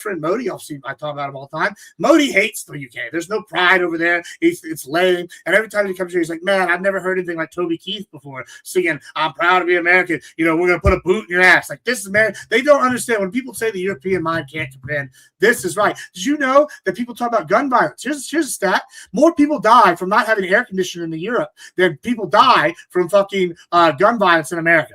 friend Modi, I talk about him all the time. Modi hates the UK. There's no pride over there. It's lame. And every time he comes here, he's like, man, I've never heard anything like Toby Keith before singing, I'm proud to be American. You know, we're going to put a boot in your ass. Like, this is America. They don't understand when people say the European mind can't comprehend. This is right. Did you know that people talk about gun violence? Here's a stat. More people die from not having air conditioning in Europe than people die from fucking gun violence in America.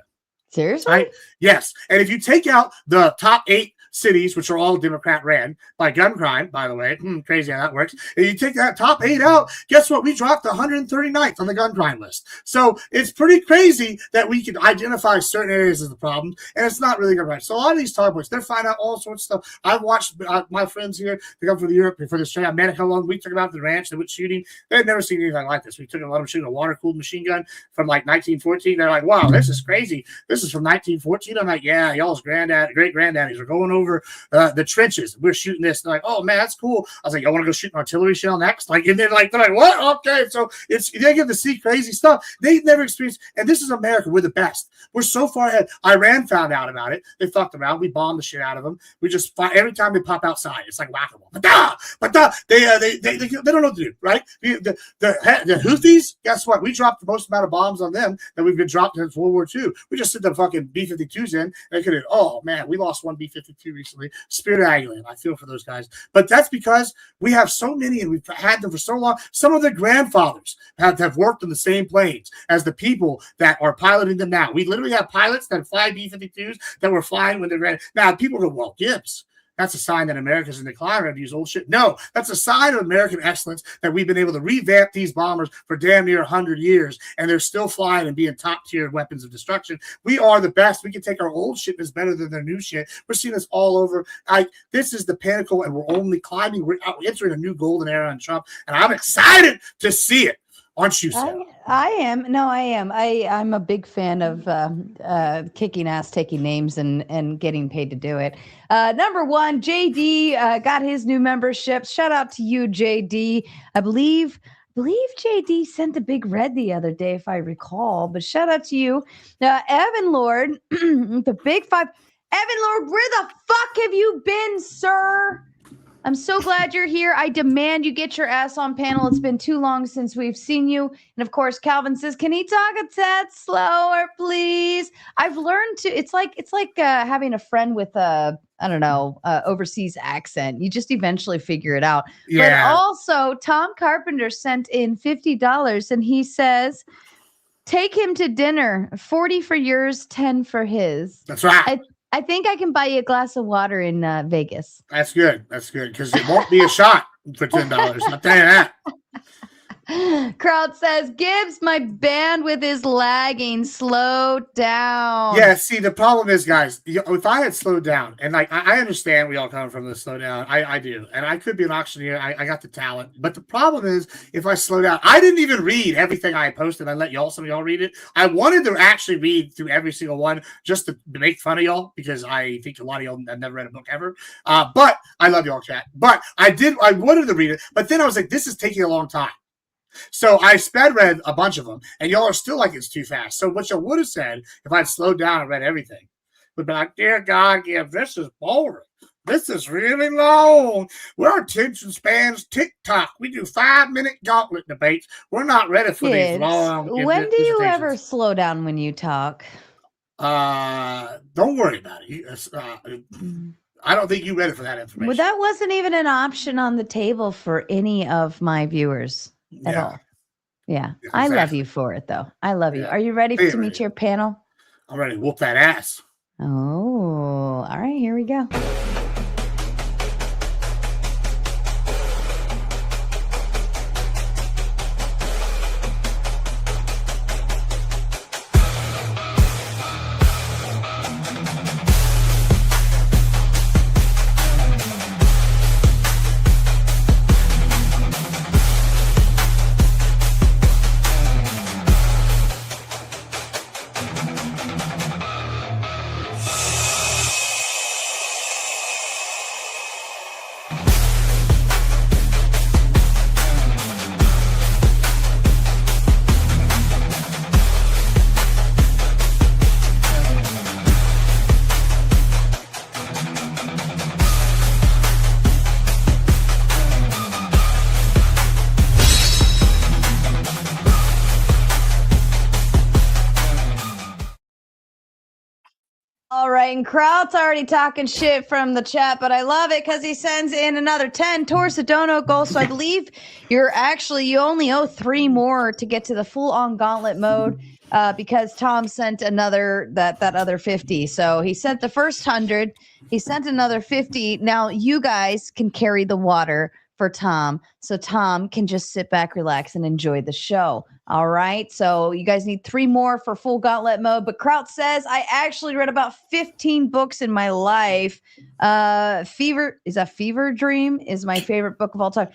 Seriously? Right? Yes. And if you take out the top 8 cities, which are all Democrat ran by gun crime, by the way, crazy how that works. If you take that top 8 out, guess what? We dropped 139th on the gun crime list. So it's pretty crazy that we can identify certain areas as the problem, and it's not really good, right? So a lot of these talk points, they're finding out all sorts of stuff. I've watched my friends here to come for the Europe for this trip. I met how long we took them out to the ranch. They went shooting. They had never seen anything like this. We took them, let them shoot a water-cooled machine gun from like 1914. They're like, wow, this is crazy. This is from 1914. I'm like, yeah, y'all's great granddaddies are going over the trenches. We're shooting this. They're like, oh man, that's cool. I was like, I want to go shoot an artillery shell next. Like, and they're like, what? Okay, so they get to see crazy stuff they've never experienced. And this is America. We're the best. We're so far ahead. Iran found out about it. They fucked around. We bombed the shit out of them. We just fight every time they pop outside. It's like whack-a-mole. But they don't know what to do, right? The Houthis, guess what? We dropped the most amount of bombs on them that we've been dropped since World War II. We just sent the fucking B-52s in. And they could have, oh man, we lost one B-52 recently. Spirit Aguilar. I feel for those guys. But that's because we have so many and we've had them for so long. Some of their grandfathers have worked on the same planes as the people that are piloting them now. We literally have pilots that fly B-52s that were flying when they ran. Now, people go, well, Gibbs, that's a sign that America's in decline. We're going to use old shit. No, that's a sign of American excellence that we've been able to revamp these bombers for damn near 100 years, and they're still flying and being top-tier weapons of destruction. We are the best. We can take our old shit that's better than their new shit. We're seeing this all over. This is the pinnacle, and we're only climbing. We're entering a new golden era on Trump, and I'm excited to see it. Aren't you, Sarah? I am. No, I am. I'm a big fan of kicking ass, taking names, and getting paid to do it. Number one, JD got his new membership. Shout out to you, JD. I believe JD sent the big red the other day, if I recall. But shout out to you, Evan Lord, the big 5. Evan Lord, where the fuck have you been, sir? I'm so glad you're here. I demand you get your ass on panel. It's been too long since we've seen you. And of course, Calvin says, can he talk a tad slower, please? I've learned to, it's like having a friend with a, I don't know, overseas accent. You just eventually figure it out. Yeah. But also, Tom Carpenter sent in $50 and he says, take him to dinner, 40 for yours, 10 for his. That's right. I think I can buy you a glass of water in Vegas. That's good. That's good because it won't be a shot for $10. I'll tell you that. Crowd says, Gibbs, my bandwidth is lagging. Slow down. Yeah, see, the problem is, guys, if I had slowed down, and like I understand we all come from the slow down. I do. And I could be an auctioneer. I got the talent. But the problem is, if I slow down, I didn't even read everything I posted. I let some of y'all read it. I wanted to actually read through every single one just to make fun of y'all because I think a lot of y'all have never read a book ever. But I love y'all, chat. But I wanted to read it. But then I was like, this is taking a long time. So I sped read a bunch of them, and y'all are still like it's too fast. So what y'all would have said if I'd slowed down and read everything would be like, dear God, Gibbs, this is boring. This is really long. Our attention spans TikTok. We do 5-minute gauntlet debates. We're not ready for these long. When do you ever slow down when you talk? Don't worry about it. I don't think you're ready for that information. Well, that wasn't even an option on the table for any of my viewers. At all. Yeah. Exactly. I love you for it, though. I love you. Are you ready to meet your panel? I'm ready to whoop that ass. Oh, all right. Here we go. right. And Kraut's already talking shit from the chat, but I love it because he sends in another 10 towards the dono goal. So I believe you only owe 3 more to get to the full on gauntlet mode because Tom sent another that other 50. So he sent the first 100. He sent another 50. Now you guys can carry the water for Tom, so Tom can just sit back, relax, and enjoy the show. All right, so you guys need 3 more for full gauntlet mode. But Kraut says, I actually read about 15 books in my life. Fever Dream is my favorite book of all time.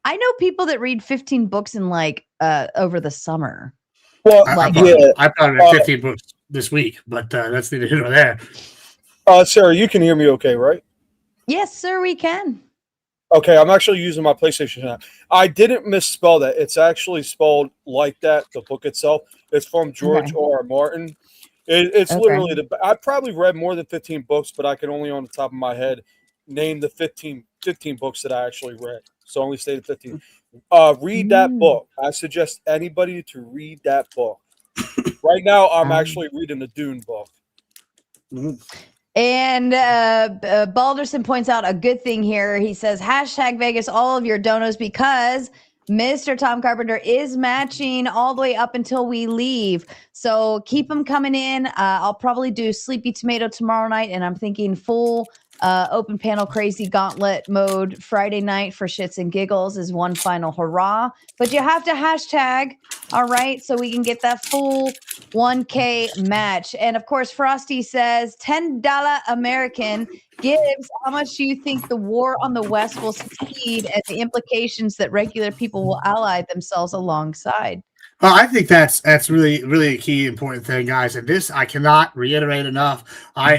I know people that read 15 books in like over the summer. Well, I probably read 15 books this week, but that's neither here nor there. Sarah, you can hear me okay, right? Yes, sir, we can. Okay, I'm actually using my PlayStation app. I didn't misspell that. It's actually spelled like that, the book itself. It's from George R.R. Martin. It's literally I probably read more than 15 books, but I can only on the top of my head name the 15 books that I actually read. So I only stated 15. Read that book. I suggest anybody to read that book. Right now, I'm actually reading the Dune book. And Balderson points out a good thing here. He says, #Vegas all of your donos because Mr. Tom Carpenter is matching all the way up until we leave. So keep them coming in. I'll probably do Sleepy Tomato tomorrow night, and I'm thinking full open panel crazy gauntlet mode Friday night for shits and giggles is one final hurrah. But you have to hashtag, all right, so we can get that full 1K match. And of course, Frosty says $10 American. Gibbs, how much do you think the war on the West will succeed and the implications that regular people will ally themselves alongside? Well, I think that's really, really a key important thing, guys. And this I cannot reiterate enough.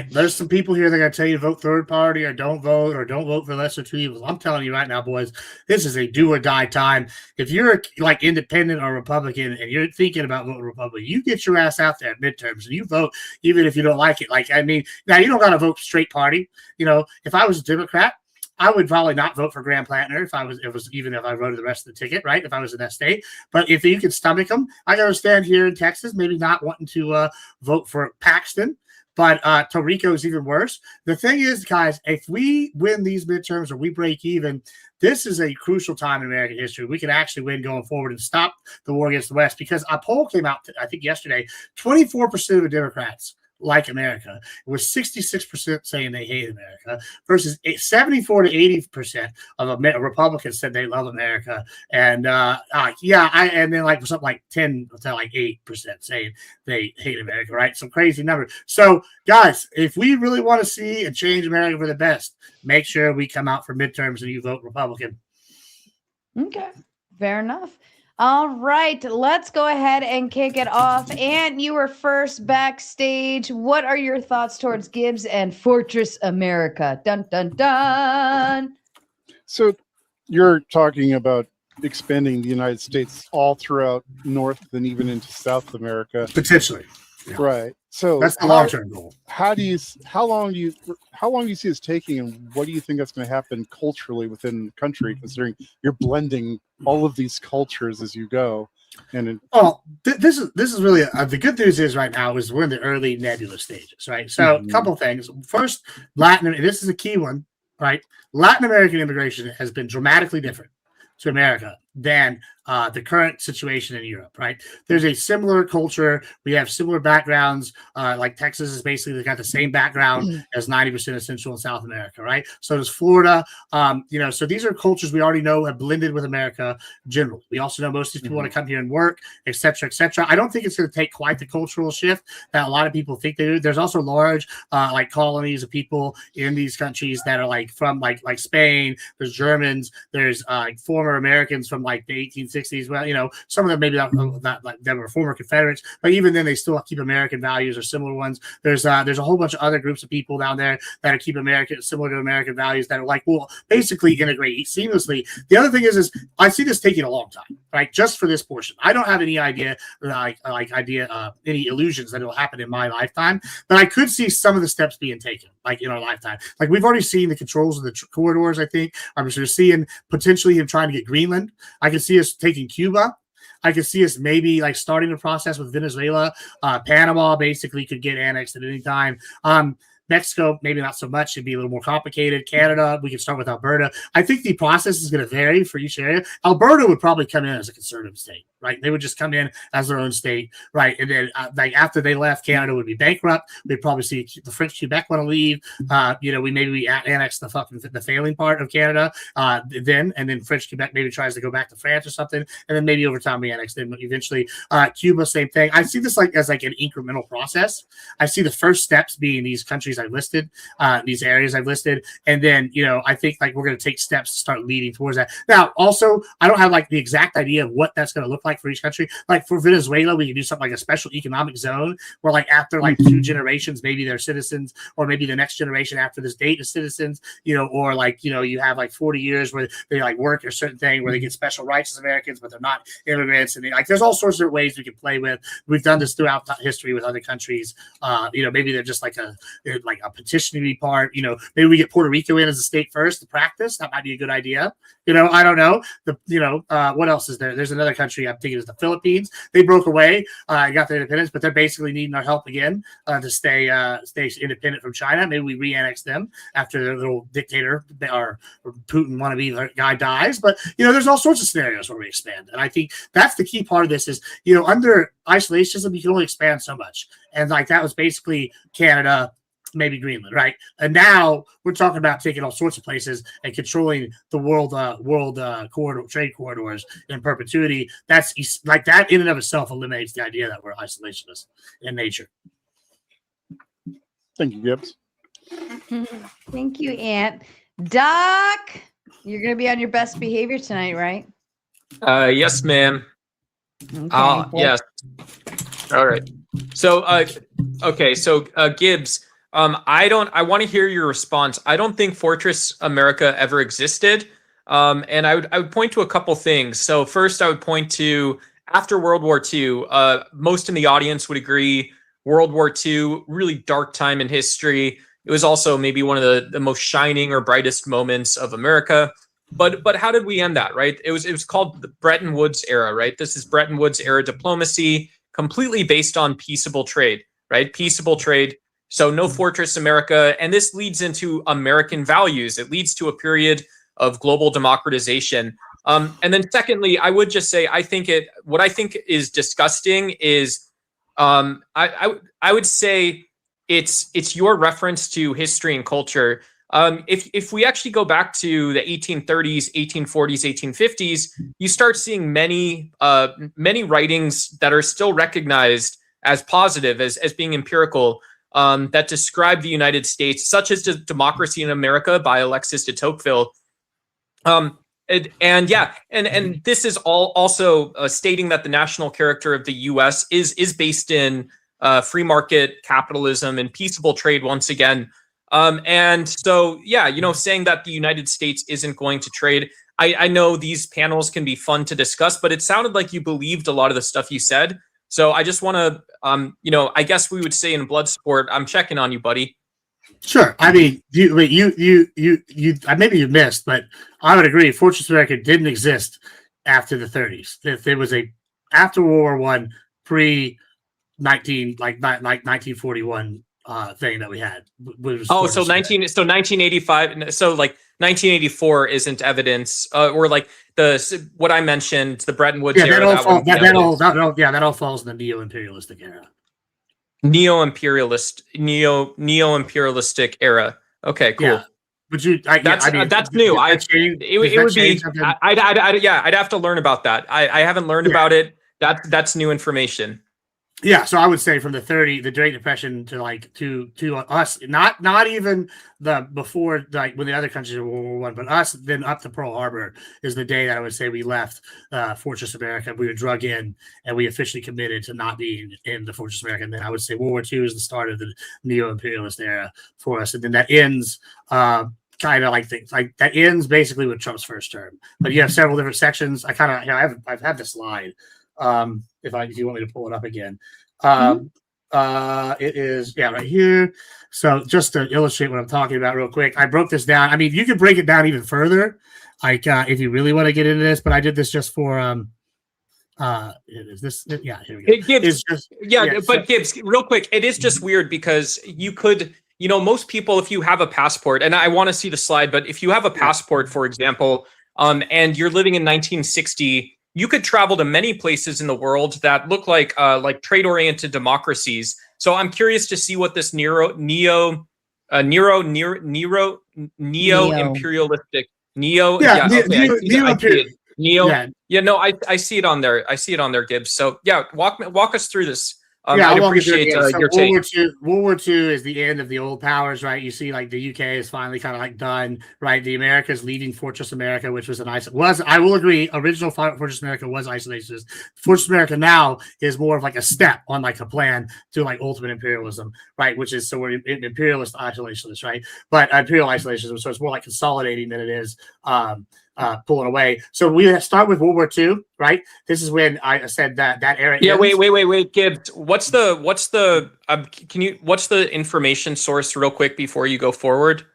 There's some people here that are gonna tell you to vote third party or don't vote for lesser two evils. I'm telling you right now, boys, this is a do or die time. If you're like independent or Republican and you're thinking about voting Republican, you get your ass out there at midterms and you vote, even if you don't like it. Like, I mean, now you don't gotta vote straight party. You know, if I was a Democrat, I would probably not vote for Graham Plantner if I voted the rest of the ticket, right? If I was in that state. But if you can stomach them, I understand here in Texas, maybe not wanting to vote for Paxton, but Torrico is even worse. The thing is, guys, if we win these midterms or we break even, this is a crucial time in American history. We can actually win going forward and stop the war against the West, because a poll came out, I think yesterday, 24% of the Democrats like America. It was 66% saying they hate America versus 74 to 80% of Republicans said they love America. And and then like something like 10 to like 8% saying they hate America, right? Some crazy number. So guys, if we really want to see and change America for the best, make sure we come out for midterms and you vote Republican. Okay, fair enough. All right, let's go ahead and kick it off. And you were first backstage. What are your thoughts towards Gibbs and Fortress America? Dun, dun, dun. So you're talking about expanding the United States all throughout North and even into South America. Potentially. Yeah. Right. So that's the long-term goal. How long do you see this taking, and what do you think that's going to happen culturally within the country, considering you're blending all of these cultures as you go? And this is really the good news is right now is we're in the early nebulous stages, right? So a couple of things. First, this is a key one, right? Latin American immigration has been dramatically different to America than the current situation in Europe, right? There's a similar culture. We have similar backgrounds. Like Texas is basically got the same background as 90% of Central and South America, right? So does Florida. So these are cultures we already know have blended with America generally. We also know most of these people want to come here and work, et cetera, et cetera. I don't think it's going to take quite the cultural shift that a lot of people think they do. There's also large like colonies of people in these countries that are like from like Spain. There's Germans. There's former Americans from like the 1860s. Well, some of them maybe that were former Confederates, but even then they still keep American values or similar ones. There's a whole bunch of other groups of people down there that are keep similar to American values that are like, well, basically integrate seamlessly. The other thing is I see this taking a long time, right? Just for this portion. I don't have any idea, any illusions that it'll happen in my lifetime, but I could see some of the steps being taken, like in our lifetime. Like we've already seen the controls of the corridors, I think. I'm sort of seeing potentially him trying to get Greenland. I can see us taking Cuba. I could see us maybe like starting the process with Venezuela. Panama basically could get annexed at any time. Mexico, maybe not so much. It'd be a little more complicated. Canada, we can start with Alberta. I think the process is going to vary for each area. Alberta would probably come in as a conservative state, right? They would just come in as their own state, right? And then like after they left, Canada would be bankrupt. We'd probably see the French Quebec want to leave. We annex the failing part of Canada. Then French Quebec maybe tries to go back to France or something, and then maybe over time we annex them. Eventually, Cuba, same thing. I see this as an incremental process. I see the first steps being these countries I've listed, these areas I've listed, and then I think like we're going to take steps to start leading towards that. Now, also, I don't have like the exact idea of what that's going to look like for each country. Like for Venezuela, we can do something like a special economic zone where like after like 2 generations, maybe they're citizens, or maybe the next generation after this date is citizens, or like you have like 40 years where they like work a certain thing where they get special rights as Americans, but they're not immigrants, and there's all sorts of ways we can play with. We've done this throughout history with other countries. Maybe they're just like a petitioning part. Maybe we get Puerto Rico in as a state first to practice. That might be a good idea. I don't know. What else is there? There's another country I'm thinking is the Philippines. They broke away, got their independence, but they're basically needing our help again to stay independent from China. Maybe we re-annex them after their little dictator or Putin wannabe guy dies. But there's all sorts of scenarios where we expand, and I think that's the key part of this is under isolationism you can only expand so much, and like that was basically Canada, maybe Greenland, right? And now we're talking about taking all sorts of places and controlling the world trade corridors in perpetuity. That's like that in and of itself eliminates the idea that we're isolationists in nature. Thank you, Gibbs. Thank you, Ant. Doc, you're going to be on your best behavior tonight, right? Yes, ma'am. Okay. Yes. All right. So, Gibbs, I want to hear your response. I don't think Fortress America ever existed. And I would point to a couple things. So first, I would point to after World War II, most in the audience would agree World War II, really dark time in history. It was also maybe one of the most shining or brightest moments of America. But how did we end that, right? It was called the Bretton Woods era, right? This is Bretton Woods era diplomacy, completely based on peaceable trade, right? Peaceable trade. So no Fortress America. And this leads into American values. It leads to a period of global democratization. And then secondly, I would just say, what I think is disgusting is, I would say it's your reference to history and culture. If we actually go back to the 1830s, 1840s, 1850s, you start seeing many writings that are still recognized as positive, as being empirical, that describe the United States, such as Democracy in America by Alexis de Tocqueville. And this is all also stating that the national character of the U.S. is based in free market capitalism and peaceable trade once again. And so, saying that the United States isn't going to trade. I know these panels can be fun to discuss, but it sounded like you believed a lot of the stuff you said. So I just want to, I guess we would say in blood sport, I'm checking on you, buddy. Sure. I mean, maybe you missed, but I would agree. Fortress America didn't exist after the 30s. If there was after World War I, pre 1941 thing that we had. So 1985. So like 1984 isn't evidence, or like what I mentioned, the Bretton Woods era. That all falls in the neo-imperialistic era. Neo-imperialistic era. Okay, cool. Yeah. But that's new. I'd have to learn about that. I haven't learned about it. That's new information. Yeah, so I would say from the Great Depression to us, not even the before, like when the other countries were World War I, but us then up to Pearl Harbor is the day that I would say we left Fortress America. We were drug in and we officially committed to not being in the Fortress America. And then I would say World War II is the start of the neo-imperialist era for us, and then that ends. Kind of like things like that ends basically with Trump's first term. But you have several different sections. I've had the slide. If you want me to pull it up again, it is right here. So just to illustrate what I'm talking about real quick, I broke this down. I mean, you could break it down even further, like if you really want to get into this. But I did this just for is this? Yeah, here we go. Gibbs, Gibbs, real quick, it is just weird because you could you know, most people, if you have a passport, and I want to see the slide, but if you have a passport, for example, and you're living in 1960, you could travel to many places in the world that look like trade-oriented democracies. So I'm curious to see what this neo-imperialistic I see it on there. I see it on there, Gibbs. So yeah, walk us through this. I'd appreciate your take. World War II is the end of the old powers, right? You see, like the UK is finally kind of like done, right? The Americas leaving Fortress America, which was I will agree, original Fortress America was isolationist. Fortress America now is more of like a step on like a plan to like ultimate imperialism, right? Which is, so we're imperialist isolationist, right? But imperial isolationism, so it's more like consolidating than it is pulling away. So we start with World War II, right? This is when I said that era. Yeah, ends. wait, Gibbs. What's the information source real quick before you go forward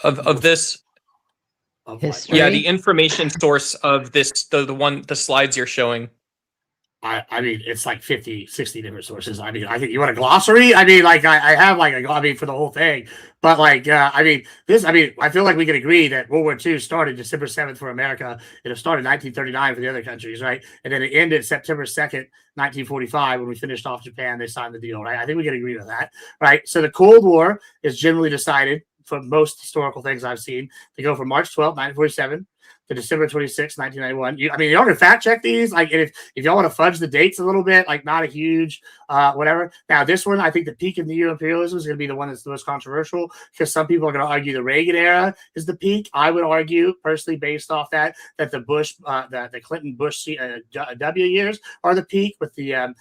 of this? History? Yeah, the information source of this, the slides you're showing. I mean, it's like 50, 60 different sources. I mean, I think you want a glossary. I mean, like I have like for the whole thing, but like, I feel like we can agree that World War II started December 7th for America. It started 1939 for the other countries, right? And then it ended September 2nd, 1945, when we finished off Japan. They signed the deal, right? I think we can agree with that, right? So the Cold War is generally decided for most historical things I've seen to go from March 12th, 1947. To December 26, 1991. Y'all can fact check these. Like, if y'all want to fudge the dates a little bit, like not a huge whatever. Now, this one, I think the peak of neo-imperialism is going to be the one that's the most controversial, because some people are going to argue the Reagan era is the peak. I would argue, personally, based off that the Bush, the Clinton-Bush W years are the peak, with the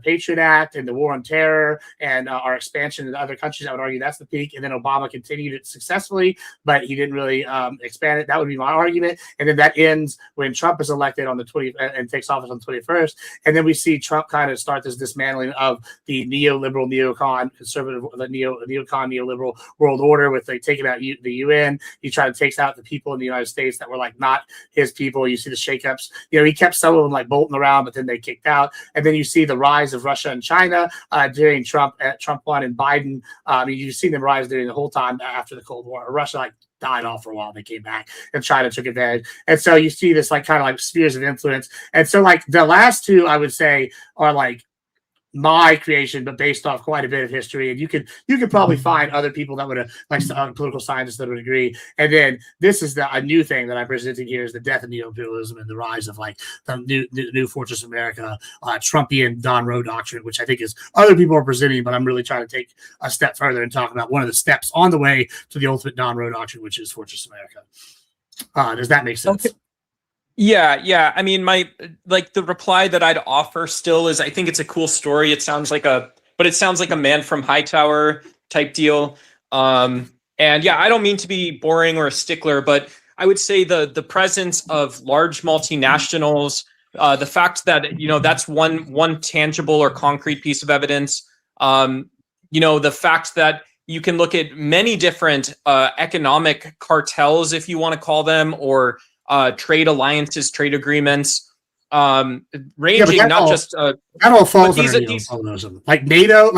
Patriot Act and the War on Terror and our expansion into other countries. I would argue that's the peak. And then Obama continued it successfully, but he didn't really expand it. That would be my argument. And then that ends when Trump is elected on the 20th and takes office on the 21st. And then we see Trump kind of start this dismantling of the neoliberal, neocon, conservative, the neocon, neoliberal world order, with like taking out the UN. He tried to take out the people in the United States that were like not his people. You see the shakeups. He kept some of them like bolting around, but then they kicked out. And then you see the rise of Russia and China during Trump 1 and Biden. You've seen them rise during the whole time after the Cold War. Russia died off for a while. They came back, and China took advantage. And so you see this kind of spheres of influence. And so the last two, I would say, are my creation, but based off quite a bit of history. And you could probably find other people that would political scientists that would agree. And then this is a new thing that I'm presenting here, is the death of neo-imperialism and the rise of the new Fortress America, Trumpian Don Roe doctrine, which I think is other people are presenting, but I'm really trying to take a step further and talk about one of the steps on the way to the ultimate Don Roe doctrine, which is Fortress America. Does that make sense? Okay. Yeah. I mean, the reply that I'd offer still is, I think it's a cool story. It sounds like a Man from Hightower type deal. And yeah, I don't mean to be boring or a stickler, but I would say the presence of large multinationals, the fact that, that's one tangible or concrete piece of evidence. The fact that you can look at many different economic cartels, if you want to call them, or trade alliances, trade agreements, ranging that all falls under neo-imperialism. Like NATO,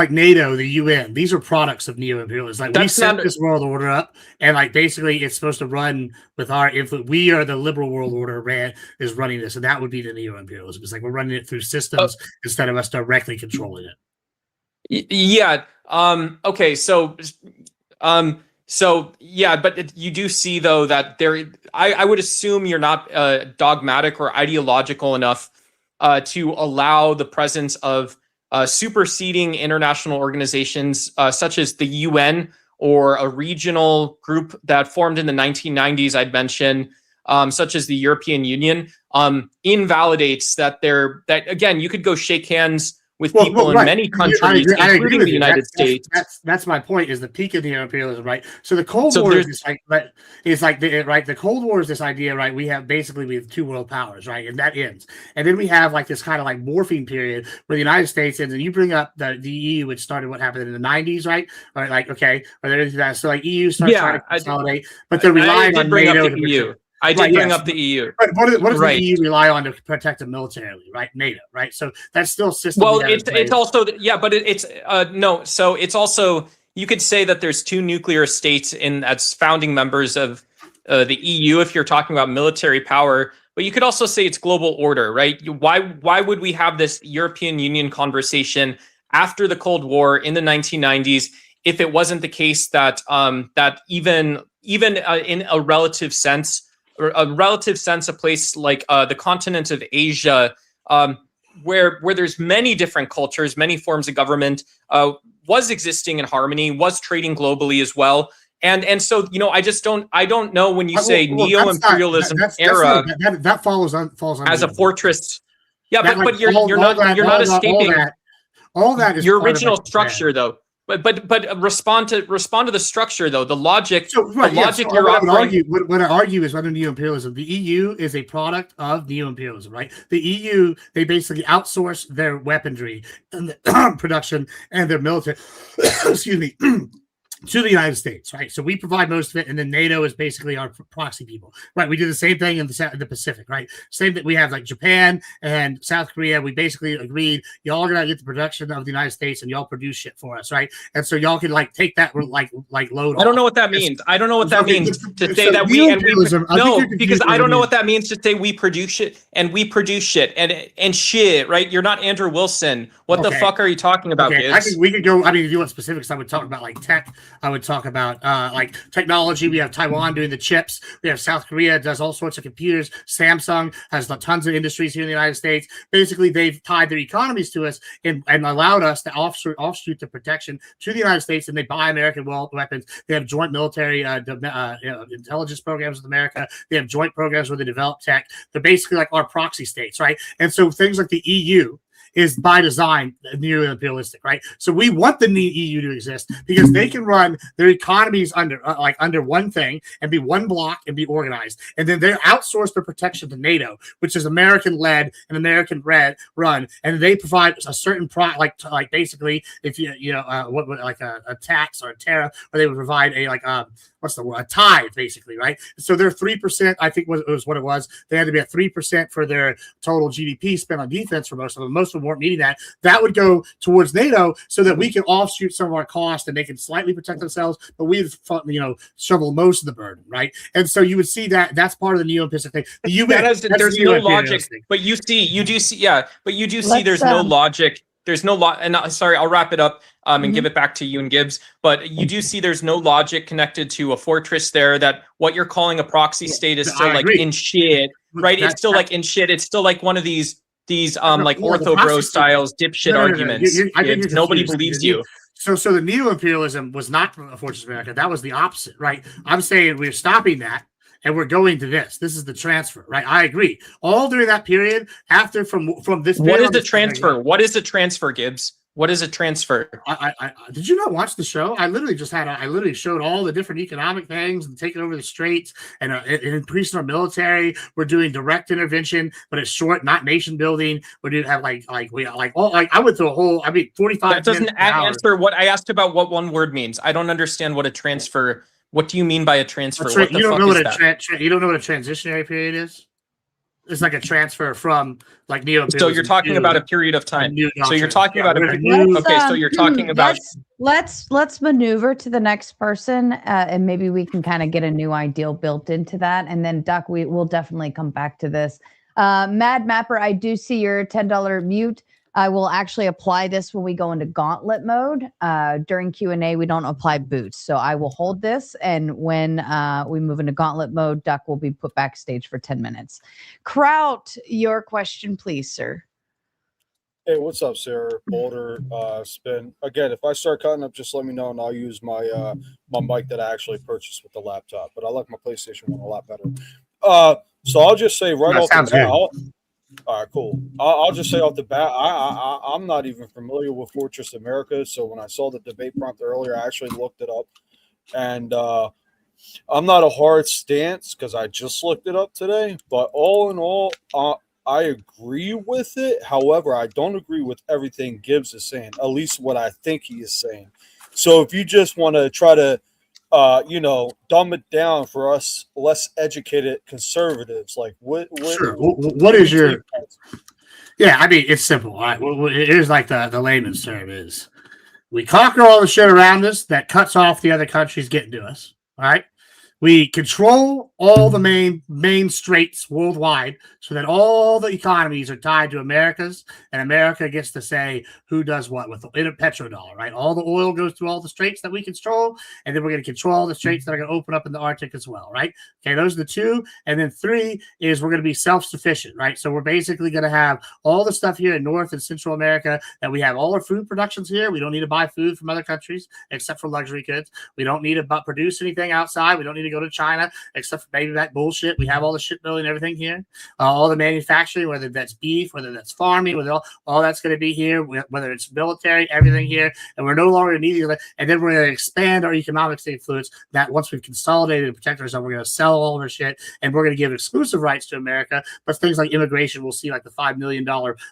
the UN. These are products of neo-imperialism. We set this world order up, and basically it's supposed to run with our influence. We are the liberal world order is running this, and that would be the neo-imperialism. It's we're running it through systems instead of us directly controlling it. Yeah. Okay. So yeah, but you do see though that I would assume you're not dogmatic or ideological enough to allow the presence of superseding international organizations such as the UN, or a regional group that formed in the 1990s, I'd mention, such as the European Union, invalidates that again, you could go shake hands with people in many countries, including the United States. That's my point, is the peak of neo-imperialism, right? So the Cold War is the Cold War is this idea, right? We have two world powers, right? And that ends. And then we have this kind of morphing period where the United States ends, and you bring up the EU, which started what happened in the 90s, right? Or that. So EU starts trying to consolidate, but they're relying on NATO to EU. I did bring up the EU. But what does the EU rely on to protect them militarily, right? NATO, right? So that's still a system. Well, it's also, yeah, but it's no. So it's also, you could say that there's two nuclear states as founding members of the EU if you're talking about military power. But you could also say it's global order, right? Why would we have this European Union conversation after the Cold War in the 1990s if it wasn't the case that that even in a relative sense, a place like the continent of Asia, where there's many different cultures, many forms of government, was existing in harmony, was trading globally as well. And so, you know, I don't know when you say neo-imperialism era that falls under as a fortress. Yeah, that, but you're not escaping all that is your original structure though. But respond to the structure though. The logic, you're offering. What I argue is under neo-imperialism, the EU is a product of neo-imperialism, right? The EU, they basically outsource their weaponry and the production and their military excuse me to the United States, right? So we provide most of it, and then NATO is basically our proxy people, right? We do the same thing in the Pacific, right? Same that we have like Japan and South Korea. We basically agreed y'all are gonna get the production of the United States, and y'all produce shit for us, right? And so y'all can like take that like load. I don't know what that means. I don't know what that means to say that because I don't know what that means to say we produce shit and shit and shit, right? You're not Andrew Wilson. What the fuck are you talking about, kids? I think we could go. I mean, if you want specifics, I would talk about like tech. I would talk about like technology. We have Taiwan doing the chips. We have South Korea does all sorts of computers. Samsung has tons of industries here in the United States. Basically, they've tied their economies to us and allowed us to offshoot the protection to the United States, and they buy American weapons. They have joint military intelligence programs with America. They have joint programs where they develop tech. They're basically like our proxy states, right? And so things like the EU is by design neo-imperialistic, right? So we want the EU to exist because they can run their economies under one thing and be one block and be organized, and then they outsource their protection to NATO, which is American-led and American-run, and they provide a certain like basically if a tax or a tariff, or they would provide a tithe, basically, right? So they're 3%, I think was what it was. They had to be at 3% for their total GDP spent on defense for most of them. Most of them weren't meeting that. That would go towards NATO so that we can offshoot some of our costs and they can slightly protect themselves, but we've shovel most of the burden, right? And so you would see that that's part of the neo-imperialistic thing. The UN, there's no logic, but you do see there's no logic. There's no and sorry, I'll wrap it up and give it back to you and Gibbs. But you do see there's no logic connected to a fortress there. That what you're calling a proxy state is still like in shit, right? It's still like in shit. It's still like one of these like ortho bro styles dipshit arguments. Nobody believes you. So the neo-imperialism was not a fortress of America. That was the opposite, right? I'm saying we're stopping that. And we're going to this. This is the transfer, right? I agree. All during that period, after from this. What is the transfer? What is a transfer, Gibbs? What is a transfer? I did you not watch the show? I literally showed all the different economic things and taking over the straits and increasing our military. We're doing direct intervention, but it's short, not nation building. We do have I went through a whole 45. That doesn't answer what I asked about. What one word means? I don't understand what a transfer. What do you mean by a transfer? You don't know what a transitionary period is? It's like a transfer from like neo-imperialism. So you're talking about a period of time. So you're talking about so you're talking about. Let's maneuver to the next person, and maybe we can kind of get a new ideal built into that. And then Duck, we'll definitely come back to this. Mad Mapper, I do see your $10 mute. I will actually apply this when we go into gauntlet mode. During Q&A, we don't apply boots. So I will hold this. And when we move into gauntlet mode, Duck will be put backstage for 10 minutes. Kraut, your question, please, sir. Hey, what's up, Sarah? Boulder, Spin. Again, if I start cutting up, just let me know, and I'll use my my mic that I actually purchased with the laptop. But I like my PlayStation 1 a lot better. So I'll just say off the bat. All right, cool. I'll just say off the bat, I'm not even familiar with Fortress America. So when I saw the debate prompt earlier, I actually looked it up. And I'm not a hard stance because I just looked it up today. But all in all, I agree with it. However, I don't agree with everything Gibbs is saying, at least what I think he is saying. So if you just want to try to dumb it down for us less educated conservatives. Like, what is your? Yeah, I mean, it's simple. Right? Here's like the layman's term is, We conquer all the shit around us that cuts off the other countries getting to us. All right. We control all the main straits worldwide so that all the economies are tied to America's, and America gets to say who does what with the petrodollar, right? All the oil goes through all the straits that we control, and then we're going to control all the straits that are going to open up in the Arctic as well, right? Okay, those are the two. And then 3 is we're going to be self-sufficient, right? So we're basically going to have all the stuff here in North and Central America that we have all our food productions here. We don't need to buy food from other countries except for luxury goods. We don't need to produce anything outside. We don't need to go to China except for maybe that bullshit. We have all the shipbuilding and everything here, all the manufacturing, whether that's beef, whether that's farming, whether all that's going to be here, whether it's military, everything here, and we're no longer needing it. And then we're going to expand our economic influence. That once we've consolidated and protected ourselves, we're going to sell all of our shit, and we're going to give exclusive rights to America. But things like immigration, we'll see like the $5 million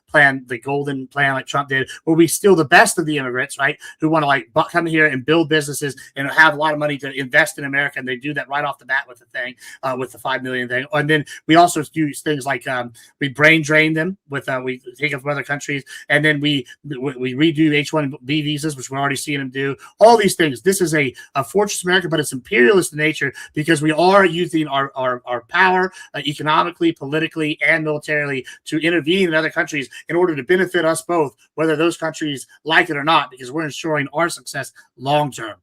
plan, the golden plan, like Trump did, where we steal the best of the immigrants, right, who want to like come here and build businesses and have a lot of money to invest in America, and they do that right off the bat with the thing, with the 5 million thing. And then we also use things like we brain drain them with we take them from other countries, and then we redo H-1B visas, which we're already seeing them do. All these things. This is a fortress America, but it's imperialist in nature because we are using our power economically, politically, and militarily to intervene in other countries in order to benefit us both, whether those countries like it or not, because we're ensuring our success long term.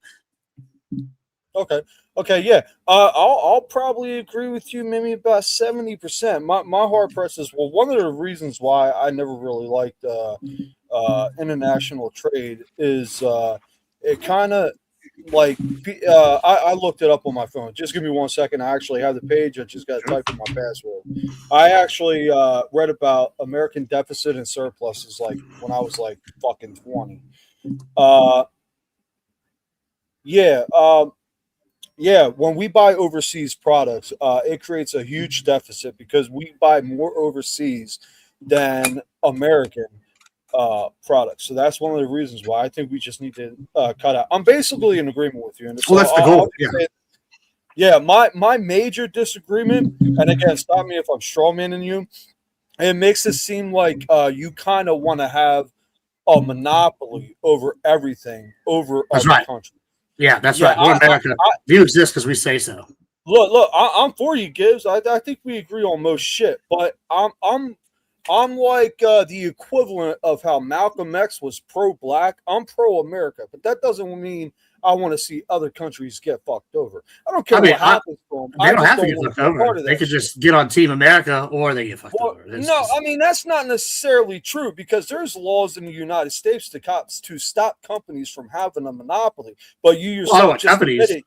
Okay, yeah. I'll probably agree with you maybe about 70%. My hard press is, well, one of the reasons why I never really liked international trade is it kind of like I looked it up on my phone. Just give me 1 second. I actually have the page. I just got to type in my password. I actually read about American deficit and surpluses like when I was like fucking 20. Yeah, when we buy overseas products, it creates a huge deficit because we buy more overseas than American products. So that's one of the reasons why I think we just need to cut out. I'm basically in agreement with you. And so that's the goal. Yeah, my major disagreement, and again, stop me if I'm strawmanning you, it makes it seem like you kind of want to have a monopoly over everything over other countries. Yeah, that's right. We're America. You exist because we say so. Look, I'm for you, Gibbs. I think we agree on most shit, but I'm like the equivalent of how Malcolm X was pro-black. I'm pro-America, but that doesn't mean I want to see other countries get fucked over. I don't care what happens to them. They don't have to get fucked over. They could just get on Team America, or they get fucked over. I mean that's not necessarily true because there's laws in the United States to stop companies from having a monopoly. But you yourself just admitted.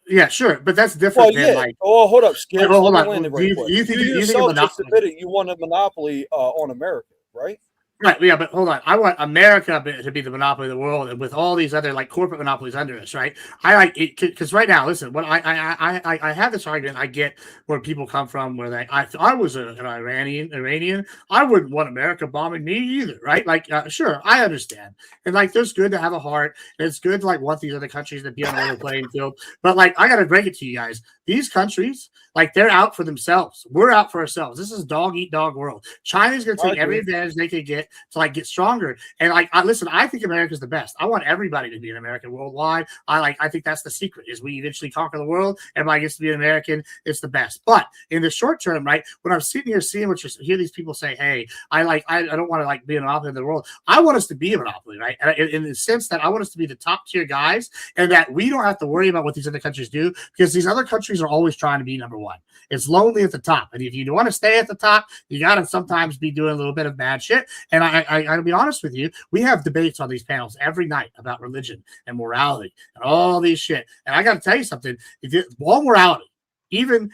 Yeah, sure, but that's different. Hold up, Skip. Hold on. You yourself just admitted you want a monopoly on America, right? Right, yeah, but hold on. I want America to be the monopoly of the world, and with all these other like corporate monopolies under us, right? I like it because right now, listen, what I have this argument. I get where people come from. Where I was an Iranian, I wouldn't want America bombing me either, right? Like, sure, I understand, and like, there's good to have a heart. And it's good to like want these other countries to be on a level playing field. But like, I gotta break it to you guys. These countries, like, they're out for themselves. We're out for ourselves. This is dog eat dog world. China's going to take every advantage they could get to like get stronger. And like, listen, I think America's the best. I want everybody to be an American worldwide. I think that's the secret is we eventually conquer the world. Everybody gets to be an American. It's the best. But in the short term, right, when I'm sitting here seeing hear these people say, hey, I don't want to like be a monopoly in the world. I want us to be a monopoly, right? And in the sense that I want us to be the top tier guys and that we don't have to worry about what these other countries do because these other countries are always trying to be number one. It's lonely at the top. And if you want to stay at the top, you got to sometimes be doing a little bit of bad shit. And I'll be honest with you, we have debates on these panels every night about religion and morality and all these shit. And I got to tell you something, all morality, even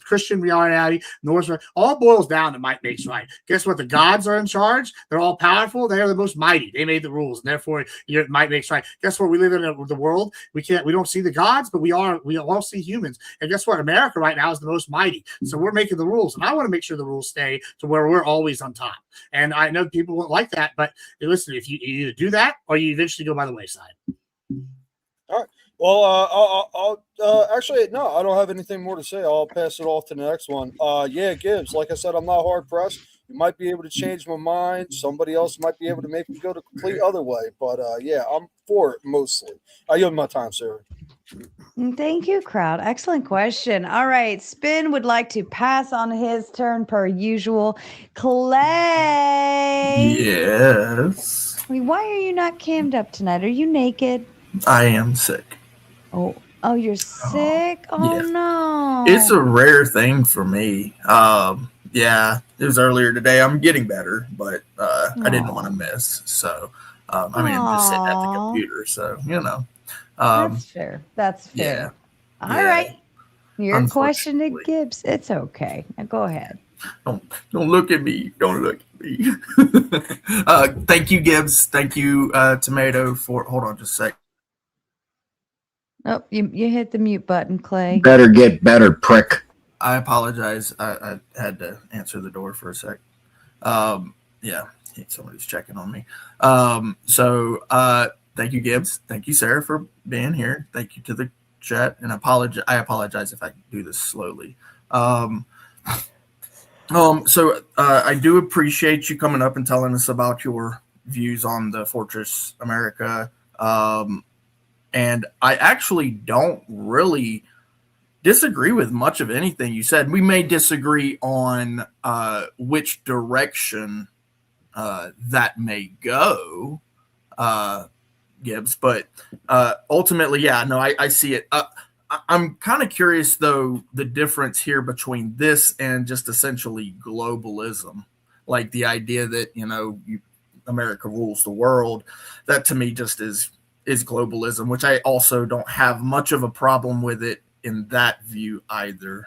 Christian reality, Norse, all boils down to might makes right. Guess what? The gods are in charge. They're all powerful. They are the most mighty. They made the rules, and therefore your might makes right. Guess what? We live in the world. We don't see the gods, but we all see humans. And guess what? America right now is the most mighty. So we're making the rules, and I want to make sure the rules stay to where we're always on top. And I know people won't like that, but listen, if you either do that or you eventually go by the wayside. All right. Well, I'll actually, no, I don't have anything more to say. I'll pass it off to the next one. Yeah, Gibbs, like I said, I'm not hard pressed. You might be able to change my mind. Somebody else might be able to make me go the complete other way. But yeah, I'm for it mostly. I yield my time, sir. Thank you, crowd. Excellent question. All right. Spin would like to pass on his turn per usual. Clay. Yes. Why are you not cammed up tonight? Are you naked? I am sick. Oh, you're sick? Oh, yeah. no. It's a rare thing for me. Yeah, it was earlier today. I'm getting better, but I didn't want to miss. So, I'm just sitting at the computer. So, that's fair. That's fair. Yeah. All right. Your question to Gibbs. It's okay. Now go ahead. Don't look at me. Don't look at me. Thank you, Gibbs. Thank you, Tomato, for hold on just a sec. Oh, you hit the mute button, Clay. Better get better, prick. I apologize. I had to answer the door for a sec. Yeah, somebody's checking on me. So thank you, Gibbs. Thank you, Sarah, for being here. Thank you to the chat, and I apologize if I do this slowly. So I do appreciate you coming up and telling us about your views on the Fortress America. And I actually don't really disagree with much of anything you said. We may disagree on which direction that may go, Gibbs, but ultimately, yeah, no, I see it. I'm kind of curious, though, the difference here between this and just essentially globalism, like the idea that, America rules the world. That to me just is globalism, which I also don't have much of a problem with it in that view either.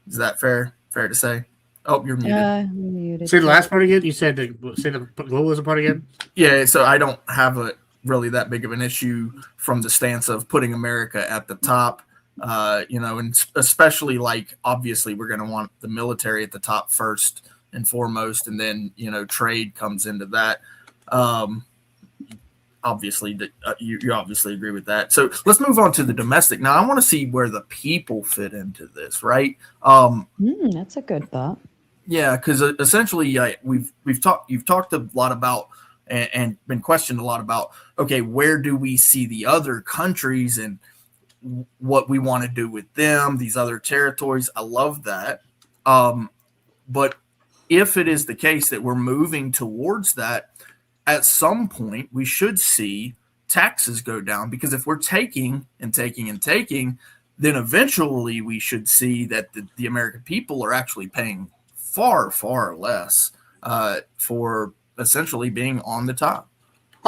Is that fair? Fair to say? Oh, you're muted. Say the last part again. You said say the globalism part again. Yeah, so I don't have really that big of an issue from the stance of putting America at the top. And especially obviously we're going to want the military at the top first and foremost, and then trade comes into that. Obviously, you obviously agree with that. So let's move on to the domestic. Now, I want to see where the people fit into this, right? That's a good thought. Yeah, because essentially, you've talked a lot about and been questioned a lot about. Okay, where do we see the other countries and what we want to do with them? These other territories. I love that. But if it is the case that we're moving towards that, at some point we should see taxes go down, because if we're taking and taking and taking, then eventually we should see that the American people are actually paying far, far less for essentially being on the top.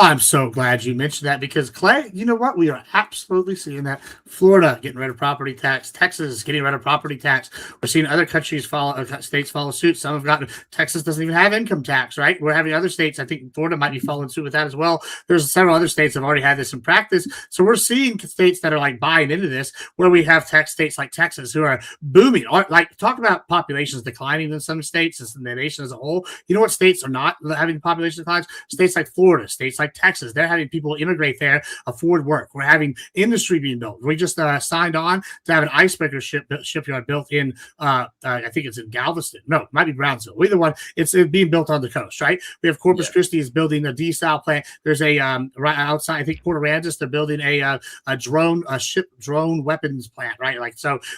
I'm so glad you mentioned that, because Clay, you know what? We are absolutely seeing that. Florida getting rid of property tax, Texas getting rid of property tax. We're seeing other states follow suit. Some have gotten. Texas doesn't even have income tax, right? We're having other states. I think Florida might be following suit with that as well. There's several other states that have already had this in practice. So we're seeing states that are buying into this, where we have states like Texas who are booming. Talk about populations declining in some states and the nation as a whole. You know what states are not having population declines? States like Florida, states like Texas, they're having people immigrate there, afford work. We're having industry being built. We just signed on to have an icebreaker shipyard built in, I think it's in Galveston. No, it might be Brownsville. Either one. It's being built on the coast, right? We have Corpus Christi is building a desal plant. There's a right outside, I think Port Aransas, they're building a drone weapons plant, right?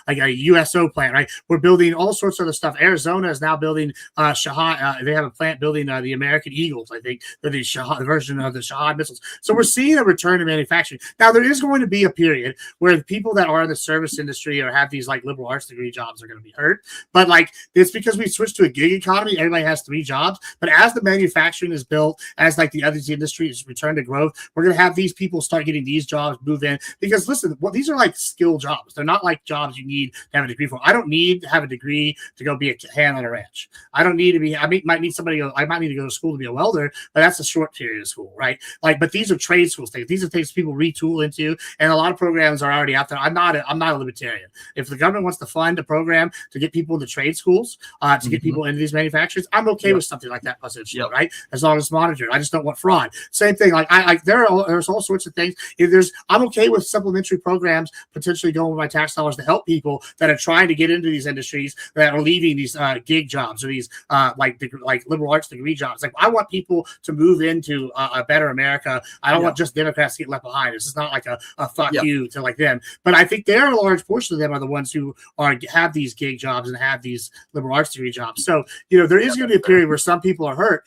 A USO plant, right? We're building all sorts of other stuff. Arizona is now building Shahad. They have a plant building the American Eagles. I think they're the Shahad version of the Shahad missiles. So we're seeing a return to manufacturing. Now, there is going to be a period where the people that are in the service industry or have these liberal arts degree jobs are going to be hurt. But it's because we switched to a gig economy. Everybody has 3 jobs. But as the manufacturing is built, as the other industries return to growth, we're going to have these people start getting these jobs, move in. Because listen, these are skill jobs. They're not jobs you need to have a degree for. I don't need to have a degree to go be a hand on a ranch. I don't need to be. I might need to go to school to be a welder, but that's a short period of school, right? right? Like, but these are trade school things. These are things people retool into, and a lot of programs are already out there. I'm not a libertarian. If the government wants to fund a program to get people into trade schools, to get people into these manufacturers, I'm okay with something like that, essentially, right? As long as it's monitored. I just don't want fraud. Same thing. Like there's all sorts of things. I'm okay with supplementary programs potentially going with my tax dollars to help people that are trying to get into these industries that are leaving these gig jobs or these like liberal arts degree jobs. Like, I want people to move into a better America. I don't want just Democrats to get left behind. This is not like a fuck you to like them. But I think a large portion of them are the ones who have these gig jobs and have these liberal arts degree jobs. So, there is going to be a period where some people are hurt,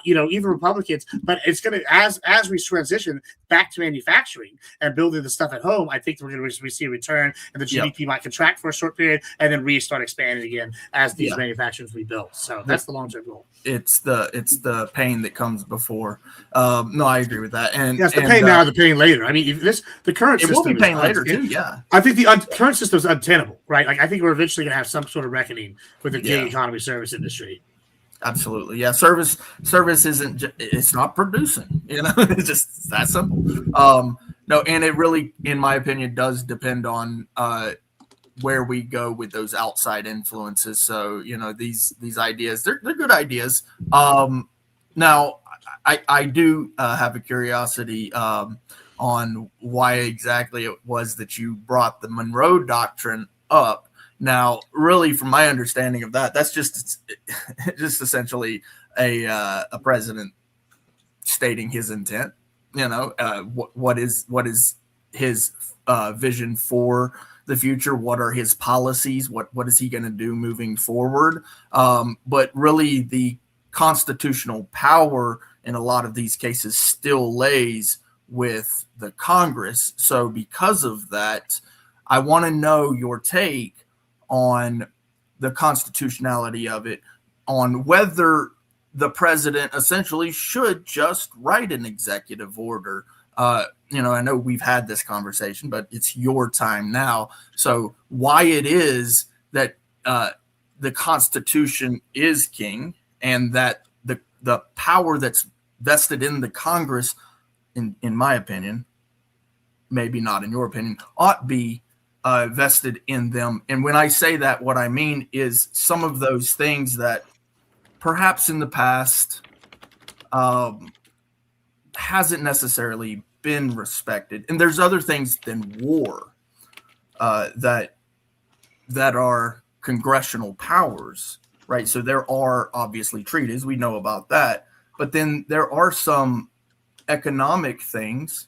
even Republicans, but it's going to, as we transition back to manufacturing and building the stuff at home, I think we're going to see a return, and the GDP might contract for a short period and then restart expanding again as these manufacturers rebuild. So that's the long-term goal. It's the pain that comes before. No, I agree with that. And yes, the pain now, the pain later. I mean, the current system will be pain later too. Yeah, I think the current system is untenable, right? Like, I think we're eventually going to have some sort of reckoning with the gig economy service industry. Absolutely. Yeah. Service isn't, it's not producing, it's just that simple. No, and it really, in my opinion, does depend on where we go with those outside influences. So, these ideas, they're good ideas. Now I do have a curiosity on why exactly it was that you brought the Monroe Doctrine up. Now, really, from my understanding of that, that's just essentially a president stating his intent. What is his vision for the future? What are his policies? What is he going to do moving forward? But really, the constitutional power in a lot of these cases still lays with the Congress. So, because of that, I want to know your take on the constitutionality of it, on whether the president essentially should just write an executive order. I know we've had this conversation, but it's your time now. So why it is that the Constitution is king, and that the power that's vested in the Congress, in my opinion, maybe not in your opinion, ought be vested in them. And when I say that, what I mean is some of those things that perhaps in the past hasn't necessarily been respected. And there's other things than war that are congressional powers, right? So there are obviously treaties, we know about that, but then there are some economic things,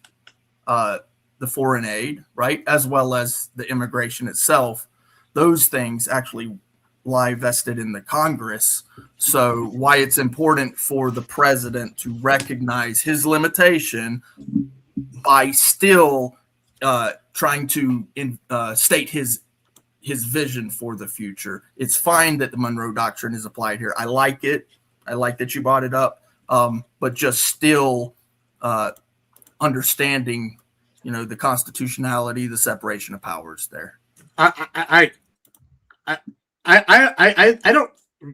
the foreign aid, right, as well as the immigration itself. Those things actually lie vested in the Congress. So why it's important for the president to recognize his limitation by still trying to state his vision for the future. It's fine that the Monroe Doctrine is applied here. I like it. I like that you brought it up, but just still understanding the constitutionality, the separation of powers there. I don't.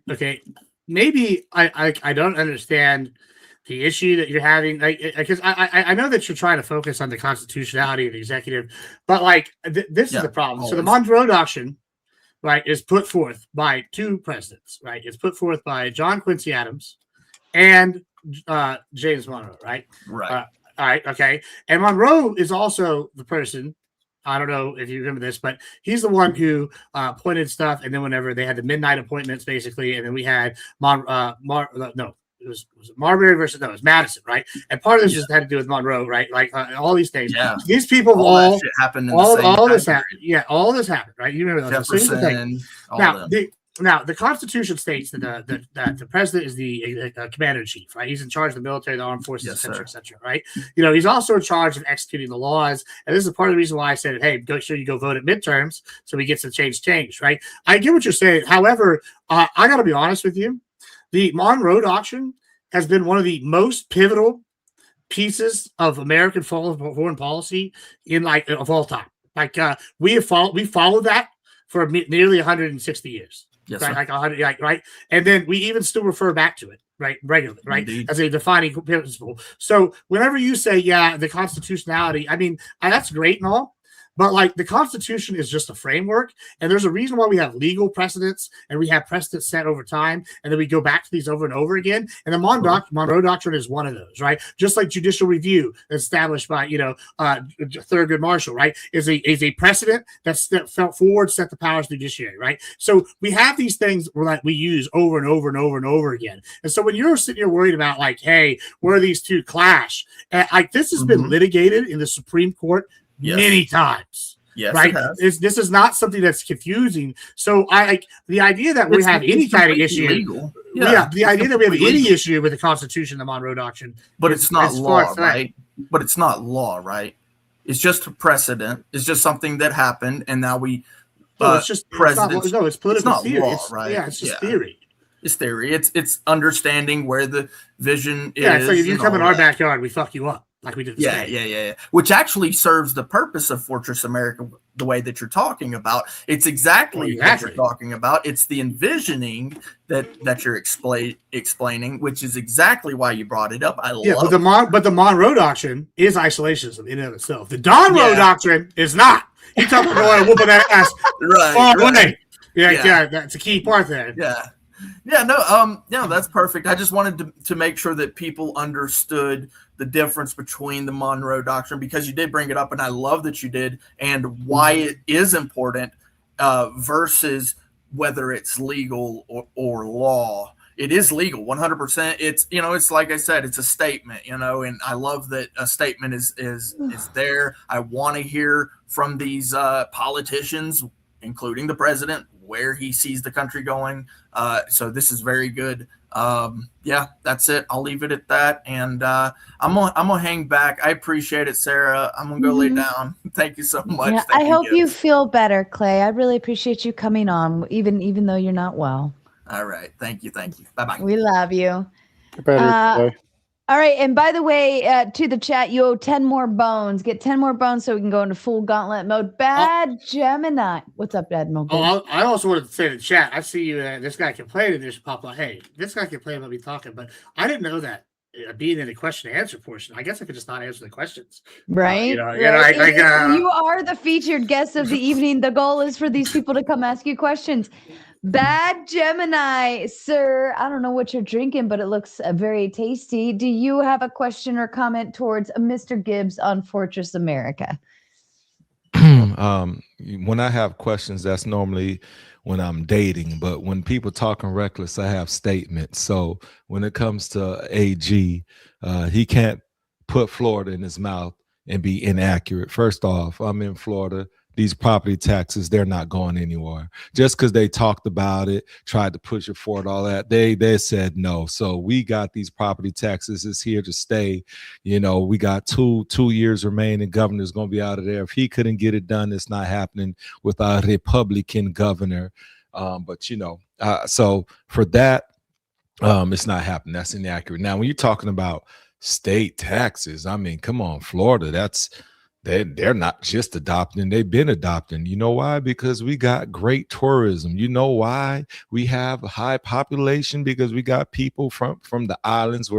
Okay, maybe I don't understand the issue that you're having. Because I know that you're trying to focus on the constitutionality of the executive, but this is the problem. Always. So the Monroe Doctrine, right, is put forth by two presidents. Right, it's put forth by John Quincy Adams and James Monroe. Right. Right. All right, okay. And Monroe is also the person, I don't know if you remember this, but he's the one who appointed stuff. And then whenever they had the midnight appointments, basically, and then we had it was Marbury versus it was Madison, right? And part of this just had to do with Monroe, right? Like all these things. Yeah. These people all that shit happened in the same all this time happened. Yeah, all this happened, right? You remember those things. Now, the Constitution states that the president is the commander-in-chief, right? He's in charge of the military, the armed forces, et cetera, right? He's also in charge of executing the laws. And this is part of the reason why I said, hey, make sure you go vote at midterms so we get some change, right? I get what you're saying. However, I got to be honest with you. The Monroe Doctrine has been one of the most pivotal pieces of American foreign policy of all time. We followed that for nearly 160 years. Yes, right, 100, right, and then we even still refer back to it, right? Regularly, right? Indeed. As a defining principle. So whenever you say, yeah, the constitutionality, I mean, that's great and all, but like the Constitution is just a framework, and there's a reason why we have legal precedents and we have precedents set over time, and then we go back to these over and over again. And the Monroe Doctrine is one of those, right? Just like judicial review established by Thurgood Marshall, right, is a precedent that felt forward, set the powers of the judiciary, right? So we have these things that we use over and over and over and over again. And so when you're sitting here worried about like, hey, where these two clash, like this has been litigated in the Supreme Court many times. Yes, right. This is not something that's confusing. So I like the idea that we have any kind of issue. Legal. The idea that we have any issue with the Constitution, the Monroe Doctrine, but it's not law, right? But it's not law, right? It's just a precedent. It's just something that happened, and now we. It's just presidents. It's political it's not theory. Law, right? Yeah, it's just theory. It's theory. It's understanding where the vision is. Yeah, it's like if you come in our backyard, we fuck you up. Like we did. Yeah. Which actually serves the purpose of Fortress America the way that you're talking about. It's exactly what you're talking about. It's the envisioning that you're explaining, which is exactly why you brought it up. I love it. But the Monroe Doctrine is isolationism in and of itself. The Monroe Doctrine is not. You talk about going whooping that ass. Right. Yeah, that's a key part there. No, that's perfect. I just wanted to make sure that people understood the difference between the Monroe Doctrine, because you did bring it up, and I love that you did, and why it is important versus whether it's legal or law. It is legal, 100%. It's it's like I said, it's a statement, and I love that a statement is there. I want to hear from these politicians, including the president, where he sees the country going. So this is very good. That's it. I'll leave it at that. And I'm gonna hang back. I appreciate it, Sarah. I'm gonna go lay down. Thank you so much. Yeah, I hope you feel better, Clay. I really appreciate you coming on, even though you're not well. All right. Thank you. Bye-bye. We love you. Better, all right. And by the way, to the chat, you owe 10 more bones. Get 10 more bones so we can go into full gauntlet mode. Bad Gemini. What's up, Dad? I also wanted to say to the chat, I see you. This guy complaining. There's pop up. Hey, this guy complaining about me talking, but I didn't know that being in the question and answer portion. I guess I could just not answer the questions. Right. You are the featured guest of the evening. The goal is for these people to come ask you questions. Bad Gemini, sir. I don't know what you're drinking, but it looks very tasty. Do you have a question or comment towards Mr. Gibbs on Fortress America? When I have questions, that's normally when I'm dating. But when people talking reckless, I have statements. So when it comes to AG, he can't put Florida in his mouth and be inaccurate. First off, I'm in Florida. These property taxes, they're not going anywhere. Just because they talked about it, tried to push it forward, all that, they said no. So we got these property taxes. It's here to stay. We got two years remaining. Governor's going to be out of there. If he couldn't get it done, it's not happening with a Republican governor. So for that, it's not happening. That's inaccurate. Now, when you're talking about state taxes, I mean, come on, Florida, they're not just adopting, they've been adopting. You know why? Because we got great tourism. You know why we have a high population? Because we got people from the islands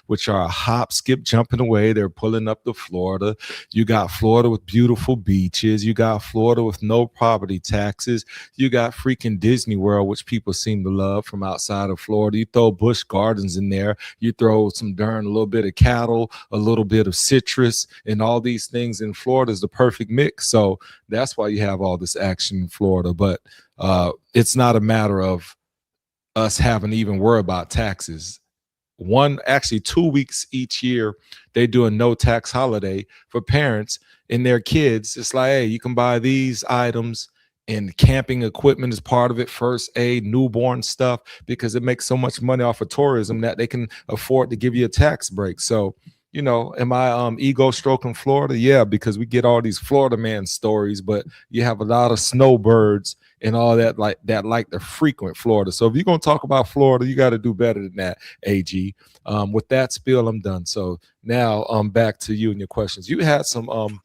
which are a hop, skip, jumping away. They're pulling up to Florida. You got Florida with beautiful beaches. You got Florida with no property taxes. You got freaking Disney World, which people seem to love from outside of Florida. You throw Busch Gardens in there. You throw a little bit of cattle, a little bit of citrus, and all these things in Florida is the perfect mix. So that's why you have all this action in Florida. But it's not a matter of us having to even worry about taxes. 2 weeks each year, they do a no tax holiday for parents and their kids. It's like, hey, you can buy these items, and camping equipment is part of it, first aid, newborn stuff, because it makes so much money off of tourism that they can afford to give you a tax break. So am I ego stroking Florida? Yeah, because we get all these Florida man stories, but you have a lot of snowbirds and all that like the frequent Florida. So if you're gonna talk about Florida, you got to do better than that, AG. With that spiel, I'm done. So now back to you and your questions. You had some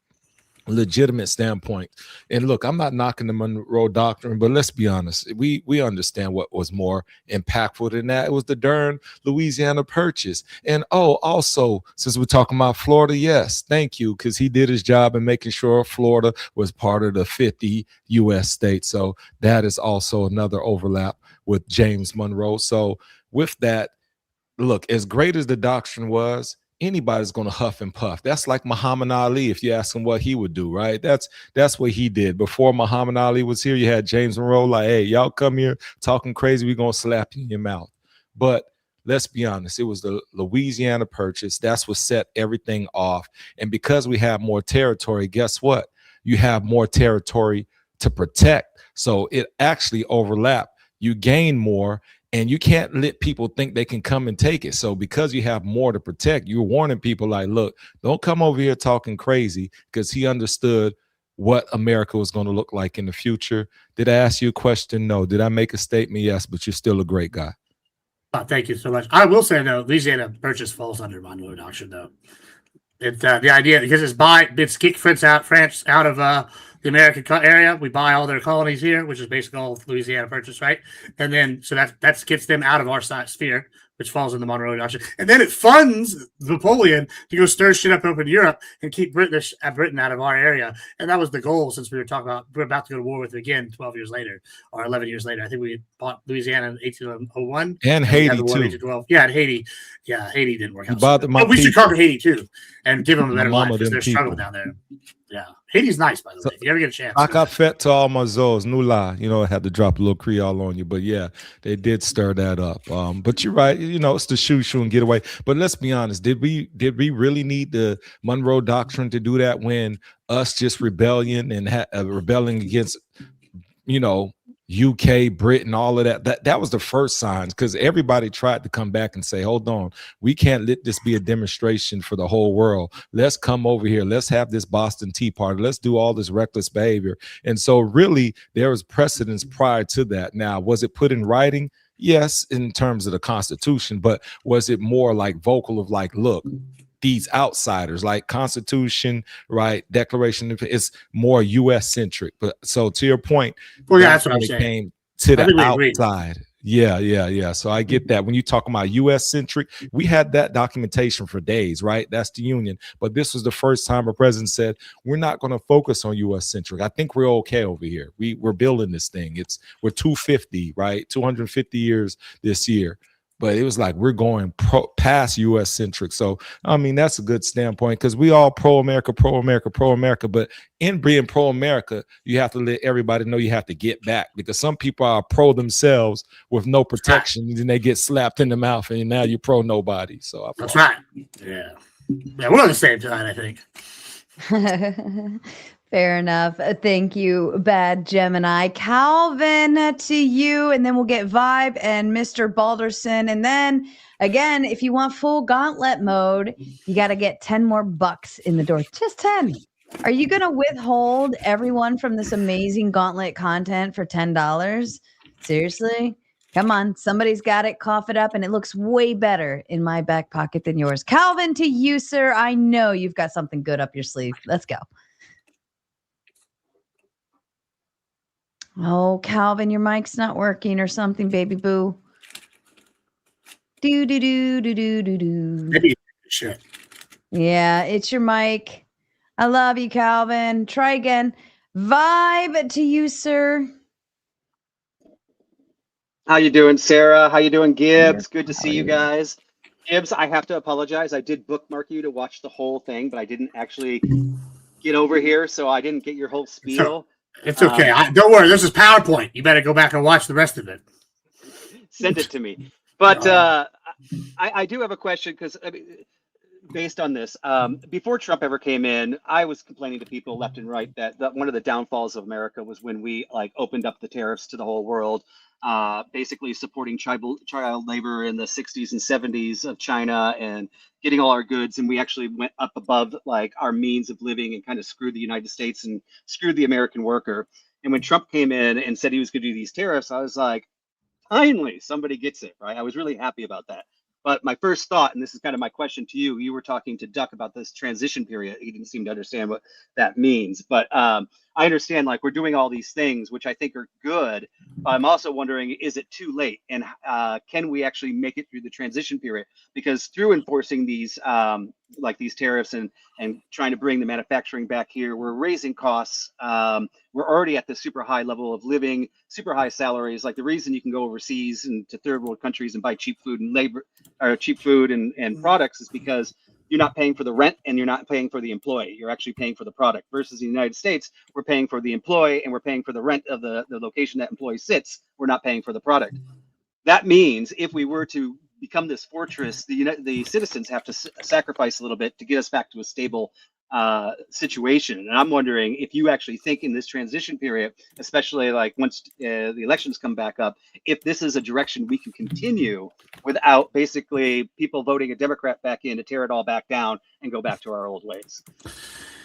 legitimate standpoint. And look, I'm not knocking the Monroe Doctrine, but let's be honest, we understand what was more impactful than that. It was the darn Louisiana Purchase. And also, since we're talking about Florida, yes, thank you, because he did his job in making sure Florida was part of the 50 U.S. states. So that is also another overlap with James Monroe. So with that, look, as great as the doctrine was, anybody's going to huff and puff. That's like Muhammad Ali. If you ask him what he would do, right? That's what he did. Before Muhammad Ali was here, you had James Monroe like, hey, y'all come here talking crazy, we're going to slap you in your mouth. But let's be honest, it was the Louisiana Purchase. That's what set everything off. And because we have more territory, guess what? You have more territory to protect. So it actually overlapped. You gain more. And you can't let people think they can come and take it. So because you have more to protect, you're warning people like, look, don't come over here talking crazy, because he understood what America was going to look like in the future. Did I ask you a question? No. Did I make a statement? Yes, but you're still a great guy. Thank you so much. I will say, though, Louisiana Purchase falls under Monroe Doctrine, though. It's the idea, because it's kick France out of the American area. We buy all their colonies here, which is basically all Louisiana Purchase, right? And then so that gets them out of our sphere, which falls in the Monroe Doctrine. And then it funds Napoleon to go stir shit up in Europe and keep Britain out of our area. And that was the goal, since we're about to go to war with it again 12 years later or 11 years later. I think we bought Louisiana in 1801. And Haiti, too. Yeah, and Haiti. Yeah, Haiti didn't work out. But we should conquer Haiti, too, and give them a better life, because they're people. struggling down there. Yeah. Haiti's nice, by the way, if you ever get a chance. I got fed to all my zoes, no lie. I had to drop a little Creole on you. But yeah, they did stir that up. But you're right. It's the shoe and get away. But let's be honest. Did we really need the Monroe Doctrine to do that, when us just rebelling against, UK, Britain, all of that was the first signs, because everybody tried to come back and say, hold on, we can't let this be a demonstration for the whole world. Let's come over here. Let's have this Boston Tea Party. Let's do all this reckless behavior. And so really there was precedence prior to that. Now, was it put in writing? Yes, in terms of the Constitution, but was it more like vocal of like, look, these outsiders, like Constitution, right? Declaration is more U.S. centric. But so to your point, well, yeah, that's what I'm saying. Came to the outside. Yeah. So I get that. When you talk about U.S. centric, we had that documentation for days, right? That's the Union. But this was the first time a president said, we're not going to focus on U.S. centric. I think we're okay over here. We're building this thing. We're 250, right? 250 years this year. But it was like, we're going past U.S. centric. So, I mean, that's a good standpoint, because we all pro-America. But in being pro-America, you have to let everybody know you have to get back, because some people are pro themselves with no protection, and then they get slapped in the mouth, and now you're pro nobody. So that's right. Yeah, we're on the same side, I think. Fair enough. Thank you, Bad Gemini. Calvin, to you, and then we'll get Vibe and Mr. Balderson. And then, again, if you want full gauntlet mode, you got to get 10 more bucks in the door. Just 10. Are you going to withhold everyone from this amazing gauntlet content for $10? Seriously? Come on. Somebody's got it. Cough it up, and it looks way better in my back pocket than yours. Calvin, to you, sir. I know you've got something good up your sleeve. Let's go. Oh, Calvin, your mic's not working or something, baby boo. Maybe shit. Yeah, it's your mic. I love you, Calvin. Try again. Vibe to you, sir. How you doing, Sarah? How you doing, Gibbs? Good to see you guys. Gibbs, I have to apologize. I did bookmark you to watch the whole thing, but I didn't actually get over here, so I didn't get your whole spiel. It's okay. Don't worry. This is PowerPoint. You better go back and watch the rest of it. Send it to me. But I do have a question, because based on this, before Trump ever came in, I was complaining to people left and right that one of the downfalls of America was when we opened up the tariffs to the whole world, basically supporting child labor in the 60s and 70s of China and getting all our goods. And we actually went up above our means of living and kind of screwed the United States and screwed the American worker. And when Trump came in and said he was going to do these tariffs, I was like, finally, somebody gets it, right? I was really happy about that. But my first thought, and this is kind of my question to you, you were talking to Duck about this transition period. He didn't seem to understand what that means. But I understand, like, we're doing all these things, which I think are good. I'm also wondering, is it too late? And can we actually make it through the transition period? Because through enforcing these, like these tariffs and trying to bring the manufacturing back here, we're raising costs. We're already at the super high level of living, super high salaries. Like, the reason you can go overseas and to third world countries and buy cheap food and labor, or cheap food and products, is because you're not paying for the rent and you're not paying for the employee. You're actually paying for the product. Versus the United States, we're paying for the employee and we're paying for the rent of the location that employee sits. We're not paying for the product. That means if we were to become this fortress, the citizens have to sacrifice a little bit to get us back to a stable situation. And I'm wondering if you actually think in this transition period, especially like once the elections come back up, if this is a direction we can continue without basically people voting a Democrat back in to tear it all back down and go back to our old ways.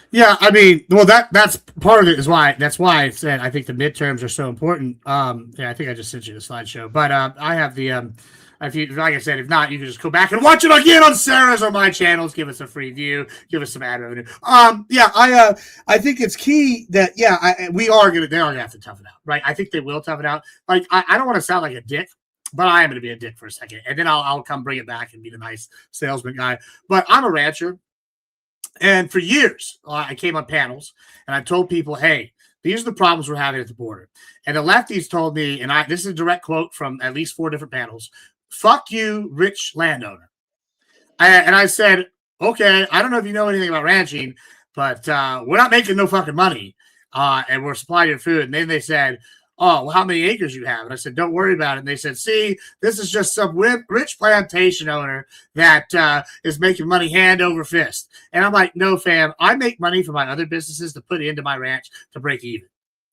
Yeah, I mean, well, that's part of it. That's why I said I think the midterms are so important. Yeah, I think I just sent you the slideshow, but I have the if you, like I said, if not, you can just go back and watch it again on Sarah's or my channels. Give us a free view. Give us some ad revenue. Yeah, I think it's key that they are gonna have to toughen out, right? I think they will toughen out. Like, I don't want to sound like a dick, but I am gonna be a dick for a second, and then I'll come bring it back and be the nice salesman guy. But I'm a rancher, and for years I came on panels and I told people, hey, these are the problems we're having at the border. And the lefties told me, and this is a direct quote from at least 4 different panels: fuck you, rich landowner. And I said, okay, I don't know if you know anything about ranching, but we're not making no fucking money, and we're supplying your food. And then they said, oh, well, how many acres you have? And I said, don't worry about it. And they said, see, this is just some rich plantation owner that is making money hand over fist. And I'm like, no, fam, I make money from my other businesses to put into my ranch to break even.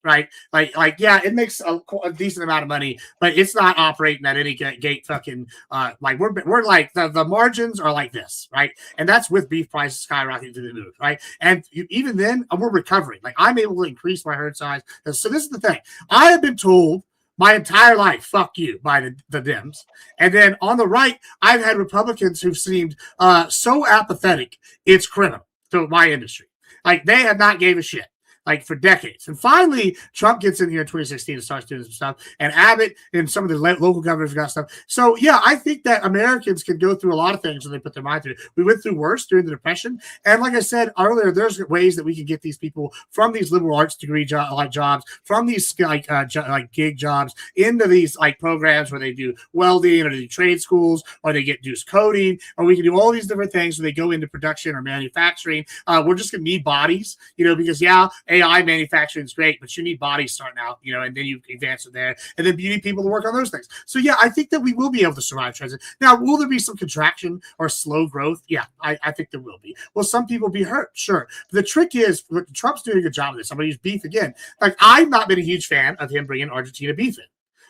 Right, like, yeah, it makes a decent amount of money, but it's not operating at any gate. Fucking like we're like the margins are like this, right? And that's with beef prices skyrocketing to the moon, right? And even then, we're recovering. Like, I'm able to increase my herd size. So this is the thing: I have been told my entire life, "Fuck you," by the Dems, and then on the right, I've had Republicans who've seemed so apathetic, it's criminal to my industry. Like, they have not gave a shit, like, for decades. And finally, Trump gets in here in 2016 and starts doing some stuff. And Abbott and some of the local governors got stuff. So, yeah, I think that Americans can go through a lot of things when they put their mind to it. We went through worse during the Depression. And like I said earlier, there's ways that we can get these people from these liberal arts degree jobs, from these like gig jobs, into these like programs where they do welding or they do trade schools or they do coding, or we can do all these different things where they go into production or manufacturing. We're just going to need bodies, because, yeah, AI manufacturing is great, but you need bodies starting out, and then you advance from there, and then you need people to work on those things. So, yeah, I think that we will be able to survive transit. Now, will there be some contraction or slow growth? Yeah, I think there will be. Will some people be hurt? Sure. But the trick is, Trump's doing a good job of this. I'm going to use beef again. Like, I've not been a huge fan of him bringing Argentina beef in.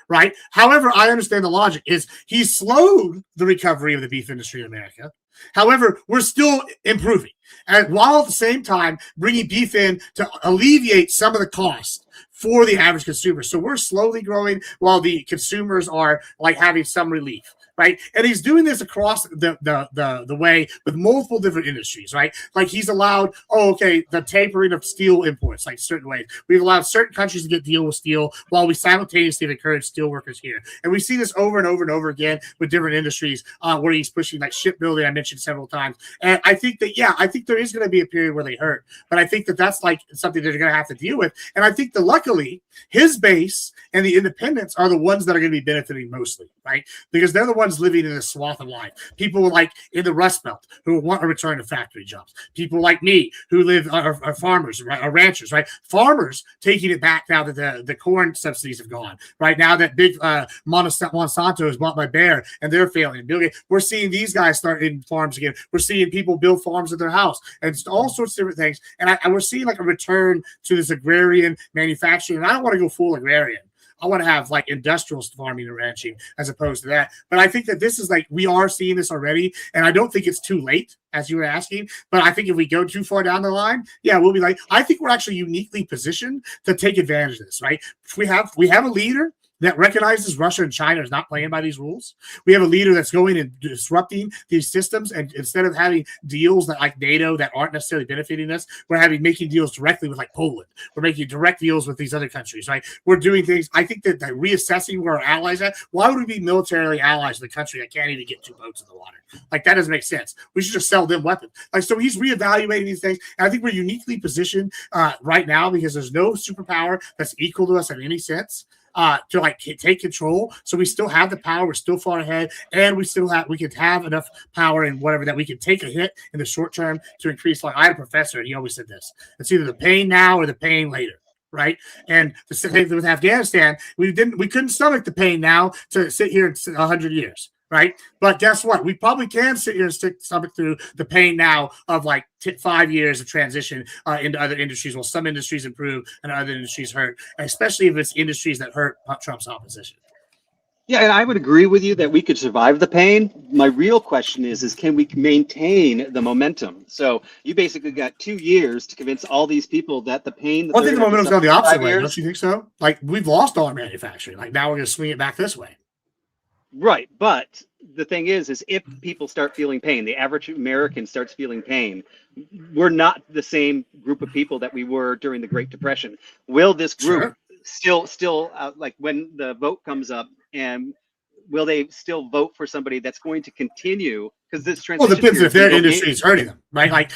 Right. However, I understand the logic is he slowed the recovery of the beef industry in America. However, we're still improving. And while at the same time bringing beef in to alleviate some of the cost for the average consumer. So we're slowly growing while the consumers are like having some relief. Right. And he's doing this across the way with multiple different industries. Right. Like, he's allowed, the tapering of steel imports, like certain ways. We've allowed certain countries to deal with steel while we simultaneously encourage steel workers here. And we see this over and over and over again with different industries where he's pushing, like shipbuilding, I mentioned several times. And I think that, I think there is going to be a period where they hurt. But I think that that's like something they're going to have to deal with. And I think that luckily his base and the independents are the ones that are going to be benefiting mostly. Right. Because they're the ones living in a swath of life. People like in the Rust Belt who want to return to factory jobs. People like me who live are farmers, are ranchers, right? Farmers taking it back now that the corn subsidies have gone, right? Now that big Monsanto is bought by Bayer and they're failing. We're seeing these guys start in farms again. We're seeing people build farms at their house and just all sorts of different things. And we're seeing like a return to this agrarian manufacturing. And I don't want to go full agrarian. I want to have like industrial farming and ranching as opposed to that. But I think that this is like, we are seeing this already. And I don't think it's too late, as you were asking. But I think if we go too far down the line, we'll be like, I think we're actually uniquely positioned to take advantage of this, right? We have a leader that recognizes Russia and China is not playing by these rules. We have a leader that's going and disrupting these systems, and instead of having deals that like NATO that aren't necessarily benefiting us, we're making deals directly with like Poland. We're making direct deals with these other countries, right? We're doing things. I think that reassessing where our allies are. Why would we be militarily allies with a country that can't even get 2 boats in the water? Like, that doesn't make sense. We should just sell them weapons. Like, so he's reevaluating these things, and I think we're uniquely positioned right now because there's no superpower that's equal to us in any sense. To like take control, so we still have the power. We're still far ahead, and we can have enough power and whatever that we can take a hit in the short term to increase. Like, I had a professor, and he always said this: it's either the pain now or the pain later, right? And the same with Afghanistan, we couldn't stomach the pain now to sit here in 100 years. Right. But guess what? We probably can sit here and stomach through the pain now of like 5 years of transition into other industries. While some industries improve and other industries hurt, especially if it's industries that hurt Trump's opposition. Yeah, and I would agree with you that we could survive the pain. My real question is can we maintain the momentum? So you basically got 2 years to convince all these people that the pain. I think the momentum's gone the opposite way. Don't you think so? Like, we've lost all our manufacturing. Like, now we're going to swing it back this way. Right, but the thing is if people start feeling pain, the average American starts feeling pain, we're not the same group of people that we were during the Great Depression. Will this group still like when the vote comes up, and will they still vote for somebody that's going to continue? Because this transition. Well, it depends if their industry is hurting them, right? Like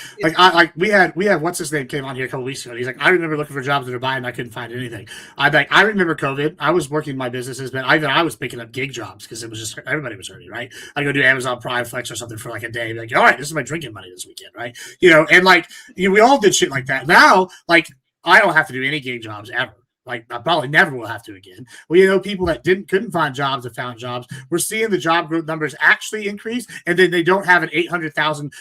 we had what's his name came on here a couple weeks ago. He's like, I remember looking for jobs in Dubai and I couldn't find anything. I remember COVID. I was working my businesses, but I was picking up gig jobs because it was just everybody was hurting, right? I go do Amazon Prime Flex or something for like a day, be like, all right, this is my drinking money this weekend, right? And like we all did shit like that. Now, like, I don't have to do any gig jobs ever. Like, I probably never will have to again. Well, people that couldn't find jobs have found jobs. We're seeing the job growth numbers actually increase, and then they don't have an 800,000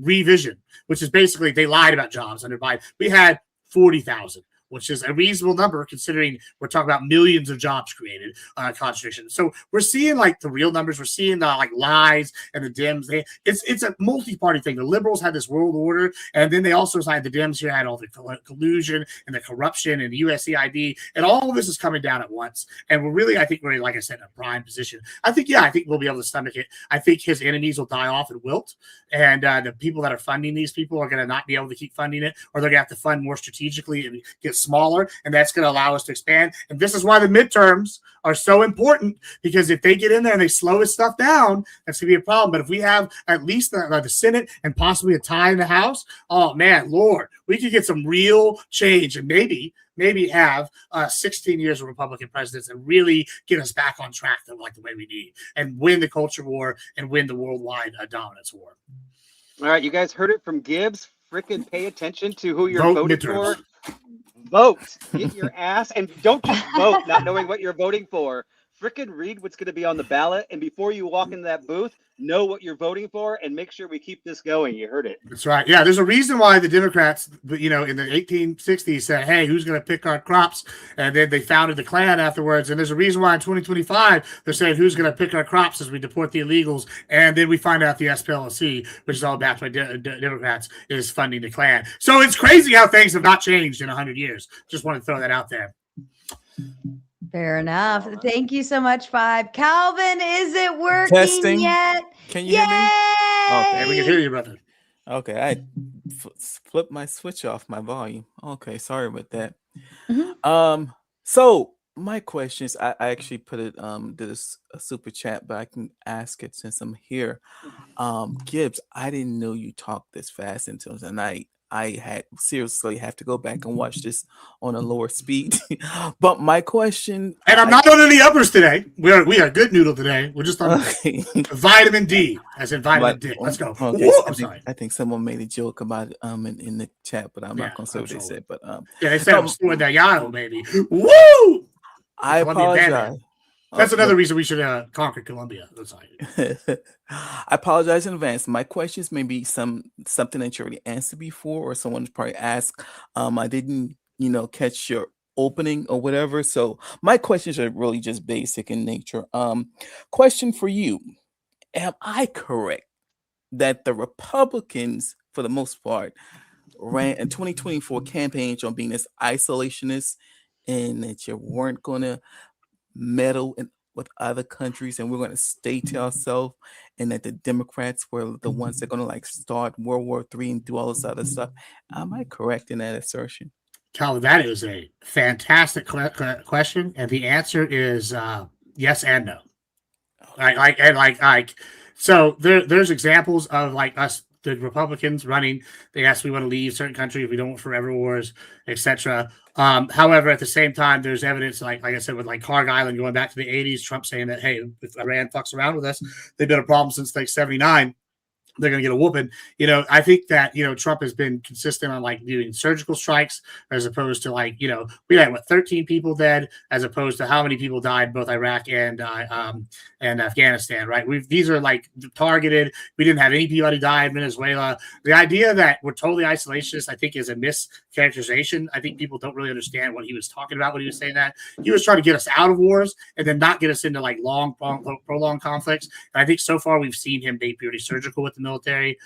revision, which is basically they lied about jobs under Biden. We had 40,000. Which is a reasonable number considering we're talking about millions of jobs created, concentration. So we're seeing like the real numbers. We're seeing the like lies and the Dems. It's a multi-party thing. The liberals had this world order, and then they also signed the Dems here had all the collusion and the corruption and the USAID, and all of this is coming down at once. And I think we're, like I said, in a prime position. I think we'll be able to stomach it. I think his enemies will die off and wilt, and the people that are funding these people are going to not be able to keep funding it, or they're going to have to fund more strategically and get smaller, and that's going to allow us to expand. And this is why the midterms are so important, because if they get in there and they slow this stuff down, that's going to be a problem. But if we have at least the Senate and possibly a tie in the House, oh man, Lord, we could get some real change and maybe have 16 years of Republican presidents and really get us back on track like the way we need, and win the culture war and win the worldwide dominance war. All right, you guys heard it from Gibbs. Frickin' pay attention to who you're voting for. Vote. Get your ass, and don't just vote not knowing what you're voting for. Frickin' read what's going to be on the ballot, and before you walk into that booth, know what you're voting for, and make sure we keep this going. You heard it. That's right. Yeah, there's a reason why the Democrats, in the 1860s said, hey, who's going to pick our crops? And then they founded the Klan afterwards. And there's a reason why in 2025 they're saying who's going to pick our crops as we deport the illegals. And then we find out the SPLC, which is all backed by Democrats, is funding the Klan. So it's crazy how things have not changed in 100 years. Just want to throw that out there. Fair enough. Thank you so much, Five. Calvin, is it working yet? Can you hear me? Okay, we can hear you, brother. Okay, I flipped my switch off my volume. Okay, sorry about that. So my question is, I actually put it did a super chat, but I can ask it since I'm here. Gibbs, I didn't know you talked this fast until tonight. I had seriously have to go back and watch this on a lower speed. But my question, and I'm not on any uppers today. We are good noodle today. We're just on vitamin D, as in vitamin D. Let's go. Okay, Woo, I'm sorry. I think someone made a joke about it in the chat, but I'm not gonna say what they said. But they said I'm doing that Yano, baby. Woo! I apologize. That's another reason we should conquer Colombia. I apologize in advance. My questions may be something that you already answered before, or someone's probably asked. I didn't, catch your opening or whatever. So my questions are really just basic in nature. Question for you: am I correct that the Republicans, for the most part, ran in 2024 campaigns on being this isolationist, and that you weren't gonna meddle with other countries, and we're going to stay to ourselves, and that the Democrats were the ones that are going to like start World War III and do all this other stuff. Am I correct in that assertion? Calvin, that is a fantastic question, and the answer is yes and no. So there's examples of like us, the Republicans running. They ask we want to leave certain countries, we don't want forever wars, etc. However, at the same time, there's evidence, like I said, with like Carg Island going back to the 80s, Trump saying that, hey, if Iran fucks around with us, they've been a problem since like 79. They're going to get a whooping. I think that, Trump has been consistent on like doing surgical strikes as opposed to like, we had 13 people dead as opposed to how many people died in both Iraq and Afghanistan, right? These are like targeted. We didn't have anybody die in Venezuela. The idea that we're totally isolationist, I think, is a mischaracterization. I think people don't really understand what he was talking about when he was saying that. He was trying to get us out of wars and then not get us into like long, prolonged conflicts. And I think so far we've seen him be pretty surgical with the military.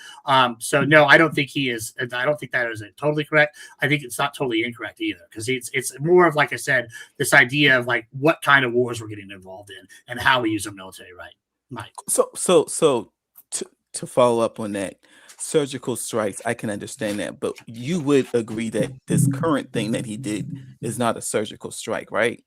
So no, I don't think he is. I don't think that is totally correct. I think it's not totally incorrect either, because it's more of, like I said, this idea of like what kind of wars we're getting involved in and how we use our military, right? Mike. So to follow up on that, surgical strikes, I can understand that, but you would agree that this current thing that he did is not a surgical strike, right?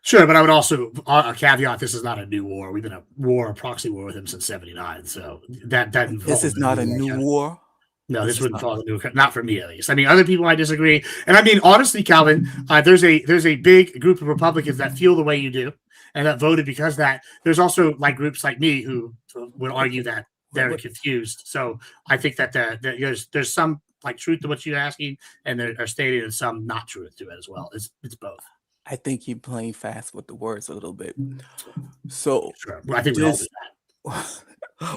Sure, but I would also caveat: this is not a new war. We've been a proxy war with him since '79. So that this is not a new war. No, this wouldn't fall into not for me at least. I mean, other people might disagree, and I mean honestly, Calvin, there's a big group of Republicans that feel the way you do and that voted because of that. There's also like groups like me who would argue that they're confused. So I think that there's some like truth to what you're asking, and there are stated and some not truth to it as well. It's both. I think you're playing fast with the words a little bit. So sure. Well, I think we all do that.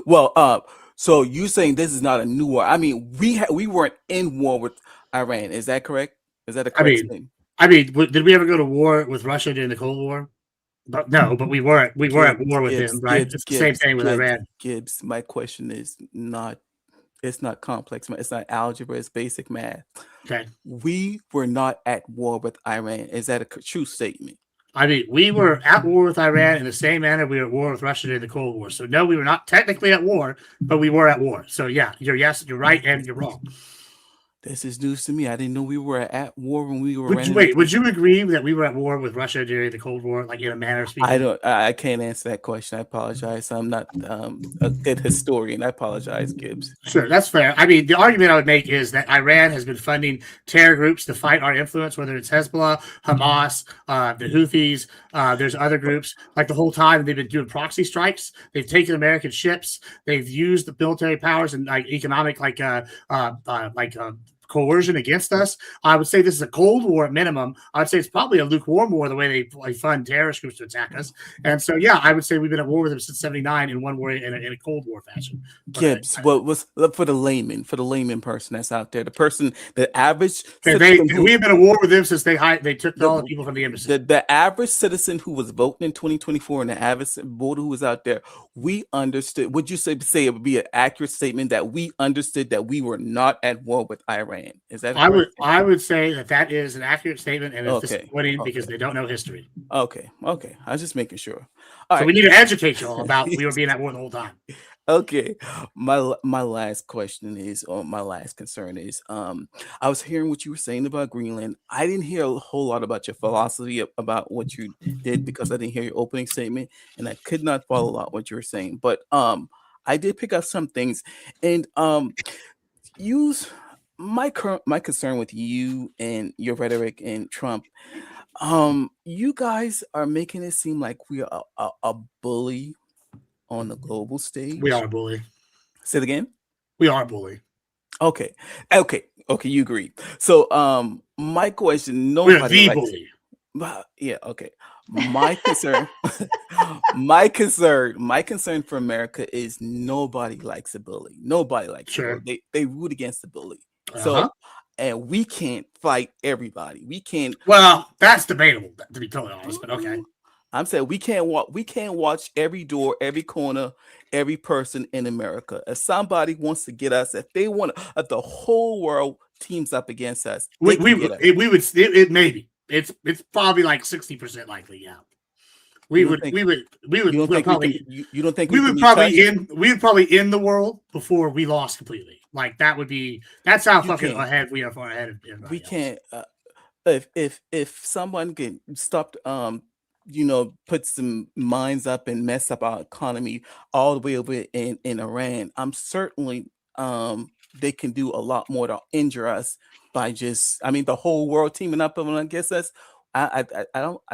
Well, so you saying this is not a new war? I mean, we weren't in war with Iran. Is that correct? Is that a correct thing? I mean, did we ever go to war with Russia during the Cold War? But no, but we were at war with him, right? It's the same thing with Iran. Gibbs, my question is not. It's not complex. It's not algebra. It's basic math. Okay. We were not at war with Iran. Is that a true statement? I mean, we were at war with Iran in the same manner we were at war with Russia during the Cold War. So no, we were not technically at war, but we were at war. So yeah, you're right, and you're wrong. This is news to me. I didn't know we were at war when we were. Would you agree that we were at war with Russia during the Cold War, like in a manner of speaking? I can't answer that question. I apologize. I'm not a good historian. I apologize, Gibbs. Sure, that's fair. I mean, the argument I would make is that Iran has been funding terror groups to fight our influence, whether it's Hezbollah, Hamas, the Houthis. There's other groups. Like the whole time they've been doing proxy strikes. They've taken American ships. They've used the military powers and like economic, coercion against us. I would say this is a Cold War at minimum. I would say it's probably a lukewarm war the way they fund terrorist groups to attack us. And so, yeah, I would say we've been at war with them since '79 in one war in a Cold War fashion. Gibbs, what was for the layman person that's out there, the person, the average. We've been at war with them since they took all the people from the embassy. The average citizen who was voting in 2024 and the average voter who was out there, we understood. Would you say it would be an accurate statement that we understood that we were not at war with Iran? Is that I would say that is an accurate statement, and it's disappointing because they don't know history. Okay. I was just making sure. We need to educate you all about we were being at war the whole time. Okay. My last question is, or my last concern is, I was hearing what you were saying about Greenland. I didn't hear a whole lot about your philosophy about what you did because I didn't hear your opening statement, and I could not follow out what you were saying. But I did pick up some things, and my concern with you and your rhetoric and Trump, you guys are making it seem like we are a bully on the global stage. We are a bully. Say it again. We are a bully. Okay. You agree. So, my question: nobody likes bully. Yeah. Okay. My concern, my concern for America is nobody likes a bully. Nobody likes a bully. They root against the bully. So, and we can't fight everybody. We can't. Well, that's debatable, to be totally honest. But okay, I'm saying we can't watch every door, every corner, every person in America. If somebody wants to get us, if the whole world teams up against us, it maybe it's probably like 60% likely. Yeah. We You don't would think we'll you don't think we probably can you don't think we we can would be probably touched? end the world before we lost completely. Like that's how You fucking can't. ahead we are, far ahead of We everybody else. can't. If someone can stop, put some minds up and mess up our economy all the way over in Iran, I'm certainly they can do a lot more to injure us by just, I mean, the whole world teaming up and against us. I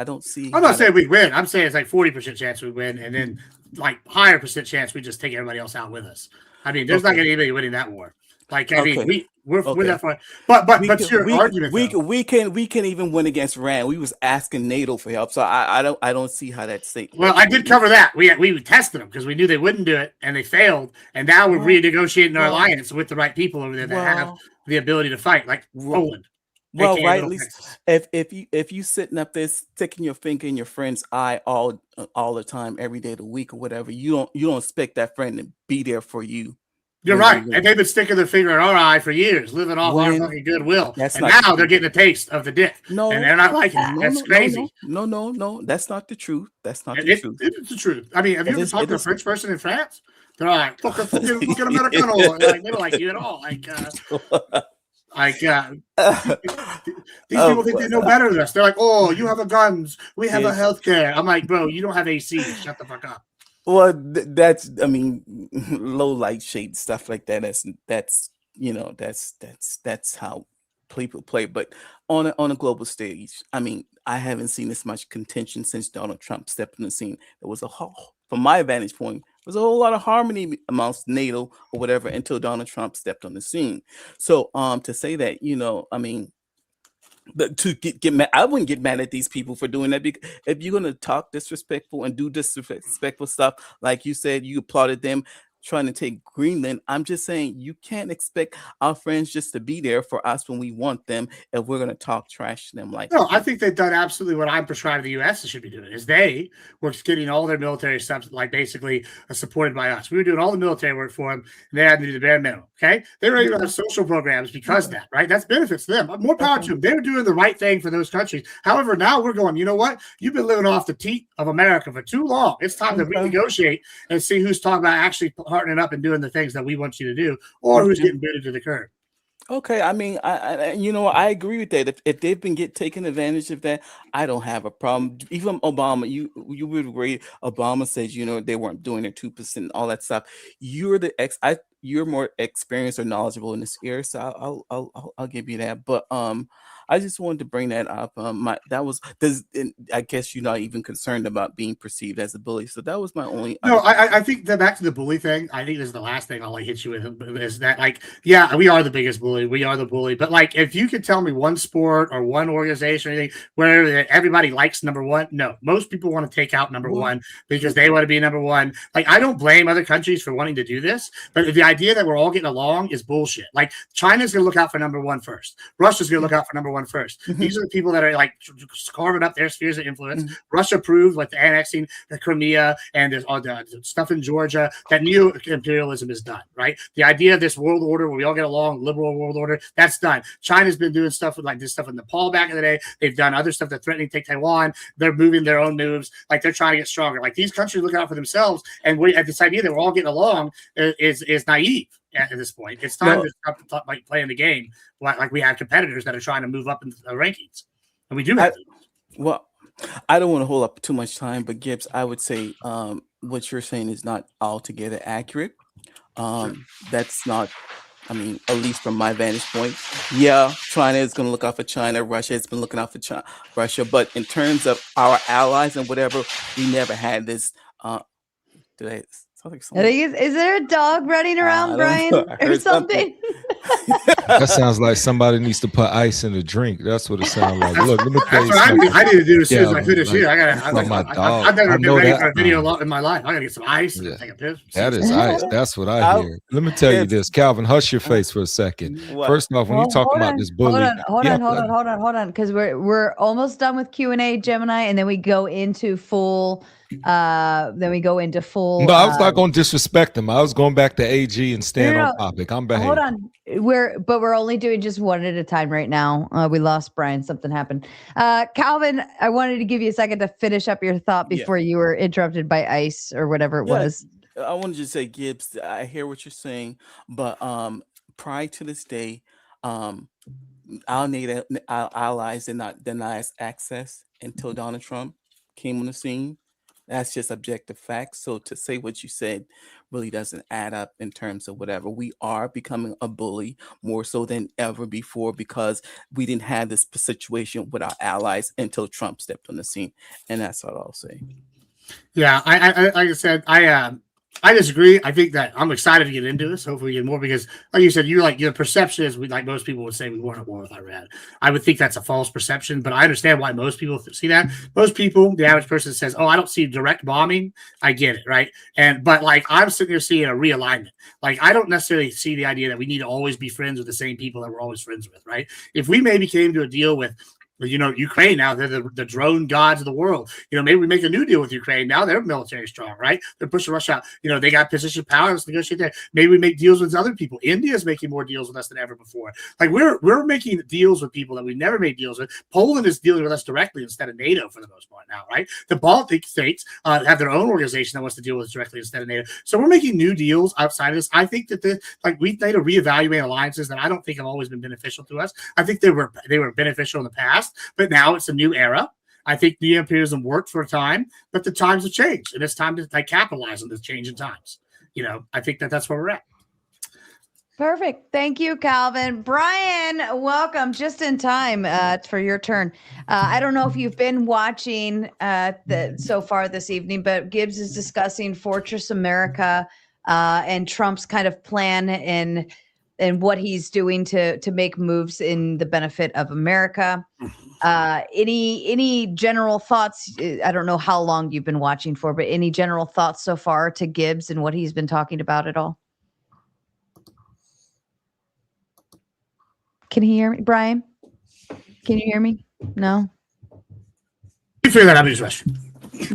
don't see I'm how not saying that. we win. I'm saying it's like 40% chance we win, and then like higher percent chance we just take everybody else out with us. I mean, there's not Okay. gonna be anybody winning that war. Like, I mean, Okay. we're Okay. that far. But We to can your argument, though, we can even win against Iran. We was asking NATO for help, so I don't see how that's safe. well, I did cover that. We tested them because we knew they wouldn't do it, and they failed. And now we're Well, renegotiating our well, alliance with the right people over there that have well, the ability to fight, like well, Poland, well, aka right. At Little least Texas. if you sitting up there sticking your finger in your friend's eye all the time, every day of the week or whatever, you don't expect that friend to be there for you You're when you right. And win. they've been sticking their finger in our eye for years, living off our When fucking goodwill. that's And not the now they're truth. getting a taste of the dick. And No, they're not liking that. no, That's no, no, crazy. no. That's not the truth. That's not It, the it, truth. it's the truth. I mean, have you It ever is. talked It to a is. French person in France? They're like, fucking Americano. Like, they don't like you at all. These Oh, people think they know better than us. They're like, oh, you have a guns. We have a healthcare. I'm like, bro, you don't have AC. Shut the fuck up. well, that's, I mean, low light shade stuff like that. That's that's how people play. But on a global stage, I mean, I haven't seen this much contention since Donald Trump stepped in the scene. There was from my vantage point, there was a whole lot of harmony amongst NATO or whatever until Donald Trump stepped on the scene. So to say that, I mean, to get mad, I wouldn't get mad at these people for doing that, because if you're gonna talk disrespectful and do disrespectful stuff, like you said, you applauded them trying to take Greenland. I'm just saying you can't expect our friends just to be there for us when we want them if we're gonna talk trash to them like No, that. I think they've done absolutely what I'm prescribing the U.S. should be doing. Is they were getting all their military stuff, like basically supported by us. We were doing all the military work for them, and they had to do the bare minimum. Okay, they were able to have social programs because of that, right? That's benefits to them. More power to them. They were doing the right thing for those countries. However, now we're going, you know what? You've been living off the teat of America for too long. It's time to renegotiate and see who's talking about actually partnering up and doing the things that we want you to do, or who's getting booted to the curb. Okay, I mean, I agree with that. If they've been taking advantage of that, I don't have a problem. Even Obama, you would agree. Obama says, they weren't doing their 2%, all that stuff. You're more experienced or knowledgeable in this area, so I'll give you that. But I just wanted to bring that up. I guess you're not even concerned about being perceived as a bully, so that was my only. No, I think that back to the bully thing. I think this is the last thing I'll hit you with, is that, like, yeah, we are the biggest bully. We are the bully. But like, if you could tell me one sport or one organization or anything where everybody likes number one, no, most people want to take out number one because they want to be number one. Like, I don't blame other countries for wanting to do this, but the idea that we're all getting along is bullshit. Like, China's going to look out for number one first. Russia's going to look out for number one first. These are the people that are like carving up their spheres of influence. Russia proved, like, the annexing the Crimea and all the stuff in Georgia, that neo-imperialism is done, right? The idea of this world order where we all get along, liberal world order, that's done. China's been doing stuff with, like, this stuff in Nepal back in the day. They've done other stuff that's threatening to take Taiwan. They're moving their own moves. Like, they're trying to get stronger. Like, these countries look out for themselves, and this idea that we're all getting along is naive at this point. It's time to stop playing the game like we have competitors that are trying to move up in the rankings, and we do have Well, I don't want to hold up too much time, but Gibbs, I would say what you're saying is not altogether accurate. That's not, I mean, at least from my vantage point. Yeah, China is going to look out for China. Russia has been looking out for Russia. But in terms of our allies and whatever, we never had this. Is there a dog running around, Brian, or something? That sounds like somebody needs to put ice in a drink. That's what it sounds like. Look, let me tell that's you what something. I need to do as soon as I Yeah, finish like, here. I've never been ready for a video in my life. I gotta get some ice. Yeah. Take a piss. That is ice. That's what I hear. Let me tell you this, Calvin. Hush your face for a second. First off, when you talk about this bully, hold on, because we're almost done with Q&A, Gemini, and then we go into full. No, I was talking not going to disrespect him. I was going back to AG and staying No, on topic. I'm behaving. hold on. We're only doing just one at a time right now. We lost Brian. Something happened. Calvin, I wanted to give you a second to finish up your thought before you were interrupted by ICE or whatever it was. I wanted to say, Gibbs, I hear what you're saying, but prior to this day, our allies did not deny us access until Donald Trump came on the scene. That's just objective facts. So to say what you said really doesn't add up in terms of whatever. We are becoming a bully more so than ever before because we didn't have this situation with our allies until Trump stepped on the scene. And that's all I'll say. Yeah, I like I said, I disagree. I think that I'm excited to get into this. Hopefully, we get more because, like you said, your perception is like most people would say we weren't at war with Iran. I would think that's a false perception, but I understand why most people see that. Most people, the average person says, "Oh, I don't see direct bombing." I get it, right? But like I'm sitting there seeing a realignment. Like I don't necessarily see the idea that we need to always be friends with the same people that we're always friends with, right? If we maybe came to a deal with, Ukraine now, they're the drone gods of the world. Maybe we make a new deal with Ukraine. Now they're military strong, right? They're pushing Russia out. They got position power. Let's negotiate there. Maybe we make deals with other people. India's making more deals with us than ever before. Like we're making deals with people that we never made deals with. Poland is dealing with us directly instead of NATO for the most part now, right? The Baltic states have their own organization that wants to deal with us directly instead of NATO. So we're making new deals outside of this. I think that we need to reevaluate alliances that I don't think have always been beneficial to us. I think they were beneficial in the past. But now it's a new era. I think neo-imperialism worked for a time, but the times have changed, and it's time to capitalize on this change in times. I think that's where we're at. Perfect. Thank you, Calvin. Brian, welcome. Just in time for your turn. I don't know if you've been watching so far this evening, but Gibbs is discussing Fortress America and Trump's kind of plan and what he's doing to make moves in the benefit of America. Any general thoughts? I don't know how long you've been watching for, but any general thoughts so far to Gibbs and what he's been talking about at all? Can you hear me, Brian? Can you hear me? No. You figure that out in his restroom.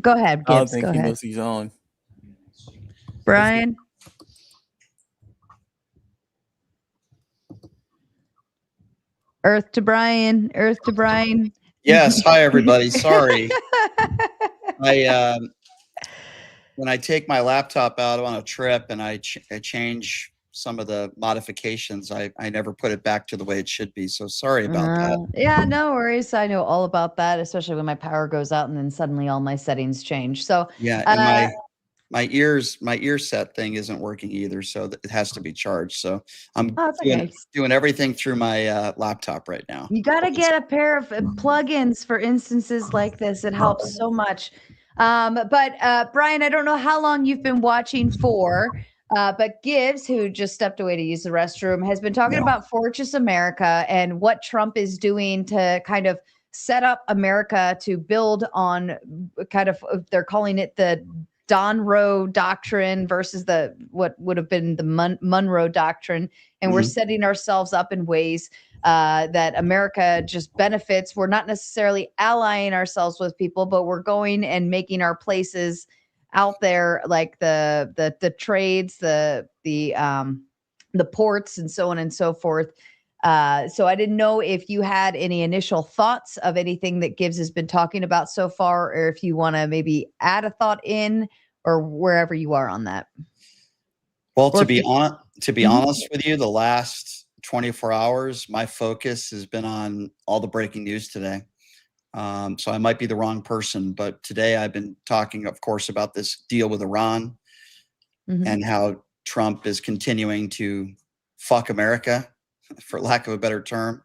Go ahead, Gibbs. I don't think Go he ahead. knows he's on. Brian. Earth to Brian. Earth to Brian. Yes. Hi, everybody. Sorry. When I take my laptop out on a trip and I change some of the modifications, I never put it back to the way it should be. So sorry about that. Yeah, no worries. I know all about that, especially when my power goes out and then suddenly all my settings change. So Yeah, and my ear set thing isn't working either, so it has to be charged. So I'm doing everything through my laptop right now. You got to get a pair of plugins for instances like this. It helps so much. But Brian, I don't know how long you've been watching for, but Gibbs, who just stepped away to use the restroom, has been talking about Fortress America and what Trump is doing to kind of set up America to build on kind of, they're calling it the Monroe Doctrine versus what would have been the Monroe Doctrine. And we're setting ourselves up in ways that America just benefits. We're not necessarily allying ourselves with people, but we're going and making our places out there, like the trades, the ports, and so on and so forth. So I didn't know if you had any initial thoughts of anything that Gibbs has been talking about so far, or if you want to maybe add a thought in, or wherever you are on that. Well, to be honest with you, the last 24 hours, my focus has been on all the breaking news today. So I might be the wrong person, but today I've been talking, of course, about this deal with Iran and how Trump is continuing to fuck America, for lack of a better term.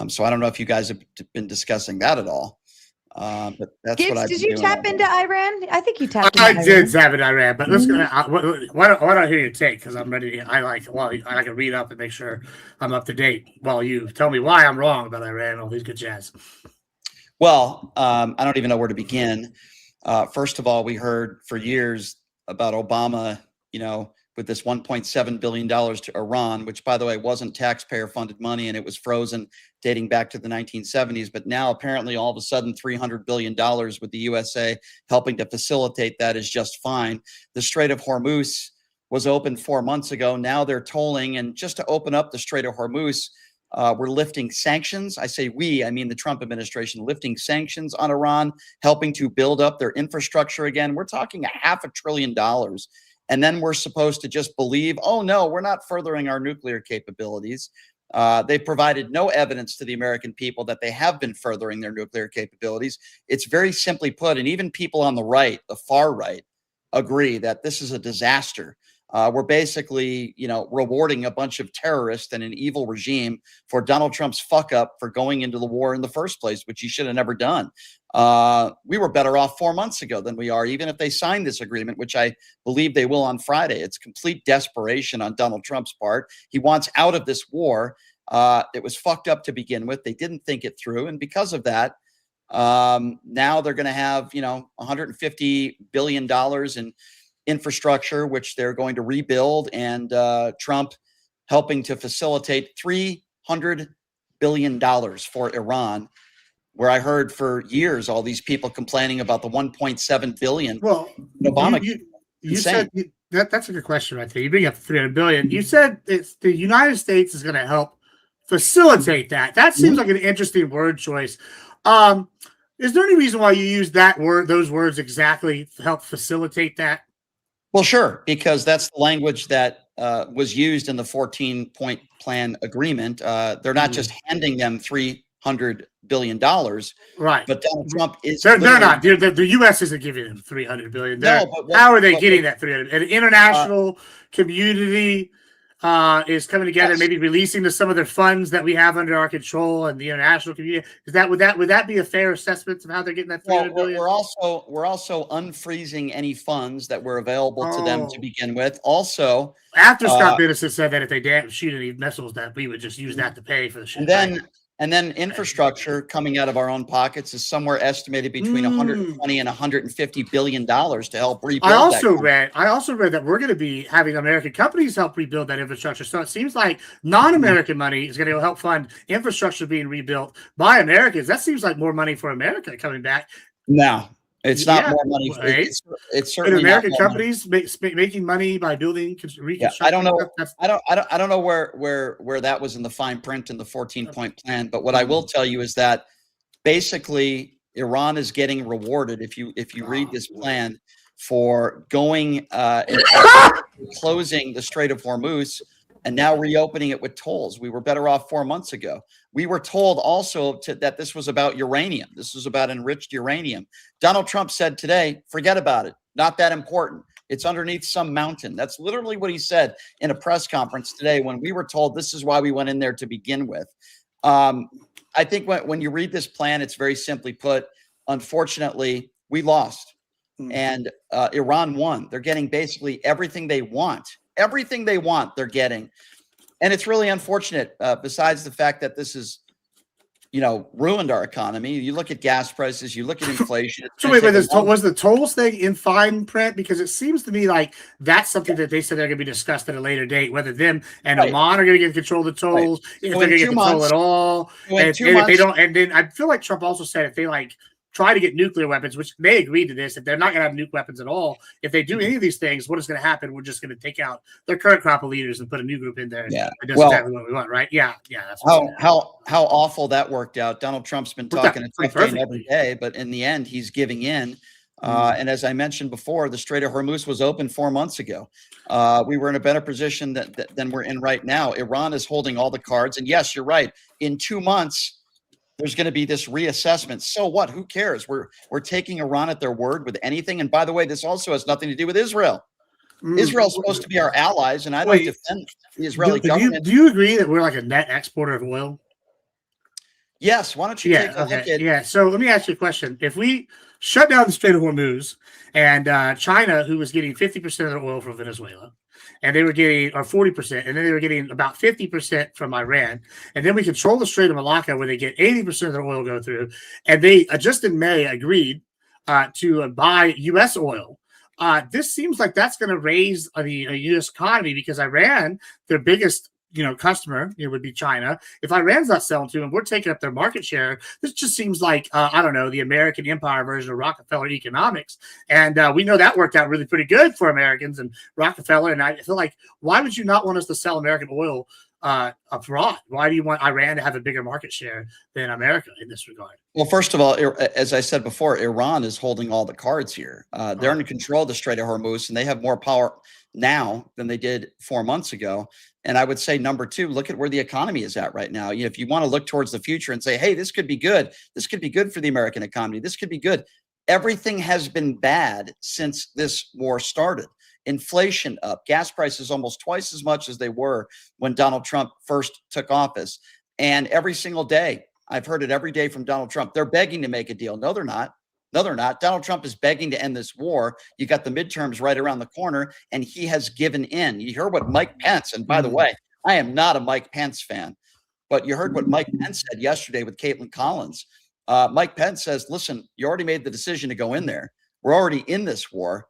So I don't know if you guys have been discussing that at all. But that's Gibbs, what I've did been you doing tap into Iran? I think you tapped into I Iran. did tap into Iran, but let's go. Why don't I hear your take? Because I'm ready. I can read up and make sure I'm up to date while you tell me why I'm wrong about Iran, all these good jazz. Well, I don't even know where to begin. First of all, we heard for years about Obama, with this $1.7 billion to Iran, which, by the way, wasn't taxpayer-funded money, and it was frozen dating back to the 1970s. But now, apparently, all of a sudden, $300 billion with the USA helping to facilitate that is just fine. The Strait of Hormuz was opened 4 months ago. Now they're tolling. And just to open up the Strait of Hormuz, we're lifting sanctions. I say we, I mean the Trump administration, lifting sanctions on Iran, helping to build up their infrastructure again. We're talking $500 billion. And then we're supposed to just believe, oh, no, we're not furthering our nuclear capabilities. They provided no evidence to the American people that they have been furthering their nuclear capabilities. It's very simply put, and even people on the right, the far right, agree that this is a disaster. We're basically, rewarding a bunch of terrorists and an evil regime for Donald Trump's fuck up for going into the war in the first place, which he should have never done. We were better off 4 months ago than we are, even if they signed this agreement, which I believe they will on Friday. It's complete desperation on Donald Trump's part. He wants out of this war. It was fucked up to begin with. They didn't think it through. And because of that, now they're going to have, $150 billion in infrastructure, which they're going to rebuild, and Trump helping to facilitate $300 billion for Iran, where I heard for years all these people complaining about the $1.7 billion. Well, Obama, you said that's a good question right there. You bring up $300 billion. You said it's the United States is going to help facilitate that. That seems like an interesting word choice. Is there any reason why you use those words exactly to help facilitate that? Well, sure, because that's the language that was used in the 14-point plan agreement. They're not just handing them $300 billion, right? But Donald Trump is. They're not. The U.S. isn't giving them $300 billion. How are they getting that $300? An international community is coming together, yes, maybe releasing to some of their funds that we have under our control, and the international community. Would that be a fair assessment of how they're getting that $300 billion? We're also unfreezing any funds that were available to them to begin with. Also, after Scott Bennison said that if they didn't shoot any missiles, that we would just use that to pay for the shit. And then infrastructure coming out of our own pockets is somewhere estimated between 120 and 150 billion dollars to help rebuild. I also read that we're going to be having American companies help rebuild that infrastructure. So it seems like non-American money is going to help fund infrastructure being rebuilt by Americans. That seems like more money for America coming back. No, it's not more money. Right? It's certainly American not companies making money by building reconstruction. I don't know. I don't know where that was in the fine print in the 14-point plan. But what I will tell you is that basically Iran is getting rewarded if you read this plan for going and closing the Strait of Hormuz and now reopening it with tolls. We were better off 4 months ago. We were told also that this was about uranium. This was about enriched uranium. Donald Trump said today, forget about it. Not that important. It's underneath some mountain. That's literally what he said in a press conference today when we were told this is why we went in there to begin with. I think when you read this plan, it's very simply put, unfortunately, we lost. And Iran won. They're getting basically everything they want. Everything they want, they're getting. And it's really unfortunate, besides the fact that this is, ruined our economy. You look at gas prices, you look at inflation. So wait, was the tolls thing in fine print? Because it seems to me like that's something that they said they're going to be discussed at a later date, whether them and Oman are going to get control of the tolls, if they're going to get control at all. And if they don't, and then I feel like Trump also said if they try to get nuclear weapons, which they agreed to this, if they're not going to have nuke weapons at all, if they do any of these things, what is going to happen? We're just going to take out their current crop of leaders and put a new group in there. Yeah, that's exactly what we want, right? Yeah. That's how awful that worked out. Donald Trump's been talking a tough game every day, but in the end, he's giving in. And as I mentioned before, the Strait of Hormuz was open 4 months ago. We were in a better position than we're in right now. Iran is holding all the cards, and yes, you're right. In 2 months, there's going to be this reassessment. So what? Who cares? We're taking Iran at their word with anything. And by the way, this also has nothing to do with Israel. Israel's supposed to be our allies, and I don't defend the Israeli government. Do you agree that we're like a net exporter of oil? Yes. Why don't you take a look at? Yeah. So let me ask you a question. If we shut down the Strait of Hormuz and China, who was getting 50% of their oil from Venezuela, and they were getting, or 40%, and then they were getting about 50% from Iran. And then we control the Strait of Malacca, where they get 80% of their oil go through. And they just in May agreed to buy U.S. oil this seems like that's going to raise the U.S. economy because Iran, their biggest customer, would be China. If Iran's not selling to them, we're taking up their market share. This just seems like, I don't know, the American empire version of Rockefeller economics. And we know that worked out really pretty good for Americans and Rockefeller. And I feel like, why would you not want us to sell American oil abroad? Why do you want Iran to have a bigger market share than America in this regard? Well, first of all, as I said before, Iran is holding all the cards here. They're in control of the Strait of Hormuz, and they have more power now than they did 4 months ago. And I would say, number two, look at where the economy is at right now. If you want to look towards the future and say, hey, this could be good. This could be good for the American economy. This could be good. Everything has been bad since this war started. Inflation up, gas prices almost twice as much as they were when Donald Trump first took office. And every single day, I've heard it every day from Donald Trump, they're begging to make a deal. No, they're not. No, they're not. Donald Trump is begging to end this war. You got the midterms right around the corner, and he has given in. You heard what Mike Pence, and by the way, I am not a Mike Pence fan, but you heard what Mike Pence said yesterday with Caitlin Collins. Mike Pence says, listen, you already made the decision to go in there. We're already in this war.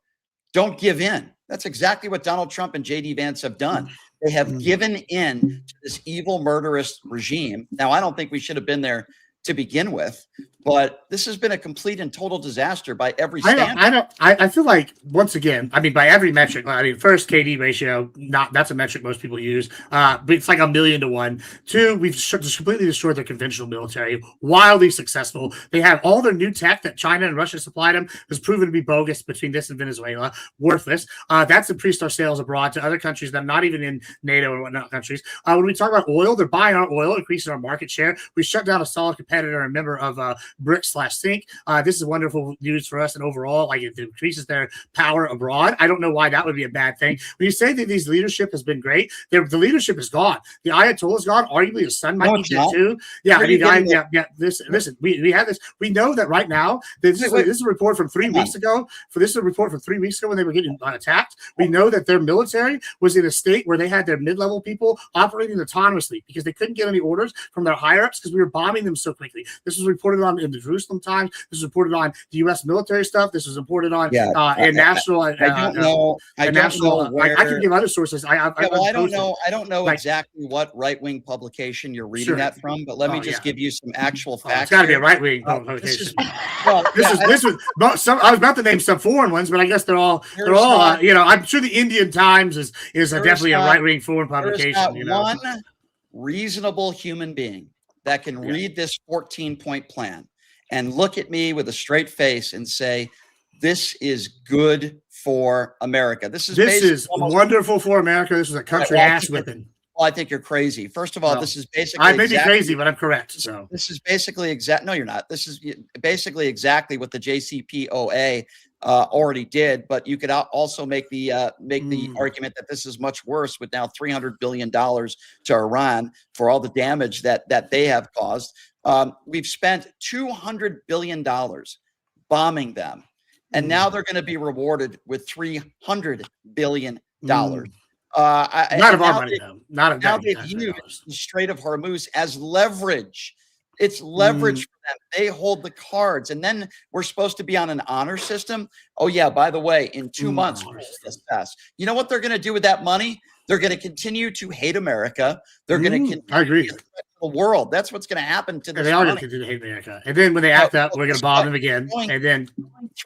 Don't give in. That's exactly what Donald Trump and J.D. Vance have done. They have given in to this evil, murderous regime. Now, I don't think we should have been there to begin with, but this has been a complete and total disaster by every standard. I feel like, once again, I mean, by every metric, first, KD ratio, that's a metric most people use, but it's like 1,000,000 to 1. 2, we've just completely destroyed their conventional military, wildly successful. They have all their new tech that China and Russia supplied them has proven to be bogus between this and Venezuela, worthless. That's increased our sales abroad to other countries that are not even in NATO and whatnot countries. When we talk about oil, they're buying our oil, increasing our market share. We shut down a solid competitor and member of BRICS/Sync. This is wonderful news for us, and overall, like, it increases their power abroad. I don't know why that would be a bad thing. When you say that these leadership has been great, the leadership is gone. The Ayatollah's gone. Arguably, his son might be dead too. Yeah, Listen, we have this. We know that right now. This is a report from 3 weeks ago. This is a report from 3 weeks ago when they were getting attacked. We know that their military was in a state where they had their mid-level people operating autonomously because they couldn't get any orders from their higher-ups because we were bombing them so quickly. This was reported on in the Jerusalem Times. This was reported on the U.S. military stuff. This was reported on national. I don't know. I can give other sources. I don't know. I don't know exactly what right-wing publication you're reading that from, but let me just give you some actual facts. It's got to be a right-wing publication. This was some. I was about to name some foreign ones, but I guess they're all. I'm sure the Indian Times is definitely a right-wing foreign publication. One reasonable human being that can read this 14-point plan and look at me with a straight face and say, this is good for America. This is wonderful for America. This is a country ass whipping. Well, I think you're crazy. First of all, this is basically. I may be crazy, but I'm correct. So this is basically No, you're not. This is basically exactly what the JCPOA already did. But you could also make the argument that this is much worse, with now $300 billion to Iran for all the damage that they have caused. We've spent $200 billion bombing them, and now they're going to be rewarded with $300 billion. Not of our money, though. Now they've used the Strait of Hormuz as leverage. It's leverage for them. They hold the cards, and then we're supposed to be on an honor system. Oh yeah, by the way, in 2 months, we'll assess. You know what they're going to do with that money? They're going to continue to hate America. They're going to continue. I agree. The world. That's what's going to happen to this. They are going to continue to hate America, and then when they act up, we're going to bomb them again, and then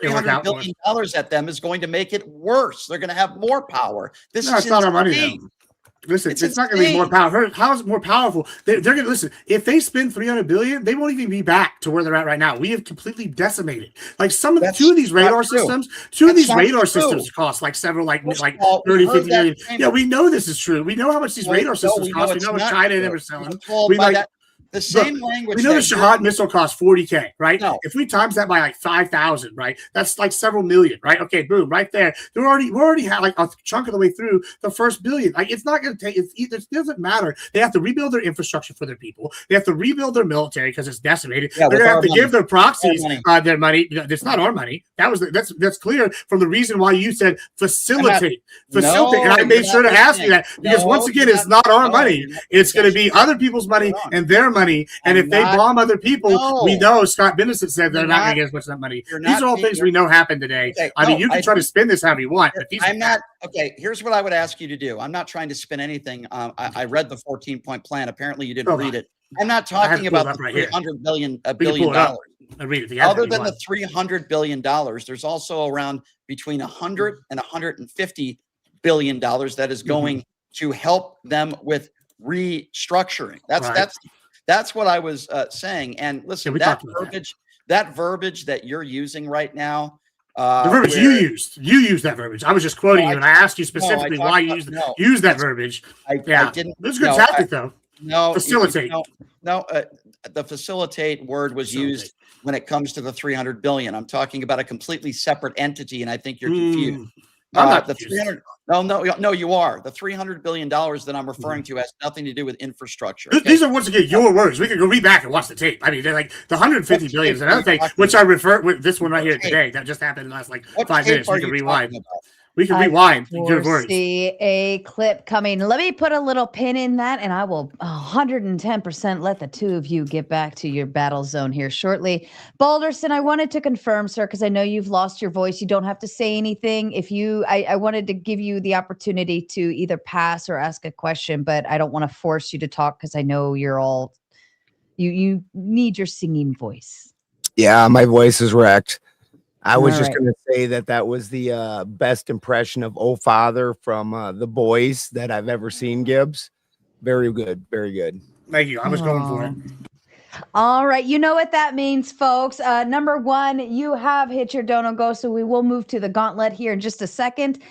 $300 billion at them is going to make it worse. They're going to have more power. This is not our money, though. Listen, it's not going to be more powerful. How is it more powerful? They're going to listen. If they spend $300 billion, they won't even be back to where they're at right now. We have completely decimated. Like two of these radar systems cost like several, like 30, 50 million. Yeah, we know this is true. We know how much these radar systems cost. We know how much China and ever selling. The same language. We know the Shahad missile costs $40K, right? No. If we times that by like 5,000, right? That's like several million, right? Okay, boom, right there. We're already had like a chunk of the way through the first billion. Like, it's not going to take. It doesn't matter. They have to rebuild their infrastructure for their people. They have to rebuild their military because it's decimated. They're going to have to give their proxies their money. It's not our money. That's clear from the reason why you said facilitate. And I made sure to ask you that because once again, it's not our money. It's going to be other people's money and their money. money. And if they bomb other people, we know Scott Bennison said they're not going to get as much of that money. These are all things we know happened today. Okay, I mean, you can try to spin this however you want. But I'm not okay. Here's what I would ask you to do. I'm not trying to spin anything. I read the 14-point plan. Apparently, you didn't read it. I'm not talking about the $300 billion. Other than the $300 billion, there's also around between 100 and 150 billion dollars that is going to help them with restructuring. That's what I was saying. And listen, that verbiage that you're using right now. The verbiage you used that verbiage. I was just quoting you, and I asked you specifically why you used that verbiage. I didn't. It was a good tactic, though. No, facilitate. The facilitate word was used when it comes to the 300 billion. I'm talking about a completely separate entity, and I think you're confused. I'm not the 300. No, you are. The $300 billion that I'm referring to has nothing to do with infrastructure. These are once again your words. We could go read back and watch the tape. I mean, they're like the 150 billion is another thing, which I refer with this one right here today. That just happened in the last 5 minutes. We can rewind. We can rewind. Good words. See a clip coming. Let me put a little pin in that, and I will 110% let the two of you get back to your battle zone here shortly. Balderson, I wanted to confirm, sir, because I know you've lost your voice. You don't have to say anything. I wanted to give you the opportunity to either pass or ask a question, but I don't want to force you to talk because I know you're all you need your singing voice. Yeah, my voice is wrecked. I was just going to say that was the best impression of Oh Father from The Boys that I've ever seen, Gibbs. Very good. Very good. Thank you. I was going for it. All right. You know what that means, folks. Number one, you have hit your dono go, so we will move to the gauntlet here in just a second.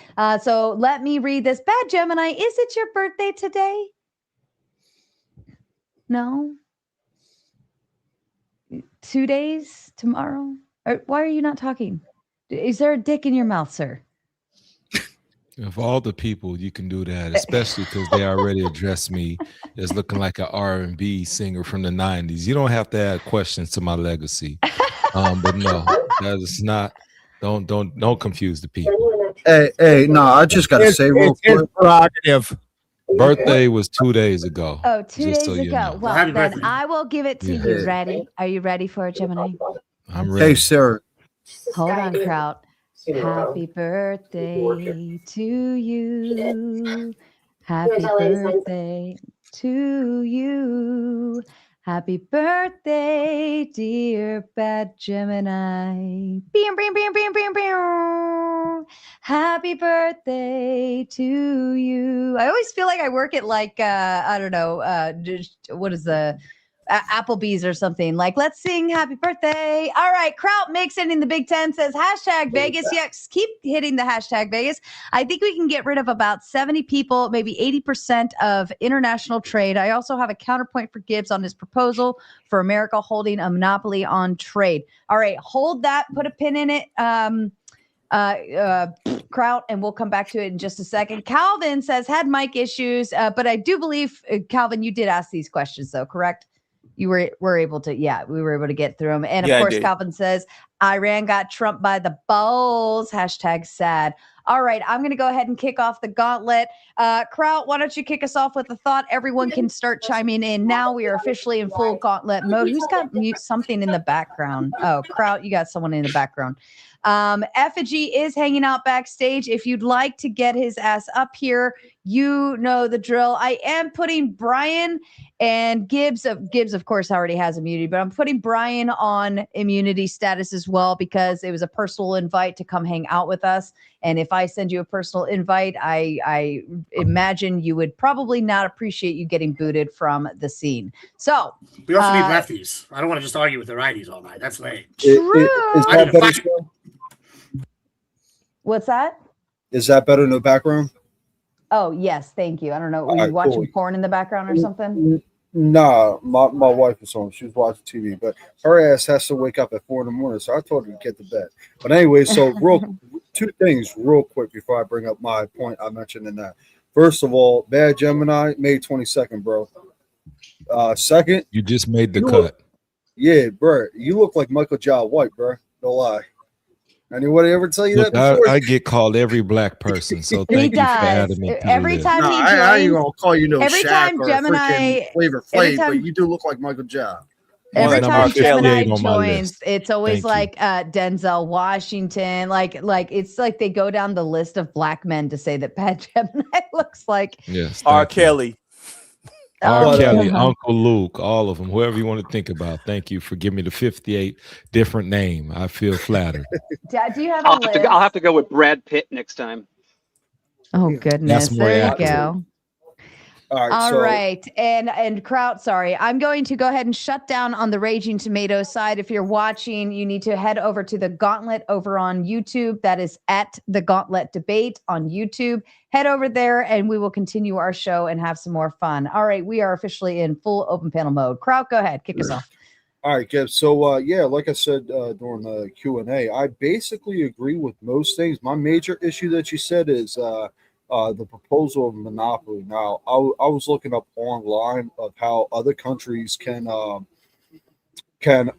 So let me read this. Bad Gemini, is it your birthday today? No? 2 days? Tomorrow? Why are you not talking? Is there a dick in your mouth, sir? Of all the people, you can do that, especially because they already addressed me as looking like an R&B singer from the 90s. You don't have to add questions to my legacy. But no, that is not. Don't confuse the people. Hey, no, I just got to say real quick. Prerogative. Birthday was 2 days ago. Oh, 2 days so ago. you know. Well, then birthday. I will give it to you. Ready? Are you ready for it, Gemini? I'm ready. Hey, sir. Hold on, Kraut. Happy birthday to you. Happy birthday to you. Happy birthday, dear Bad Gemini. Beam, beam, beam, beam, beam, beam. Happy birthday to you. I always feel like I work at I don't know, what is the Applebee's or something. Like, let's sing happy birthday. All right. Kraut makes it in the Big Ten, says hashtag Vegas. Yes, keep hitting the hashtag Vegas. I think we can get rid of about 70 people, maybe 80% of international trade. I also have a counterpoint for Gibbs on his proposal for America holding a monopoly on trade. All right. Hold that. Put a pin in it. Kraut, and we'll come back to it in just a second. Calvin says had mic issues, but I do believe, Calvin, you did ask these questions though, correct? You were able to, we were able to get through them. And of course, Calvin says, Iran got trumped by the balls, hashtag sad. All right, I'm going to go ahead and kick off the gauntlet. Kraut, why don't you kick us off with a thought? Everyone can start chiming in now. We are officially in full gauntlet mode. Who's got something in the background? Oh, Kraut, you got someone in the background. Effigy is hanging out backstage. If you'd like to get his ass up here, you know the drill. I am putting Brian and Gibbs, of course, already has immunity, but I'm putting Brian on immunity status as well because it was a personal invite to come hang out with us. And if I send you a personal invite, I imagine you would probably not appreciate you getting booted from the scene. So we also need lefties. I don't want to just argue with the righties all night. That's lame. True. Is that better, sir? What's that? Is that better in the background? Oh, yes. Thank you. I don't know. Were you watching porn in the background or something? Nah, my wife was home. She was watching TV, but her ass has to wake up at 4 a.m. So I told her to get to bed. But anyway, so two things real quick before I bring up my point I mentioned in that. First of all, Bad Gemini, May 22nd, bro. Second, you just made the cut. Yeah, bro. You look like Michael Jai White, bro. No lie. Anybody ever tell you Look, that before? I get called every black person, so thank you for adding me to the Every list. time Nah, he I ain't joins, gonna call you no every Shaq time or Gemini- freaking Flavor every Flav, time- but you do look like Michael J. More every like number time R. Kelly. Gemini 58 on my joins, list. it's always Thank you. like Denzel Washington. Like it's like they go down the list of black men to say that Pat Gemini looks like. Yes, R. thank you. Kelly. R. Oh, Kelly, God. Uncle Luke, all of them, whoever you want to think about. Thank you for giving me the 58 different name. I feel flattered. Do you have a I'll list? have to go with Brad Pitt next time. Oh goodness, That's more there you accurate. go. All right, All so right. And Kraut, sorry. I'm going to go ahead and shut down on the Raging Tomato side. If you're watching, you need to head over to the Gauntlet over on YouTube. That is at the Gauntlet Debate on YouTube. Head over there and we will continue our show and have some more fun. All right. We are officially in full open panel mode. Kraut, go ahead. Kick us off. all right, Gibbs. So yeah, like I said during the Q&A, I basically agree with most things. My major issue that you said is the proposal of monopoly. Now, I was looking up online of how other countries can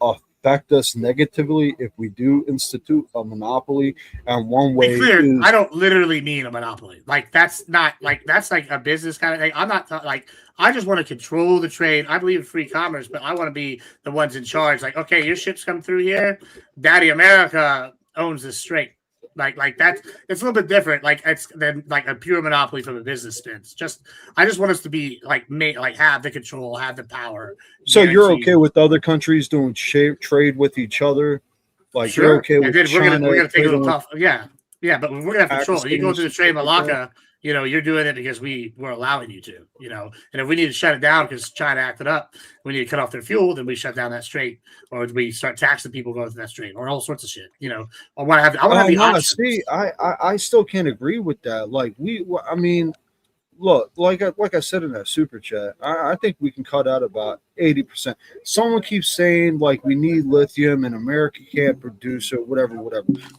affect us negatively if we do institute a monopoly. And one way Be clear, is I don't literally mean a monopoly. Like that's not like that's like a business kind of thing. I'm not like I just want to control the trade. I believe in free commerce, but I want to be the ones in charge. Like, okay, your ships come through here. Daddy America owns this strait. Like that's it's a little bit different. Like it's than like a pure monopoly from a business stance. I just want us to be like have the control, have the power. so you're guaranteed. okay with other countries doing trade with each other? Like Sure. you're okay with And then China we're gonna take a trading little with tough. Yeah, but we're gonna have control. You go to the Pakistans, trade stuff like that? Malacca, you're doing it because we're allowing you to, And if we need to shut it down because China acted up, we need to cut off their fuel, then we shut down that strait, or we start taxing people going through that strait, or all sorts of shit. I want to have the no, option. see, I still can't agree with that. Like I mean, look, like I said in that super chat, I think we can cut out about 80%. Someone keeps saying like we need lithium and America can't produce it, whatever.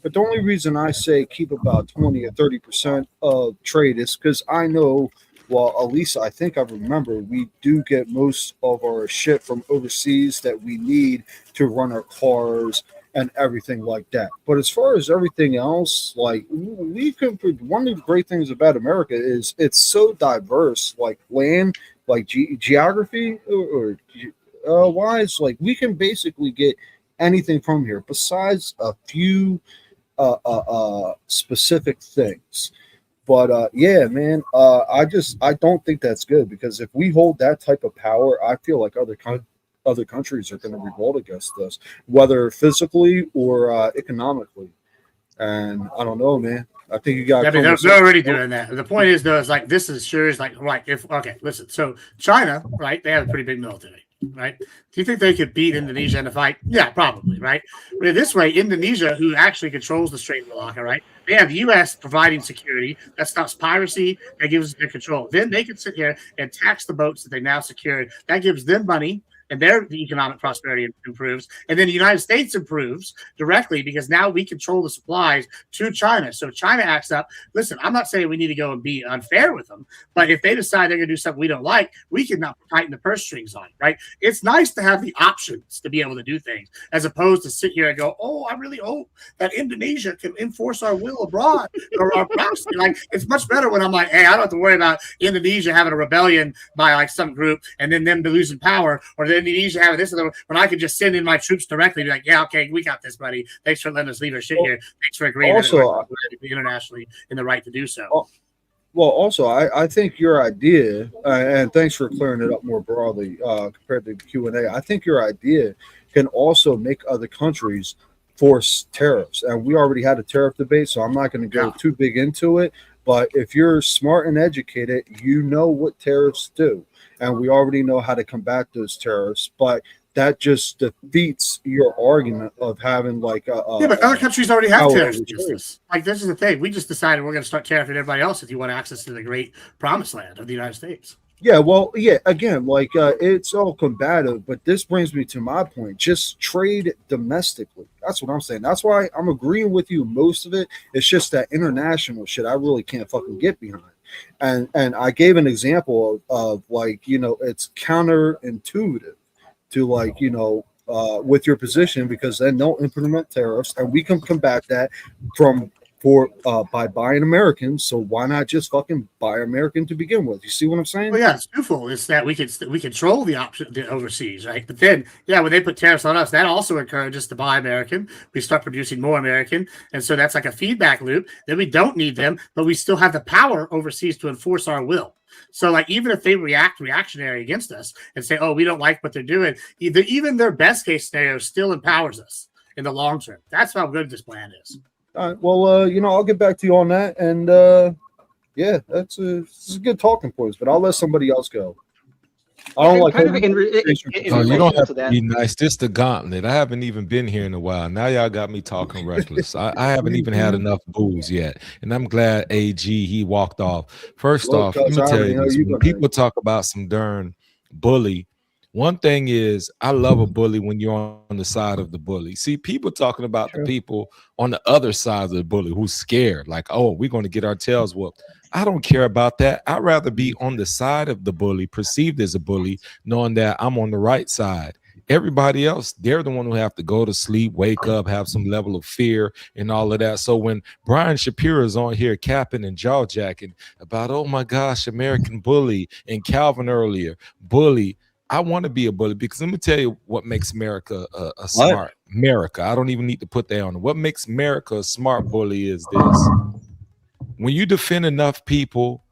But the only reason I say keep about 20 or 30% of trade is because I know, well, at least I think I remember, we do get most of our shit from overseas that we need to run our cars and everything like that. But as far as everything else, like we can. One of the great things about America is it's so diverse, like land, like geography or wise. Like we can basically get anything from here, besides a few specific things. But yeah, man, I don't think that's good, because if we hold that type of power, I feel like other countries are going to revolt against us, whether physically or economically. And I don't know, man. I think you got. I mean, they're already doing that. The point is, though, is like this is sure is like right. Listen. So China, right? They have a pretty big military, right? Do you think they could beat Indonesia in a fight? Yeah, probably, right? But this way, Indonesia, who actually controls the Strait of Malacca, right? They have the U.S. providing security that stops piracy, that gives them control. Then they can sit here and tax the boats that they now secured. That gives them money, and their economic prosperity improves. And then the United States improves directly because now we control the supplies to China. So China acts up. Listen, I'm not saying we need to go and be unfair with them, but if they decide they're going to do something we don't like, we can now tighten the purse strings on it, right? It's nice to have the options to be able to do things, as opposed to sit here and go, oh, I really hope that Indonesia can enforce our will abroad or our privacy. Like, it's much better when I'm like, hey, I don't have to worry about Indonesia having a rebellion by like some group and then them losing power, or then Indonesia having this, when I could just send in my troops directly, be like, yeah, okay, we got this, buddy. Thanks for letting us leave our shit here. Thanks for agreeing Also, internationally in the right to do so. Well, also, I think your idea, and thanks for clearing it up more broadly compared to Q&A, I think your idea can also make other countries force tariffs. And we already had a tariff debate, so I'm not going to go too big into it. But if you're smart and educated, you know what tariffs do. And we already know how to combat those tariffs. But that just defeats your argument of having like a but other countries already have tariffs against us. Like, this is the thing. We just decided we're going to start tariffing everybody else if you want access to the great promised land of the United States. Yeah, well, yeah, again, like it's all combative, but this brings me to my point. Just trade domestically. That's what I'm saying. That's why I'm agreeing with you most of it. It's just that international shit I really can't fucking get behind. And I gave an example of like, it's counterintuitive to like, with your position, because then they'll implement tariffs, and we can combat that by buying American. So why not just fucking buy American to begin with? You see what I'm saying? Well, yeah, it's twofold. It's that we control the overseas, right? But then, yeah, when they put tariffs on us, that also encourages us to buy American. We start producing more American, and so that's like a feedback loop. Then we don't need them, but we still have the power overseas to enforce our will. So, like, even if they reactionary against us and say, "Oh, we don't like what they're doing," even their best case scenario still empowers us in the long term. That's how good this plan is. All right. Well, I'll get back to you on that, and yeah, this is good talking points. But I'll let somebody else go. I don't like. You don't have to be nice. This the gauntlet. I haven't even been here in a while. Now y'all got me talking reckless. I haven't even had enough booze yet, and I'm glad AG he walked off. First off, let me tell you this: when people talk about some darn bully, one thing is I love a bully when you're on the side of the bully. See, people talking about the people on the other side of the bully who's scared, like, oh, we're going to get our tails whooped. I don't care about that. I'd rather be on the side of the bully, perceived as a bully, knowing that I'm on the right side. Everybody else, they're the one who have to go to sleep, wake up, have some level of fear and all of that. So when Brian Shapiro is on here capping and jaw-jacking about, oh my gosh, American bully, and Calvin earlier, bully, I want to be a bully, because let me tell you what makes America a smart America. I don't even need to put that on. What makes America a smart bully is this. When you defend enough people,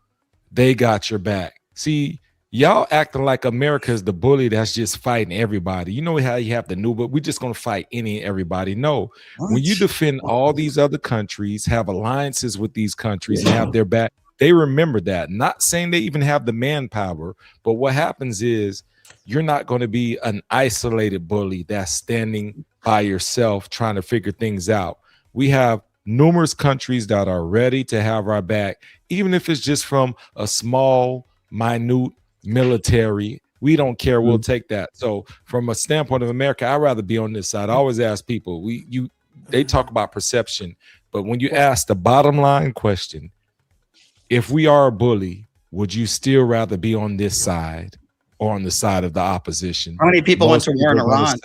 they got your back. See, y'all acting like America is the bully that's just fighting everybody. You know how you have the new, but we're just going to fight any and everybody. No, when you defend all these other countries, have alliances with these countries, and have their back, they remember that. Not saying they even have the manpower, but what happens is you're not going to be an isolated bully that's standing by yourself trying to figure things out. We have numerous countries that are ready to have our back, even if it's just from a small, minute military. We don't care. We'll take that. So from a standpoint of America, I'd rather be on this side. I always ask people, they talk about perception, but when you ask the bottom line question, if we are a bully, would you still rather be on this side or on the side of the opposition? How many people went to war in Iran?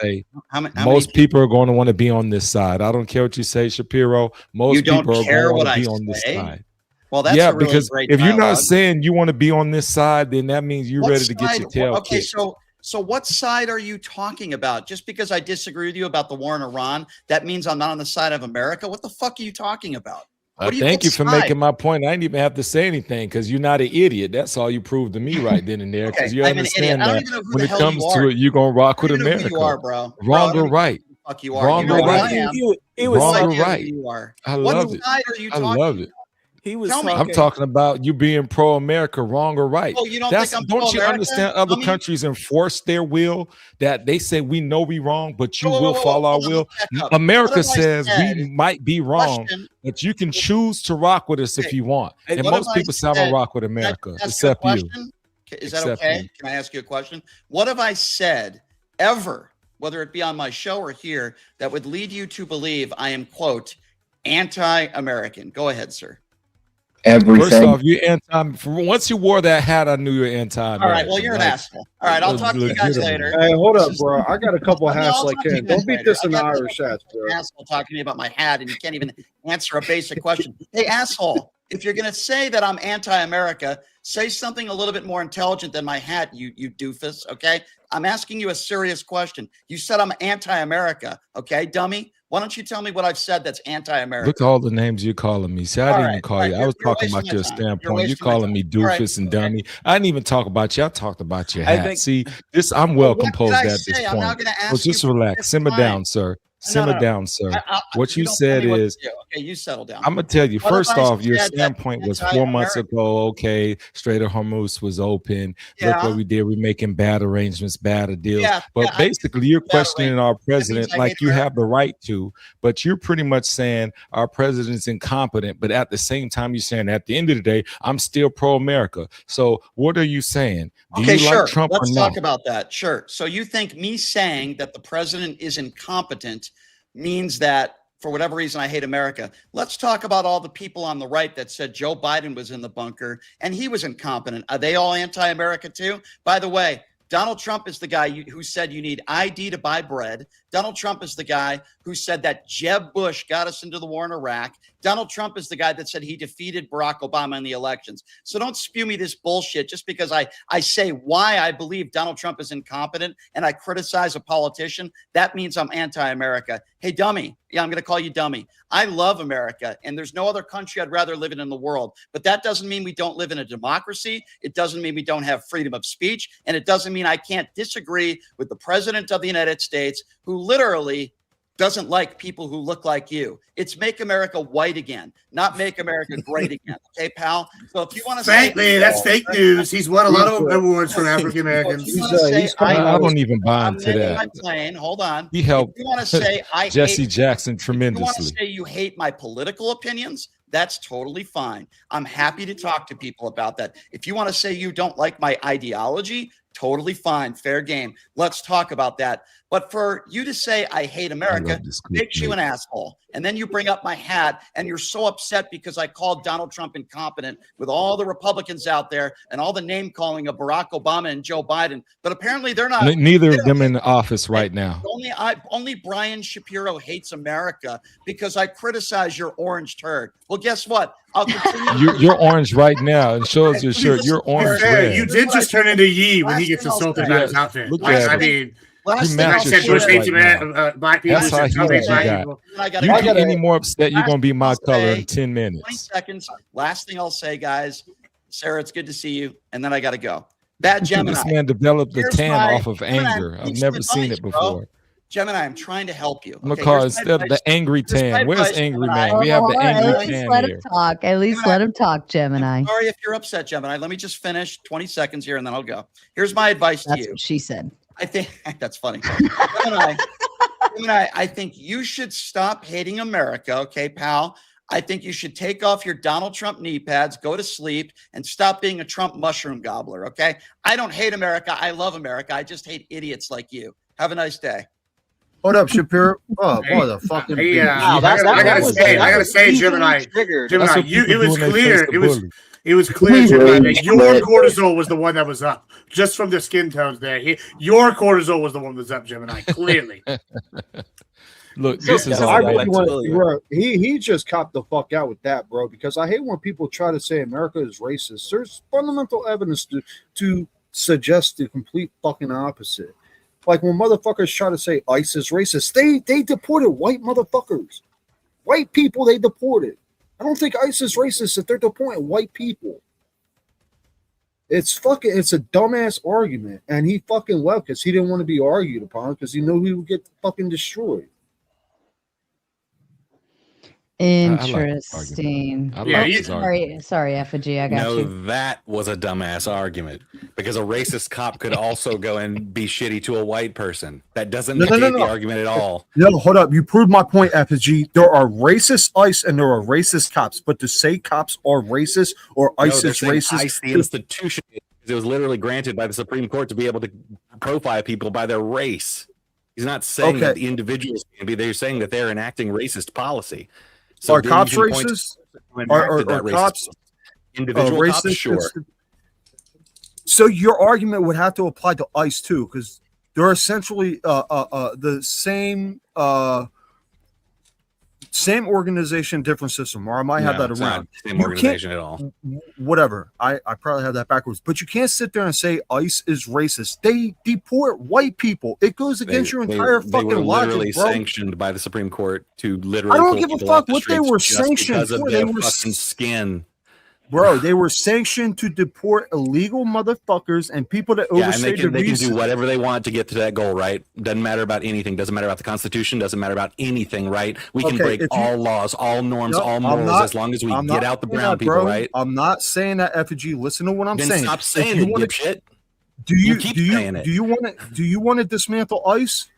Most people are going to want to be on this side. I don't care what you say, Shapiro. Most people are going to want to be on this side. Well, that's yeah, a really because great if you're not dialogue. saying you want to be on this side, then that means you're ready to get your tail Okay, kicked. so what side are you talking about? Just because I disagree with you about the war in Iran, that means I'm not on the side of America? What the fuck are you talking about? Thank you for making my point. I didn't even have to say anything because you're not an idiot. That's all you proved to me right then and there. Because you understand that when it comes to it, you're gonna rock with America. You are, bro. Wrong or right? Fuck you are. Wrong or right? He was wrong or talking, right? You are. I What love it. side are you I talking love it. He was. I'm talking about you being pro-America, wrong or right. Oh, you don't That's, think I'm don't you pro-America? understand? Other countries enforce their will. That they say we know we wrong, but you will follow our will. America says we might be wrong, but you can choose to rock with us if you want. And most people say I'm gonna rock with America, except you. Is that okay? Can I ask you a question? What have I said ever, whether it be on my show or here, that would lead you to believe I am, quote, anti-American? Go ahead, sir. Everything. First off, you once you wore that hat, I knew you were anti-American. All right, well, you're an asshole. All right, I'll talk to you guys later. Hey, hold up, bro. I got a couple of hats like Ken. Don't beat this in the Irish hats, bro. Asshole talking to me about my hat, and you can't even answer a basic question. Hey, asshole, if you're going to say that I'm anti-America, say something a little bit more intelligent than my hat, you doofus, okay? I'm asking you a serious question. You said I'm anti-America, okay, dummy? Why don't you tell me what I've said that's anti-American? Look at all the names you're calling me. See, I didn't even call you. I was talking about your standpoint. You're calling me doofus and dummy. I didn't even talk about you. I talked about your hat. See, this I'm well composed at this point. So just relax. Simmer down, sir. Simmer down, sir. What you said is, okay, you settle down. I'm gonna tell you. First off, your standpoint was 4 months ago. Okay, Strait of Hormuz was open. Look what we did. We're making bad arrangements, bad deals. But basically, you're questioning our president like you have the right to. But you're pretty much saying our president's incompetent. But at the same time, you're saying at the end of the day, I'm still pro-America. So what are you saying? Do Okay, you sure. like Trump Let's or talk not? about that. Sure. So you think me saying that the president is incompetent means that for whatever reason I hate America? Let's talk about all the people on the right that said Joe Biden was in the bunker and he was incompetent. Are they all anti-America too? By the way, Donald Trump is the guy who said you need ID to buy bread. Donald Trump is the guy who said that Jeb Bush got us into the war in Iraq. Donald Trump is the guy that said he defeated Barack Obama in the elections. So don't spew me this bullshit just because I say why I believe Donald Trump is incompetent and I criticize a politician. That means I'm anti-America. Hey, dummy. Yeah, I'm going to call you dummy. I love America, and there's no other country I'd rather live in the world. But that doesn't mean we don't live in a democracy. It doesn't mean we don't have freedom of speech. And it doesn't mean I can't disagree with the president of the United States, who literally doesn't like people who look like you. It's make America white again, not make America great again. Okay, pal? So if you want to frankly, that's fake news. He's won a lot of awards from African Americans. I don't even buy into that. Plane, hold on. He helped you want to say I Jesse hate, Jackson tremendously. You want to say you hate my political opinions? That's totally fine. I'm happy to talk to people about that. If you want to say you don't like my ideology, totally fine. Fair game. Let's talk about that. But for you to say I hate America makes you an asshole. And then you bring up my hat and you're so upset because I called Donald Trump incompetent with all the Republicans out there and all the name calling of Barack Obama and Joe Biden. But apparently they're not. Neither of them in the office right now. Only Brian Shapiro hates America because I criticize your orange turd. Well, guess what? I'll continue. You're orange right now and shows your shirt. You're orange red. You did just turn into Yee when he gets insulted by his outfit. I mean, said Bush hates black people. That's how he you get any more upset, you're going to be my color in 10 minutes. 20 seconds. Last thing I'll say, guys. Sarah, it's good to see you. And then I got to go. Bad Gemini. This man developed the tan off of anger. I've never seen it before. Gemini, I'm trying to help you. Okay, instead of the angry tan, where's angry man? We have the angry tan let here. him talk. At least let him talk, Gemini. I'm sorry if you're upset, Gemini. Let me just finish 20 seconds here and then I'll go. Here's my advice to you. That's what she said. I think that's funny. Gemini, I think you should stop hating America, okay, pal? I think you should take off your Donald Trump knee pads, go to sleep, and stop being a Trump mushroom gobbler, okay? I don't hate America. I love America. I just hate idiots like you. Have a nice day. Hold up, Shapiro. Oh, boy, the fucking. I gotta say, Gemini, it was clear. It was clear, Gemini, that your cortisol was the one that was up, just from the skin tones there. Your cortisol was the one that was up, Gemini, clearly. Look, this is all I really want, he just copped the fuck out with that, bro, because I hate when people try to say America is racist. There's fundamental evidence to suggest the complete fucking opposite. Like when motherfuckers try to say ICE is racist, they deported white motherfuckers. White people they deported. I don't think ICE is racist if they're deporting white people. It's a dumbass argument. And he fucking left because he didn't want to be argued upon because he knew he would get fucking destroyed. Interesting. Sorry, Effigy. I got you. That was a dumbass argument because a racist cop could also go and be shitty to a white person. That doesn't negate the argument at all. No, hold up. You proved my point, Effigy. There are racist ICE and there are racist cops. But to say cops are racist or ICE is racist, ICE, the institution, it was literally granted by the Supreme Court to be able to profile people by their race. He's not saying that the individuals can be. They're saying that they're enacting racist policy. So are cops racist? Are cops individual racist? Cops? Sure. So your argument would have to apply to ICE too, because they're essentially the same organization, different system. Or I might have that around. Same organization at all. Whatever. I probably have that backwards. But you can't sit there and say ICE is racist. They deport white people. It goes against your entire fucking they were logic, literally bro. sanctioned by the Supreme Court to literally. I don't give a fuck what they were sanctioned for. They were fucking skin. Bro, they were sanctioned to deport illegal motherfuckers and people that overstayed they can do whatever they want to get to that goal, right? Doesn't matter about anything. Doesn't matter about the Constitution. Doesn't matter about anything, right? We can break all laws, all norms, all morals as long as we get out the brown people, right? I'm not saying that, Effigy. Listen to what I'm then saying. Stop saying it, dipshit. Do you want to dismantle ICE?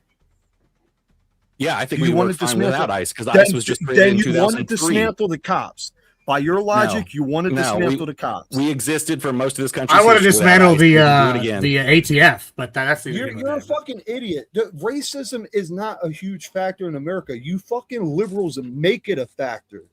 Yeah, I think we want to fine without ICE because ICE was just created in 2003. Then you want to dismantle the cops. By your logic, you want to dismantle the cops. We existed for most of this country. I want to dismantle the ATF, but that's you're a fucking idiot. Racism is not a huge factor in America. You fucking liberals make it a factor.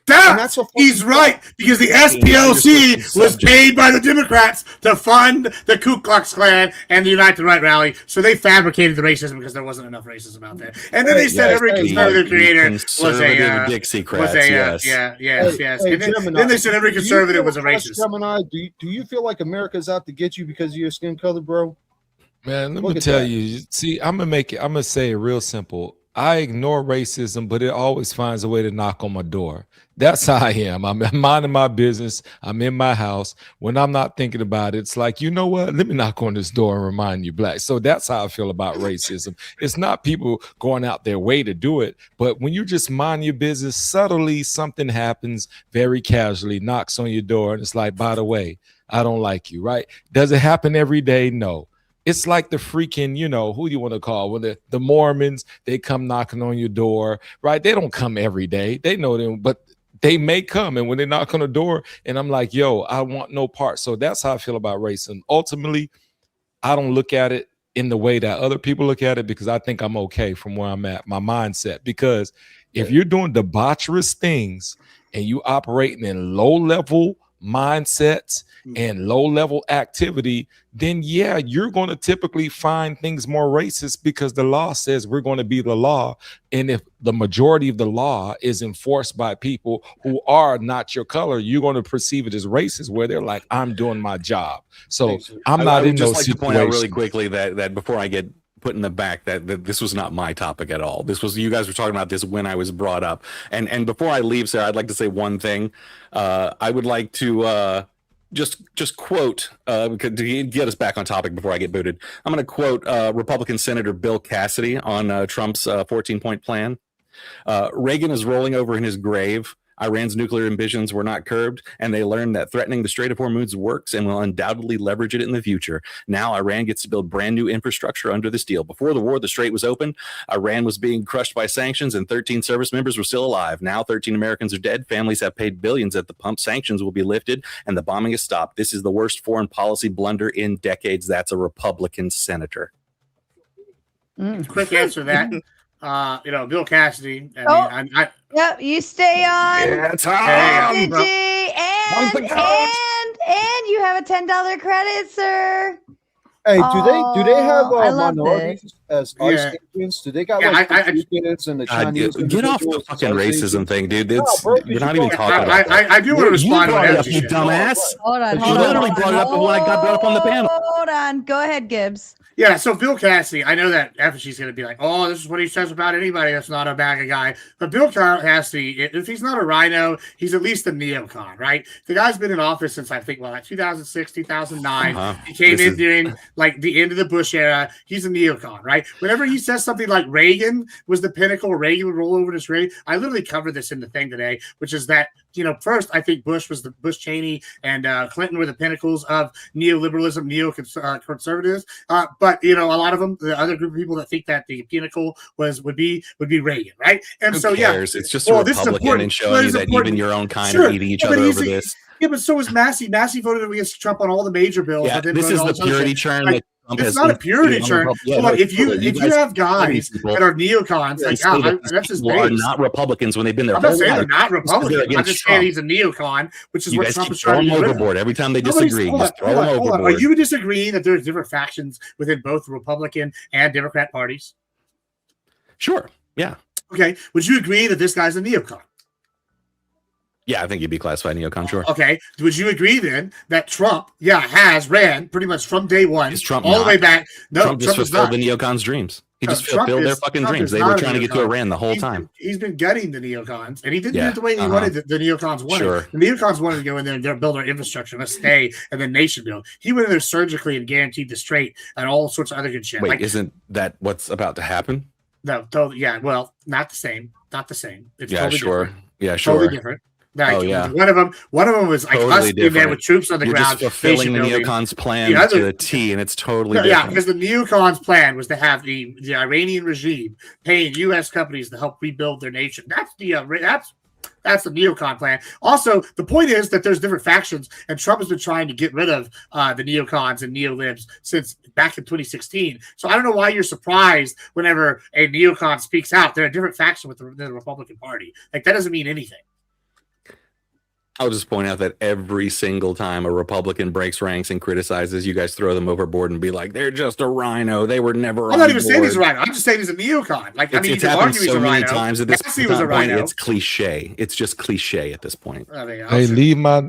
That that's a he's right, because the SPLC was paid by the Democrats to fund the Ku Klux Klan and the Unite the Right rally, so they fabricated the racism because there wasn't enough racism out there. And then they said every conservative creator was a Dixiecrats, yes. Hey, And then, Gemini, then they said every conservative was a racist. Gemini, do you feel like America's out to get you because of your skin color, bro? Man, let Look me at tell that. you. See, I'm gonna say it real simple. I ignore racism, but it always finds a way to knock on my door. That's how I am. I'm minding my business. I'm in my house. When I'm not thinking about it, it's like, you know what? Let me knock on this door and remind you black. So that's how I feel about racism. It's not people going out their way to do it, but when you just mind your business, subtly something happens very casually, knocks on your door, and it's like, by the way, I don't like you, right? Does it happen every day? No. It's like the freaking, who do you want to call? When the Mormons, they come knocking on your door, right? They don't come every day. They know them, but they may come. And when they knock on the door, and I'm like, yo, I want no part. So that's how I feel about racism. Ultimately, I don't look at it in the way that other people look at it, because I think I'm okay from where I'm at, my mindset. Because if you're doing debaucherous things and you operating in low-level mindsets and low-level activity, then yeah, you're going to typically find things more racist, because the law says we're going to be the law. And if the majority of the law is enforced by people who are not your color, you're going to perceive it as racist, where they're like, I'm doing my job. So I'm not in those situations. To point out really quickly that before I get put in the back, that this was not my topic at all. This was, you guys were talking about this when I was brought up. And before I leave, Sarah, I'd like to say one thing. I would like to just quote, to get us back on topic before I get booted. I'm going to quote Republican Senator Bill Cassidy on Trump's 14-point plan. Reagan is rolling over in his grave. Iran's nuclear ambitions were not curbed, and they learned that threatening the Strait of Hormuz works and will undoubtedly leverage it in the future. Now Iran gets to build brand new infrastructure under this deal. Before the war, the Strait was open. Iran was being crushed by sanctions, and 13 service members were still alive. Now 13 Americans are dead. Families have paid billions at the pump. Sanctions will be lifted, and the bombing is stopped. This is the worst foreign policy blunder in decades. That's a Republican senator. Quick answer to that. Bill Cassidy. Yep, you stay on. Yeah, And you have a $10 credit, sir. Hey, do they have I love minorities as ICE agents? Do they got like the Cubans and the Chinese? Get off the fucking racism thing, dude. You're not even talking about that. I do want to respond to that, you dumbass. Hold on. You literally brought it up when I got brought up on the panel. Hold on. Go ahead, Gibbs. Yeah, so Bill Cassidy, I know that she's going to be like, oh, this is what he says about anybody that's not a bag of guy. But Bill Cassidy, if he's not a rhino, he's at least a neocon, right? The guy's been in office since, I think, 2006, 2009. He came in during, the end of the Bush era. He's a neocon, right? Whenever he says something like Reagan was the pinnacle, Reagan would roll over to his grave. I literally covered this in the thing today, which is that, first, I think Bush Cheney and Clinton were the pinnacles of neoliberalism, neoconservatives. But a lot of them, the other group of people that think that the pinnacle would be Reagan, right? And Who cares? It's just a Republican and showing you that even your own kind are eating each other over this. Yeah, but so is Massey. Massey voted against Trump on all the major bills. Yeah, this is the purity churn. It's not a purity churn. If you have guys that are neocons, that's his base. Are not Republicans when they've been there. I'm not saying they're not Republicans. I'm just saying he's a neocon, which is what Trump is trying to do. Overboard every time they disagree. Just throw them overboard. Are you disagreeing that there's different factions within both the Republican and Democrat parties? Sure. Yeah. Okay. Would you agree that this guy's a neocon? Yeah, I think you'd be classified neocon, sure. Okay. Would you agree then that Trump, has ran pretty much from day one Trump all the way back? No, Trump just fulfilled the neocons' dreams. He just fulfilled their fucking dreams. They were trying to get to Iran the whole time. He's been gutting the neocons, and he didn't do it the way he wanted the neocons wanted. Sure. The neocons wanted to go in there and build our infrastructure, let's stay, and then nation build. He went in there surgically and guaranteed the Strait and all sorts of other good shit. Wait, isn't that what's about to happen? No, totally. Yeah, well, not the same. Not the same. It's totally different. Yeah, sure. Totally different. One of them was like totally us in there with troops on the ground. Just fulfilling the neocons' plan to the T, and it's totally different. Yeah, because the neocons' plan was to have the Iranian regime paying U.S. companies to help rebuild their nation. That's the neocon plan. Also, the point is that there's different factions, and Trump has been trying to get rid of the neocons and neolibs since back in 2016. So I don't know why you're surprised whenever a neocon speaks out. They're a different faction within the Republican Party. That doesn't mean anything. I'll just point out that every single time a Republican breaks ranks and criticizes, you guys throw them overboard and be like, they're just a rhino. They were never I'm not even saying he's a rhino. I'm just saying he's a neocon. Like, it's, you it's can happened argue he's so a many rhino. times at this Massey was a point, rhino. it's cliche. It's just cliche at this point. I mean, Hey, leave my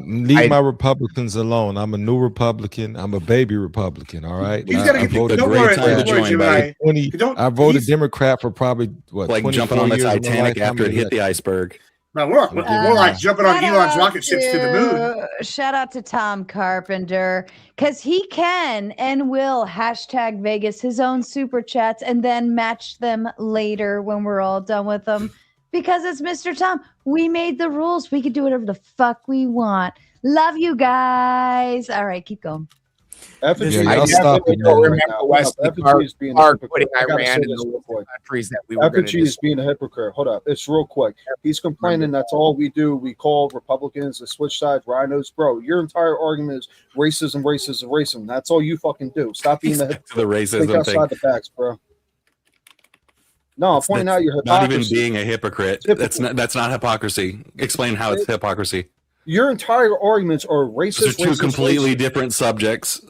Republicans alone. I'm a new Republican. I'm a baby Republican. All right. He's got to get the great time to join, buddy. I voted Democrat for probably what, like jumping on the Titanic after it hit the iceberg. No, we're more like jumping on Elon's rocket ships to the moon. Shout out to Tom Carpenter, because he can and will hashtag Vegas his own super chats and then match them later when we're all done with them. Because it's Mr. Tom. We made the rules. We can do whatever the fuck we want. Love you guys. All right, keep going. Effigy, I definitely don't remember Wesley Clark putting Iran in the countries that we were going to Effigy is being a hypocrite. Hold up. It's real quick. He's complaining that's all we do. We call Republicans to switch sides, rhinos. Bro, your entire argument is racism, racism, racism. That's all you fucking do. Stop being the racism think outside the facts, bro. No, I'm pointing out your hypocrisy. Not even being a hypocrite. That's not hypocrisy. Explain how it's hypocrisy. Your entire arguments are racist. Those are two completely different subjects.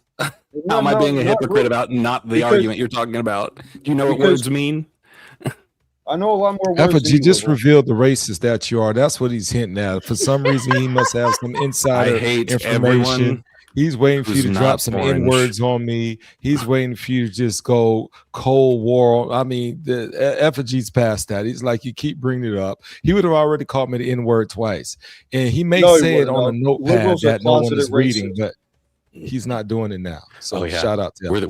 How am I being a hypocrite about not the argument you're talking about? Do you know what words mean? I know a lot more words. Effigy just revealed the racist that you are. That's what he's hinting at. For some reason, he must have some insider information. He's waiting for you to drop some N-words on me. He's waiting for you to just go Cold War. I mean, the Effigy's past that. He's like, you keep bringing it up. He would have already called me the N-word twice. And he may say it on a notepad that no one is reading, but he's not doing it now. So shout out to we're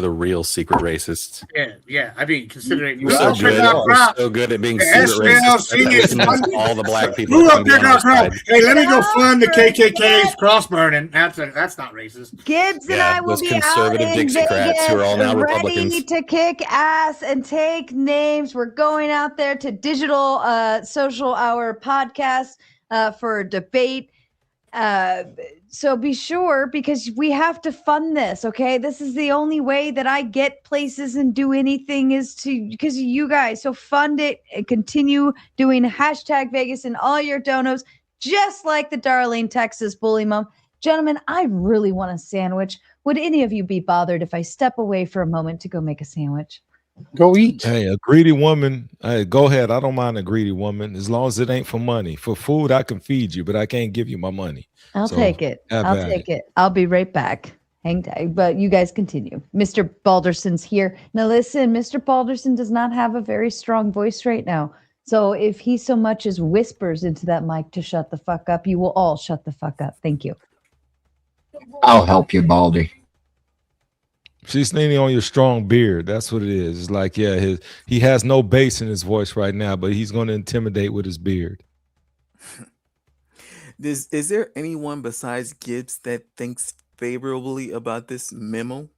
the real secret racists. Yeah. I mean, considering we're so good at being secret racist. All the black people. Hey, let me go fund the KKK's cross burning. That's not racist. Gibbs and I will be conservative out in Dixiecrats who are all now Republicans. ready to kick ass and take names. We're going out there to Digital Social Hour podcast for a debate. So be sure, because we have to fund this, okay? This is the only way that I get places and do anything is because of you guys. So fund it and continue doing hashtag Vegas and all your donos, just like the Darlene, Texas bully mom. Gentlemen, I really want a sandwich. Would any of you be bothered if I step away for a moment to go make a sandwich? Go eat. Hey, a greedy woman. Hey, go ahead. I don't mind a greedy woman as long as it ain't for money. For food, I can feed you, but I can't give you my money. I'll take it. I'll be right back. Hang tight. But you guys continue. Mr. Balderson's here. Now listen, Mr. Balderson does not have a very strong voice right now. So if he so much as whispers into that mic to shut the fuck up, you will all shut the fuck up. Thank you. I'll help you, Baldy. She's leaning on your strong beard. That's what it is. It's like, yeah, he has no bass in his voice right now, but he's going to intimidate with his beard. Is there anyone besides Gibbs that thinks favorably about this memo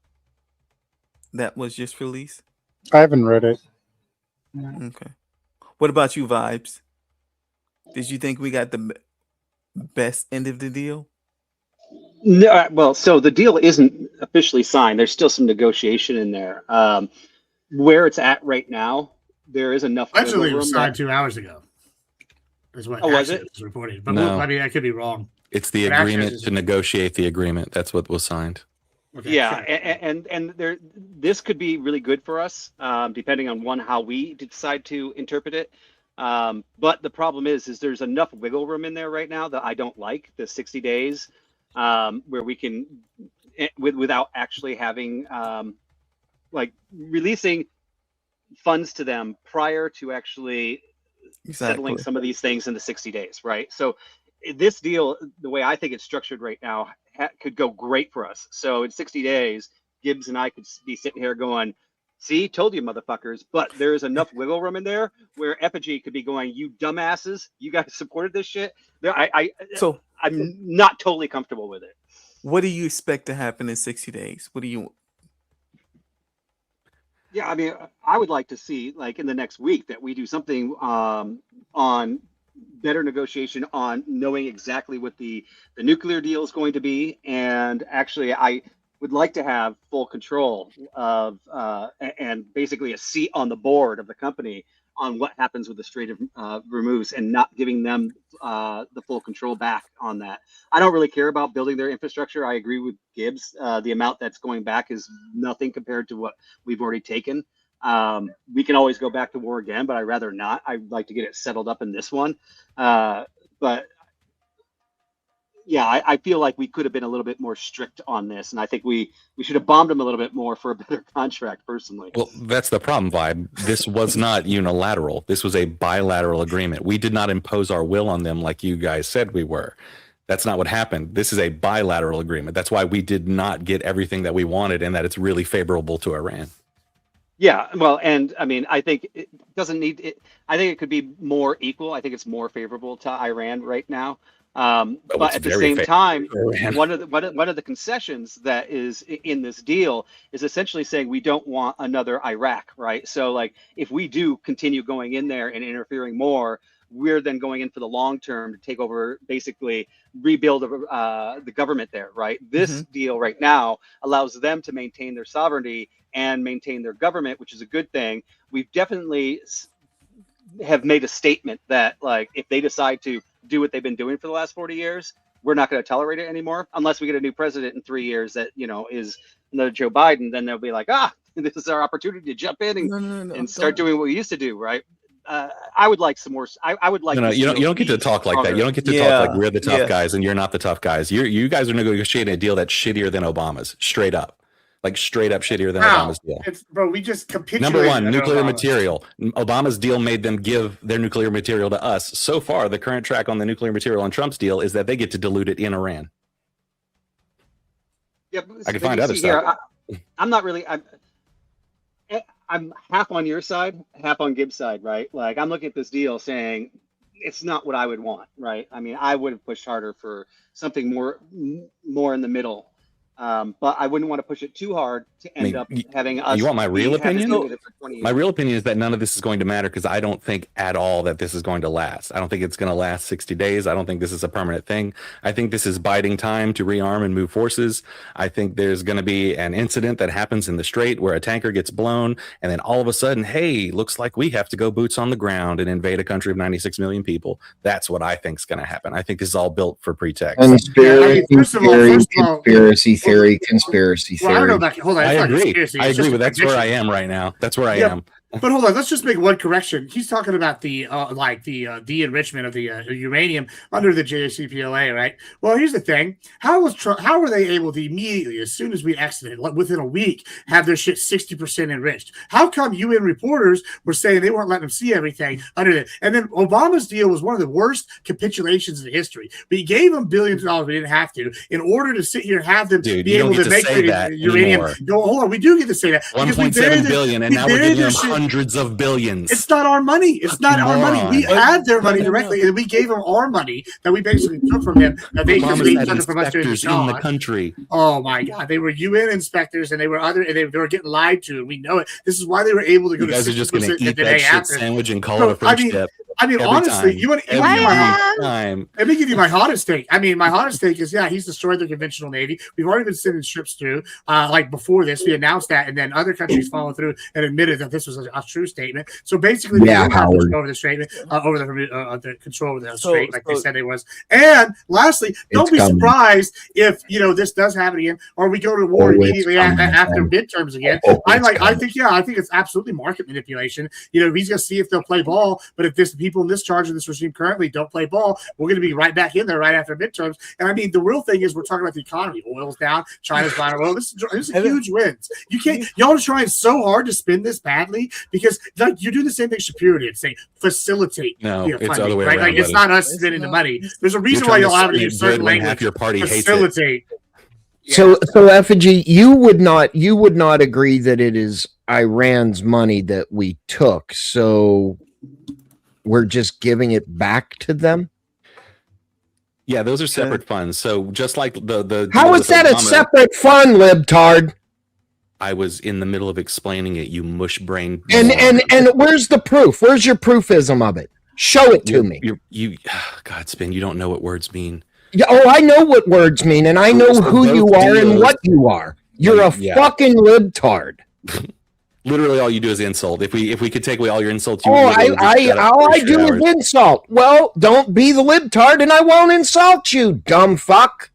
that was just released? I haven't read it. Okay. What about you, Vibes? Did you think we got the best end of the deal? No, well, so the deal isn't officially signed. There's still some negotiation in there. Where it's at right now, there is enough. Actually, it was signed 2 hours ago. Is what was it? Was reported, but no. I mean, I could be wrong. It's the agreement to negotiate the agreement. That's what was signed. Okay, yeah, and there, this could be really good for us, depending on how we decide to interpret it. But the problem is there's enough wiggle room in there right now that I don't like the 60 days. Where we can, without actually having, like releasing funds to them prior to actually settling some of these things in the 60 days, right? So this deal, the way I think it's structured right now, could go great for us. So in 60 days, Gibbs and I could be sitting here going, see, told you motherfuckers, but there is enough wiggle room in there where Effigy could be going, you dumbasses, you guys supported this shit. So I'm not totally comfortable with it. What do you expect to happen in 60 days? What do you? Yeah, I mean, I would like to see, like in the next week, that we do something on better negotiation on knowing exactly what the nuclear deal is going to be. And actually, I would like to have full control of and basically a seat on the board of the company on what happens with the Strait of Hormuz and not giving them the full control back on that. I don't really care about building their infrastructure. I agree with Gibbs. The amount that's going back is nothing compared to what we've already taken. We can always go back to war again, but I'd rather not. I'd like to get it settled up in this one. But yeah, I feel like we could have been a little bit more strict on this, and I think we should have bombed them a little bit more for a better contract, personally. Well, that's the problem, Vibe. This was not unilateral. This was a bilateral agreement. We did not impose our will on them like you guys said we were. That's not what happened. This is a bilateral agreement. That's why we did not get everything that we wanted, and that it's really favorable to Iran. Yeah, well, and I mean, I think it doesn't need it. I think it could be more equal. I think it's more favorable to Iran right now. But at the same time, one of the concessions that is in this deal is essentially saying we don't want another Iraq, right? So like, if we do continue going in there and interfering more, we're then going in for the long term to take over, basically rebuild the government there, right? This deal right now allows them to maintain their sovereignty and maintain their government, which is a good thing. We've definitely have made a statement that, like, if they decide to do what they've been doing for the last 40 years, we're not going to tolerate it anymore, unless we get a new president in 3 years that, you know, is another Joe Biden. Then they'll be like, this is our opportunity to jump in and start doing what we used to do, right? I would like some more. I would like. No, you don't get to talk like that. You don't get to talk like we're the tough guys and you're not the tough guys. You guys are negotiating a deal that's shittier than Obama's, straight up. Like straight up shittier than Obama's deal. Bro, we just capitulated. Number one, nuclear material. Obama's deal made them give their nuclear material to us. So far, the current track on the nuclear material on Trump's deal is that they get to dilute it in Iran. Yeah, I can find other stuff. I'm not really. I'm half on your side, half on Gibbs' side, right? Like, I'm looking at this deal saying it's not what I would want, right? I mean, I would have pushed harder for something more in the middle. But I wouldn't want to push it too hard to end up having us. You want my real opinion? My real opinion is that none of this is going to matter, because I don't think at all that this is going to last. I don't think it's going to last 60 days. I don't think this is a permanent thing. I think this is biding time to rearm and move forces. I think there's going to be an incident that happens in the Strait where a tanker gets blown, and then all of a sudden, hey, looks like we have to go boots on the ground and invade a country of 96 million people. That's what I think is going to happen. I think this is all built for pretext. Conspiracy theory. Well, I don't know about, hold on. I agree, but that's where I am right now. That's where I am. But hold on, let's just make one correction. He's talking about the de-enrichment of the uranium under the JCPOA, right? Well, here's the thing: how were they able to immediately, as soon as we exited, within a week, have their shit 60% enriched? How come UN reporters were saying they weren't letting them see everything under it? And then Obama's deal was one of the worst capitulations in history. We gave them billions of dollars we didn't have to, in order to sit here and have them be able to make the uranium. No, hold on, we do get to say that. 1.7 billion, and now we're giving them hundreds of billions. It's not our money. It's not our money. We had their money directly, and we gave them our money that we basically took from him. That they took it from us during in the country. Oh my God, they were UN inspectors, and they were they were getting lied to, and we know it. This is why they were able to go. You guys are just going to eat that shit sandwich and call it a French dip. I mean, honestly, you want to let me give you my hottest take. I mean, my hottest take is, he's destroyed the conventional Navy. We've already been sending ships through. Like before this, we announced that, and then other countries followed through and admitted that this was a true statement. So basically, we have control over the statement, over the control of the strait, like they said it was. And lastly, don't be surprised if this does happen again, or we go to war immediately after midterms again. I think it's absolutely market manipulation. He's gonna see if they'll play ball, but if the people in this charge of this regime currently don't play ball, we're going to be right back in there right after midterms. And I mean, the real thing is we're talking about the economy. Oil's down, China's buying oil. This is huge wins. You can't. Y'all are trying so hard to spin this badly because you're doing the same thing Shapiro did, saying facilitate. No, it's funding, the other way right? around. Like, it's not us spending the money. There's a reason why y'all have to use certain language. Half your party facilitate. Hates it. So Effigy, you would not agree that it is Iran's money that we took. So we're just giving it back to them? Yeah, those are separate funds. So just like the how is that a separate fund, libtard? I was in the middle of explaining it, you mush brain. And where's the proof? Where's your proofism of it? Show it to me. God, Spin, you don't know what words mean. Yeah, I know what words mean, and I know who you are and what you are. You're a fucking libtard. Literally, all you do is insult. If we could take away all your insults, you Oh, would literally just shut up all for I do hours. is insult. Well, don't be the libtard, and I won't insult you, dumb fuck.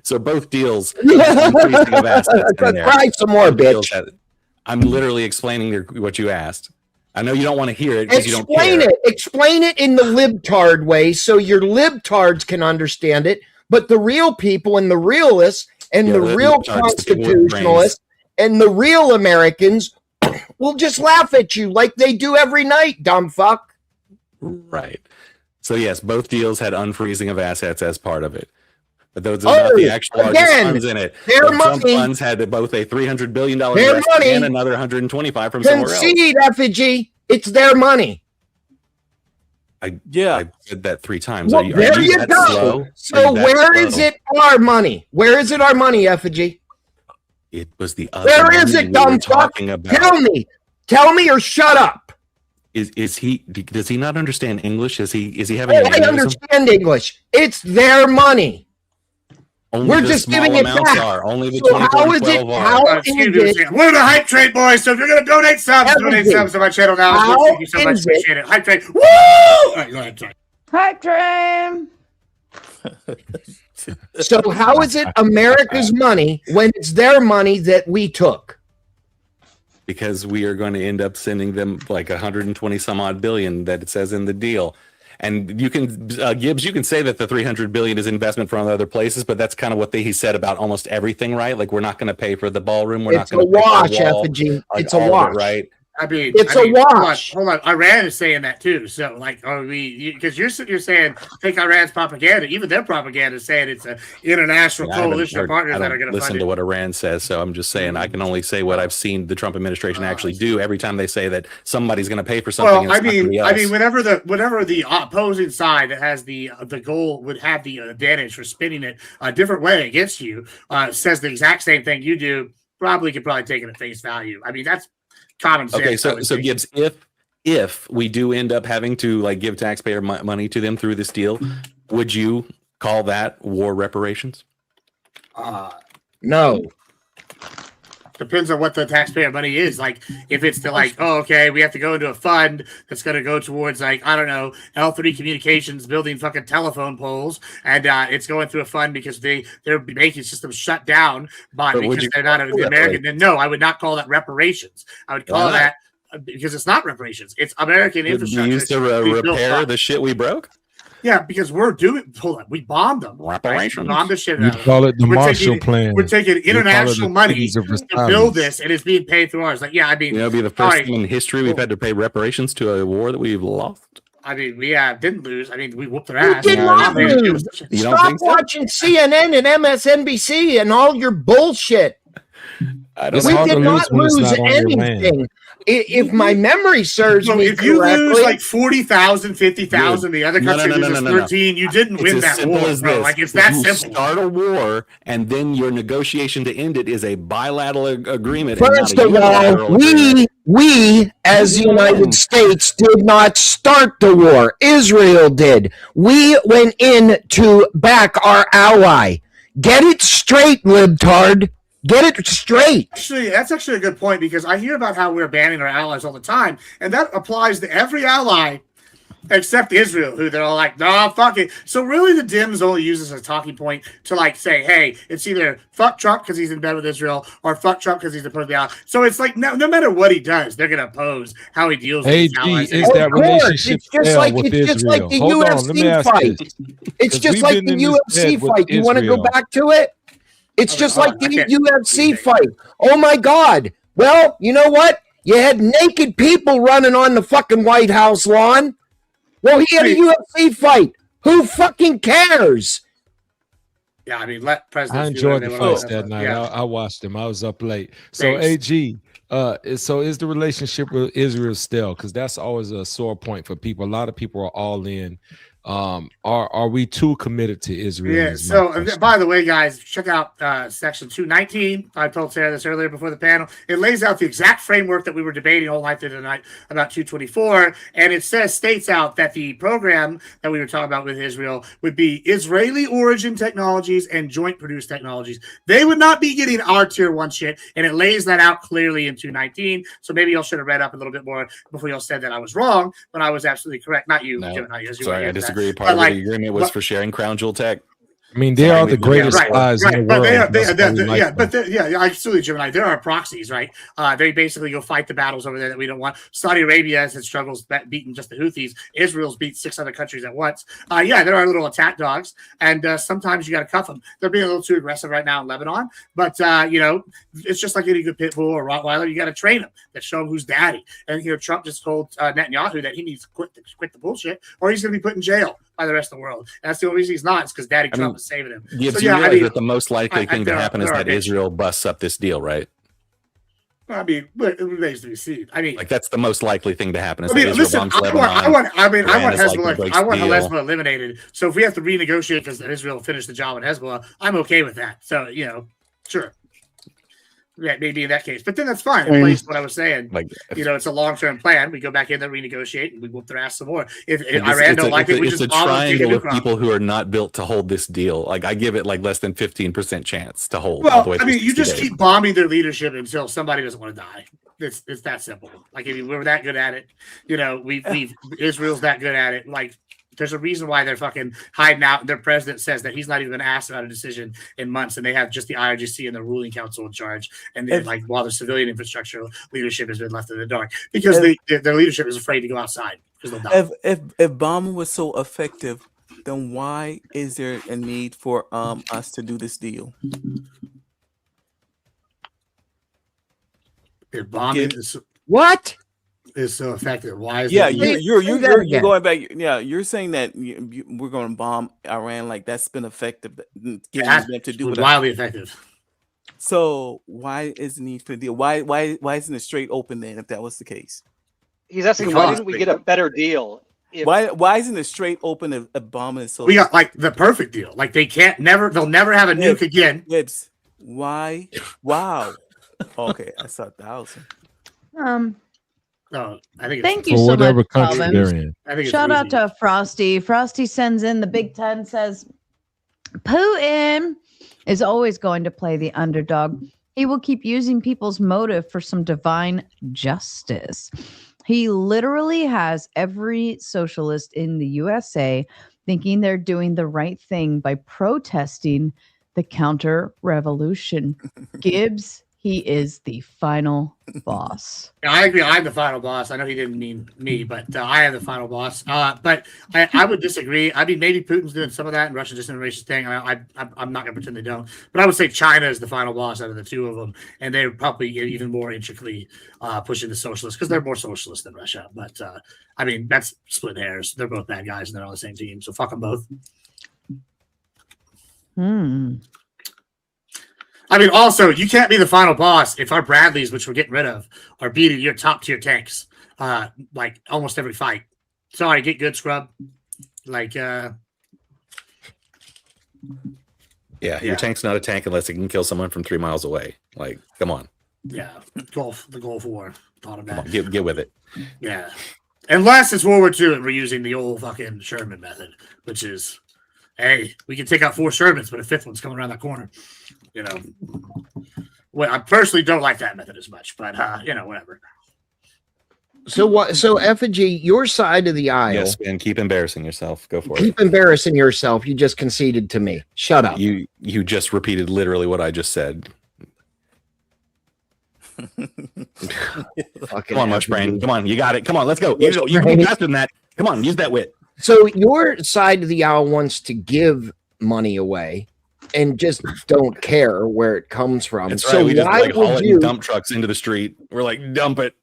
So both deals, increasing of assets in there. Cry some more, Both deals bitch. I'm literally explaining what you asked. I know you don't want to hear it because you don't care. Explain it. Explain it in the libtard way so your libtards can understand it. But the real people and the realists and Yeah, the the real libtards, the people with brains. constitutionalists and the real Americans will just laugh at you like they do every night, dumb fuck. Right. So yes, both deals had unfreezing of assets as part of it. But those are not the actual largest funds in it. Their The Trump money. funds had both a $300 billion Their investment money. and another 125 from somewhere else. Concede, effigy. It's their money. I Yeah. said that 3 times. Well, there you that go. slow? Are So you that where is slow? it our money? Where is it our money, effigy? It was the other Where money is it, we were dumb fuck? talking about. Tell me or shut up. Is he? Does he not understand English? Is he having? Oh, an I aneurysm? understand English. It's their money. Only We're the just small giving it amounts back. are. Only the So 24 how and is it? 12 are. How Excuse is me, it? we're the Hype Train boys, so if you're going to donate subs, donate Everything. subs to my channel now. How Thank you so much. is it? Appreciate it. Hype Train. Woo! All right, go ahead, sorry. Hype train. So how is it America's money when it's their money that we took? Because we are going to end up sending them like 120 some odd billion that it says in the deal. And you can, Gibbs, you can say that the 300 billion is investment from other places, but that's kind of what he said about almost everything, right? Like we're not going to pay for the ballroom. We're It's not a going to pay for wash, the wall, effigy. like It's a all of it, wash. right? I mean, It's a a wash. Hold on. Iran is saying that too. So, like, are we? Because you're saying take Iran's propaganda. Even their propaganda is saying it's an international I haven't coalition of heard- partners I that don't are going to listen fund to it. what Iran says, so I'm just saying I can only say what I've seen the Trump administration actually do every time they say that somebody's going to pay for something. Well, and I it's not gonna mean, be I us. mean, whenever the opposing side that has the goal would have the advantage for spinning it a different way against you, says the exact same thing you do, probably could take it at face value. I mean, that's common sense. Okay, I so would so think. Gibbs, if we do end up having to like give taxpayer money to them through this deal, would you call that war reparations? No. Depends on what the taxpayer money is. Like, if it's the okay, we have to go into a fund that's going to go towards I don't know, L3 Communications building fucking telephone poles, and it's going through a fund because their banking system shut down because they're not the American. Then no, I would not call that reparations. I would call that because it's not reparations. It's American Would infrastructure. we use to repair the shit we broke? Yeah, because we're doing. Hold on, we bombed them. Reparations. We bombed the shit You out of them. call it the We're Marshall taking- Plan. We're taking You call it international the money cities of to build response. this, and it's being paid through ours. Like, yeah, I mean, It'll be the first time in history we've had to pay reparations to a war that we've lost. I mean, we didn't lose. I mean, we whooped their You ass. did not I mean, lose. You don't Stop think so? watching CNN and MSNBC and all your bullshit. It's We hard to did lose not when it's lose not on your land. anything. If my memory serves So me if you correctly, lose like 40,000, 50,000, the other No, country no, loses no. 13, you didn't It's win as that simple war, as bro. this. Like, it's that You simple. start a war, and then your negotiation to end it is a bilateral agreement. and not first a of all, unilateral agreement. we as the United States did not start the war. Israel did. We went in to back our ally. Get it straight, libtard. Get it straight. Actually, that's actually a good point because I hear about how we're banning our allies all the time, and that applies to every ally except Israel, who they're all like, "Nah, fuck it." So really, the Dems only use this as a talking point to say, "Hey, it's either fuck Trump because he's in bed with Israel, or fuck Trump because he's opposed to the ally." So it's like no matter what he does, they're gonna oppose how he deals with his allies. is that relationship It's just fail like with it's just like Israel? the Hold on, let me UFC ask fight. this. It's 'Cause just we've like been the in this UFC bed with fight. You want to go Israel. back to it? It's just hold like on, the I can't- UFC fight. Oh my God. Well, you know what? You had naked people running on the fucking White House lawn. Well, he had a UFC fight. Who fucking cares? Yeah, I mean, let presidents. I do enjoyed whatever the they want fights to do. that night. Yeah. I watched them. I was up late. So Thanks. AG, so is the relationship with Israel still? Because that's always a sore point for people. A lot of people are all in Are we too committed to Israel? Yeah. is my So, question. by the way, guys, check out section 219. I told Sarah this earlier before the panel. It lays out the exact framework that we were debating all night through the night about 224, and it states out that the program that we were talking about with Israel would be Israeli origin technologies and joint produced technologies. They would not be getting our tier 1 shit, and it lays that out clearly in 219. So maybe y'all should have read up a little bit more before y'all said that I was wrong when I was absolutely correct. Not you, No, Jim, not you. sorry, I disagree. Part of the agreement was for sharing crown jewel tech. I mean, they are the greatest spies in the but world. absolutely, Gemini. There are proxies, right? They basically go fight the battles over there that we don't want. Saudi Arabia has had struggles beating just the Houthis. Israel's beat 6 other countries at once. There are little attack dogs, and sometimes you got to cuff them. They're being a little too aggressive right now in Lebanon, but it's just like any good pit bull or Rottweiler. You got to train them. That show them who's daddy. And Trump just told Netanyahu that he needs to quit the bullshit, or he's going to be put in jail by the rest of the world. And that's the only reason he's not. It's because Daddy Trump is saving him. You realize that the most likely thing to happen is that Israel busts up this deal, right? I mean, it remains to be seen. I mean, like that's the most likely thing to happen. Is listen, I want Hezbollah eliminated. So if we have to renegotiate because Israel finished the job with Hezbollah, I'm okay with that. So sure. Yeah, maybe in that case, but then that's fine. It plays what I was saying. It's a long-term plan. We go back in there, renegotiate, and we whoop their ass some more. If Iran don't like it, we just bomb them. It's a triangle of people who are not built to hold this deal. Like I give it less than 15% chance to hold. Well, I mean, you just keep bombing their leadership until somebody doesn't want to die. It's that simple. Like if we're that good at it, Israel's that good at it. Like. There's a reason why they're fucking hiding out. Their president says that he's not even asked about a decision in months, and they have just the IRGC and the ruling council in charge. And then, while the civilian infrastructure leadership has been left in the dark because their leadership is afraid to go outside because they'll die. If bombing was so effective, then why is there a need for us to do this deal? If bombing is what? Is so effective. Why is you're going back? Yeah, you're saying that we're going to bomb Iran like that's been effective, giving them to do it. Wildly effective. So why is the need for the deal? Why isn't it straight open then? If that was the case, he's asking why didn't we get a better deal? Why isn't it straight open if a bombing is so? We got the perfect deal. Like they'll never have a nuke again. Why? Wow. Okay, I saw 1,000. No, I think thank you so much, Calvin. Shout out to Frosty. Frosty sends in the Big Ten, says Putin is always going to play the underdog. He will keep using people's motive for some divine justice. He literally has every socialist in the USA thinking they're doing the right thing by protesting the counter revolution. Gibbs, he is the final boss. Yeah, I agree. I'm the final boss. I know he didn't mean me, but I am the final boss. But I would disagree. I mean, maybe Putin's doing some of that and Russia's just a racist thing. I'm not going to pretend they don't. But I would say China is the final boss out of the two of them. And they're probably even more intricately pushing the socialists because they're more socialist than Russia. But I mean, that's split hairs. They're both bad guys and they're on the same team. So fuck them both. I mean, also, you can't be the final boss if our Bradleys, which we're getting rid of, are beating your top tier tanks, like almost every fight. Sorry, get good, scrub. Like, your tank's not a tank unless it can kill someone from 3 miles away. Like, come on. Yeah, the Gulf War. Thought of that. Get with it. Yeah, unless it's World War II and we're using the old fucking Sherman method, which is, hey, we can take out 4 Shermans, but a 5th one's coming around that corner. Well, I personally don't like that method as much, but whatever. So what? So Effigy, your side of the aisle. Yes, and keep embarrassing yourself. Go for it. Keep embarrassing yourself. You just conceded to me. Shut up. You just repeated literally what I just said. Come on, much brain. Come on, you got it. Come on, let's go. You can be faster than that. Come on, use that wit. So your side of the aisle wants to give money away and just don't care where it comes from. That's so right. We just why would haul it in dump trucks into the street. We're like, dump it.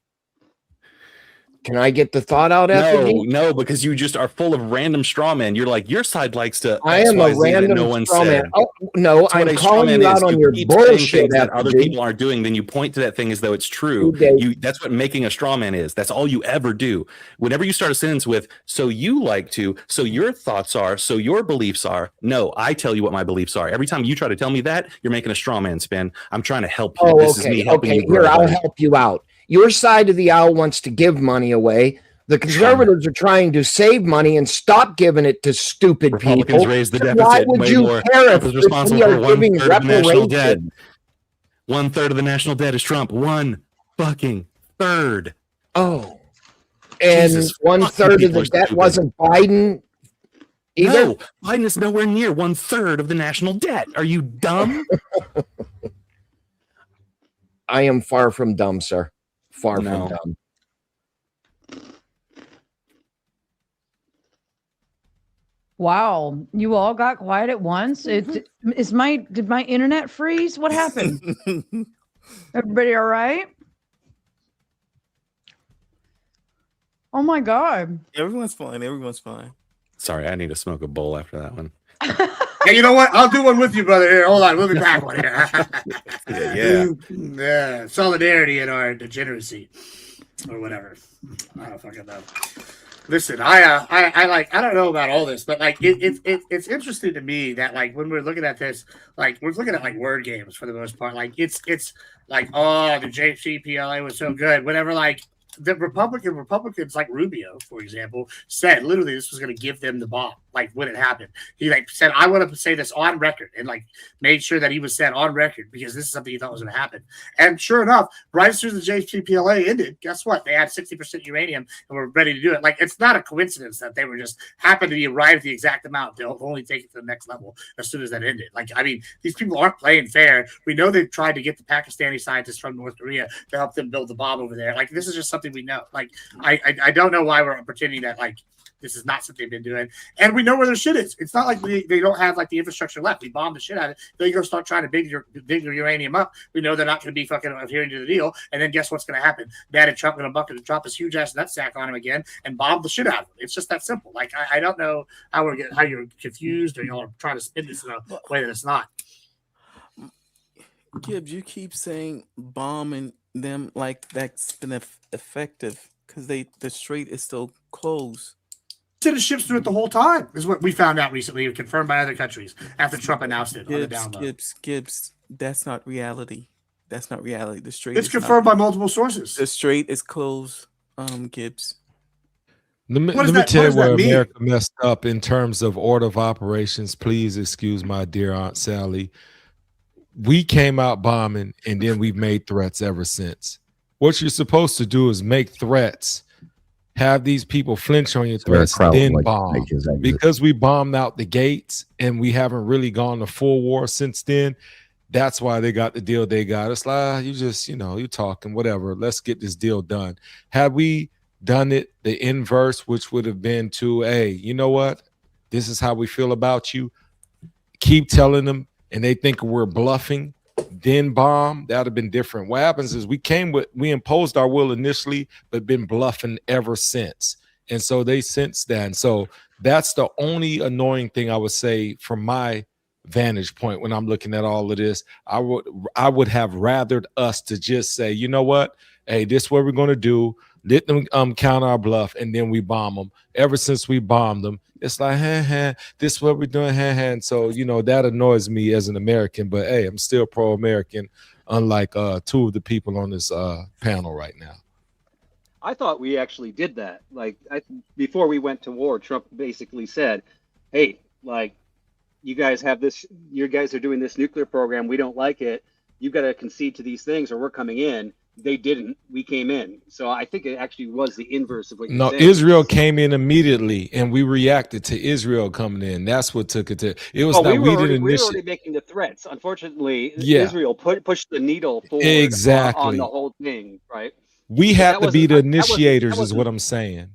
Can I get the thought out after me? No, because you just are full of random straw men. You're like, your side likes to I am a random no one straw man. said. Oh, no, That's what I'm a straw calling man you out is. on You your keep saying bullshit things that other FG. people aren't doing, then you point to that thing as though it's true. That's what making a straw man is. That's all you ever do. Whenever you start a sentence with, so you like to, so your thoughts are, so your beliefs are. No, I tell you what my beliefs are. Every time you try to tell me that, you're making a straw man spin. I'm trying to help you. Oh, This is me helping you grow. Here, I'll buddy. help you out. Your side of the aisle wants to give money away. The conservatives are trying to save money and stop giving it to stupid Republicans people. raise the So deficit why would way you more. care Trump if is responsible we for are giving 1/3 of the national debt. reparations? 1/3 of the national debt is Trump. 1/3. Oh, and Jesus, 1/3 of people the are debt stupid. wasn't Biden either. No, Biden is nowhere near 1/3 of the national debt. Are you dumb? I am far from dumb, sir. Far No. from dumb. Wow, you all got quiet at once. Did my internet freeze? What happened? Everybody all right? Oh my God. Everyone's fine. Everyone's fine. Sorry, I need to smoke a bowl after that one. Hey, you know what? I'll do one with you, brother. Here, hold on. We'll be back one here. Yeah. Solidarity in our degeneracy, or whatever. I don't fucking know. Listen, I don't know about all this, but like it's interesting to me that like when we're looking at this, like we're looking at like word games for the most part. Like it's like, oh, the JCPLA was so good. Whatever, like the Republicans like Rubio, for example, said literally this was going to give them the bomb. Like when it happened, he like said, I want to say this on record, and like made sure that he was said on record because this is something he thought was going to happen. And sure enough, right as soon as the JCPOA ended, guess what? They had 60% uranium and were ready to do it. Like it's not a coincidence that they were just happened to be arrived at the exact amount. They'll only take it to the next level as soon as that ended. Like I mean, these people aren't playing fair. We know they've tried to get the Pakistani scientists from North Korea to help them build the bomb over there. Like this is just something we know. Like I don't know why we're pretending that like this is not something they've been doing. And we know where their shit is. It's not like they don't have like the infrastructure left. We bombed the shit out of it. They go start trying to dig your uranium up. We know they're not going to be fucking adhering to the deal. And then guess what's going to happen? Dad and Trump going to bucket and drop his huge ass nutsack on him again and bomb the shit out of him. It's just that simple. Like I don't know how you're confused or y'all are trying to spin this in a way that it's not. Gibbs, you keep saying bombing them like that's been effective because the strait is still closed. Sending ships through it the whole time is what we found out recently, confirmed by other countries after Trump announced it on the down low. Gibbs, that's not reality. That's not reality. The strait. It's confirmed by multiple sources. The strait is closed. Gibbs. Let me tell you where America messed up in terms of order of operations. Please excuse my dear Aunt Sally. We came out bombing, and then we've made threats ever since. What you're supposed to do is make threats, have these people flinch on your threats, then bomb. Because we bombed out the gates, and we haven't really gone to full war since then. That's why they got the deal they got. It's like, you just, you're talking, whatever. Let's get this deal done. Had we done it the inverse, which would have been to, hey, you know what? This is how we feel about you. Keep telling them, and they think we're bluffing, then bomb, that would have been different. What happens is we imposed our will initially, but been bluffing ever since. And so they sense that. And so that's the only annoying thing I would say from my vantage point when I'm looking at all of this. I would have rathered us to just say, you know what? Hey, this is what we're going to do. Let them counter our bluff, and then we bomb them. Ever since we bombed them, it's like, this is what we're doing, And so, that annoys me as an American, but hey, I'm still pro-American, unlike two of the people on this panel right now. I thought we actually did that. Like, before we went to war, Trump basically said, hey, like, you guys are doing this nuclear program. We don't like it. You've got to concede to these things or we're coming in. They didn't. We came in. So I think it actually was the inverse of what you're saying. Israel came in immediately, and we reacted to Israel coming in. That's what took it to. It was that we didn't initiate. We were already making the threats. Unfortunately, Israel pushed the needle forward on the whole thing, right? We have to be the initiators, is what I'm saying.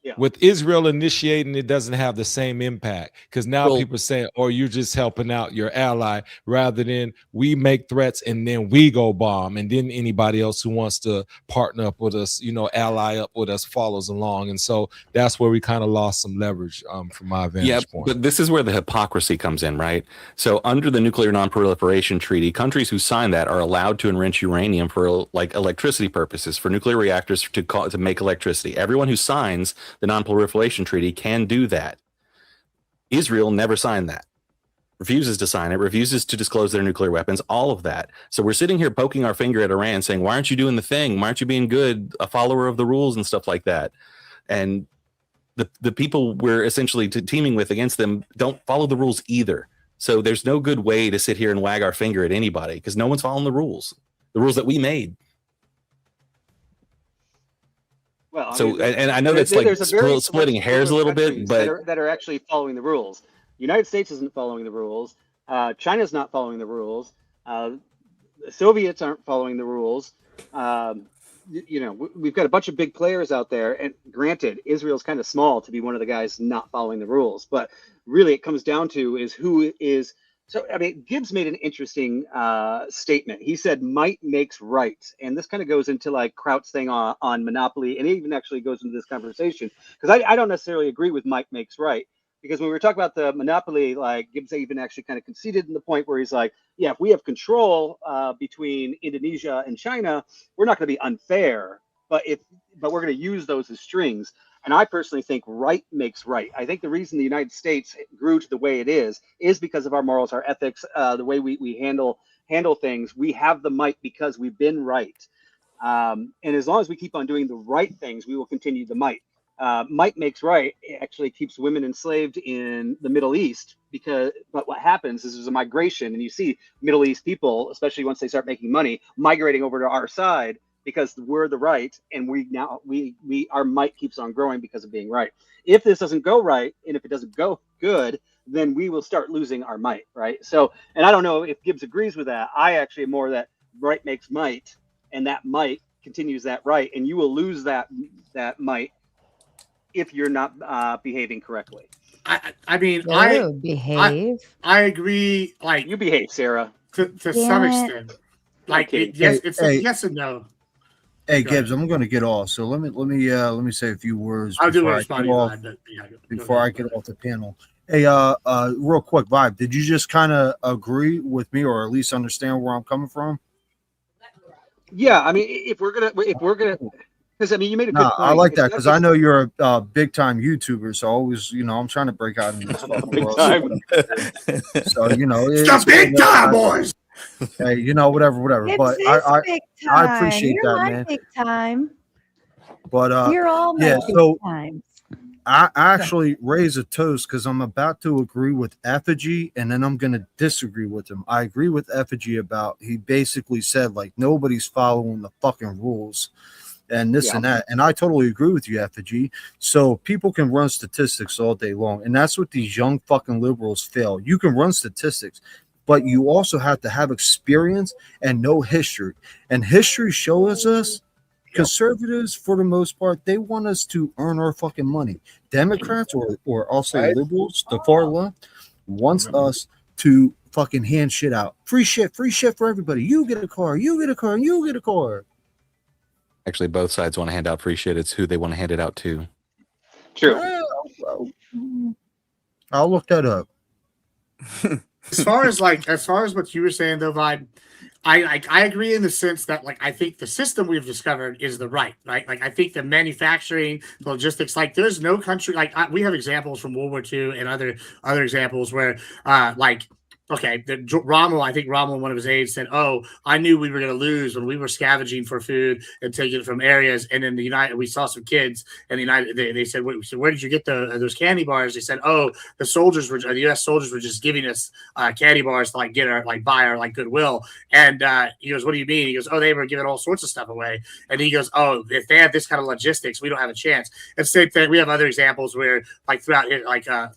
Yeah. With Israel initiating, it doesn't have the same impact because now people are saying, "Oh, you're just helping out your ally," rather than we make threats and then we go bomb, and then anybody else who wants to partner up with us, ally up with us, follows along. And so that's where we kind of lost some leverage from my vantage point. But this is where the hypocrisy comes in, right? So under the Nuclear Non-Proliferation Treaty, countries who sign that are allowed to enrich uranium for like electricity purposes, for nuclear reactors to make electricity. Everyone who signs the Non-Proliferation Treaty can do that. Israel never signed that, refuses to sign it, refuses to disclose their nuclear weapons, all of that. So we're sitting here poking our finger at Iran saying, why aren't you doing the thing? Why aren't you being good, a follower of the rules and stuff like that? And the people we're essentially teaming with against them don't follow the rules either. So there's no good way to sit here and wag our finger at anybody because no one's following the rules that we made. Well, and I know that's like splitting hairs a little bit, but that are actually following the rules. The United States isn't following the rules. China's not following the rules. The Soviets aren't following the rules. We've got a bunch of big players out there, and granted, Israel's kind of small to be one of the guys not following the rules. But really, it comes down to is who is. So, Gibbs made an interesting statement. He said, might makes right. And this kind of goes into like Kraut's thing on monopoly. And it even actually goes into this conversation because I don't necessarily agree with might makes right. Because when we were talking about the monopoly, like Gibbs even actually kind of conceded in the point where he's like, yeah, if we have control between Indonesia and China, we're not going to be unfair, but we're going to use those as strings. And I personally think right makes right. I think the reason the United States grew to the way it is because of our morals, our ethics, the way we handle things. We have the might because we've been right. And as long as we keep on doing the right things, we will continue the might. Might makes right. It actually keeps women enslaved in the Middle East but what happens is there's a migration, and you see Middle East people, especially once they start making money, migrating over to our side because we're the right, and our might keeps on growing because of being right. If this doesn't go right, and if it doesn't go good, then we will start losing our might, right? So, and I don't know if Gibbs agrees with that. I actually am more that right makes might, and that might continues that right, and you will lose that might if you're not behaving correctly. I behave. I agree. Like you behave, Sarah, to some extent. Like it's a yes and no. Hey Gibbs, I'm going to get off. So let me say a few words before I get off the panel. Hey, real quick, Vibe. Did you just kind of agree with me, or at least understand where I'm coming from? Yeah, if we're gonna, because you made a good point. I like that because I know you're a big time YouTuber, so always, I'm trying to break out in this fucking world. So it's the big time, boys. Hey, whatever. But I appreciate you're that, my man. Big time. But you're all my big times. I actually raise a toast because I'm about to agree with Effigy, and then I'm going to disagree with him. I agree with Effigy about he basically said like nobody's following the fucking rules. And this and that. And I totally agree with you, Effigy. So people can run statistics all day long. And that's what these young fucking liberals fail. You can run statistics, but you also have to have experience and know history. And history shows us conservatives, for the most part, they want us to earn our fucking money. Democrats or I'll say liberals, the far left, wants us to fucking hand shit out. Free shit for everybody. You get a car, you get a car, you get a car. Actually, both sides want to hand out free shit. It's who they want to hand it out to. True. I'll look that up. As far as what you were saying, though, Vibe, I agree in the sense that I think the system we've discovered is the right. Like I think the manufacturing, the logistics, there's no country we have examples from World War II and other examples where Rommel, I think Rommel, one of his aides, said, "Oh, I knew we were going to lose when we were scavenging for food and taking it from areas." And in the United, we saw some kids, and they said, "Where did you get those candy bars?" They said, "Oh, the U.S. soldiers were just giving us candy bars to get our buy our goodwill." And he goes, "What do you mean?" He goes, "Oh, they were giving all sorts of stuff away." And he goes, "Oh, if they have this kind of logistics, we don't have a chance." And same thing, we have other examples where throughout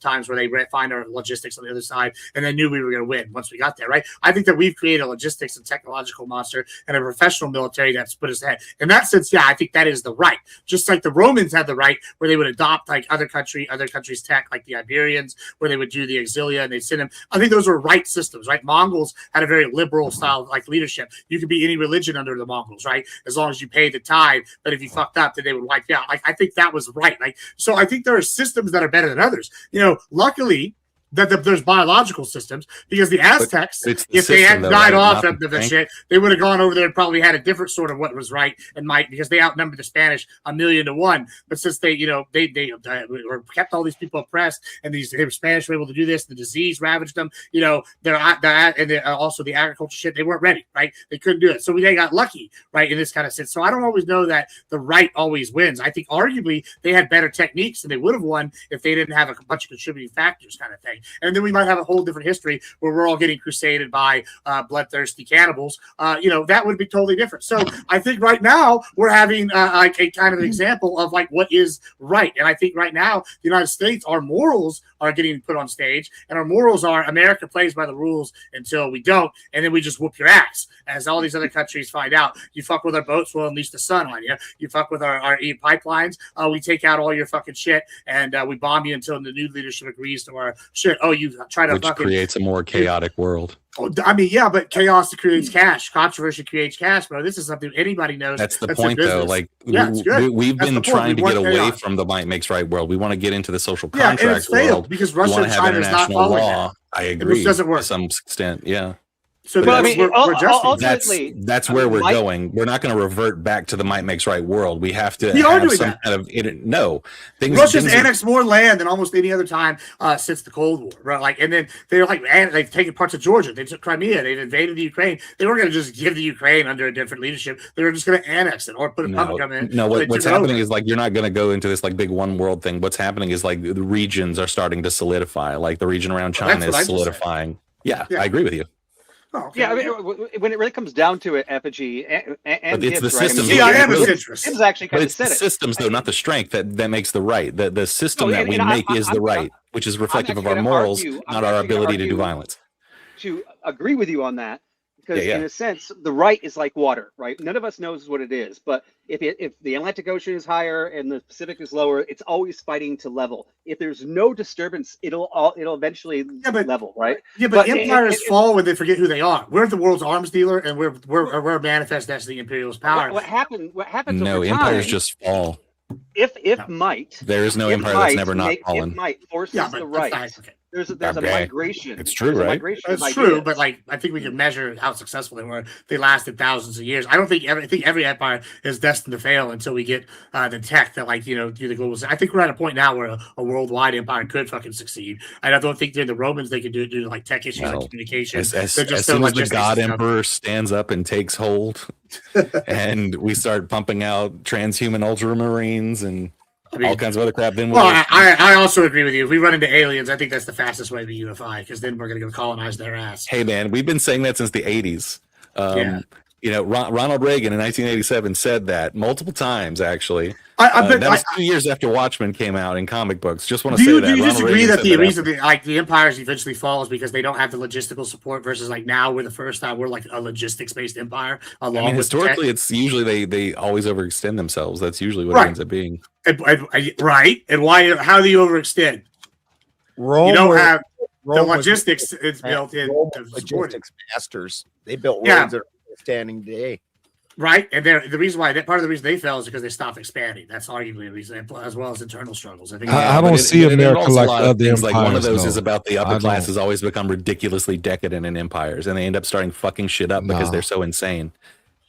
times where they find our logistics on the other side, and they knew we were going to to win once we got there, right? I think that we've created a logistics and technological monster and a professional military that's put us ahead. In that sense, yeah, I think that is the right. Just like the Romans had the right where they would adopt like other countries' tech, like the Iberians, where they would do the exilia and they send them. I think those were right systems, right? Mongols had a very liberal style of like leadership. You could be any religion under the Mongols, right? As long as you paid the tithe. But if you fucked up, then they would wipe you out. Like, I think that was right. Like, so I think there are systems that are better than others. You know, luckily that there's biological systems, because the Aztecs, if they had died off of the shit, they would have gone over there and probably had a different sort of what was right and might, because they outnumbered the Spanish 1,000,000 to 1. But since they, you know, they kept all these people oppressed, and the Spanish were able to do this, the disease ravaged them. You know, also the agriculture shit, they weren't ready, right? They couldn't do it, so they got lucky, right, in this kind of sense. So I don't always know that the right always wins. I think arguably they had better techniques and they would have won if they didn't have a bunch of contributing factors, kind of thing. And then we might have a whole different history where we're all getting crusaded by bloodthirsty cannibals. You know, that would be totally different. So I think right now we're having like a kind of an example of like what is right. And I think right now the United States, our morals are getting put on stage, and our morals are America plays by the rules until we don't, and then we just whoop your ass. As all these other countries find out, you fuck with our boats, we'll unleash the sun on you. You fuck with our pipelines, we take out all your fucking shit, and we bomb you until the new leadership agrees to our shit. Oh, you try to which creates a more chaotic world. I mean, yeah, but chaos creates cash. Controversy creates cash, bro. This is something anybody knows. That's the point, though. Like, yeah, we've been trying to get away from the might makes right world. We want to get into the social contract and it's failed world because Russia and China is not following that. I agree. Which doesn't work to some extent. Yeah. So I mean, ultimately, that's where we're going. We're not going to revert back to the might makes right world. We have to We are have doing some that. kind of no things. Russia's things annexed more land than almost any other time since the Cold War, right? Like, and then they're like, they've taken parts of Georgia, they took Crimea, they've invaded the Ukraine. They weren't going to just give the Ukraine under a different leadership. They were just going to annex it or put a puppet in. No, what's happening is like you're not going to go into this like big one world thing. What's happening is like the regions are starting to solidify. Like the region around China is solidifying. Yeah, I agree with you. Oh, okay. Yeah, I mean, when it really comes down to it, Effigy and it's the systems. I am a citrus. It's actually kind of the systems, though, not the strength that makes the right. The system that we make is the right, which is reflective of our morals, not our ability to do violence. To agree with you on that, because in a sense, the right is like water, right? None of us knows what it is, but if the Atlantic Ocean is higher and the Pacific is lower, it's always fighting to level. If there's no disturbance, it'll eventually level, right? Yeah, but empires fall when they forget who they are. We're the world's arms dealer, and we're manifest destiny imperialist power. What happens? No, over empires time, just fall. If might, there is no empire that's never not fallen. If might forces the right. There's a migration. It's true, right? It's true, but like I think we can measure how successful they were. They lasted thousands of years. I think every empire is destined to fail until we get the tech that do the global. I think we're at a point now where a worldwide empire could fucking succeed. I don't think the Romans they could do it due to like tech issues like communication. As soon as the God Emperor stands up and takes hold, and we start pumping out transhuman ultramarines and all kinds of other crap. Then I also agree with you. If we run into aliens, I think that's the fastest way to unify, because then we're going to go colonize their ass. Hey, man, we've been saying that since the 80s. Ronald Reagan in 1987 said that multiple times, actually. That was 2 years after Watchmen came out in comic books. Just want to say that. Do you disagree that the reason the empires eventually fall is because they don't have the logistical support versus like now we're the first time we're like a logistics-based empire? Historically, it's usually they always overextend themselves. That's usually what it ends up being. Right. And why? How do you overextend? Rome, you don't have the Rome logistics. It's built in. Logistics masters. They built roads that are standing today. Right, and the reason why part of the reason they fell is because they stopped expanding. That's arguably a reason, as well as internal struggles. I think. I don't see America like other empires. Like one of those is about the upper class has always become ridiculously decadent in empires, and they end up starting fucking shit up because they're so insane.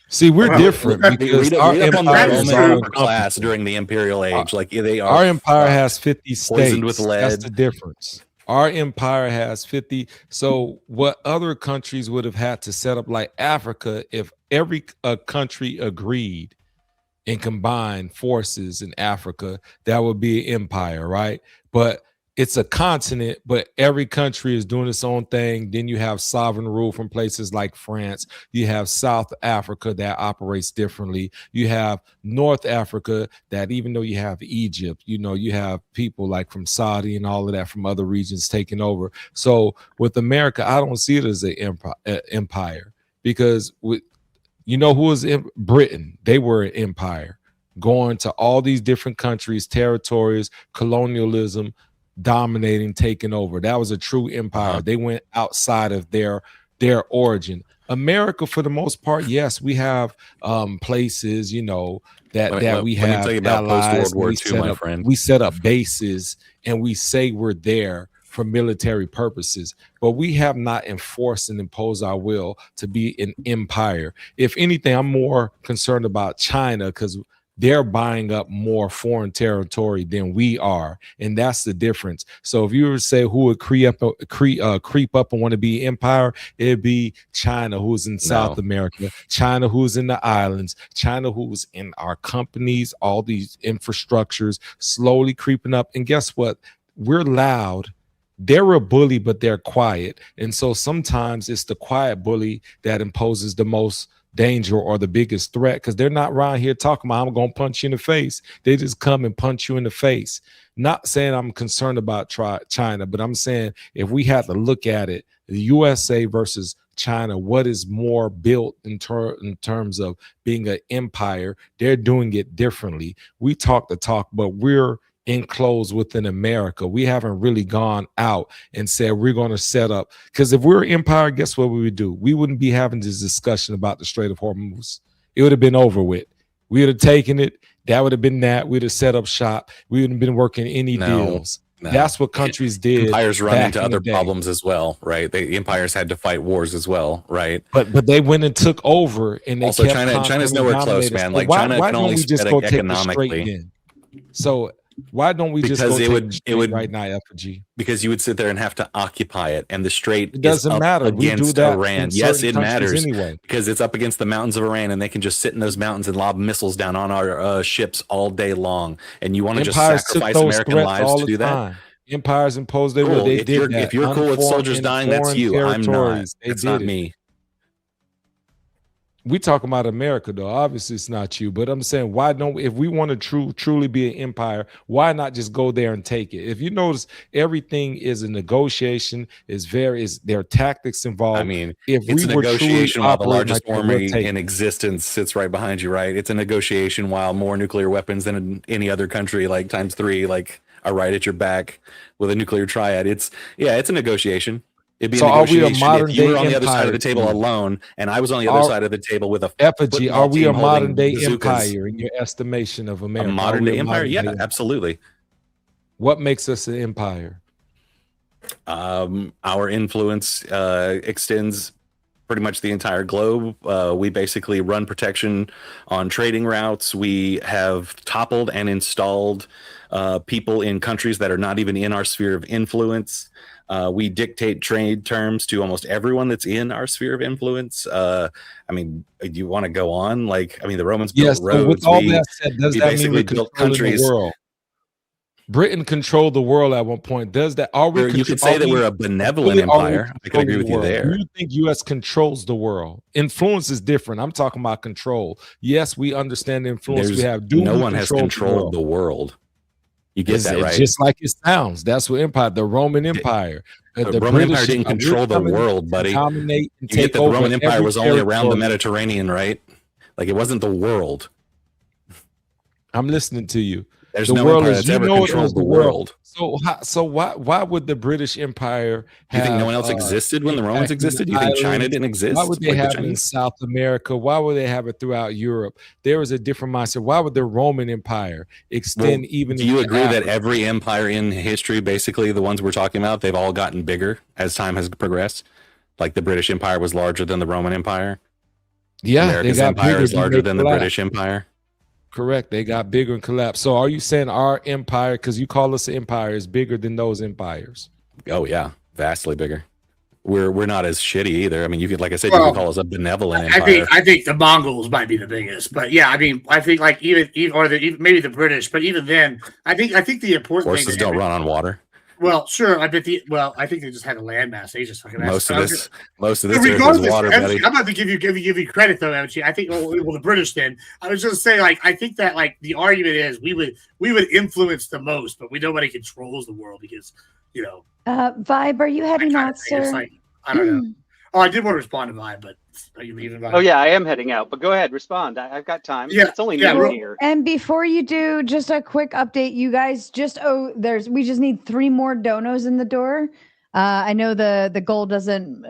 See, we're different because our empire is upper class during the imperial age. Like they are. Our empire has 50 states. With lead. That's the difference. Our empire has 50. So what other countries would have had to set up like Africa, if every country agreed and combined forces in Africa, that would be an empire, right? But it's a continent, but every country is doing its own thing. Then you have sovereign rule from places like France. You have South Africa that operates differently. You have North Africa that, even though you have Egypt, you have people like from Saudi and all of that from other regions taking over. So with America, I don't see it as an empire, because who was in Britain? They were an empire, going to all these different countries, territories, colonialism, dominating, taking over. That was a true empire. They went outside of their origin. America, for the most part, yes, we have places, that we have allies. We set up bases, and we say we're there for military purposes, but we have not enforced and imposed our will to be an empire. If anything, I'm more concerned about China, because they're buying up more foreign territory than we are, and that's the difference. So if you were to say who would creep up and want to be empire, it'd be China, who's in South America, China, who's in the islands, China, who's in our companies, all these infrastructures slowly creeping up. And guess what? We're loud. They're a bully, but they're quiet. And so sometimes it's the quiet bully that imposes the most danger or the biggest threat, because they're not around here talking about, I'm gonna punch you in the face. They just come and punch you in the face. Not saying I'm concerned about China, but I'm saying if we had to look at it, the USA versus China, what is more built in terms of being an empire? They're doing it differently. We talk the talk, but we're enclosed within America. We haven't really gone out and said we're going to set up, because if we're an empire, guess what we would do? We wouldn't be having this discussion about the Strait of Hormuz. It would have been over with. We would have taken it. That would have been that. We'd have set up shop. We wouldn't have been working any deals. That's what countries did. Empires run into other problems as well, right? The empires had to fight wars as well, right? But they went and took over, and they also China's nowhere close, man. Like China can only spread economically. So why don't we just go take it right now, F-G? Because you would sit there and have to occupy it, and the strait doesn't matter against Iran. Yes, it matters anyway, because it's up against the mountains of Iran, and they can just sit in those mountains and lob missiles down on our ships all day long. And you want to just sacrifice American lives to do that? Empires imposed their will. They did that. If you're cool with soldiers dying, that's you. I'm not. It's not me. We talking about America, though. Obviously, it's not you. But I'm saying, why don't, if we want to truly be an empire, why not just go there and take it? If you notice, everything is a negotiation. There are tactics involved. I mean, if it's a negotiation while the largest army in existence sits right behind you, right? It's a negotiation while more nuclear weapons than in any other country, like times 3, like are right at your back with a nuclear triad. It's a negotiation. It'd be so a negotiation. Are we a modern if you were day on the empire, other side of the table alone, and I was on the other side of the table with a effigy, are we a modern day empire in your estimation of America? A modern day empire? Yeah, absolutely. What makes us an empire? Our influence extends pretty much the entire globe. We basically run protection on trading routes. We have toppled and installed people in countries that are not even in our sphere of influence. We dictate trade terms to almost everyone that's in our sphere of influence. I mean, do you want to go on? The Romans built roads. With all that said, does that mean we built countries? The world? Britain controlled the world at one point. Does that? You could say that we're a benevolent empire. I can agree with you there. Do you think U.S. controls the world? Influence is different. I'm talking about control. Yes, we understand the influence we have. No one has controlled the world. You get that right? Just like it sounds. That's what empire. The Roman Empire. The Roman Empire didn't control the world, buddy. You get that the Roman Empire was only around the Mediterranean, right? Like it wasn't the world. I'm listening to you. There's no empire that's ever controlled the world. So why would the British Empire have? You think no one else existed when the Romans existed? You think China didn't exist? Why would they have it in South America? Why would they have it throughout Europe? There was a different mindset. Why would the Roman Empire extend even? Do you agree that every empire in history, basically the ones we're talking about, they've all gotten bigger as time has progressed? Like the British Empire was larger than the Roman Empire. Yeah, America's empire is larger than the British Empire. Correct. They got bigger and collapsed. So are you saying our empire, because you call us an empire, is bigger than those empires? Oh yeah, vastly bigger. We're not as shitty either. I mean, you could, like I said, you could call us a benevolent empire. I think the Mongols might be the biggest, but yeah, I mean, I think like even maybe the British, but even then, I think the important horses don't run on water. Well, sure. I think they just had a landmass. They just fucking Most of this earth is regardless, water, buddy. I'm about to give you credit though, Emchi. I think well, the British did. I was just saying, like, I think that like the argument is we would influence the most, but nobody controls the world because Vibe, are you heading out, sir? It's like, I don't know. Oh, I did want to respond to Vibe, but are you leaving, Vibe? Oh yeah, I am heading out, but go ahead, respond. I've got time. Yeah, It's only noon here. And before you do, just a quick update, you guys. We just need 3 more donos in the door. I know the goal doesn't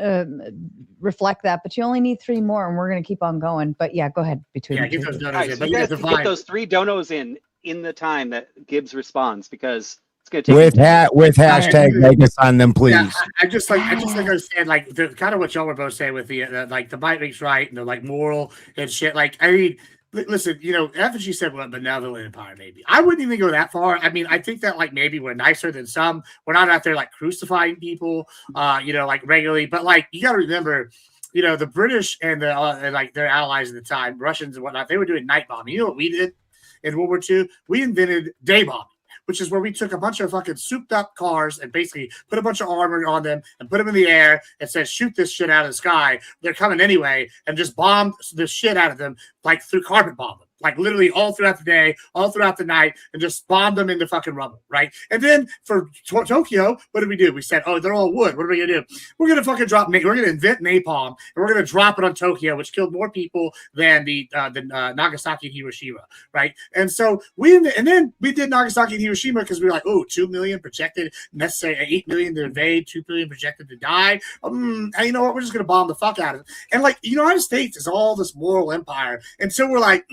reflect that, but you only need 3 more, and we're gonna keep on going. But yeah, go ahead. Get those donos Right, in. so But you yeah, guys can get those 3 donos in the time that Gibbs responds, because it's going to take with hashtag Vegas on them, please. Yeah, I just like understand like the kind of what y'all were both saying with the like the might makes right and the like moral and shit. Like, I mean, listen, after she said what benevolent empire, maybe I wouldn't even go that far. I mean, I think that like maybe we're nicer than some. We're not out there like crucifying people, like regularly. But like you got to remember, the British and the like their allies at the time, Russians and whatnot, they were doing night bombing. You know what we did in World War II? We invented day bombing, which is where we took a bunch of fucking souped up cars and basically put a bunch of armor on them and put them in the air and said, shoot this shit out of the sky. They're coming anyway, and just bombed the shit out of them, like through carpet bomb them. Like literally all throughout the day, all throughout the night, and just bombed them into fucking rubble, right? And then for Tokyo, what did we do? We said, oh, they're all wood. What are we gonna do? We're gonna fucking we're gonna invent napalm, and we're gonna drop it on Tokyo, which killed more people than the Nagasaki and Hiroshima, right? And so then we did Nagasaki and Hiroshima because we were like, oh, 2 million projected, necessary 8 million to invade, 2 billion projected to die. And you know what? We're just gonna bomb the fuck out of it. And like the United States is all this moral empire, and so we're like.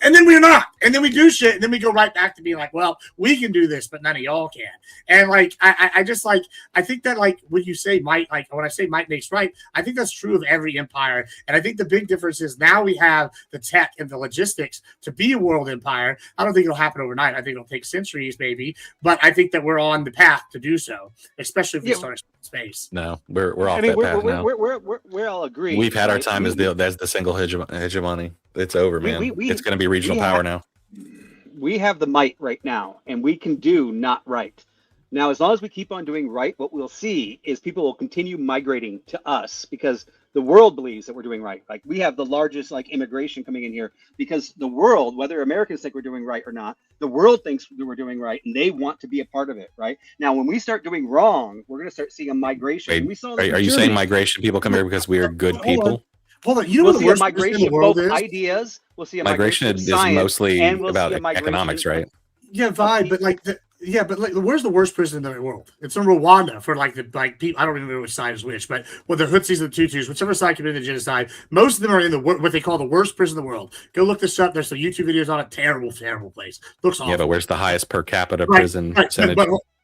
And then we're not. And then we do shit. And then we go right back to being like, well, we can do this, but none of y'all can. And like, I just like, I think that like when you say might, like when I say might makes right, I think that's true of every empire. And I think the big difference is now we have the tech and the logistics to be a world empire. I don't think it'll happen overnight. I think it'll take centuries maybe, but I think that we're on the path to do so, especially if we start space. No, we're off that path now. We're all agreed. We've had our time as the single hegemony. It's over, man. It's going to be regional power now. We have the might right now, and we can do not right. Now, as long as we keep on doing right, what we'll see is people will continue migrating to us because the world believes that we're doing right. Like we have the largest like immigration coming in here because the world, whether Americans think we're doing right or not, the world thinks that we're doing right, and they want to be a part of it, right? Now, when we start doing wrong, we're going to start seeing a migration. Wait, we saw are you saying migration people come here because we are good people? Hold on. You know we'll what the see worst a migration in the world of both is? ideas. We'll see a migration of is science, mostly and we'll about see a migration economics, right? Yeah, Vibe, but like where's the worst prison in the world? It's in Rwanda for like people. I don't even know which side is which, but the Hutsis and the Tutsis, whichever side committed the genocide, most of them are in what they call the worst prison in the world. Go look this up. There's some YouTube videos on it. Terrible place. Looks awful. Yeah, but where's the highest per capita prison percentage?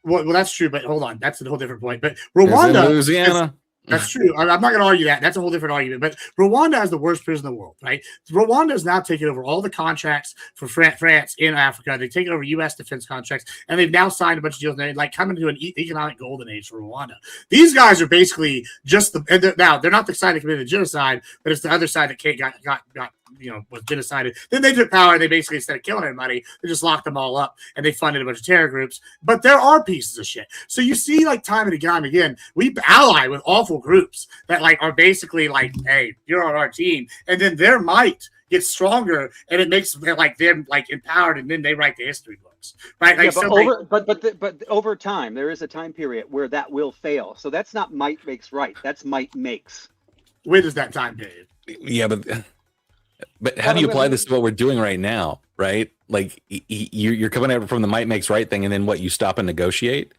Well, that's true, but hold on, that's a whole different point. But Rwanda, Louisiana. That's true. I'm not going to argue that. That's a whole different argument. But Rwanda has the worst prison in the world, right? Rwanda is now taking over all the contracts for France in Africa. They've taken over U.S. defense contracts, and they've now signed a bunch of deals. And they're like coming to an economic golden age for Rwanda. These guys are basically just they're not the side that committed the genocide, but it's the other side that got was genocided. Then they took power and they basically, instead of killing everybody, they just locked them all up and they funded a bunch of terror groups. But there are pieces of shit. So you see, like time and again, we ally with awful groups that like are basically like, hey, you're on our team, and then their might gets stronger and it makes like them like empowered, and then they write the history books, right? Like, but over time, there is a time period where that will fail. So that's not might makes right. That's might makes. When is that time period? Yeah, but how do you apply this to what we're doing right now, right? Like you're coming at it from the might makes right thing, and then what? You stop and negotiate?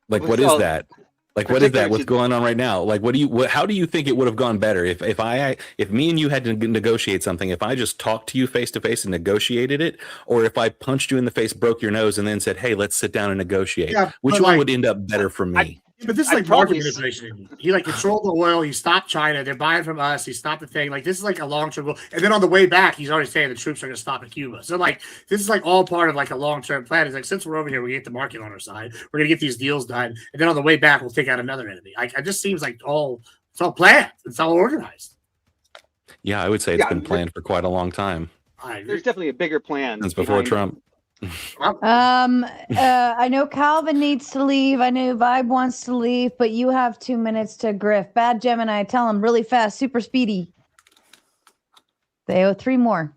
Like what is that? Like what is that? What's going on right now? Like how do you think it would have gone better if me and you had to negotiate something? If I just talked to you face to face and negotiated it, or if I punched you in the face, broke your nose, and then said, "Hey, let's sit down and negotiate"? Yeah, which one would end up better for me? But this is like market manipulation. He like controlled the oil. He stopped China. They're buying from us. He stopped the thing. Like this is like a long-term goal. And then on the way back, he's already saying the troops are going to stop at Cuba. So like this is like all part of like a long-term plan. It's like since we're over here, we get the market on our side. We're going to get these deals done. And then on the way back, we'll take out another enemy. Like it just seems like it's all planned. It's all organized. Yeah, I would say it's been planned for quite a long time. There's definitely a bigger plan since before Trump. I know Calvin needs to leave. I know Vibe wants to leave, but you have 2 minutes to grift. Bad Gemini, tell him really fast, super speedy. They owe 3 more.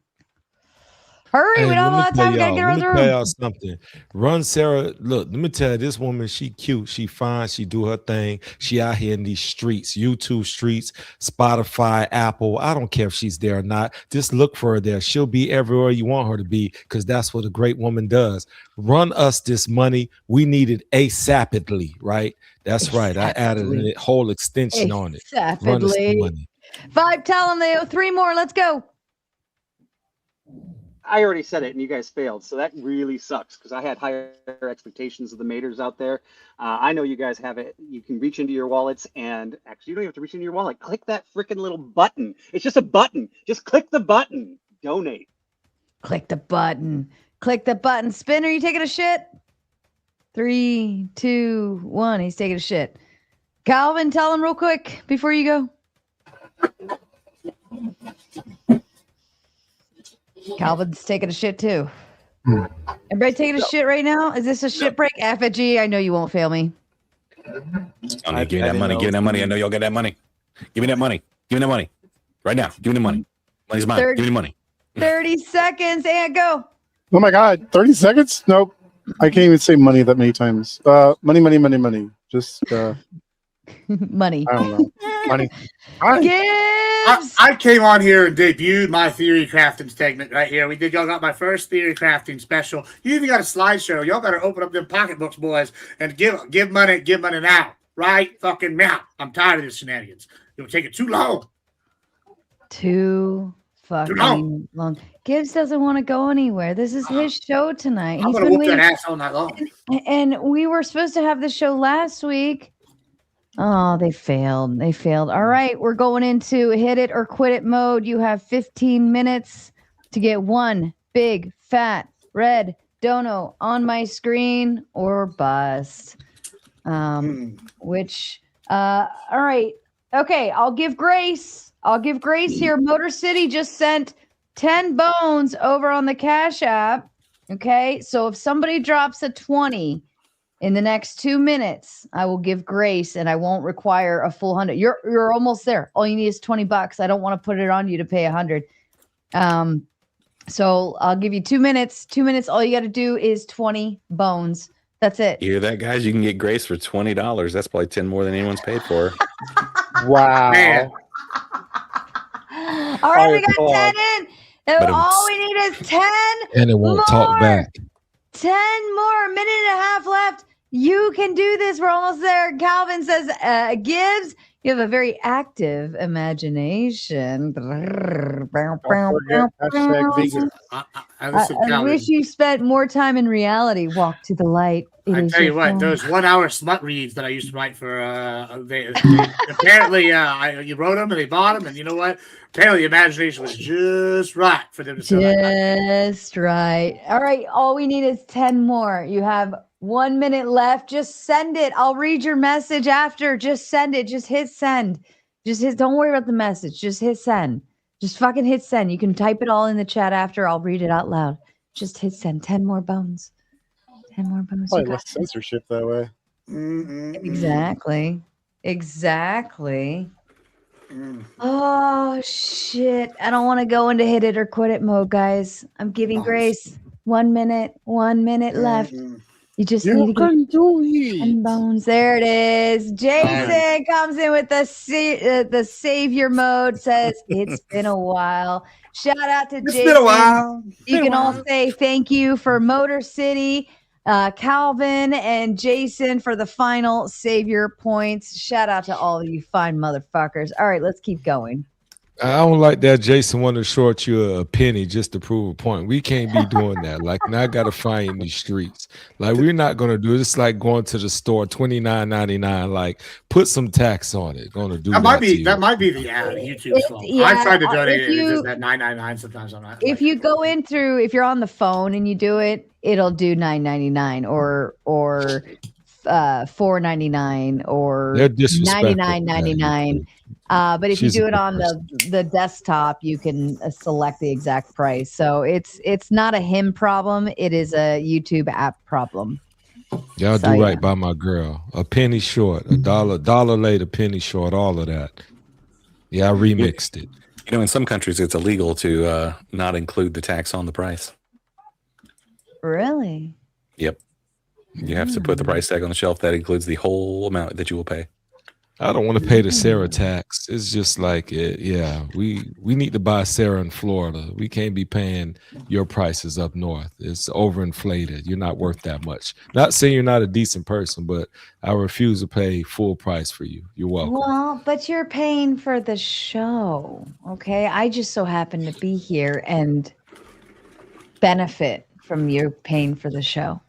Hurry, Hey, we don't have a lot let of time. me We gotta get tell around the y'all room. something. Run Sarah. Look, let me tell you, this woman, she cute, she fine, she do her thing. She out here in these streets, YouTube streets, Spotify, Apple. I don't care if she's there or not. Just look for her there. She'll be everywhere you want her to be, because that's what a great woman does. Run us this money. We need it ASAPidly, right? That's right. I added a whole extension on it. Run us the money. Vibe, tell them they owe 3 more. Let's go. I already said it and you guys failed. So that really sucks because I had higher expectations of the maters out there. I know you guys have it. You can reach into your wallets and actually you don't have to reach into your wallet. Click that freaking little button. It's just a button. Just click the button. Donate. Click the button. Click the button. Spin, are you taking a shit? 3, 2, 1. He's taking a shit. Calvin, tell him real quick before you go. Calvin's taking a shit too. Everybody taking a shit right now? Is this a shit break? Effigy, I know you won't fail me. Tony, give me that money. Give me that money. I know y'all get that money. Give me that money. Give me that money. Right now. Give me the money. Money's mine. Give me the money. 30 seconds and go. Oh my God, 30 seconds? Nope. I can't even say money that many times. Money. Just money. I don't know. Money. I came on here and debuted my theory crafting segment right here. Y'all got my first theory crafting special. You even got a slideshow. Y'all better open up them pocketbooks, boys, and give money now. Right fucking now. I'm tired of this shenanigans. It'll take it too long. Too fucking long. Gibbs doesn't want to go anywhere. This is his show tonight. I'm gonna whoop that ass all night long. And we were supposed to have the show last week. Oh, they failed. All right, we're going into hit it or quit it mode. You have 15 minutes to get one big fat red dono on my screen or bust. All right. Okay, I'll give grace here. Motor City just sent 10 bones over on the Cash App. Okay, so if somebody drops a 20 in the next 2 minutes, I will give grace and I won't require a full 100. You're almost there. All you need is $20. I don't want to put it on you to pay 100. So I'll give you 2 minutes. 2 minutes. All you got to do is 20 bones. That's it. You hear that, guys? You can get grace for $20. That's probably 10 more than anyone's paid for. Wow. Man. All right, we got 10 in. And all we need is 10 And it won't talk back. 10 more. A minute and a half left. You can do this. We're almost there. Calvin says, Gibbs, you have a very active imagination. I wish you spent more time in reality. Walk to the light. I tell you what, those 1 hour smut reads that I used to write for, they apparently you wrote them and they bought them, and you know what? Apparently, the imagination was just right for them to sell. Just right. All right. All we need is 10 more. You have 1 minute left. Just send it. I'll read your message after. Just send it. Just hit send. Don't worry about the message. Just hit send. Just fucking hit send. You can type it all in the chat after. I'll read it out loud. Just hit send. 10 more bones. 10 more bones. Probably less censorship that way. Exactly. Oh shit. I don't want to go into hit it or quit it mode, guys. I'm giving grace. 1 minute. 1 minute left. You just need to get 10 bones. There it is. Jason comes in with the savior mode. Says it's been a while. Shout out to Jason. It's been a while. You can all say thank you for Motor City, Calvin and Jason for the final savior points. Shout out to all of you fine motherfuckers. All right, let's keep going. I don't like that Jason wanted to short you a penny just to prove a point. We can't be doing that. Like, now I got to find in these streets. Like, we're not going to do it. It's like going to the store, $29.99. Like, put some tax on it. Going to do that. That might be the YouTube's fault. I've tried to donate it. It's just that $9.99 sometimes on that. If you go in through, if you're on the phone and you do it, it'll do $9.99 or $4.99 or They're disrespectful. $99.99. But if She's you a do it good on person. the desktop, you can select the exact price. So it's not a him problem. It is a YouTube app problem. Y'all So, do right yeah. by my girl. A penny short, $1 late, a penny short, all of that. Yeah, I remixed it. You know, in some countries, it's illegal to not include the tax on the price. Really? Yep. You have to put the price tag on the shelf that includes the whole amount that you will pay. I don't want to pay the Sarah tax. It's just like, yeah, we need to buy Sarah in Florida. We can't be paying your prices up north. It's overinflated. You're not worth that much. Not saying you're not a decent person, but I refuse to pay full price for you. You're welcome. Well, but you're paying for the show, okay? I just so happen to be here and benefit from you paying for the show.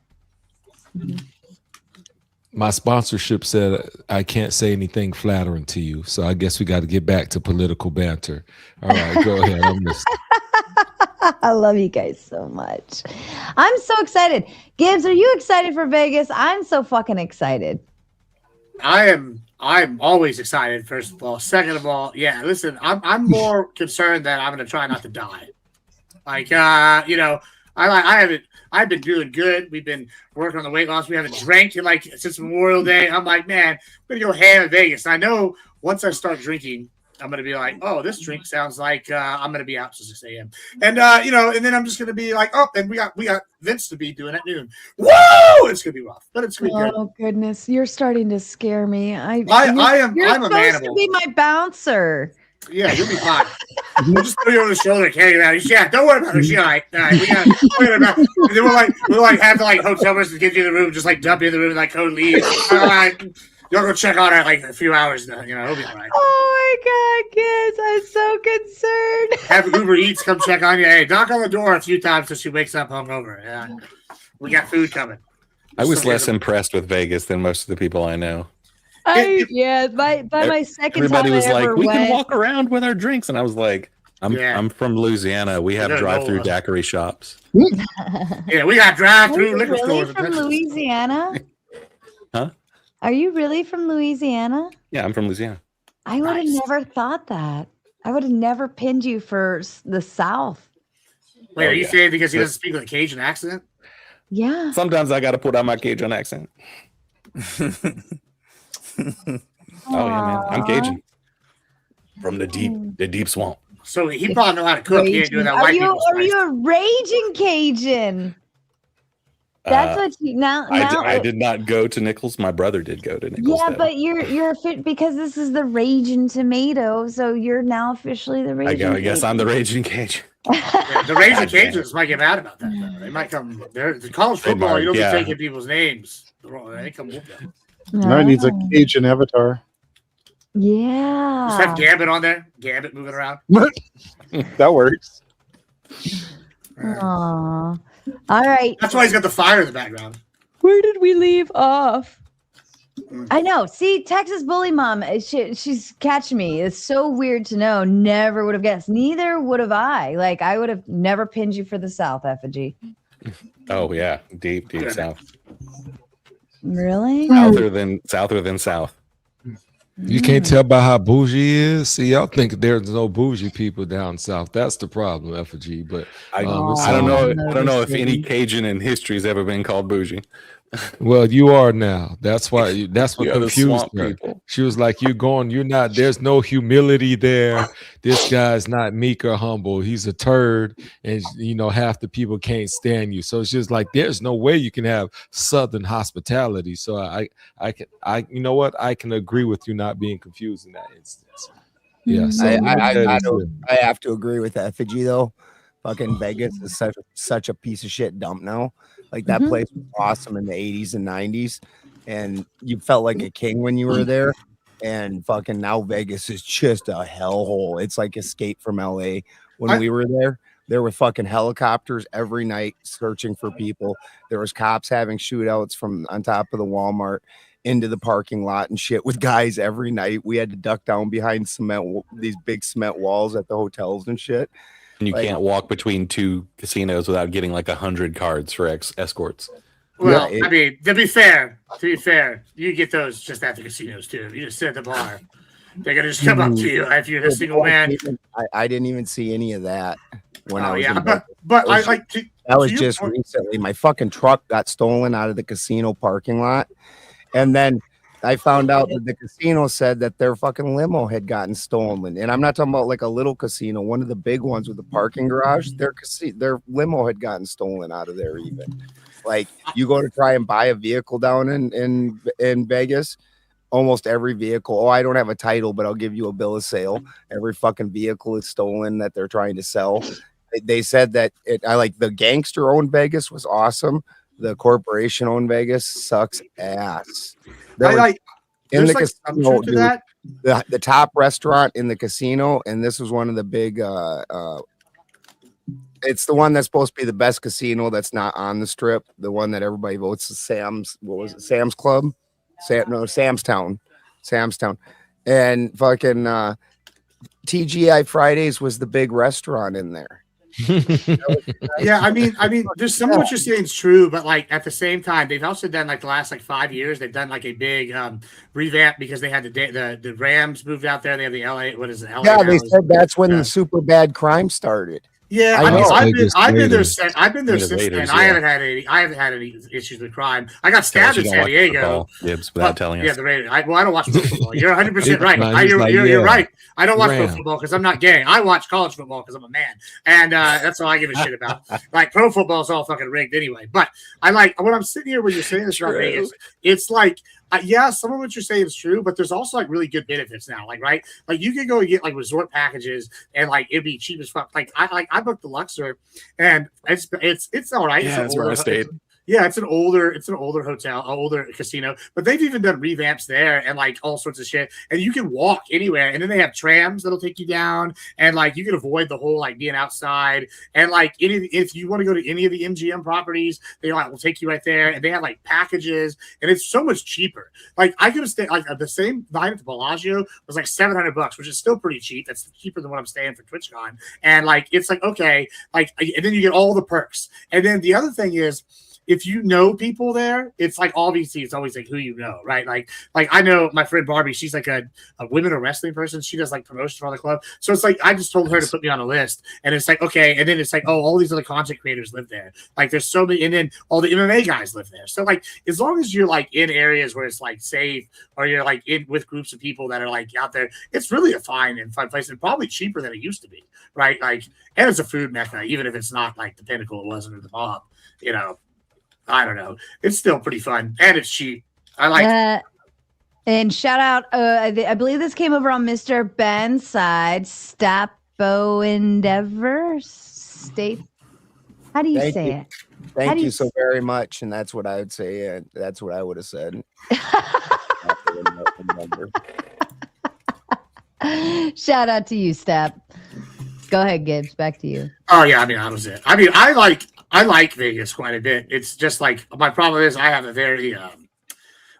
My sponsorship said I can't say anything flattering to you, so I guess we got to get back to political banter. All right, go ahead. I'm listening. I love you guys so much. I'm so excited. Gibbs, are you excited for Vegas? I'm so fucking excited. I'm always excited, first of all. Second of all, yeah, listen, I'm more concerned that I'm gonna try not to die. Like you know, I've been doing good. We've been working on the weight loss. We haven't drank in like since Memorial Day. I'm like, man, I'm gonna go ham in Vegas. And I know once I start drinking, I'm gonna be like, oh, this drink sounds like I'm gonna be out till 6 a.m. And you know, and then I'm just gonna be like, oh, and we got Vince to be doing at noon. Whoa! It's gonna be rough, but it's gonna be good. Oh goodness, you're starting to scare me. I'm a supposed manimal. to be my bouncer. Yeah, you'll be fine. We'll just throw you over the shoulder and carry you around. Yeah, don't worry about her. She's all right. All right, we got and then we'll like have to like hotel rooms to get you in the room, just like dump you in the room, and like code leave. All right, you'll go check on her in like a few hours. You know, it'll be all right. Oh my God, kids, I'm so concerned. Have Uber Eats come check on you. Hey, knock on the door a few times so she wakes up hungover. Yeah, we got food coming. I was less impressed with Vegas than most of the people I know. By my second Everybody time was I like, ever we went, can walk around with our drinks. And I was like, I'm from Louisiana. We have Yeah, drive-through no. daiquiri shops. Yeah, we got drive-through Are you liquor really stores. in from Texas. Louisiana? Huh? Are you really from Louisiana? Yeah, I'm from Louisiana. I would have never thought that. I would have never pinned you for the South. Wait, Oh, are you yeah. saying because he doesn't speak with a Cajun accent? Yeah. Sometimes I got to put on my Cajun accent. Oh yeah, man, I'm Cajun from the deep swamp. So he probably know how to cook. He ain't doing that Are white you people are spice. you a raging Cajun? That's what you now. I did not go to Nichols. My brother did go to Nichols. Yeah, though. but you're fit because this is the raging tomato, so you're now officially the raging. I guess I'm the raging Cajun. Yeah, the Raging Cajuns might get mad about that. Though. They might come. They're the college football. You don't Yeah. be taking people's names. They come with them. Now it needs a Cajun avatar. Yeah. Just have Gambit on there. Gambit moving around. That works. Aw. All right. That's why he's got the fire in the background. Where did we leave off? I know. See, Texas Bully Mom, she's catching me. It's so weird to know. Never would have guessed. Neither would have I. Like, I would have never pinned you for the South, Effigy. Oh yeah, deep south. Really? Souther than south. You can't tell by how bougie he is. See, y'all think there's no bougie people down south. That's the problem, Effigy. But I it's don't all- know if any Cajun in history has ever been called bougie. Well, you are now. That's why. That's what Yeah, the confused swamp her. people. She was like, "You're going. You're not. There's no humility there. This guy's not meek or humble. He's a turd, and half the people can't stand you." So she's like, "There's no way you can have Southern hospitality." So I you know what? I can agree with you not being confused in that instance. Yeah. So I have to agree with Effigy though. Fucking Vegas is such a piece of shit dump now. Like that place was awesome in the 80s and 90s, and you felt like a king when you were there. And fucking now Vegas is just a hellhole. It's like Escape from LA. When we were there were fucking helicopters every night searching for people. There was cops having shootouts from on top of the Walmart into the parking lot and shit with guys every night. We had to duck down behind these big cement walls at the hotels and shit. And you can't walk between two casinos without getting like 100 cards for escorts. Well, Yeah, I mean, to be fair, you get those just at the casinos too. You just sit at the bar. They're gonna just come up to you if you're a single man. I didn't even see any of that when I Oh was yeah, in Vegas. but I was- like That was your just point- recently. My fucking truck got stolen out of the casino parking lot. And then I found out that the casino said that their fucking limo had gotten stolen. And I'm not talking about like a little casino, one of the big ones with the parking garage. Their limo had gotten stolen out of there even. Like you go to try and buy a vehicle down in Vegas, almost every vehicle. Oh, I don't have a title, but I'll give you a bill of sale. Every fucking vehicle is stolen that they're trying to sell. They said that I like the gangster owned Vegas was awesome. The corporation owned Vegas sucks ass. I like in the there's some casino, truth to that. the top restaurant in the casino, and this was one of the big it's the one that's supposed to be the best casino that's not on the strip, the one that everybody votes is Sam's, what was it, Sam's Club? Sam's Town. And fucking TGI Fridays was the big restaurant in there. Yeah, I mean, there's some of what you're saying is true, but like at the same time, they've also done like the last like 5 years, they've done like a big revamp because they had the Rams moved out there. They have the LA. What is it? LA Yeah, they House. said that's when the super bad crime started. Yeah, I know. I've been there since then. Raiders, I haven't had any issues with crime. I got stabbed in San Diego. Gibbs, without telling us. Yeah, the Raiders. I don't watch pro football. You're 100% right. He's You're like, right. I don't watch pro Ram. football because I'm not gay. I watch college football because I'm a man, and that's all I give a shit about. Like pro football is all fucking rigged anyway. But I like when I'm sitting here when you're saying this about Vegas, it's like. Yeah, some of what you're saying is true, but there's also like really good benefits now. Like, right, like you can go and get like resort packages, and like it'd be cheap as fuck. Like I booked the Luxor, and it's all right. Yeah, that's where I stayed. Yeah, it's an older hotel, an older casino, but they've even done revamps there and like all sorts of shit. And you can walk anywhere, and then they have trams that'll take you down, and like you can avoid the whole like being outside. And like if you want to go to any of the MGM properties, they like will take you right there, and they have like packages, and it's so much cheaper. Like I could have stayed like the same night at the Bellagio was like $700, which is still pretty cheap. That's cheaper than what I'm staying for TwitchCon. And like it's like okay, like and then you get all the perks. And then the other thing is, if you know people there, it's like obviously it's always like who you know, right? Like I know my friend Barbie, she's like a women or wrestling person. She does like promotions for the club. So it's like I just told her to put me on a list, and it's like okay, and then it's like oh, all these other content creators live there. Like there's so many, and then all the MMA guys live there. So like as long as you're like in areas where it's like safe, or you're like in with groups of people that are like out there, it's really a fun place, and probably cheaper than it used to be, right? Like and it's a food mecca, even if it's not like the Pinnacle it was under the Mob, you know. I don't know. It's still pretty fun and it's cheap. I like and shout out, I believe this came over on Mr. Ben's side. Stapo Endeavor State. How do you say it? Thank you so very much. And that's what I would say. That's what I would have said. Shout out to you, Step. Go ahead, Gibbs. Back to you. Oh yeah, I mean that was it. I mean I like Vegas quite a bit. It's just like my problem is I have a very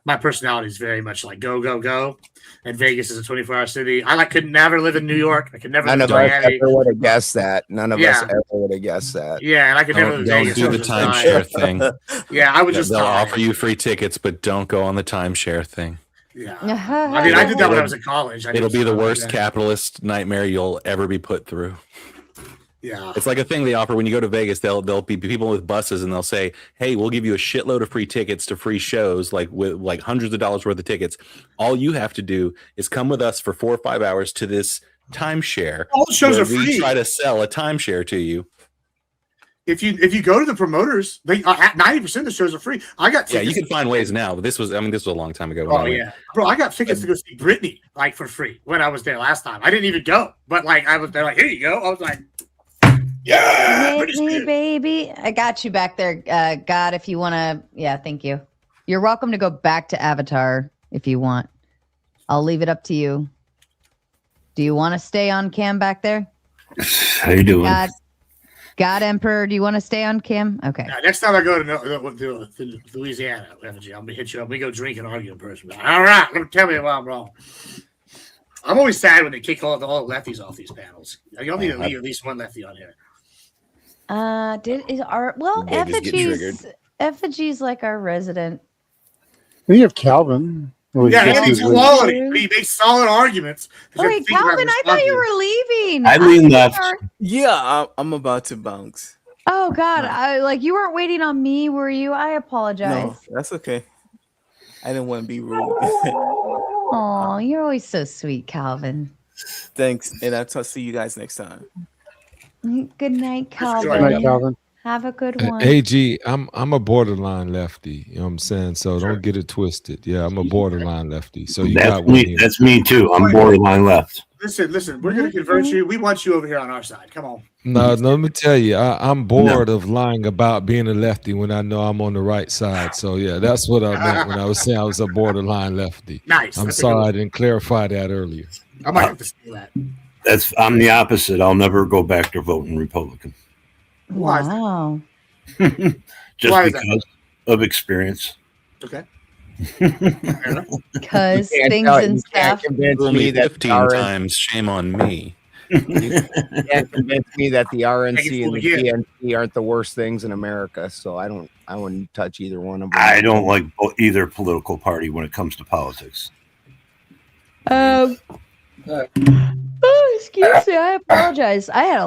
my personality is very much like go, and Vegas is a 24-hour city. I could never live in New York. I could never. None live of in us Miami. ever would have guessed that. None of Yeah. us ever would have guessed that. Yeah, and I could never live in Don't Vegas. do the timeshare thing. Yeah, I would just. They'll die. offer you free tickets, but don't go on the timeshare thing. Yeah, I mean I did that when I was in college. It'll be the worst Yeah. capitalist nightmare you'll ever be put through. Yeah, it's like a thing they offer when you go to Vegas. They'll be people with buses, and they'll say, "Hey, we'll give you a shitload of free tickets to free shows, like with like hundreds of dollars worth of tickets. All you have to do is come with us for 4 or 5 hours to this timeshare. All the shows where are free. We try to sell a timeshare to you." If you go to the promoters, they 90% of the shows are free. I got tickets. Yeah, you can find ways now, but this was a long time ago. Oh yeah, bro, I got tickets to go see Britney like for free when I was there last time. I didn't even go, but like I was there, like here you go. I was like, yeah, Britney, baby, I got you back there. God, if you want to, yeah, thank you. You're welcome to go back to Avatar if you want. I'll leave it up to you. Do you want to stay on cam back there? How you doing? God Emperor, do you want to stay on cam? Okay. next time I go to Louisiana, I'm gonna hit you up. We go drink and argue in person. All right, tell me why I'm wrong. I'm always sad when they kick all the lefties off these panels. Y'all need to leave at least one lefty on here. Effigy's Effigy's like our resident. Then you have Calvin. Well, Yeah, yes, and he's he's quality. He makes solid arguments. Oh, wait, Calvin, I thought you were leaving. I lean I'm left. sorry. Yeah, I'm about to bounce. Oh God, you weren't waiting on me, were you? I apologize. No, that's okay. I didn't want to be rude. Oh, you're always so sweet, Calvin. Thanks, and I'll see you guys next time. Good night, Calvin. Good night, Calvin. Have a good one. AG, I'm a borderline lefty. You know what I'm saying? So don't get it twisted. Yeah, I'm a borderline lefty. So you That's got one me. here. That's me too. I'm borderline left. Listen. We're gonna convert you. We want you over here on our side. Come on. No, let me tell you, I'm bored of lying about being a lefty when I know I'm on the right side. So yeah, that's what I meant when I was saying I was a borderline lefty. Nice. I'm That's a sorry good I didn't clarify that earlier. I might have to say that. I'm the opposite. I'll never go back to voting Republican. Wow. Just Why is because of experience. Okay. Because You can't things tell- and you can't stuff. convince Fool me me that 15 the RNC times. Shame on me. You can't convince me that the RNC and the again. DNC aren't the worst things in America. So I wouldn't touch either one of them. I don't like either political party when it comes to politics. Oh, excuse me. I apologize. I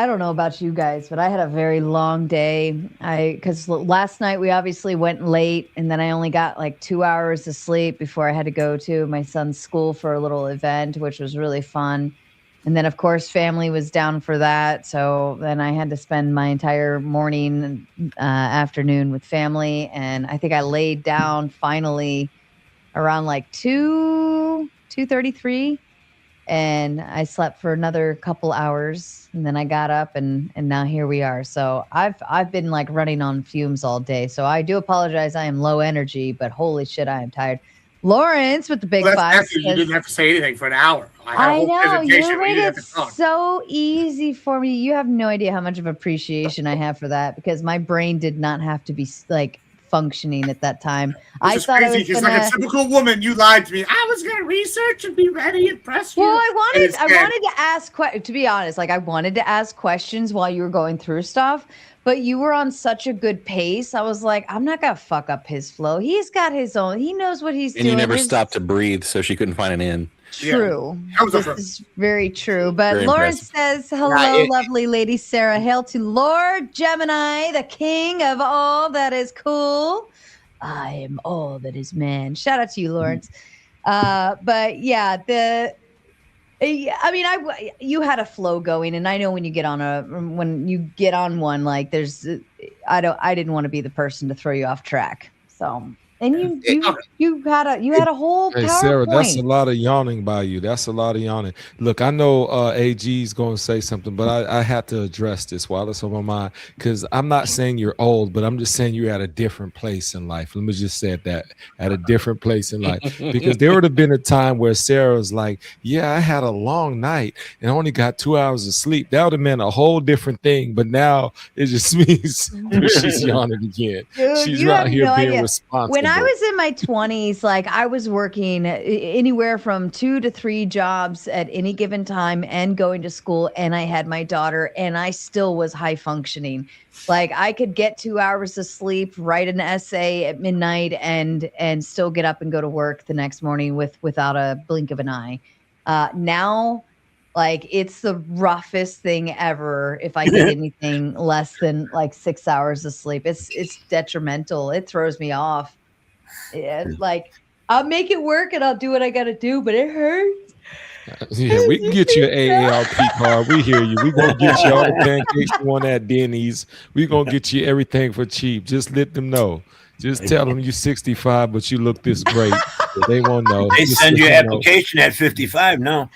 don't know about you guys, but I had a very long day. Because last night we obviously went late, and then I only got like 2 hours of sleep before I had to go to my son's school for a little event, which was really fun. And then, of course, family was down for that. So then I had to spend my entire morning, afternoon with family. And I think I laid down finally around like 2:33. And I slept for another couple hours, and then I got up, and now here we are. So I've been like running on fumes all day. So I do apologize. I am low energy, but holy shit, I am tired. Lawrence with the big Well, five. that's you didn't have to say anything for an hour. had a I whole know presentation you where made didn't it have to talk. so easy for me. You have no idea how much of appreciation I have for that, because my brain did not have to be like functioning at that time. I This is thought crazy I was because gonna. like a typical woman, you lied to me. I was gonna research and be ready and press you. Well, I And wanted instead- to ask to be honest, like I wanted to ask questions while you were going through stuff, but you were on such a good pace. I was like, I'm not gonna fuck up his flow. He's got his own. He knows what he's And doing. you never His- stopped to breathe, so she couldn't find an in. True. That was This a- is very true. But Very Lawrence says, hello, Yeah, lovely lady Sarah. Hail to Lord Gemini, the king of all that is cool. I am all that is man. Shout out to you, Lawrence. But yeah, you had a flow going, and I know when you get on one, like I didn't want to be the person to throw you off track. So, and you had a whole Hey, PowerPoint. Sarah, that's a lot of yawning by you. That's a lot of yawning. Look, I know AG is going to say something, but I had to address this while it's on my mind, because I'm not saying you're old, but I'm just saying you're at a different place in life. Let me just say that, at a different place in life, because there would have been a time where Sarah was like, yeah, I had a long night and I only got 2 hours of sleep. That would have meant a whole different thing, but now it just means she's yawning again. Dude, She's you out have here no being idea. responsible. When I was in my 20s, like I was working anywhere from 2 to 3 jobs at any given time and going to school, and I had my daughter, and I still was high functioning. Like I could get 2 hours of sleep, write an essay at midnight, and still get up and go to work the next morning without a blink of an eye. Now, like it's the roughest thing ever if I get anything less than like 6 hours of sleep. It's detrimental. It throws me off. It's like I'll make it work and I'll do what I gotta do, but it hurts. Yeah, we can get you an AARP card. We hear you. We're going to get you all the pancakes you want at Denny's. We're going to get you everything for cheap. Just let them know. Just tell them you're 65, but you look this great. They won't know. They Just send let you them know. application at 55 now.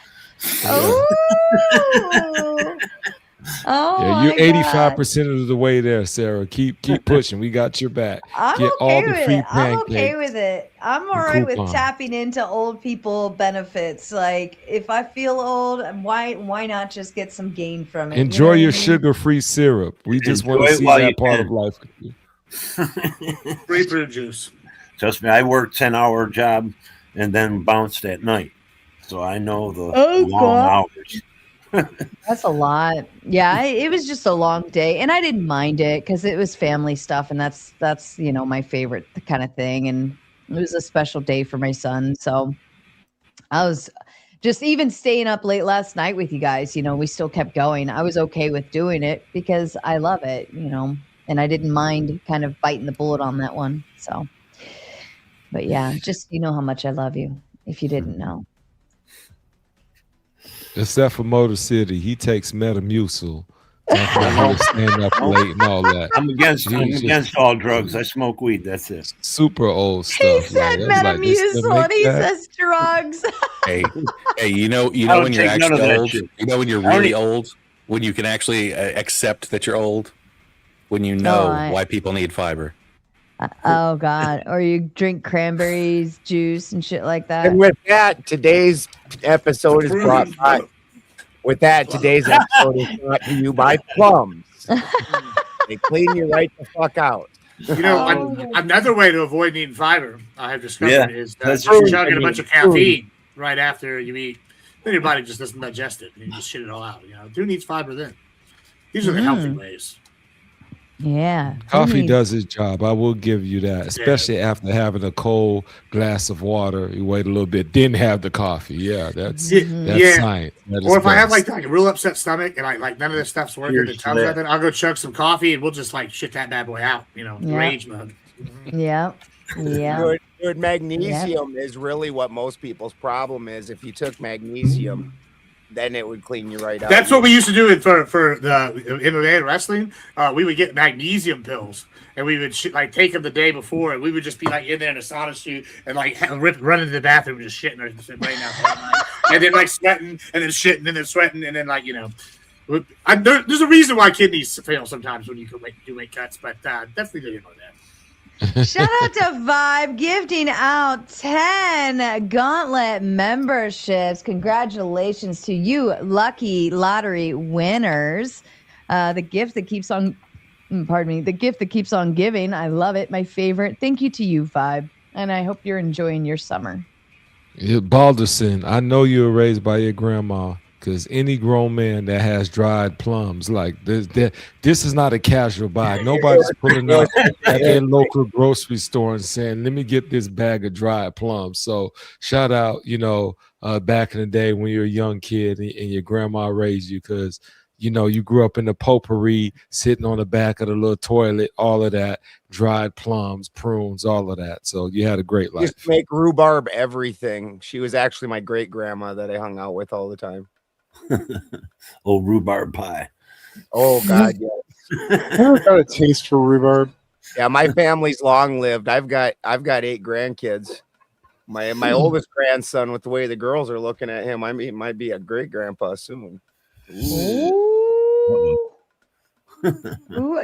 Oh, Yeah, you're my God. 85% of the way there, Sarah. Keep pushing. We got your back. I'm Get all okay the with free it. I'm okay pancakes. with it. I'm all and right with coupons. tapping into old people benefits. Like if I feel old, why not just get some gain from it? Enjoy what I your mean? sugar-free syrup. We just want Enjoy to it see while you that part can. of life. Grapefruit juice. Trust me, I worked 10-hour job and then bounced at night. So I know the Oh, long God. hours. That's a lot. Yeah, it was just a long day, and I didn't mind it because it was family stuff, and that's my favorite kind of thing. And it was a special day for my son, so I was just even staying up late last night with you guys. We still kept going. I was okay with doing it because I love it, and I didn't mind kind of biting the bullet on that one. So, but yeah, just how much I love you. If you didn't know. Except for Motor City, he takes Metamucil. Stand up late and all that. I'm against all drugs. I smoke weed. That's it. Super old stuff. He said Metamucil and he says drugs. Hey, you know when you're actually old. You know when you're really old, when you can actually accept that you're old, when you know why people need fiber. Oh God! Or you drink cranberries juice and shit like that. And with that, today's episode is brought by. With that, today's episode is brought to you by plums. They clean you right the fuck out. Another way to avoid needing fiber, I have discovered, is just true. chugging a bunch of caffeine right after you eat. Then your body just doesn't digest it, and you just shit it all out. Who needs fiber then? These are the healthy ways. Yeah. Coffee does its job. I will give you that, especially after having a cold glass of water. You wait a little bit, then have the coffee. Yeah, that's science. Or if I have like a real upset stomach and like none of this stuff's working, then I'll go chug some coffee and we'll just like shit that bad boy out. Rage mode. Yeah. Yeah. Dude, magnesium is really what most people's problem is. If you took magnesium, then it would clean you right out. That's what we used to do for the MMA and wrestling. We would get magnesium pills, and we would take them the day before, and we would just be like in there in a sauna suit and run into the bathroom and just shitting our brain out, and then sweating, and then shitting, and then sweating, and then there's a reason why kidneys fail sometimes when you do weight cuts, but definitely didn't know that. Shout out to Vibe gifting out 10 Gauntlet memberships. Congratulations to you, lucky lottery winners. The gift that keeps on giving. I love it. My favorite. Thank you to you, Vibe. And I hope you're enjoying your summer. Balderson, I know you were raised by your grandma. Because any grown man that has dried plums, this is not a casual buy. Nobody's pulling up at their local grocery store and saying, "Let me get this bag of dried plums." So shout out, back in the day when you were a young kid and your grandma raised you, because you grew up in the potpourri, sitting on the back of the little toilet, all of that, dried plums, prunes, all of that. So you had a great life. Used to make rhubarb everything. She was actually my great grandma that I hung out with all the time. Old rhubarb pie. Oh God, yes. I never got a taste for rhubarb. Yeah, my family's long lived. I've got 8 grandkids. My oldest grandson, with the way the girls are looking at him, might be a great grandpa soon. Ooh,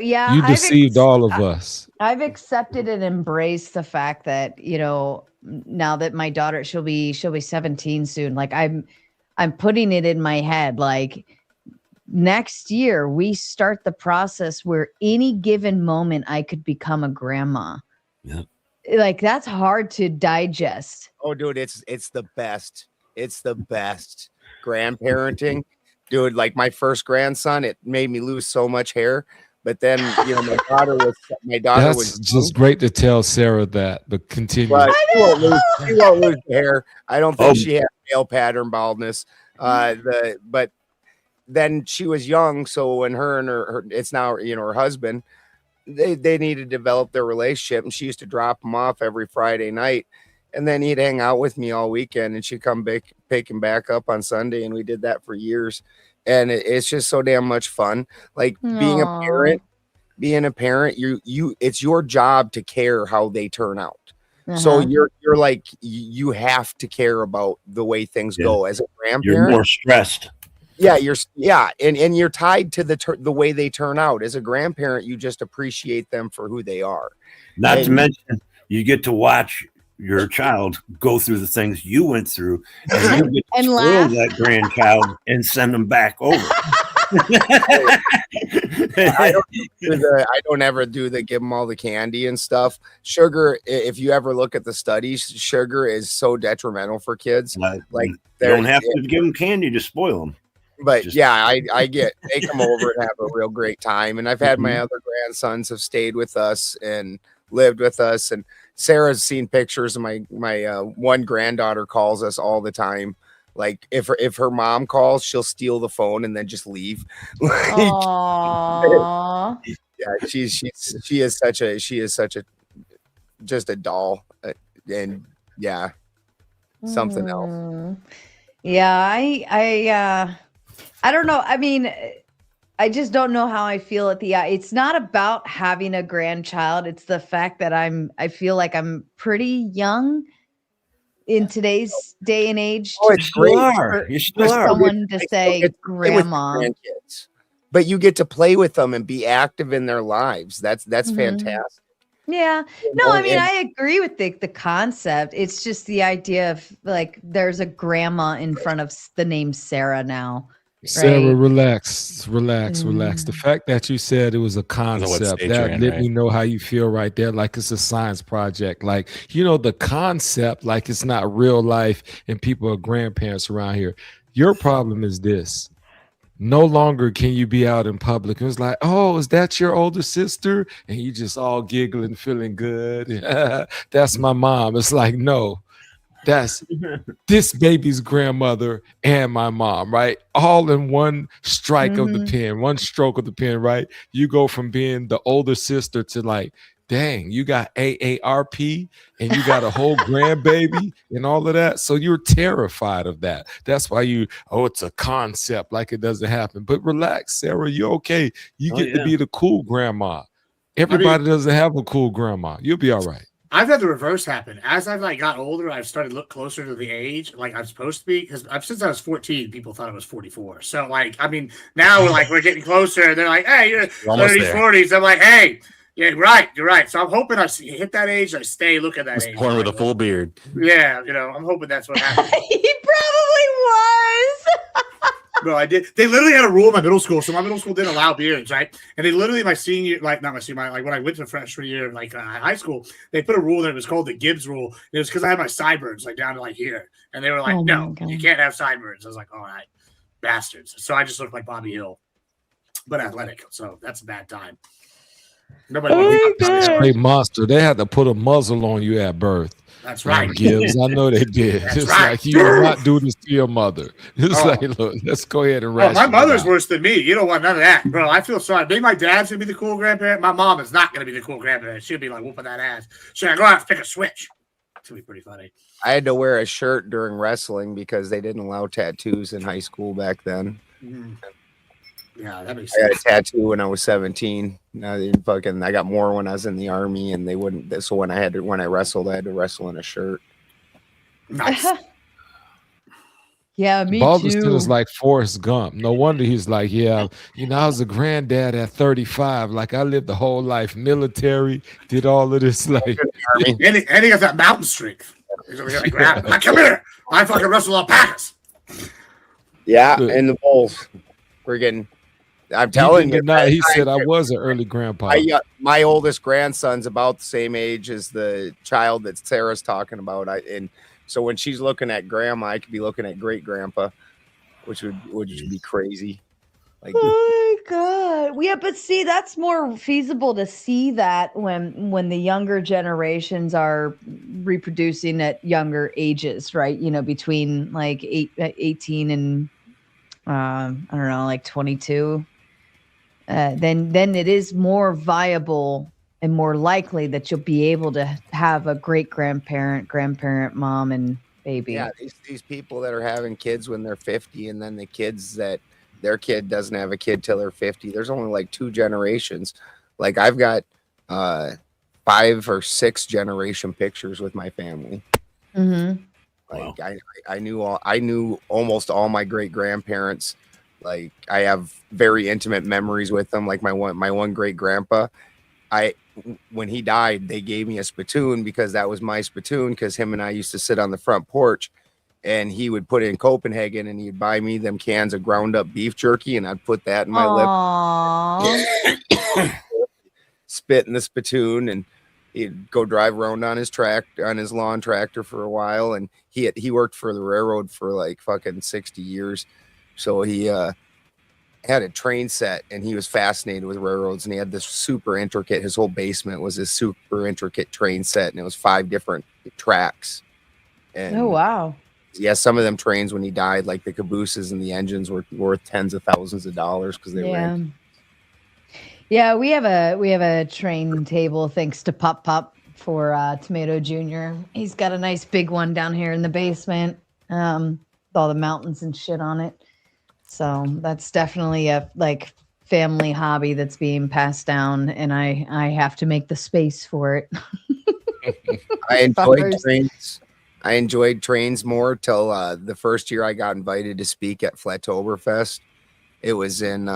yeah. You deceived all of us. I've accepted and embraced the fact that now that my daughter she'll be 17 soon. I'm putting it in my head, next year we start the process where any given moment I could become a grandma. Yep. That's hard to digest. Oh, dude, it's the best. It's the best. Grandparenting, dude. My first grandson, it made me lose so much hair. But then, my daughter was just great to tell Sarah that, but continue. But she won't lose the hair. I don't think she has male pattern baldness. But then she was young, so when her and her it's now her husband, they need to develop their relationship, and she used to drop him off every Friday night, and then he'd hang out with me all weekend, and she'd come pick him back up on Sunday, and we did that for years. And it's just so damn much fun. Being a parent, you it's your job to care how they turn out. So you're you have to care about the way things go as a grandparent. You're more stressed. Yeah, and you're tied to the way they turn out. As a grandparent, you just appreciate them for who they are. Not to mention, you get to watch your child go through the things you went through, and you get to spoil that grandchild and send them back over. I don't ever do the give them all the candy and stuff. Sugar, if you ever look at the studies, sugar is so detrimental for kids. You don't have to give them candy to spoil them. But Just- yeah, I get they come over and have a real great time. And I've had my other grandsons have stayed with us and lived with us. And Sarah's seen pictures of my one granddaughter calls us all the time. Like if her mom calls, she'll steal the phone and then just leave. Aww. Yeah, she is such a just a doll, and yeah, something else. Yeah, I don't know. I mean, I just don't know how I feel at the it's not about having a grandchild. It's the fact that I feel like I'm pretty young in today's day and age. Oh, it's great. You still For are. someone to say grandma. Grandkids, but you get to play with them and be active in their lives. That's fantastic. Yeah. You No, know, I mean, and- I agree with the concept. It's just the idea of like there's a grandma in front of the name Sarah now. Sarah, Right? relax. The fact that you said it was a concept, stage you're that in, let right? me know how you feel right there. Like it's a science project. Like, you know, the concept, like it's not real life and people are grandparents around here. Your problem is this. No longer can you be out in public. It was like, oh, is that your older sister? And you just all giggling, feeling good. That's my mom. It's like, no. That's this baby's grandmother and my mom, right? All in one strike of the pen, one stroke of the pen, right? You go from being the older sister to like, dang, you got AARP and you got a whole grandbaby and all of that. So you're terrified of that. That's why it's a concept, like it doesn't happen. But relax, Sarah, you're okay. You get to be the cool grandma. Everybody doesn't have a cool grandma. You'll be all right. I've had the reverse happen. As I've like got older, I've started to look closer to the age like I'm supposed to be. Because since I was 14, people thought I was 44. So like, I mean, now we're getting closer. They're like, hey, you're 30s, 40s. I'm like, hey, yeah, right, you're right. So I'm hoping I hit that age. I stay looking at that age. Born with a full beard. Yeah, I'm hoping that's what happens. He probably was. No, I did. They literally had a rule in my middle school. So my middle school didn't allow beards, right? And they literally, my senior, like not my senior, like when I went to freshman year, like high school, they put a rule that it was called the Gibbs rule. And it was because I had my sideburns like down to like here, and they were like, "No, you can't have sideburns." I was like, "All right, bastards." So I just looked like Bobby Hill, but athletic. So that's a bad time. Nobody. Straight monster. They had to put a muzzle on you at birth. That's right, Gibbs. I know they did. That's It's right. like you will not do this to your mother. It's like, look, let's go ahead and my mother's worse than me. You don't want none of that, bro. I feel sorry. Maybe my dad's gonna be the cool grandparent. My mom is not gonna be the cool grandparent. She'll be like whooping that ass. She'll go out and pick a switch. It's gonna be pretty funny. I had to wear a shirt during wrestling because they didn't allow tattoos in high school back then. Mm-hmm. Yeah, that makes I sense. got a tattoo when I was 17. I got more when I was in the army, and they wouldn't. So when I wrestled, I had to wrestle in a shirt. Nice. Yeah, me Balderston too. is like Forrest Gump. No wonder he's like, yeah, I was a granddad at 35. Like I lived the whole life, military, did all of this. Like, and he got that mountain strength. He's over here like, come here. I fucking wrestle alpacas. Yeah, and the Bulls. We're getting. I'm telling you. He said I was an early grandpa. My oldest grandson's about the same age as the child that Sarah's talking about. And so when she's looking at grandma, I could be looking at great grandpa, which would just be crazy. Like, oh my god. Yeah, but see, that's more feasible to see that when the younger generations are reproducing at younger ages, right? Between like 18 and I don't know, like 22. Then it is more viable and more likely that you'll be able to have a great grandparent, mom, and baby. yeah, these people that are having kids when they're 50, and then the kids that their kid doesn't have a kid till they're 50. There's only like 2 generations. Like I've got 5 or 6 generation pictures with my family. Mm-hmm. Like I knew almost all my great grandparents. Like I have very intimate memories with them. Like my one great grandpa, when he died, they gave me a spittoon because that was my spittoon, because him and I used to sit on the front porch, and he would put it in Copenhagen, and he'd buy me them cans of ground up beef jerky, and I'd put that in my lip, spit in the spittoon, and he'd go drive around on his lawn tractor for a while. And he worked for the railroad for like fucking 60 years. So he had a train set, and he was fascinated with railroads, and he had this super intricate, his whole basement was this super intricate train set, and it was 5 different tracks. And Oh wow. yeah, some of them trains when he died, like the cabooses and the engines, were worth tens of thousands of dollars because they Yeah. were. Yeah, we have a train table thanks to Pop for Tomato Jr. He's got a nice big one down here in the basement, with all the mountains and shit on it. So that's definitely a like family hobby that's being passed down, and I have to make the space for it. I enjoyed Fuckers. trains. I enjoyed trains more till the first year I got invited to speak at Flattoberfest. It was in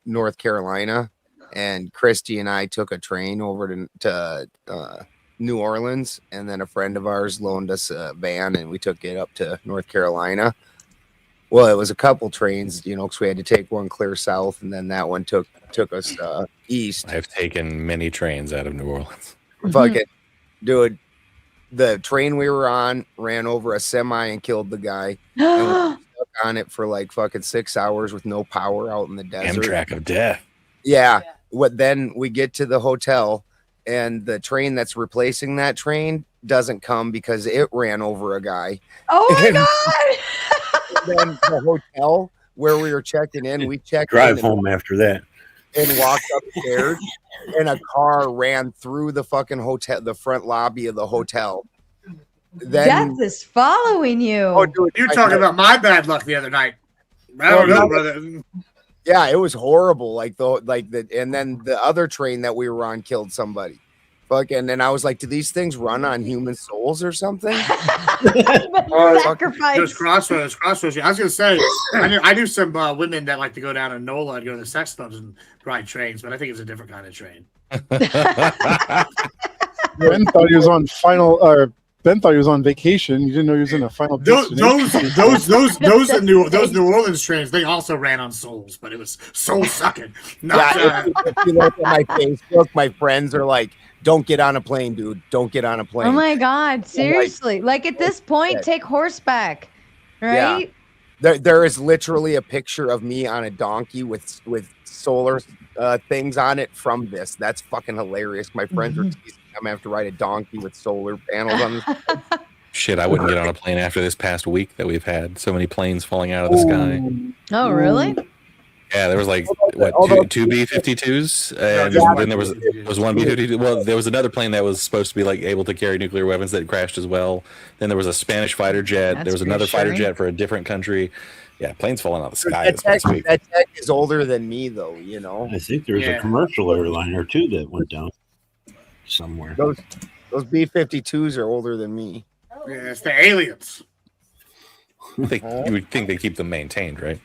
North Carolina, and Christy and I took a train over to New Orleans, and then a friend of ours loaned us a van, and we took it up to North Carolina. Well, it was a couple trains, you know, because we had to take one clear south, and then that one took us east. I've taken many trains out of New Orleans. Fucking dude, the train we were on ran over a semi and killed the guy. And we were stuck on it for like fucking 6 hours with no power out in the desert. Amtrak of death. Yeah. What then we get to the hotel, and the train that's replacing that train doesn't come because it ran over a guy. Oh my god! And then the hotel where we were checking in, we checked Drive in home after that. and walked upstairs, and a car ran through the fucking hotel, the front lobby of the hotel. Then Death is following you. oh, dude, You're talking about my bad luck the other night. I don't know, brother. yeah, it was horrible. And then the other train that we were on killed somebody. Fucking, and I was like, do these things run on human souls or something? Sacrifice. There's crossroads. I was gonna say, I knew some women that like to go down to NOLA and go to the sex clubs and ride trains, but I think it's a different kind of train. Ben thought he was on Ben thought he was on vacation. You didn't know he was in a final destination. Those New Orleans trains, they also ran on souls, but it was soul sucking. Not, If you look at my Facebook, my friends are like, don't get on a plane, dude. Don't get on a plane. Oh my god, seriously. Like at this point, take horseback. Right? Yeah. There is literally a picture of me on a donkey with solar things on it from this. That's fucking hilarious. My friends are teasing I'm gonna have to ride a donkey with solar panels on this. Shit, I wouldn't get on a plane after this past week that we've had so many planes falling out of the sky. Oh, really? Yeah, there was like two B-52s, and then there was one B-52. Well, there was another plane that was supposed to be like able to carry nuclear weapons that crashed as well. Then there was a Spanish fighter jet. There was another fighter jet for a different country. Yeah, planes falling out of the sky this past week. That tech is older than me, though. You know. I think there's a commercial airliner too that went down somewhere. Those B-52s are older than me. Yeah, it's the aliens. You would think they keep them maintained, right?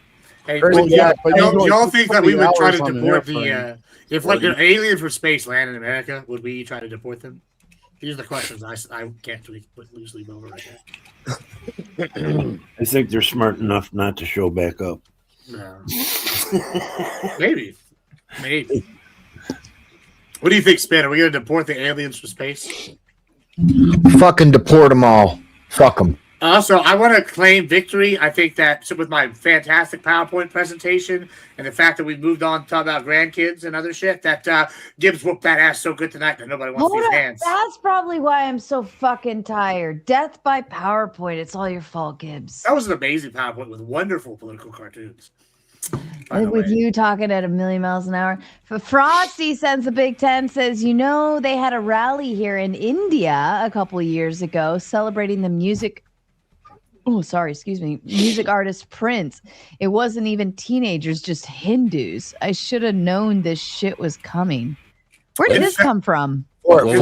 Hey, Well, yeah, but you all think that we would try to hours on an deport airplane. if like an alien from space landed in America, would we try to deport them? These are the questions I can't really put loosely over right now. I think they're smart enough not to show back up. No. Maybe. What do you think, Spin? Are we going to deport the aliens from space? Fucking deport them all. Fuck them. Also, I want to claim victory. I think that with my fantastic PowerPoint presentation and the fact that we moved on to talk about grandkids and other shit, that Gibbs whooped that ass so good tonight that nobody wants these hands. That's probably why I'm so fucking tired. Death by PowerPoint. It's all your fault, Gibbs. That was an amazing PowerPoint with wonderful political cartoons. With you talking at 1,000,000 miles an hour. Frosty sends the Big Ten, says, you know, they had a rally here in India a couple of years ago celebrating the music artist Prince. It wasn't even teenagers, just Hindus. I should have known this shit was coming. Where did this come from? Formerly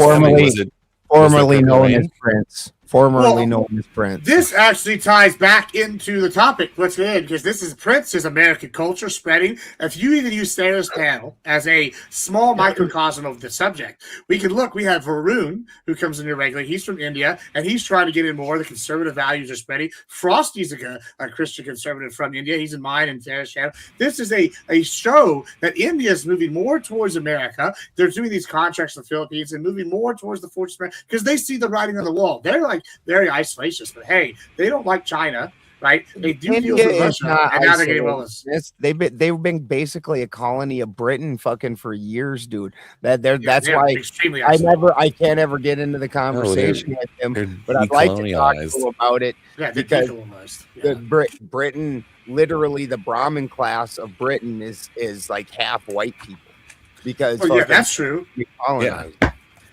known as Prince. Formerly known as Prince. This actually ties back into the topic. Let's get in, because this is Prince's American culture spreading. If you even use Sarah's panel as a small microcosm of the subject, we have Varun, who comes in here regularly. He's from India, and he's trying to get in more of the conservative values are spreading. Frosty's a Christian conservative from India. He's in mine and Sarah's channel. This is a show that India is moving more towards America. They're doing these contracts in the Philippines and moving more towards the fortress because they see the writing on the wall. They're like very isolationist, but hey, they don't like China. right? They do deals India with is Russia, not and now they're getting isolated. well. They've been basically a colony of Britain fucking for years, dude. That's they're why extremely I can't ever get into the conversation with him, but I'd like to talk to him about it because Britain, literally the Brahmin class of Britain is like half white people because Well, yeah, that's true. Colonized.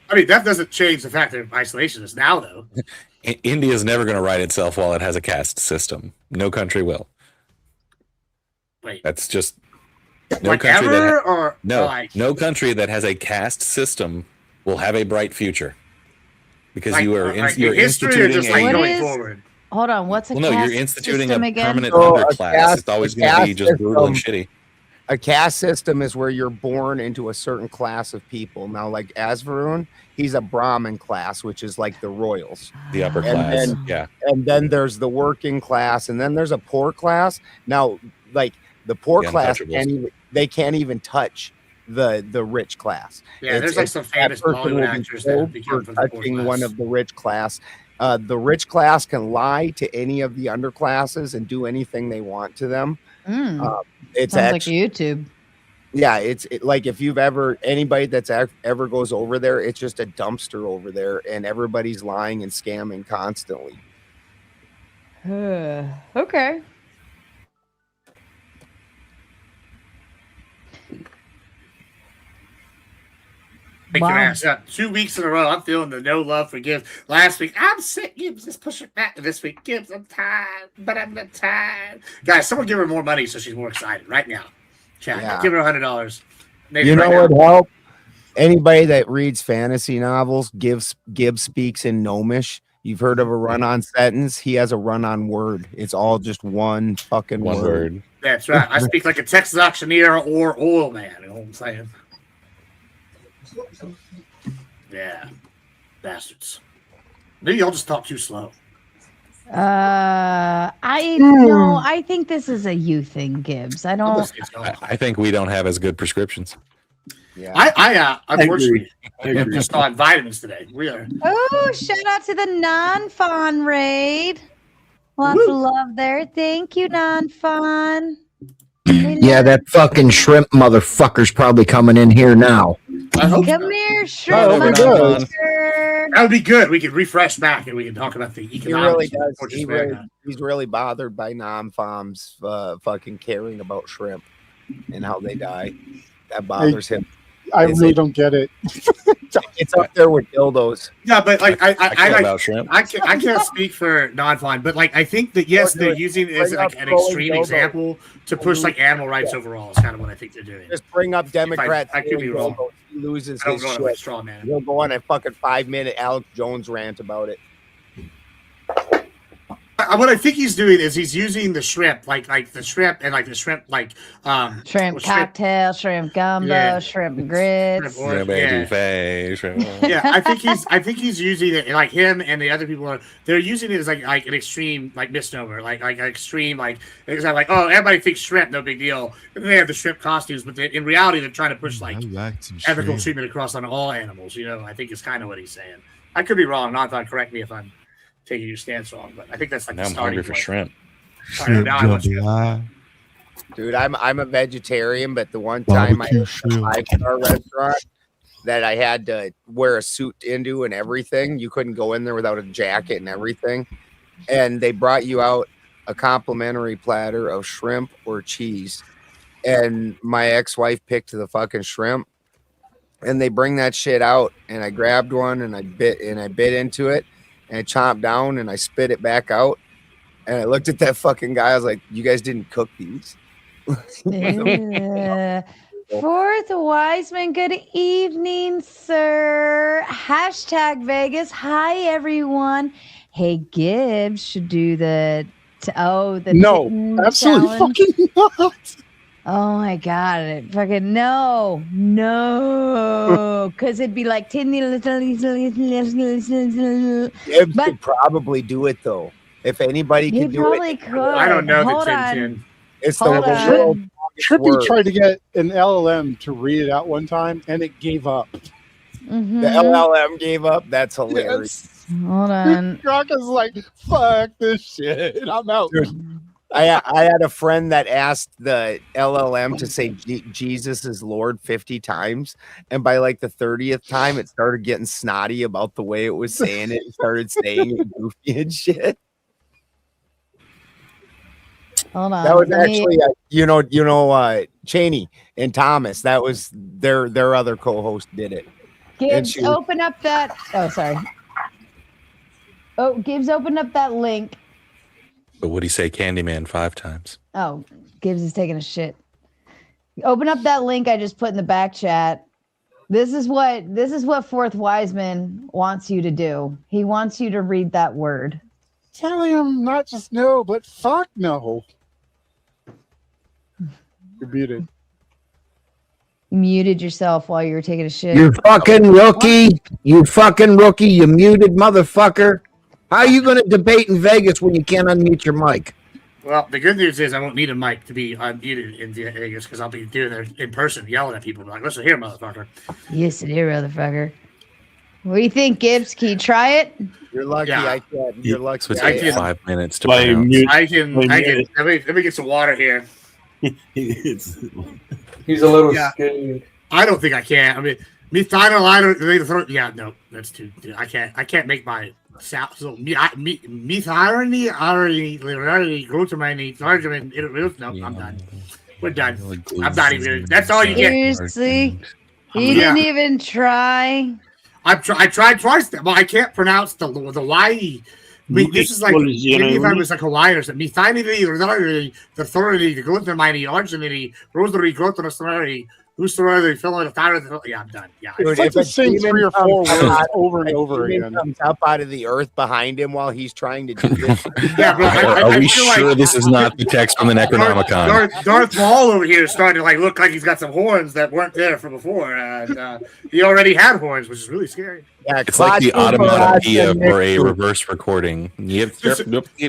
I mean, that doesn't change the fact they're isolationists now, though. India is never going to right itself while it has a caste system. No country will. Wait, that's just no country no country that has a caste system will have a bright future because you're instituting going forward. Hold on, what's a well, no, caste you're instituting system a again? permanent underclass. It's always going to be just brutal and shitty. A caste system is where you're born into a certain class of people. Now, like Asvarun, he's a Brahmin class, which is like the royals. The upper class, yeah. And then there's the working class, and then there's a poor class. Now, like the poor class, they can't even touch the rich class. Yeah, there's like some famous Bollywood actors that become from the poor touching class. one of the rich class. The rich class can lie to any of the underclasses and do anything they want to them. It's Sounds actually like YouTube. Yeah, it's like if you've anybody that's ever goes over there, it's just a dumpster over there, and everybody's lying and scamming constantly. Okay. Pick your ass up. 2 weeks in a row, I'm feeling the no love for Gibbs. Last week, I'm sick, Gibbs. Just push it back. This week, Gibbs, I'm tired, but I'm not tired. Guys, someone give her more money so she's more excited right now. Chat, give her $100. You know what would help? Anybody that reads fantasy novels, Gibbs speaks in Gnomish. You've heard of a run-on sentence. He has a run-on word. It's all just one fucking word. That's right. I speak like a Texas auctioneer or oil man. You know what I'm saying? Yeah, bastards. Maybe y'all just talk too slow. I think this is a you thing, Gibbs. I don't. I think we don't have as good prescriptions. Yeah, I unfortunately am just on vitamins today. We are. Oh, shout out to the non-fawn raid. Lots of love there. Thank you, non-fawn. Yeah, that fucking shrimp motherfucker's probably coming in here now. Come here, shrimp monster. That would be good. We could refresh back and we can talk about the economics. He really does. He's really bothered by non-FOMs fucking caring about shrimp and how they die. That bothers him. I really don't get it. It's up there with dildos. Yeah, but like I about shrimp. I can't speak for non-fawn, but like I think that yes, they're using it as like an extreme example to push like animal rights overall. Is kind of what I think they're doing. Just bring up Democrats. I could be wrong. He loses I don't his know shit. like straw man. He'll go on a fucking 5-minute Alex Jones rant about it. What I think he's doing is he's using the shrimp, like the shrimp and like the shrimp, shrimp cocktail, shrimp gumbo, shrimp grits. Yeah, I think he's using it like him and the other people they're using it as like an extreme like misnomer, like an extreme it's like oh everybody thinks shrimp, no big deal. And they have the shrimp costumes, but in reality they're trying to push like ethical treatment across on all animals. You know, I think is kind of what he's saying. I could be wrong. Not correct me if I'm taking your stance wrong, but I think that's like now I'm hungry for shrimp. Dude, I'm a vegetarian, but the one time I went to a 5-star restaurant that I had to wear a suit into and everything, you couldn't go in there without a jacket and everything. And they brought you out a complimentary platter of shrimp or cheese. And my ex-wife picked the fucking shrimp. And they bring that shit out, and I grabbed one and I bit into it. And I chomped down and I spit it back out. And I looked at that fucking guy. I was like, you guys didn't cook these. Fourth Wiseman, good evening, sir. Hashtag Vegas. Hi, everyone. Hey, Gibbs should do the no, absolutely challenge. fucking not. Oh my god! Fucking no, because it'd be like Gibbs could probably do it though. If anybody He can do probably it, could. I don't know that Hold on. Tin. It's the Hold world. on. Trippy tried to get an LLM to read it out one time, and it gave up. The LLM gave up. That's hilarious. Hold on. Gronk is like, fuck this shit. I'm out. Dude, I had a friend that asked the LLM to say Jesus is Lord 50 times, and by like the 30th time, it started getting snotty about the way it was saying it. It started saying it goofy and shit. Hold on. That was actually, Cheney and Thomas. That was their other co-host did it. Gibbs, open up that. Oh, sorry. Oh, Gibbs, open up that link. But would he say Candyman 5 times? Oh, Gibbs is taking a shit. Open up that link I just put in the back chat. This is what Fourth Wiseman wants you to do. He wants you to read that word. Telling him not just no, but fuck no. You're muted. You muted yourself while you were taking a shit. You fucking rookie. You fucking rookie. You muted motherfucker. How are you going to debate in Vegas when you can't unmute your mic? Well, the good news is I won't need a mic to be unmuted in Vegas because I'll be doing it in person, yelling at people. Like, listen here, motherfucker. Listen here, motherfucker. What do you think, Gibbs? Can you try it? You're lucky I can. You're lucky. So it's like 5 minutes to I pronounce. can. Let me get some water here. He's a little scared. I don't think I can. I mean, yeah, no, that's too. I can't make my sound. So me irony already go to my needs. No, I'm done. We're done. I'm not even. That's all you get. Seriously, he didn't even try. I tried twice. Well, I can't pronounce the Y. I mean, this is like maybe if I was like Hawaiian or something. The authority to go to my originally rosary go to the story. Who's the other filling the yeah, I'm done. Yeah, it's like the same 3 or 4 words over and over again. Comes up out of the earth behind him while he's trying to do this. Yeah, bro. Are we sure this is not the text from the Necronomicon? Darth Maul over here is starting to look like he's got some horns that weren't there from before, and he already had horns, which is really scary. Yeah, it's like the automatopoeia for a reverse recording.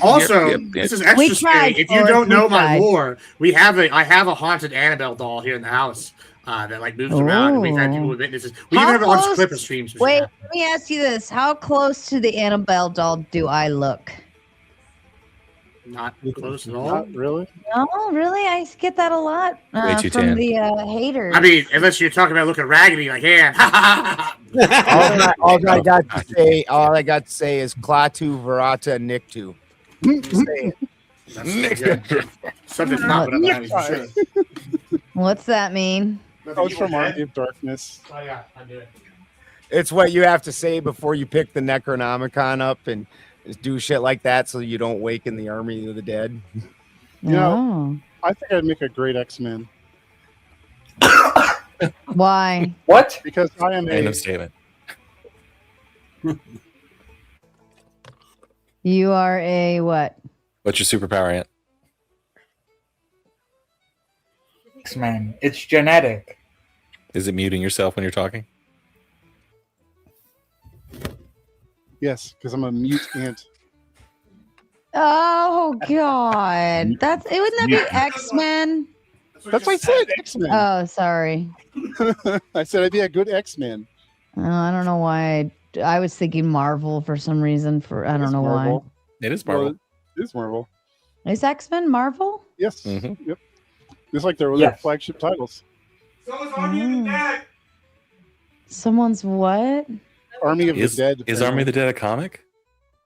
Also, this is extra scary. If you don't know my lore, I have a haunted Annabelle doll here in the house. That moves around, and we've had people with witnesses. We even have a bunch of Clipper streams. Wait, let me ask you this: how close to the Annabelle doll do I look? Not close at all. Not really. No, really, I get that a lot from the haters. I mean, unless you're talking about looking raggedy, like, yeah. all I got to say is Klaatu Verata Niktu. Something's not what I'm sure. What's that mean? Oh, it's from Army of Darkness. Oh yeah, I do it. It's what you have to say before you pick the Necronomicon up and do shit like that, so you don't waken the army of the dead. You know, I think I'd make a great X-Men. Why? What? Because I am End of statement. You are a what? What's your superpower, Ant? X-Men. It's genetic. Is it muting yourself when you're talking? Yes, because I'm a mute ant. Oh God, wouldn't that be X-Men? That's what I said, X-Men. Oh, sorry. I said I'd be a good X-Men. I don't know why. I was thinking Marvel for some reason. I don't know why. It is Marvel. Well, it is Marvel. Is X-Men Marvel? Yes. Mm-hmm. Yep. It's like their flagship titles. Someone's Army of the Dead. Someone's what? Army of the Dead. Is Army of the Dead a comic?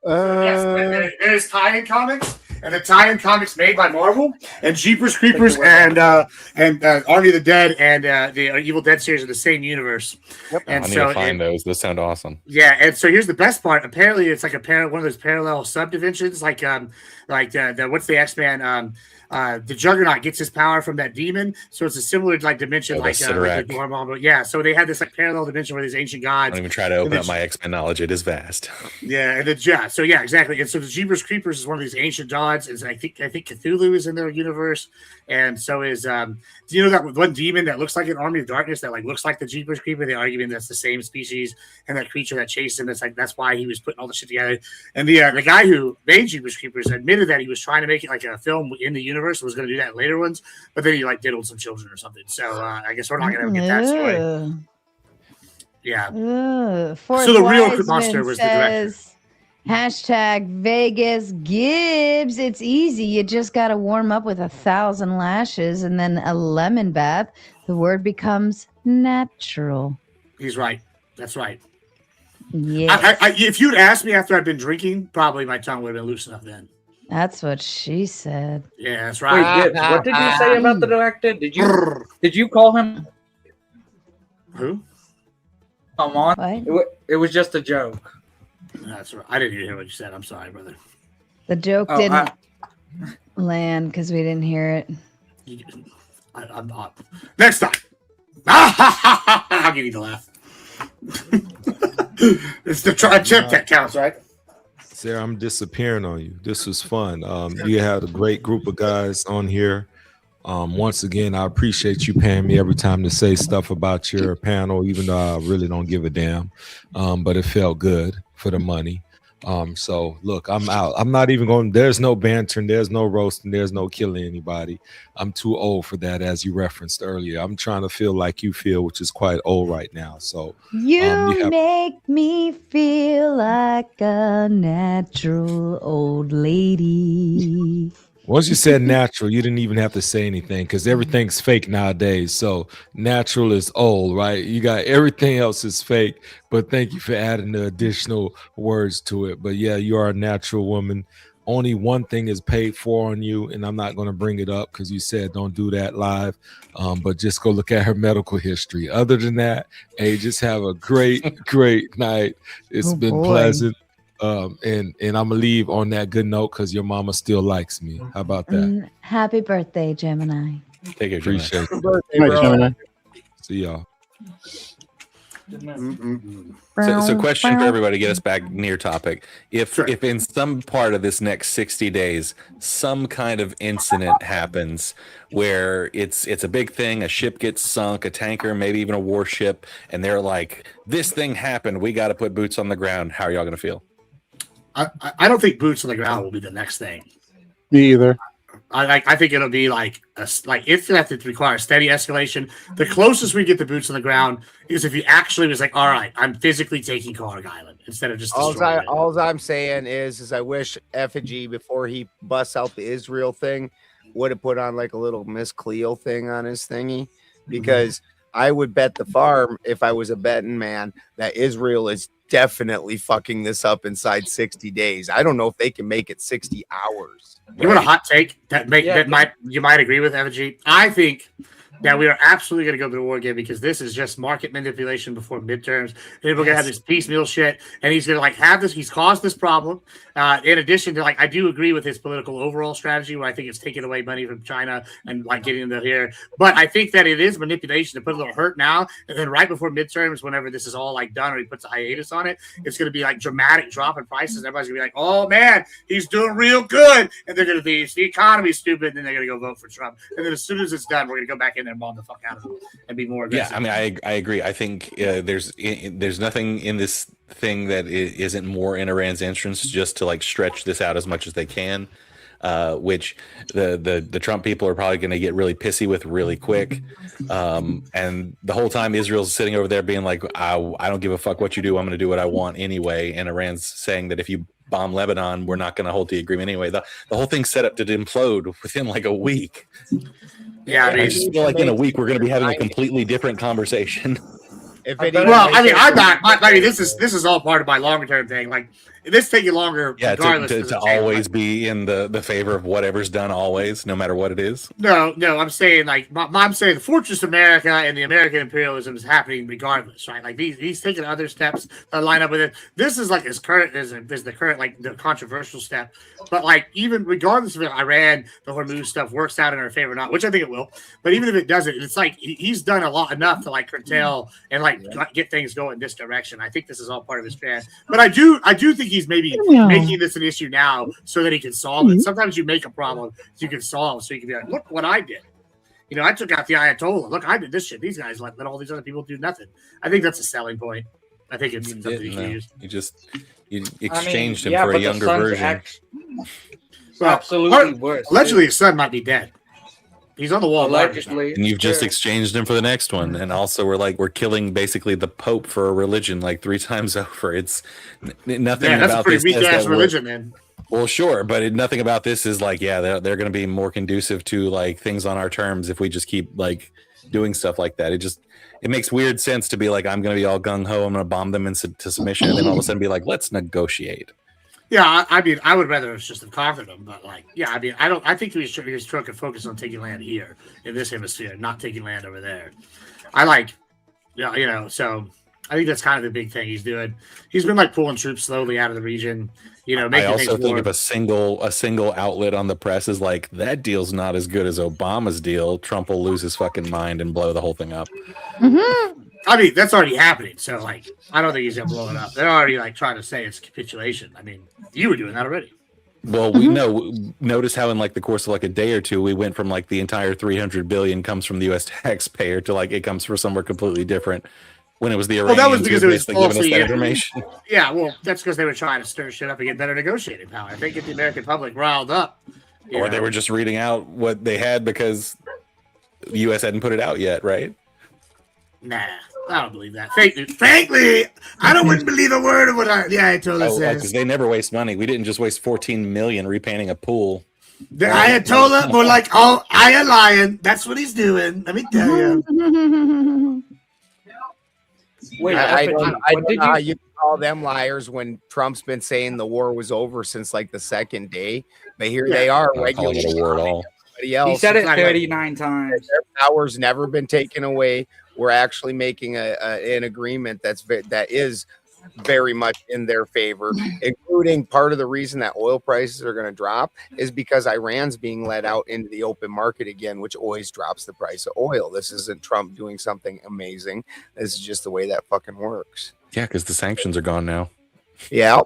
Yes, there's tie-in comics, and the tie-in comics made by Marvel, and Jeepers Creepers, and Army of the Dead, and the Evil Dead series are the same universe. Yep. And I need to find those. Those sound awesome. Yeah, and so here's the best part. Apparently, it's like one of those parallel subdivisions, like what's the X-Men? The Juggernaut gets his power from that demon, so it's a similar dimension, yeah. So they had this parallel dimension where these ancient gods. Don't even try to open up my X-Men knowledge; it is vast. Yeah, and so yeah, exactly. And so the Jeepers Creepers is one of these ancient gods. I think Cthulhu is in their universe, and so is do you know that one demon that looks like an Army of Darkness that looks like the Jeepers Creeper? They argue that's the same species, and that creature that chased him. That's why he was putting all the shit together. And the guy who made Jeepers Creepers admitted that he was trying to make it like a film in the universe. Was going to do that in later ones, but then he diddled some children or something. So I guess we're not going to get that story. Yeah. So the real monster was the director. Hashtag Vegas Gibbs. It's easy. You just got to warm up with 1,000 lashes and then a lemon bath. The word becomes natural. He's right. That's right. Yes. If you'd asked me after I'd been drinking, probably my tongue would have been loose enough then. That's what she said. Yeah, that's right. Wait, Gibbs, what did you say about the director? Did you call him? Who? Come on. It was just a joke. That's right. I didn't even hear what you said. I'm sorry, brother. The joke didn't land because we didn't hear it. I'm not. Next time. I'll give you the laugh. It's the chip that counts, right? Sarah, I'm disappearing on you. This was fun. You had a great group of guys on here. Once again, I appreciate you paying me every time to say stuff about your panel, even though I really don't give a damn. But it felt good for the money. So look, I'm out. I'm not even going. There's no bantering. There's no roasting. There's no killing anybody. I'm too old for that, as you referenced earlier. I'm trying to feel like you feel, which is quite old right now. So You make me feel like a natural old lady. once you said natural, you didn't even have to say anything because everything's fake nowadays. So natural is old, right? You got everything else is fake. But thank you for adding the additional words to it. But yeah, you are a natural woman. Only one thing is paid for on you, and I'm not going to bring it up because you said don't do that live. But just go look at her medical history. Other than that, hey, just have a great night. It's been pleasant. And I'm gonna leave on that good note because your mama still likes me. How about that? Happy birthday, Gemini. Take care, appreciate it. Birthday, bro. See y'all. So question for everybody to get us back near topic. If in some part of this next 60 days, some kind of incident happens where it's a big thing, a ship gets sunk, a tanker, maybe even a warship, and they're like, this thing happened, we got to put boots on the ground. How are y'all going to feel? I don't think boots on the ground will be the next thing. Me either. I think it'll be like if that requires steady escalation. The closest we get to boots on the ground is if he actually was like, all right, I'm physically taking Clark Island instead of just destroying it. All I'm saying is I wish Effigy, before he busts out the Israel thing, would have put on like a little Miss Cleo thing on his thingy, because I would bet the farm, if I was a betting man, that Israel is definitely fucking this up inside 60 days. I don't know if they can make it 60 hours. You want a hot take you might agree with, Effigy? I think that we are absolutely going to go to the war again because this is just market manipulation before midterms. And we're going to have this piecemeal shit, and he's going to have this. He's caused this problem. In addition to I do agree with his political overall strategy, where I think it's taking away money from China and getting into here. But I think that it is manipulation to put a little hurt now, and then right before midterms, whenever this is all done, or he puts a hiatus on it, it's going to be dramatic drop in prices. Everybody's going to be like, "Oh man, he's doing real good," and they're going to be the economy's stupid, and then they're going to go vote for Trump. And then as soon as it's done, we're going to go back in there and bomb the fuck out of them and be more aggressive. Yeah, I mean, I agree. I think there's nothing in this thing that isn't more in Iran's interest just to stretch this out as much as they can, which the Trump people are probably going to get really pissy with really quick. And the whole time Israel's sitting over there being like, I don't give a fuck what you do. I'm going to do what I want anyway. And Iran's saying that if you bomb Lebanon, we're not going to hold the agreement anyway. The whole thing's set up to implode within a week. Yeah, I mean, I just feel like in a week we're going to be having a completely different conversation. This is all part of my longer term thing. This taking longer, regardless. To always be in the favor of whatever's done, always, no matter what it is. No, I'm saying I'm saying the Fortress America and the American imperialism is happening regardless, right? He's taking other steps that line up with it. This is as current as the current the controversial step, but even regardless of if Iran, the Hormuz stuff works out in our favor or not, which I think it will. But even if it doesn't, it's he's done enough to curtail and get things going in this direction. I think this is all part of his plan. But I do think he's maybe making this an issue now so that he can solve it. Sometimes you make a problem you can solve, so you can be like, look what I did. I took out the Ayatollah. Look, I did this shit. These guys let all these other people do nothing. I think that's a selling point. I think it's something you can use. You exchanged him for a younger version. Absolutely worse. Allegedly, his son might be dead. He's on the wall. Allegedly. And you've just exchanged him for the next one. And also we're killing basically the Pope for a religion like 3 times over. It's nothing Yeah, that's about a pretty this weak ass that religion, man. Well, sure, but nothing about this is like, yeah, they're going to be more conducive to like things on our terms if we just keep like doing stuff like that. It makes weird sense to be like, I'm going to be all gung ho, I'm going to bomb them into submission, and then all of a sudden be like, let's negotiate. Yeah, I mean, I would rather just have conquered them, but like, yeah, I mean, I think he was trying to focus on taking land here in this hemisphere, not taking land over there. I like, yeah, so I think that's kind of the big thing he's doing. He's been like pulling troops slowly out of the region, making I also things think more. if a single outlet on the press is like, that deal's not as good as Obama's deal, Trump will lose his fucking mind and blow the whole thing up. Mm-hmm. I mean, that's already happening. So like, I don't think he's gonna blow it up. They're already like trying to say it's capitulation. I mean, you were doing that already. Well, we know. Notice how in like the course of like a day or two, we went from like the entire 300 billion comes from the U.S. taxpayer to like it comes from somewhere completely different. When it was the Iranians, Well, that was because it was giving us falsely that information. Yeah, well, that's because they were trying to stir shit up and get better negotiating power. They get the American public riled up. Or they were just reading out what they had because the U.S. hadn't put it out yet, right? Nah, I don't believe that. Frankly, I wouldn't believe a word of what I Ayatollah says. Because they never waste money. We didn't just waste 14 million repainting a pool. The Ayatollah, more like, oh, I a lion. That's what he's doing. Let me tell you. Wait, I don't know how you call them liars when Trump's been saying the war was over since like the second day, but here they are calling it a war at all. He said it 39 times. Their power's never been taken away. We're actually making an agreement that is very much in their favor, including part of the reason that oil prices are going to drop is because Iran's being let out into the open market again, which always drops the price of oil. This isn't Trump doing something amazing. This is just the way that fucking works. Yeah, because the sanctions are gone now. Yeah.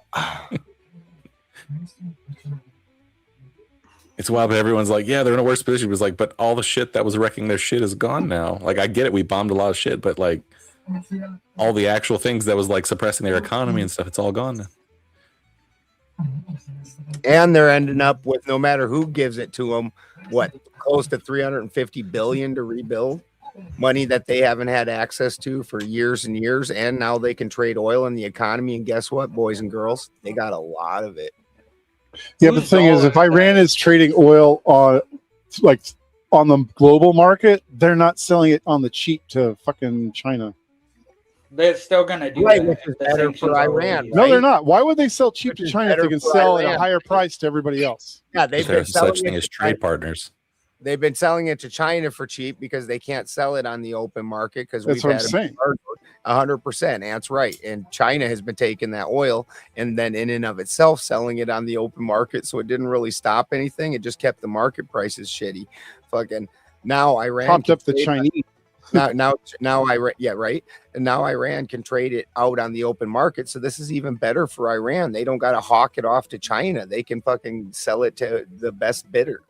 It's wild, but everyone's like, yeah, they're in a worse position. It was like, but all the shit that was wrecking their shit is gone now. Like, I get it. We bombed a lot of shit, but like all the actual things that was like suppressing their economy and stuff, it's all gone now. And they're ending up with, no matter who gives it to them, what, close to 350 billion to rebuild, money that they haven't had access to for years and years. And now they can trade oil in the economy. And guess what, boys and girls, they got a lot of it. Yeah, but the thing is, if Iran is trading oil on the global market, they're not selling it on the cheap to fucking China. They're still gonna do Right, that. which is better for Iran. No, they're not. Why would they sell cheap to China if they better can for sell at Iran. a higher price to everybody else? Yeah, they've been There's selling such thing it as to trade China. partners. They've been selling it to China for cheap because they can't sell it on the open market because That's we've what had I'm saying. 100%. That's right. And China has been taking that oil and then in and of itself selling it on the open market. So it didn't really stop anything. It just kept the market prices shitty. Fucking now Iran Pumped can up the trade- Chinese. now Iran, yeah, right. And now Iran can trade it out on the open market. So this is even better for Iran. They don't got to hawk it off to China. They can fucking sell it to the best bidder.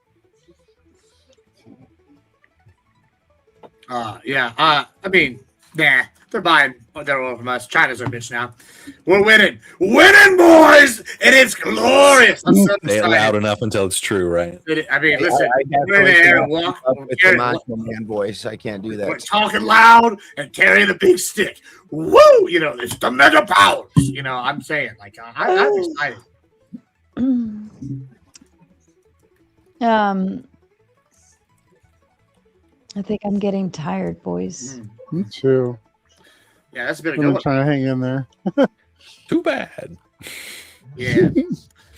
I mean, nah, they're buying their oil from us. China's our bitch now. We're winning, boys, and it's glorious. I'm so Say it excited. loud enough until it's true, right? I mean, listen, I we're in the air and walk. It's the macho man voice. I can't do We're that. talking loud and carrying the big stick. Woo! It's the mega powers. I'm saying, like, I'm excited. I think I'm getting tired, boys. Me too. Yeah, that's a bit of I'm good. trying to hang in there. Too bad. Yeah.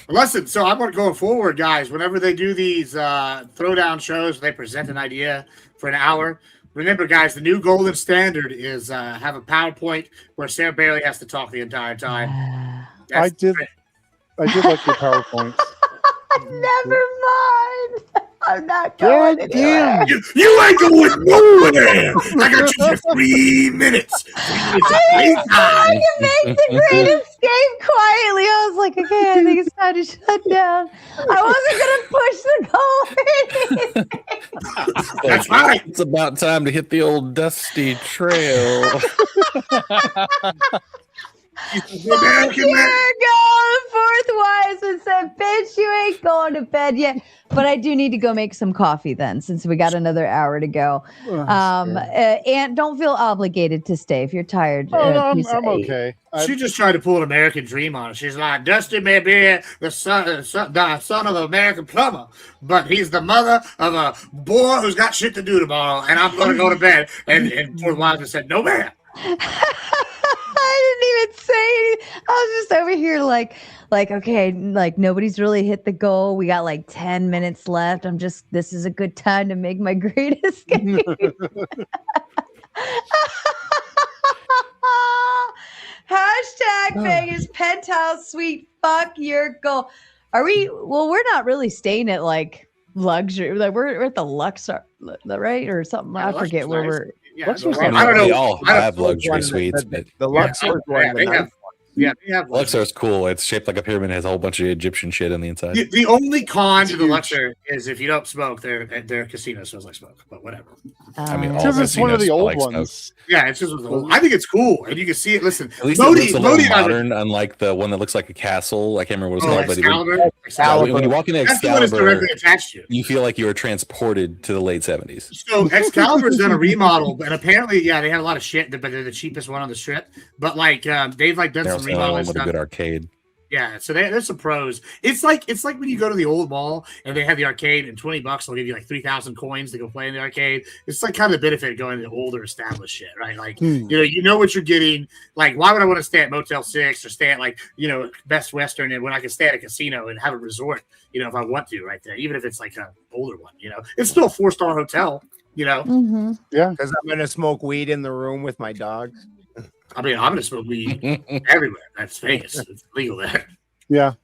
Listen, so I'm going forward, guys. Whenever they do these throwdown shows, they present an idea for an hour. Remember, guys, the new golden standard is have a PowerPoint where Sarah Bailey has to talk the entire time. I did like your PowerPoint. Never mind. I'm not going God anywhere. damn. You ain't going nowhere. I got you for 3 minutes. I can make the great escape quietly. I was like, okay, I think it's time to shut down. I wasn't gonna push the goal. That's right. It's about time to hit the old dusty trail. American man. Go, fourth wise and said, bitch, you ain't going to bed yet. But I do need to go make some coffee then, since we got another hour to go. And don't feel obligated to stay if you're tired. Oh, no, I'm okay. She just tried to pull an American dream on us. She's like, Dusty may be the son of an American plumber, but he's the mother of a boy who's got shit to do tomorrow, and I'm going to go to bed. And fourth wives said, no, ma'am. I didn't even say anything. I was just over here like, okay, like nobody's really hit the goal. We got like 10 minutes left. This is a good time to make my great escape. Hashtag Vegas penthouse suite. Fuck your goal. We're not really staying at like luxury. Like we're at the Luxor, right? Or something. I forget where we're. Yeah, I don't know. They all have luxury suites, but the Luxor they have Luxor's cool. It's shaped like a pyramid. It has a whole bunch of Egyptian shit on the inside. The only con to the Luxor is if you don't smoke, their casino smells like smoke. But whatever. I mean, because it's one of the old ones. Yeah, it's just old. I think it's cool, and you can see it. Listen, at least it looks a little modern, unlike the one that looks like a castle. I can't remember what it's called. But when you walk into Excalibur, you feel like you were transported to the late 70s. So Excalibur's done a remodel, and apparently, they have a lot of shit, but they're the cheapest one on the strip. But like, they've like done some remodels. With a good arcade. Yeah, so there's some pros. It's like when you go to the old mall and they have the arcade, and $20 they'll give you like 3,000 coins to go play in the arcade. It's like kind of the benefit of going to the older established shit, right? Like you know what you're getting. Like, why would I want to stay at Motel 6 or stay at like Best Western, and when I can stay at a casino and have a resort, if I want to, right there, even if it's like an older one, it's still a 4-star hotel, Yeah, because I'm gonna smoke weed in the room with my dogs. I mean, I'm going to smoke weed everywhere. That's Vegas. It's legal there. Yeah.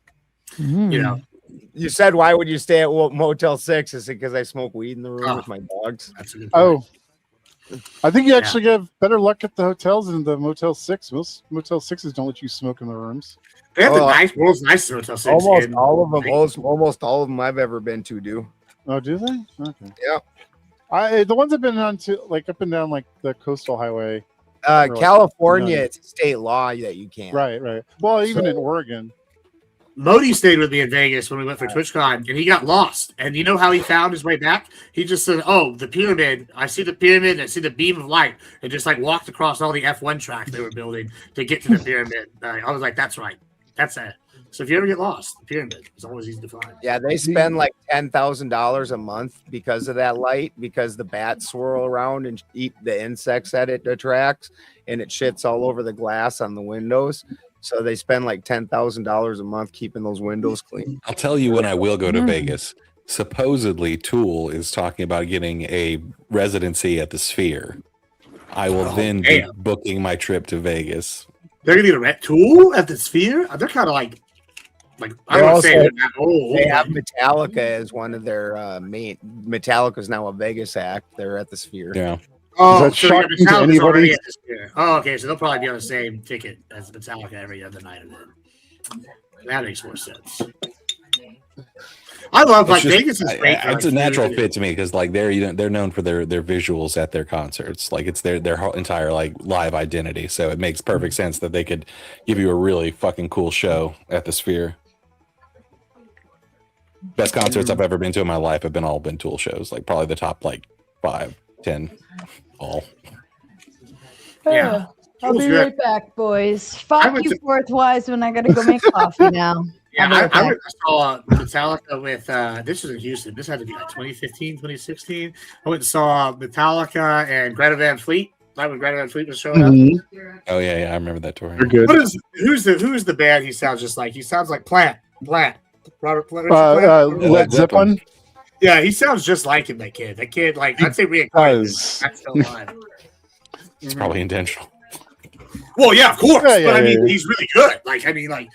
You said, why would you stay at Motel 6? Is it because I smoke weed in the room with my dogs? That's a good point. I think you actually get better luck at the hotels than the Motel 6. Most Motel 6s don't let you smoke in the rooms. They have the world's nicest Motel 6. Almost all of them. Almost all of them I've ever been to do. Oh, do they? Okay. Yeah. The ones I've been on to, like up and down like the coastal highway. California, it's a state law that you can't. Right. Well, even in Oregon. Modi stayed with me in Vegas when we went for TwitchCon, and he got lost. And you know how he found his way back? He just said, "Oh, the pyramid. I see the pyramid. And I see the beam of light." And just like walked across all the F1 tracks they were building to get to the pyramid. I was like, "That's right. That's it." So if you ever get lost, the pyramid is always easy to find. Yeah, they spend like $10,000 a month because of that light, because the bats swirl around and eat the insects that it attracts, and it shits all over the glass on the windows. So they spend like $10,000 a month keeping those windows clean. I'll tell you when I will go to Vegas. Supposedly, Tool is talking about getting a residency at the Sphere. I will then be booking my trip to Vegas. They're gonna get a Tool at the Sphere. They're kind of like I don't want to say they're not old. They have Metallica as one of their main. Metallica's now a Vegas act. They're at the Sphere. Yeah. Oh, so Metallica's already at the Sphere. Oh, okay. So they'll probably be on the same ticket as Metallica every other night of it. That makes more sense. I love Vegas is great. It's a natural fit to me because like they're known for their visuals at their concerts. Like it's their whole entire like live identity. So it makes perfect sense that they could give you a really fucking cool show at the Sphere. Best concerts I've ever been to in my life have been Tool shows. Like probably the top like 5, 10 all. Yeah. I'll be right back, boys. Fuck you, fourth wise, when I gotta go make coffee now. Yeah, I saw Metallica with this was in Houston. This had to be like 2015, 2016. I went and saw Metallica and Greta Van Fleet. Right when Greta Van Fleet was showing up. Oh yeah, I remember that tour. They're good. Who's the band he sounds just like? He sounds like Plant. Robert Plant. Led Zeppelin. Yeah, he sounds just like him. That kid, like I'd say reincarnated. That's still alive. It's probably intentional. Well, yeah, of course. Yeah, but I mean, he's really good. Like, I mean, I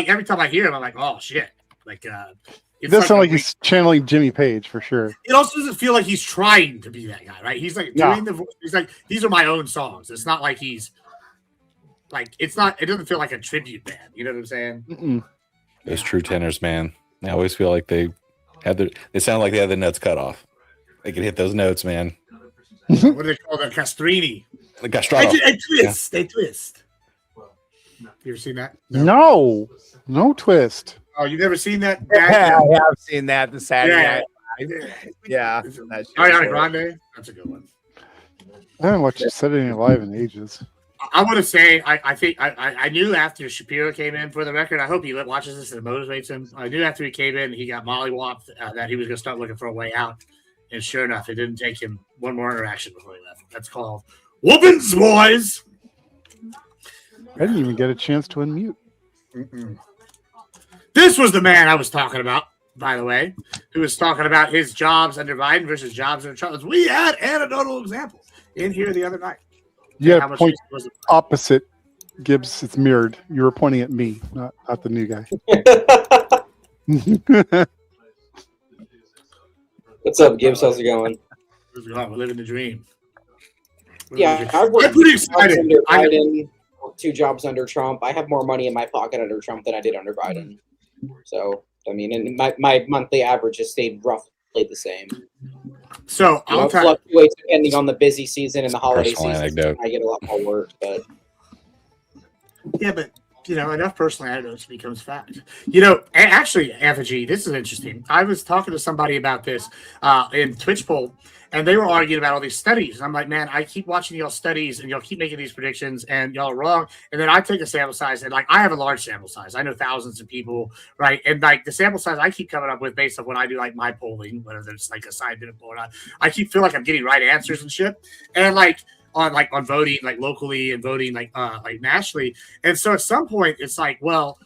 every time I hear him, I'm like, oh shit. Like, it does sound like he's channeling Jimmy Page for sure. It also doesn't feel like he's trying to be that guy, right? He's like doing the voice. He's like, these are my own songs. It's not like he's like, it doesn't feel like a tribute band. You know what I'm saying? Mm-mm. Those true tenors, man. I always feel like they sound like they have the notes cut off. They can hit those notes, man. What do they call that? Castrini. The castrato. They twist. You ever seen that? No twist. Oh, you've never seen that? Yeah, I have seen that. The Saturday Yeah. Night Live. Yeah. That shit Ariana was Grande. That's a good one. I haven't watched Saturday Night Live in ages. I want to say I think I knew after Shapiro came in, for the record. I hope he watches this and it motivates him. I knew after he came in, he got mollywopped that he was going to start looking for a way out. And sure enough, it didn't take him one more interaction before he left. That's called whoopins, boys. I didn't even get a chance to unmute. This was the man I was talking about, by the way, who was talking about his jobs under Biden versus jobs under Trump. We had anecdotal examples in here the other night. Yeah, How much point was it? opposite. Gibbs, it's mirrored. You were pointing at me, not the new guy. What's up, Gibbs? How's it going? We're living the dream. Yeah, I'm pretty excited. Under Biden, 2 jobs under Trump. I have more money in my pocket under Trump than I did under Biden. So, I mean, and my monthly average has stayed roughly the same. So I'll fluctuate depending on the busy season and the holiday Personal season. anecdote. I get a lot more work, but Yeah, but enough personal anecdotes becomes fact. Actually, Effigy, this is interesting. I was talking to somebody about this in Twitch poll, and they were arguing about all these studies. And I'm like, man, I keep watching y'all studies, and y'all keep making these predictions, and y'all are wrong. And then I take a sample size, and I have a large sample size. I know thousands of people, right? And the sample size I keep coming up with based on when I do my polling, whether it's a scientific poll or not, I feel like I'm getting right answers and shit. And on voting locally and voting nationally. And so at some point it's well,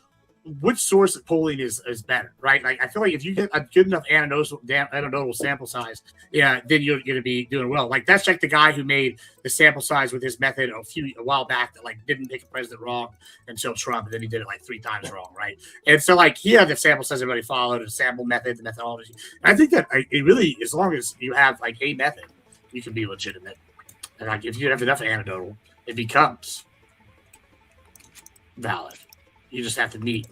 which source of polling is better, right? I feel like if you get a good enough anecdotal sample size, then you're going to be doing well. That's the guy who made the sample size with his method a while back that didn't make a president wrong until Trump, and then he did it 3 times wrong, right? And so he had the sample size everybody followed, the sample method, the methodology. And I think that it really, as long as you have a method, you can be legitimate. And if you have enough anecdotal, it becomes valid. You just have to meet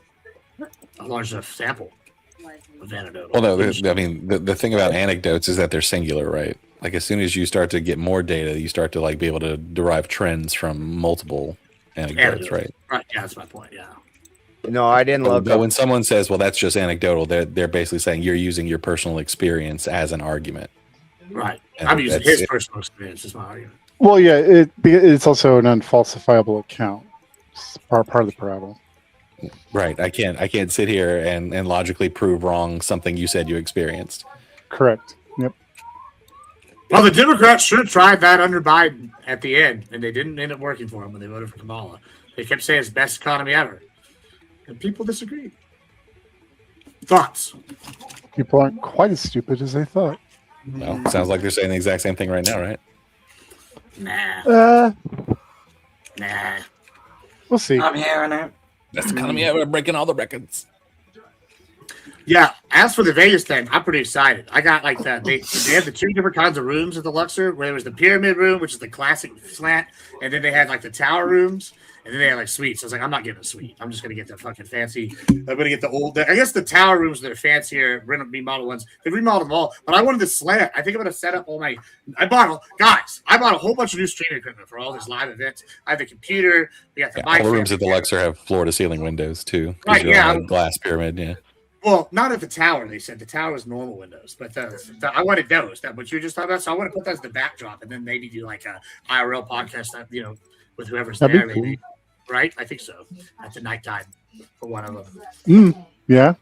a large enough sample of anecdotal. Well, no, the thing about anecdotes is that they're singular, right? As soon as you start to get more data, you start to be able to derive trends from multiple anecdotes, right? Right. Yeah, that's my point. Yeah. No, I didn't look But when someone says, "Well, that's just anecdotal," they're basically saying you're using your personal experience as an argument. Right. And I'm using that's his personal experience as my argument. Well, yeah, it's also an unfalsifiable account. It's part of the problem. Right. I can't sit here and logically prove wrong something you said you experienced. Correct. Yep. Well, the Democrats sure tried that under Biden at the end, and they didn't end up working for him when they voted for Kamala. They kept saying it's the best economy ever, and people disagreed. Thoughts? People aren't quite as stupid as they thought. Well, sounds like they're saying the exact same thing right now, right? Nah. We'll see. I'm hearing it. Best economy ever, breaking all the records. Yeah, as for the Vegas thing, I'm pretty excited. I got they have the 2 different kinds of rooms at the Luxor, where there was the pyramid room, which is the classic slant, and then they had the tower rooms, and then they had suites. I was I'm not getting a suite. I'm just gonna get the fucking fancy. I'm gonna get the old. I guess the tower rooms that are fancier, remodel ones. They remodeled them all, but I wanted the slant. I think I'm gonna set up all my. I bought a whole bunch of new streaming equipment for all these live events. I have the computer. We got the mic. All the rooms at the Luxor have floor-to-ceiling windows too. Right, yeah. Glass pyramid, yeah. Well, not at the tower. They said the tower was normal windows, but I wanted those. That what you were just talking about. So I want to put that as the backdrop, and then maybe do a IRL podcast, with whoever's That'd there, be cool. maybe. Right? I think so. At the nighttime for one of them. Yeah.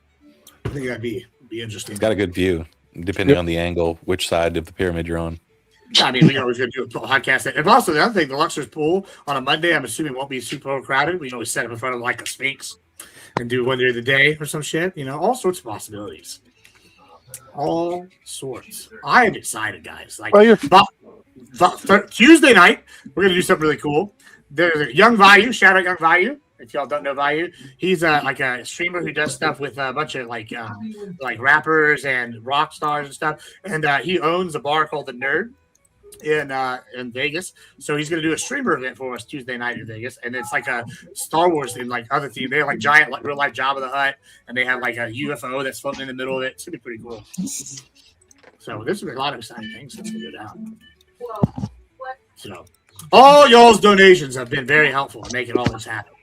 I think that'd be interesting. It's got a good view, depending on the angle, which side of the pyramid you're on. I mean, we always going to do a podcast. And also, the other thing, the Luxor's pool on a Monday, I'm assuming won't be super overcrowded. We can always set up in front of a Sphinx and do one day of the day or some shit. All sorts of possibilities. All sorts. I am excited, guys. Tuesday night, we're going to do something really cool. There's a Young Value. Shout out Young Value. If y'all don't know Value, he's a streamer who does stuff with a bunch of rappers and rock stars and stuff. And he owns a bar called The Nerd in Vegas. So he's going to do a streamer event for us Tuesday night in Vegas. And it's a Star Wars and other theme. They have giant real life Jabba the Hutt, and they have a UFO that's floating in the middle of it. It's going to be pretty cool. So there's a lot of exciting things that's going to go down. So all y'all's donations have been very helpful in making all this happen.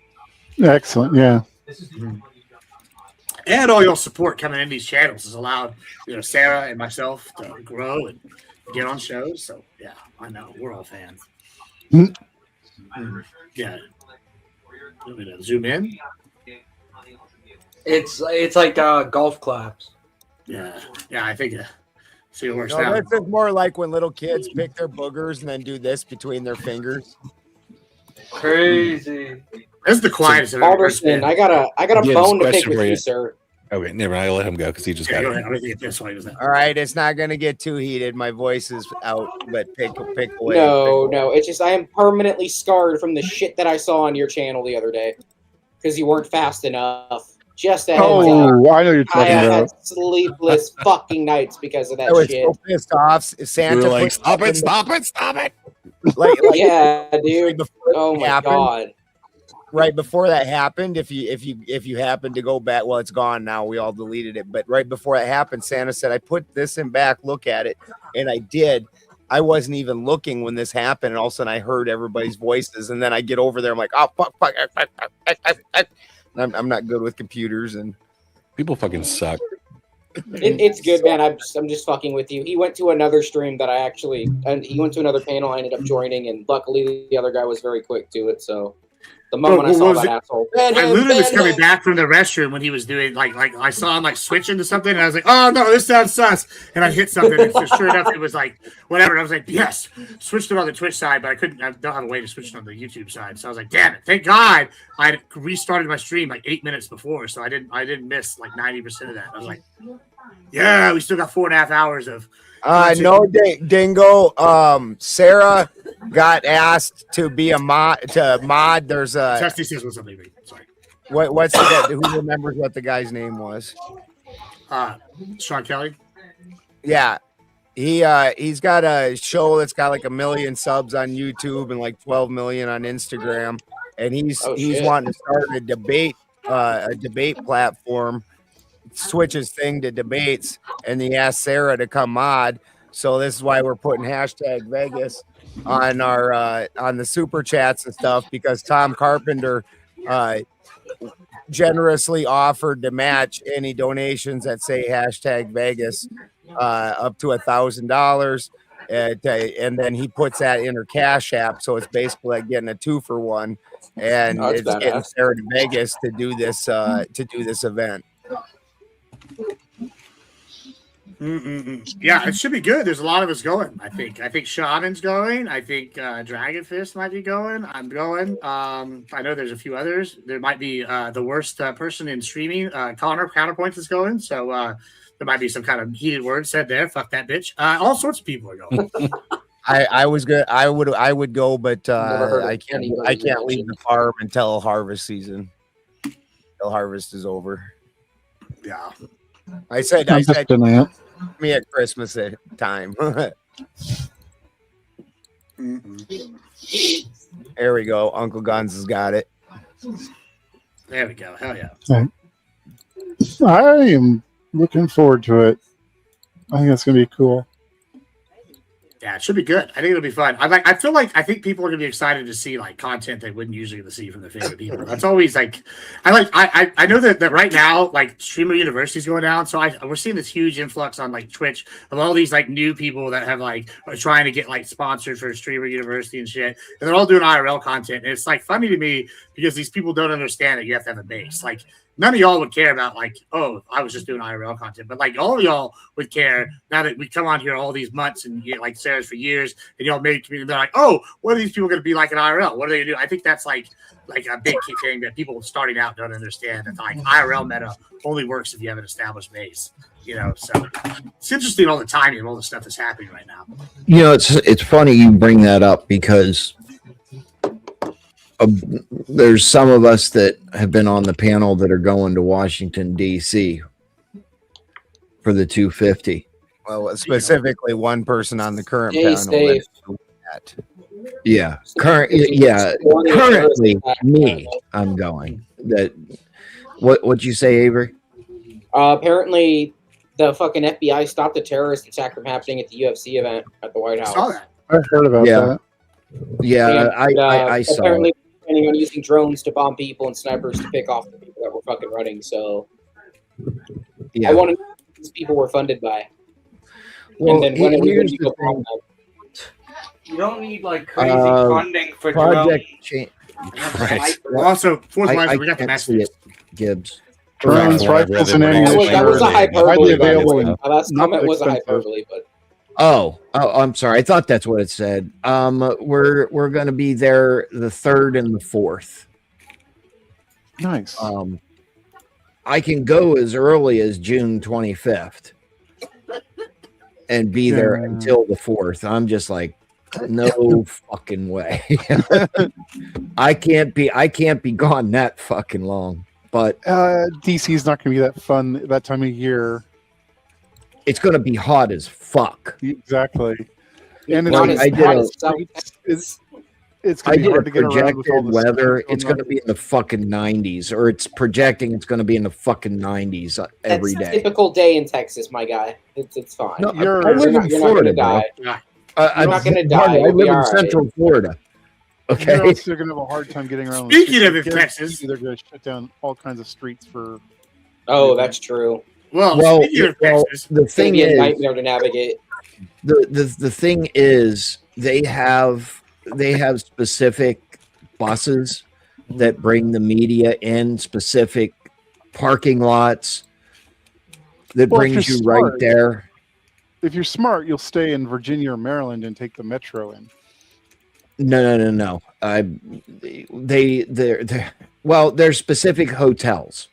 Excellent. Yeah. And all your support coming in these channels has allowed Sarah and myself to grow and get on shows. So yeah, I know we're all fans. Yeah. Want me to zoom in? It's like golf claps. Yeah, I think see it works No, out. this is more like when little kids pick their boogers and then do this between their fingers. Crazy. This is the quietest I've ever Alderson, been. I got a Jim's bone to pick question with for you, you. sir. Okay, never mind. I'll let him go because he just Yeah, got go it. ahead. I'm gonna get this way. All right, it's not gonna get too heated. My voice is out, but pick away. No, it's just I am permanently scarred from the shit that I saw on your channel the other day because you weren't fast enough. Just a heads up. Oh, I know you're I talking have had about. sleepless fucking nights because of that I was shit. so pissed off. Santa We were like, put stop in it, the- stop it, stop it. Like, Yeah, dude. before Oh it my happened, god. right before that happened, if you happen to go back, well, it's gone now. We all deleted it, but right before it happened, Santa said, "I put this in back. Look at it," and I did. I wasn't even looking when this happened, and all of a sudden I heard everybody's voices, and then I get over there, I'm like, "Oh fuck!" I'm not good with computers, and People fucking suck. It's good, man. I'm just fucking with you. He went to another stream that he went to another panel I ended up joining, and luckily the other guy was very quick to it. So the moment I saw that asshole, I literally was coming back from the restroom when he was doing like I saw him like switching to something, and I was like, "Oh no, this sounds sus," and I hit something, and so sure enough, it was like whatever. And I was like, "Yes," switched it on the Twitch side, but I don't have a way to switch it on the YouTube side. So I was like, "Damn it! Thank God I had restarted my stream like 8 minutes before, so I didn't miss like 90% of that." I was like, "Yeah, we still got 4.5 hours of." no, Dingo. Sarah got asked to be a mod. There's a Testy says what's up, baby. Sorry. What's the who remembers what the guy's name was? Sean Kelly. Yeah, he's got a show that's got like 1 million subs on YouTube and like 12 million on Instagram, and he's shit. wanting to start a debate platform. Switch his thing to debates, and he asked Sarah to come mod. So this is why we're putting hashtag Vegas on our on the super chats and stuff, because Tom Carpenter generously offered to match any donations that say hashtag Vegas up to $1,000. And then he puts that in her Cash App, so it's basically like getting a 2-for-1, and it's getting Sarah to Vegas to do this event. Yeah, it should be good. There's a lot of us going. I think Shaman's going. I think Dragon Fist might be going. I'm going. I know there's a few others. There might be the worst person in streaming. Connor Counterpoints is going. So there might be some kind of heated word said there. Fuck that bitch. All sorts of people are going. I was good. I would go, but I can't leave the farm until harvest season. Till harvest is over. Yeah. I said me at Christmas time. There we go. Uncle Guns has got it. There we go. Hell yeah. I am looking forward to it. I think that's gonna be cool. Yeah, it should be good. I think it'll be fun. I think people are gonna be excited to see like content they wouldn't usually get to see from their favorite people. That's always like I know that right now like Streamer University is going down, so we're seeing this huge influx on like Twitch of all these like new people that have like are trying to get like sponsored for Streamer University and shit, and they're all doing IRL content. And it's like funny to me because these people don't understand that you have to have a base. Like none of y'all would care about like, oh, I was just doing IRL content, but like all of y'all would care now that we come on here all these months and get like Sarah's for years, and y'all made community. They're like, oh, what are these people going to be like in IRL? What are they going to do? I think that's like a big key thing that people starting out don't understand. That like IRL meta only works if you have an established base. So it's interesting all the timing of all the stuff that's happening right now. It's funny you bring that up because there's some of us that have been on the panel that are going to Washington, D.C. for the 250. Well, specifically one person on the current Stay panel. safe. Yeah. Currently me, I'm going. What'd you say, Avery? Apparently, the fucking FBI stopped a terrorist attack from happening at the UFC event at the White House. I saw that. I heard about that. Yeah, I saw it. planning on using drones to bomb people and snipers to pick off the people that were fucking running. So I want to know who these people were funded by. Well, and then when here's you the go bomb thing. them. You don't need like crazy funding for Project drones. change. Right. Well, also, fourth I we got the can't see message. it, Gibbs. Drones, rifles, and ammunition That was a are hyperbole. widely available. And That not comment was a expensive. hyperbole, but Oh, I'm sorry. I thought that's what it said. We're going to be there the 3rd and the 4th. Nice. I can go as early as June 25th and be there until the 4th. I'm just like, no fucking way. I can't be gone that fucking long. But DC is not going to be that fun that time of year. It's going to be hot as fuck. Exactly. And it's Like, gonna I be did hot a- as streets. It's I going to be did a hard to get around with all projected this weather. stuff It's going going to be in the fucking 90s, or it's projecting it's going to be in the fucking 90s every that's a day. typical day in Texas, my guy. It's fine. No, You're- I live You're in not Florida, gonna bro. die. You're not gonna die. I You'll be live in all right. Central Florida. You're Okay. also going to have a hard time getting around. Speaking of Guaranteed Texas, they're going to shut down all kinds of streets for. Oh, that's true. well, speaking of Texas, the It's gonna thing be a is, nightmare to navigate. the thing is, they have specific buses that bring the media in, specific parking lots that Well, if brings you you're right smart- there. If you're smart, you'll stay in Virginia or Maryland and take the metro in. No. There's specific hotels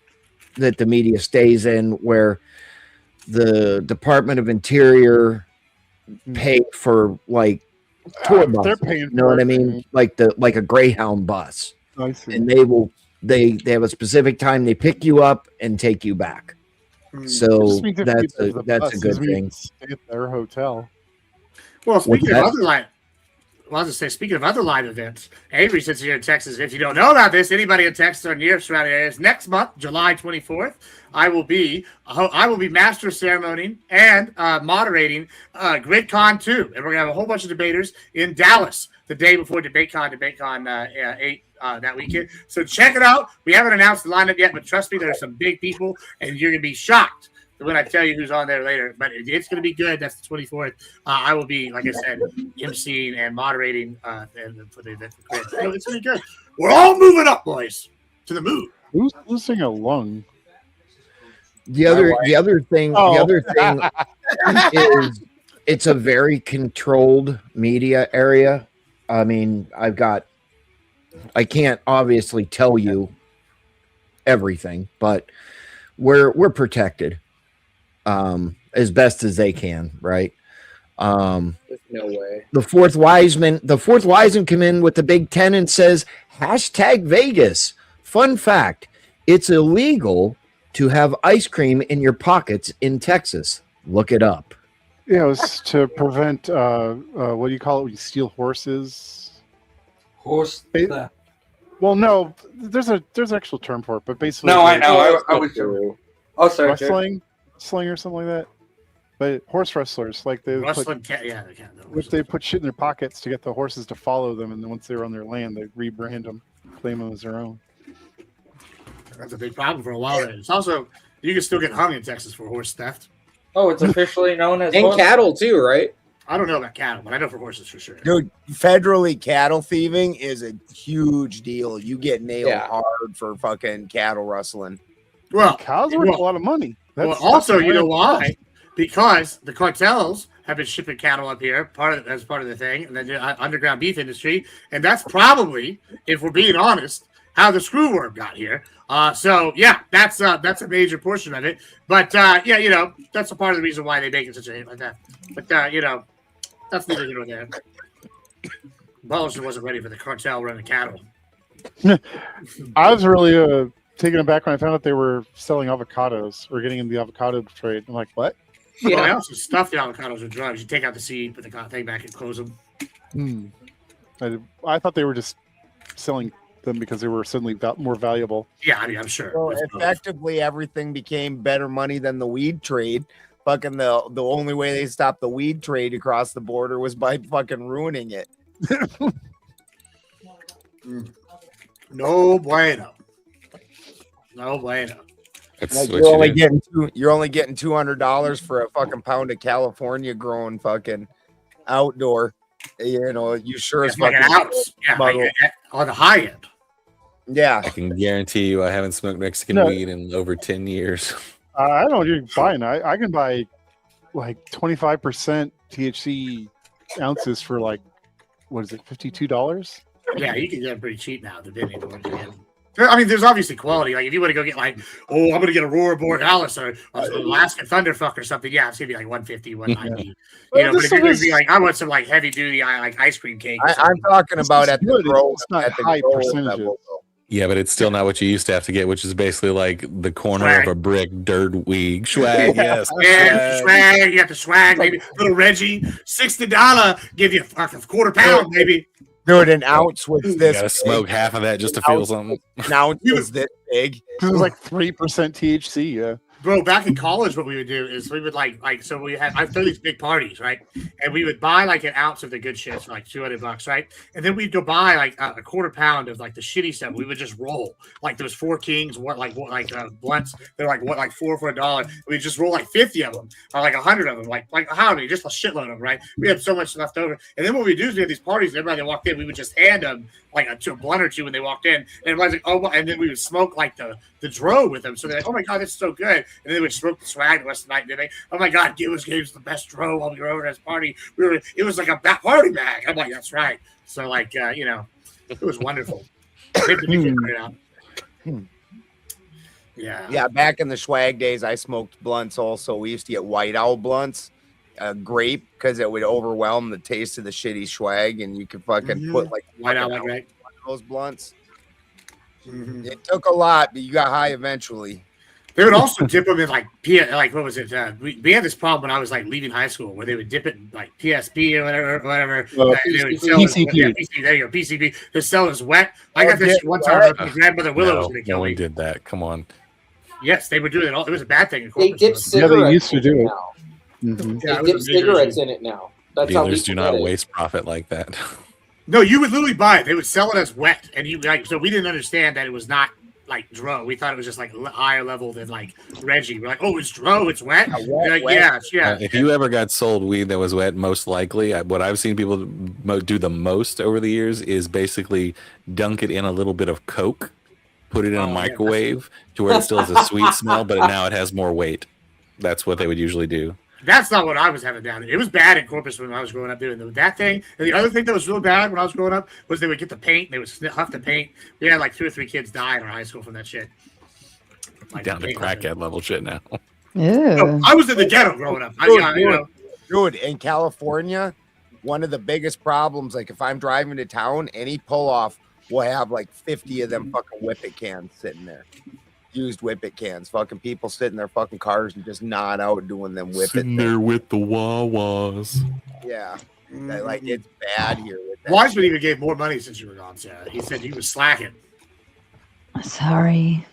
that the media stays in where the Department of Interior pay for, like, tour buses. They're paying You know for what I it. mean? Like a Greyhound bus. I see. And they have a specific time they pick you up and take you back. So Just means if you that's get a the that's bus, a doesn't good mean thing. you stay at their hotel. well, speaking of that? other line, well, I was just say, speaking of other live events, Avery sits here in Texas. If you don't know about this, anybody in Texas or near surrounding areas, next month, July 24th, I will be master ceremonying and moderating GridCon 2, and we're gonna have a whole bunch of debaters in Dallas the day before DebateCon 8 that weekend. So check it out. We haven't announced the lineup yet, but trust me, there are some big people, and you're gonna be shocked when I tell you who's on there later. But it's going to be good. That's the 24th. I will be, like I said, emceeing and moderating for the event. So it's going to be good. We're all moving up, boys, to the moon. Who's losing a lung? The other thing is it's a very controlled media area. I mean, I can't obviously tell you everything, but we're protected as best as they can, right? There's no way. The fourth wiseman come in with the Big Ten and says #Vegas. Fun fact: it's illegal to have ice cream in your pockets in Texas. Look it up. Yeah, it was to prevent what do you call it when you steal horses? Horse theft. Well, no, there's an actual term for it, but basically, No, I know. I was. Oh, sorry. wrestling or something like that. But horse wrestlers, like they Wrestling, they put shit in their pockets to get the horses to follow them, and then once they're on their land, they rebrand them, claim them as their own. That's a big problem for a while there. It's also, you can still get hung in Texas for horse theft. Oh, it's officially known as And horse cattle too, right? I don't know about cattle, but I know for horses for sure. Dude, federally cattle thieving is a huge deal. You get nailed Yeah. hard for fucking cattle rustling. Well, Cows worth a lot of money. Also, you know why? Because the cartels have been shipping cattle up here, as part of the thing, and then the underground beef industry, and that's probably, if we're being honest, how the screwworm got here. So yeah, that's a major portion of it. But yeah, you know, that's a part of the reason why they make it such a hit like that. But you know, that's neither here nor there. Bollinger wasn't ready for the cartel running cattle. I was really taken aback when I found out they were selling avocados or getting in the avocado trade. I'm like, what? Well, they also stuff the avocados with drugs. You take out the seed, put the thing back, and close them. I thought they were just selling them because they were suddenly more valuable. Yeah, I mean, I'm sure. So effectively, everything became better money than the weed trade. Fucking the only way they stopped the weed trade across the border was by fucking ruining it. No bueno. No bueno. That's Like what you're you only do. getting you're only getting $200 for a fucking pound of California grown fucking outdoor. You know, you sure as It's like fucking an ounce. Yeah, like, on the high end. Yeah. I can guarantee you I haven't smoked Mexican No. weed in over 10 years. I don't know what you're buying. I can buy like 25% THC ounces for like, what is it, $52? Yeah, you can get it pretty cheap now, depending on what you get. I mean, there's obviously quality. Like, if you want to go get like, oh, I'm going to get a Aurora Borealis or an Alaskan Thunderfuck or something, yeah, it's going to be like 150, 190. Well, You know, but this if you're going to is- be like, I want some like heavy duty, like ice cream cake. or I'm something. talking about is at the good. grow It's not at the high grow percentages. level, though. Yeah, but it's still not what you used to have to get, which is basically like the corner of a brick dirt weed. Swag, yes. Yeah, swag. You have to swag, maybe. Little Reggie, $60, give you a quarter pound, maybe. Dude, an ounce was You this gotta big. smoke half of that just to feel something. An ounce was this big. It was like 3% THC, yeah. Bro, back in college, what we would do is we would so we had, I'd throw these big parties, right? And we would buy like an ounce of the good shit for like $200, right? And then we'd go buy like a quarter pound of like the shitty stuff. We would just roll like those Four Kings, blunts. They're like $4 for $1. We just roll like 50 of them or like 100 of them, like how many? Just a shitload of them, right? We had so much left over. And then what we do is we had these parties. And everybody that walked in, we would just hand them like a blunt or two when they walked in. And everybody's like, oh, and then we would smoke like the dro with them. So they're like, oh my god, this is so good. And then they would smoke the swag the rest of the night. And they, oh my god, Gillis gave us the best dro while we were over at this party. It was like a party bag. I'm like, that's right. So like, you know, it was wonderful. Yeah. Yeah, back in the swag days, I smoked blunts also. We used to get White Owl blunts, grape, because it would overwhelm the taste of the shitty swag, and you could fucking put like White Owl, fucking right? one of those blunts. It took a lot, but you got high eventually. They would also dip them in like what was it? We had this problem when I was like leaving high school where they would dip it in like PSP or whatever. They would sell it, PCP. yeah, PC, there you go, PCP. They sell it as wet. I got this one time. My grandmother Willow was No, going to kill no me. one did that. Come on. Yes, they were doing it all. It was a bad thing. In They Corpus. dip Yeah, cigarettes they used to do it. now. Mhm. Yeah, it They was dip a major cigarettes issue. in it now. That's how Dealers do people not get it. waste profit like that. No, you would literally buy it. They would sell it as wet, and you like. So we didn't understand that it was not like dro. We thought it was just like higher level than like Reggie. We're like, oh, it's dro. It's wet. They're like, yeah. If you ever got sold weed that was wet, most likely, what I've seen people do the most over the years is basically dunk it in a little bit of Coke, put it in a microwave to where it still has a sweet smell, but now it has more weight. That's what they would usually do. That's not what I was having down. It was bad in Corpus when I was growing up doing that thing. And the other thing that was real bad when I was growing up was they would get the paint. They would huff the paint. We had like 2 or 3 kids die in our high school from that shit. Like, Down to crackhead level shit now. No, I was in the ghetto growing up. Dude, in California, one of the biggest problems, like if I'm driving to town, any pull off will have like 50 of them fucking Whippet cans sitting there. Used Whippet cans. Fucking people sit in their fucking cars and just nod out doing them Whippet Sitting there with the Wawas. Yeah. Like it's bad here with that. Wiseman even gave more money since you were gone, Sarah. He said he was slacking. Sorry.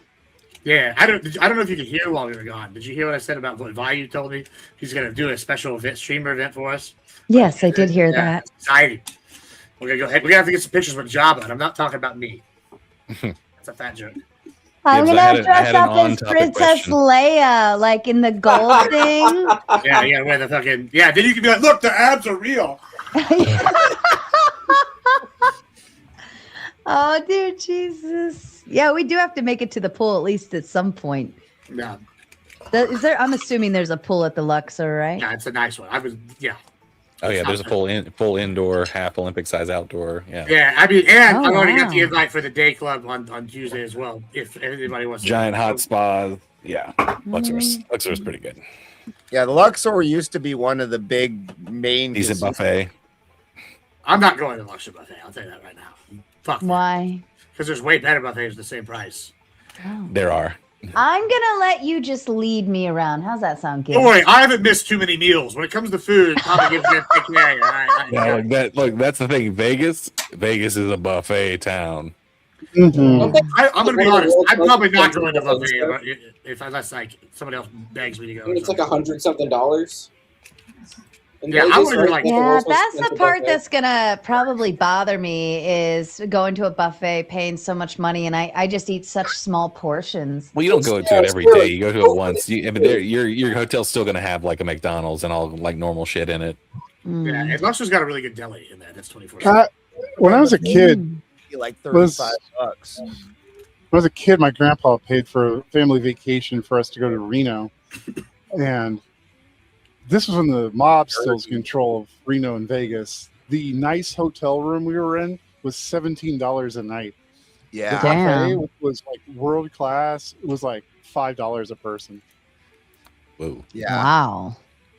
Yeah, I don't know if you could hear while we were gone. Did you hear what I said about what Vayu told me? He's going to do a special streamer event for us. Yes, I did hear that. It's exciting. We're going to go ahead. We're going to have to get some pictures with Jabba, and I'm not talking about me. That's a fat joke. I'm Gibbs, gonna dress an up as on-topic Princess question. Leia, like in the gold thing. Yeah, wear the fucking then you can be like, look, the abs are real. Oh, dude, Jesus. Yeah, we do have to make it to the pool at least at some point. Yeah. Is there? I'm assuming there's a pool at the Luxor, right? Yeah, it's a nice one. Oh yeah, there's a full indoor, half Olympic size outdoor. Yeah. Yeah, I mean, and Oh, I've already got wow. the invite for the day club on Tuesday as well. If anybody wants to. Giant hot spas. Yeah. Luxor is pretty good. Yeah, the Luxor used to be one of the big main Decent buffet. I'm not going to Luxor buffet. I'll tell you that right now. Fuck. Why? Because there's way better buffets at the same price. There are. I'm gonna let you just lead me around. How's that sound, Gibbs? Don't worry, I haven't missed too many meals. When it comes to food, probably gives you a pick there. Yeah, look, that's the thing. Vegas is a buffet town. I'm going to be honest. I'm probably not going to buffet unless like somebody else begs me to go. I mean, it's like $100-something. Yeah, I would like. Yeah, that's the part that's gonna probably bother me is going to a buffet, paying so much money, and I just eat such small portions. Well, you don't go to it every day. You go to it once. I mean, your hotel's still going to have like a McDonald's and all like normal shit in it. Yeah, and Luxor's got a really good deli in that. That's 24/7. When I was a kid, like $35. When I was a kid, my grandpa paid for a family vacation for us to go to Reno, and this was when the mob still was in control of Reno and Vegas. The nice hotel room we were in was $17 a night. Yeah, the buffet was like world class. It was like $5 a person. Whoa! Yeah, wow.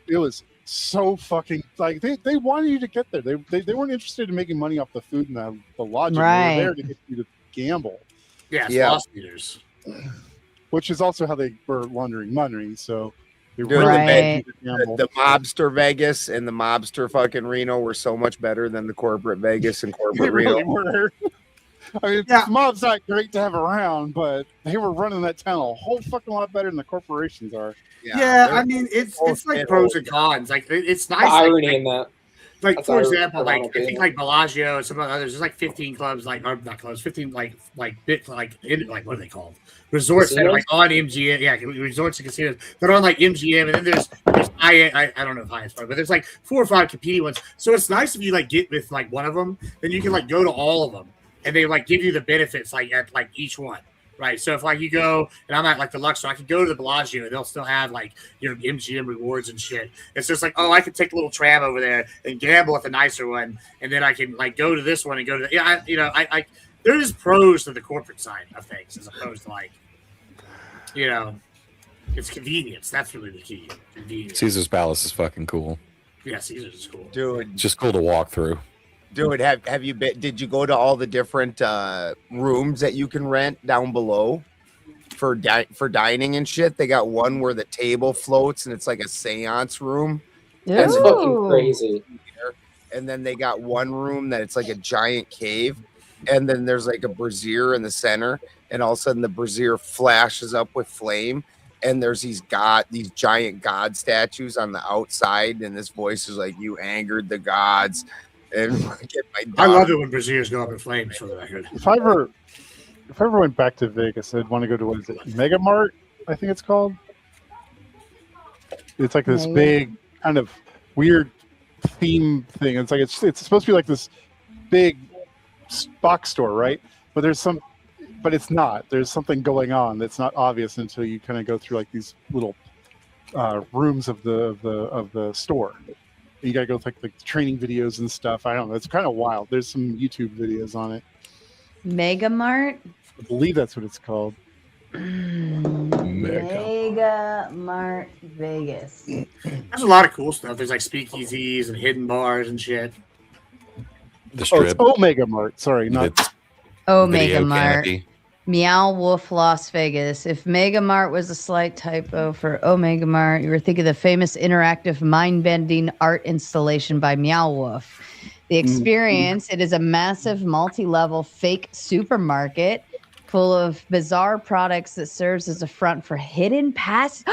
It was so fucking like they wanted you to get there. They weren't interested in making money off the food and the lodging. Right. They were there to get you to gamble. Yeah, it's lost leaders. Which is also how they were laundering money. So they Dude, really the mobster Vegas and the mobster fucking Reno were so much better than the corporate Vegas and They corporate really Reno. were. I mean, mob's not great to have around, but they were running that town a whole fucking lot better than the corporations are. Yeah, I mean, it's like pros and cons. Like it's nice. The irony in that. Like That's for irony example, for like Ronald I think Reagan. like Bellagio and some of the others. There's like 15 clubs, like or not clubs, 15 like what are they called? Resorts that are like on MGM. Yeah, resorts and casinos. They're on like MGM, and then there's I don't know if highest part, but there's like 4 or 5 competing ones. So it's nice if you like get with like one of them, then you can like go to all of them, and they like give you the benefits like at like each one. Right, so if like you go and I'm at like the Luxor, I can go to the Bellagio and they'll still have like MGM rewards and shit. It's just like, oh, I can take a little tram over there and gamble at the nicer one, and then I can like go to this one and go to I there is pros to the corporate side of things as opposed to like it's convenience. That's really the key. Convenience. Caesar's Palace is fucking cool. Yeah, Caesar's is cool, dude. It's just cool to walk through. Dude, have you been? Did you go to all the different rooms that you can rent down below for dining and shit? They got one where the table floats and it's like a seance room. That's fucking crazy. And then they got one room that it's like a giant cave, and then there's like a brazier in the center, and all of a sudden the brazier flashes up with flame, and there's these giant god statues on the outside, and this voice is like, "You angered the gods." And I love it when braziers go up in flames. For the record, If I ever went back to Vegas, I'd want to go to what is it, Mega Mart? I think it's called. It's like this big kind of weird theme thing. It's like it's supposed to be like this big box store, right? But it's not. There's something going on that's not obvious until you kind of go through like these little rooms of the store. You gotta go like the training videos and stuff. I don't know. It's kind of wild. There's some YouTube videos on it. Mega Mart. I believe that's what it's called. Mega Mart Vegas. there's a lot of cool stuff. There's like speakeasies and hidden bars and shit. Oh, it's Omega Mart. Sorry, not Omega Mart. Meow Wolf Las Vegas. If Mega Mart was a slight typo for Omega Mart, you were thinking of the famous interactive mind-bending art installation by Meow Wolf. The experience, it is a massive multi-level fake supermarket full of bizarre products that serves as a front for hidden pass.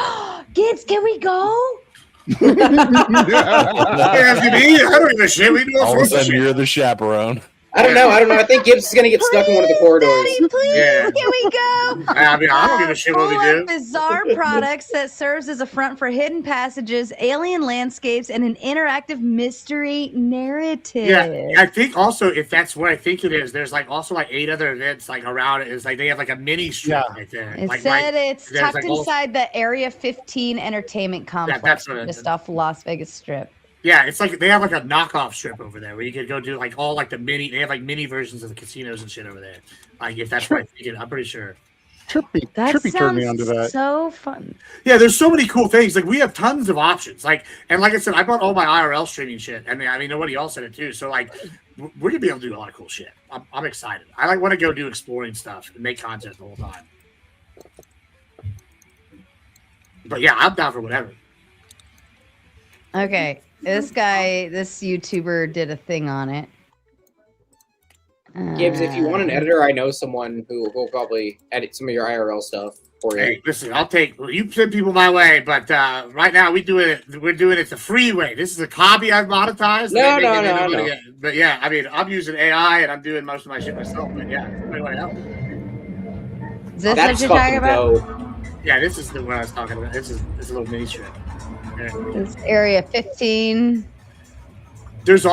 Gibbs, can we go? All of a sudden, you're the chaperone. I don't know. I think Gibbs is gonna get stuck in one of the corridors. Please, Yeah. can we go? I mean, I don't give a shit what we Full do. of bizarre products that serves as a front for hidden passages, alien landscapes, and an interactive mystery narrative. Yeah, I think also if that's what I think it is, there's like also like 8 other events like around it. It's like they have like a mini strip right there. It like, said it's there's, tucked like, all- inside the Area 15 entertainment complex, that's what it just is. off Las Vegas Strip. Yeah, it's like they have like a knockoff strip over there where you could go do like all like the mini. They have like mini versions of the casinos and shit over there. Like if that's what I'm thinking, I'm pretty sure. Trippy turned me onto that. So fun. Yeah, there's so many cool things. Like we have tons of options. Like and like I said, I bought all my IRL streaming shit. I mean nobody else said it too. So like we're gonna be able to do a lot of cool shit. I'm excited. I like want to go do exploring stuff and make content the whole time. But yeah, I'm down for whatever. Okay, this YouTuber did a thing on it. Gibbs, if you want an editor, I know someone who will probably edit some of your IRL stuff. for you. Hey, listen, you send people my way, but right now we're doing it the free way. This is a hobby I've monetized. No. But yeah, I mean, I'm using AI and I'm doing most of my shit myself. But yeah, anyway, is this what you're talking about? Yeah, this is the one I was talking about. This is a little mini strip. This area 15. There's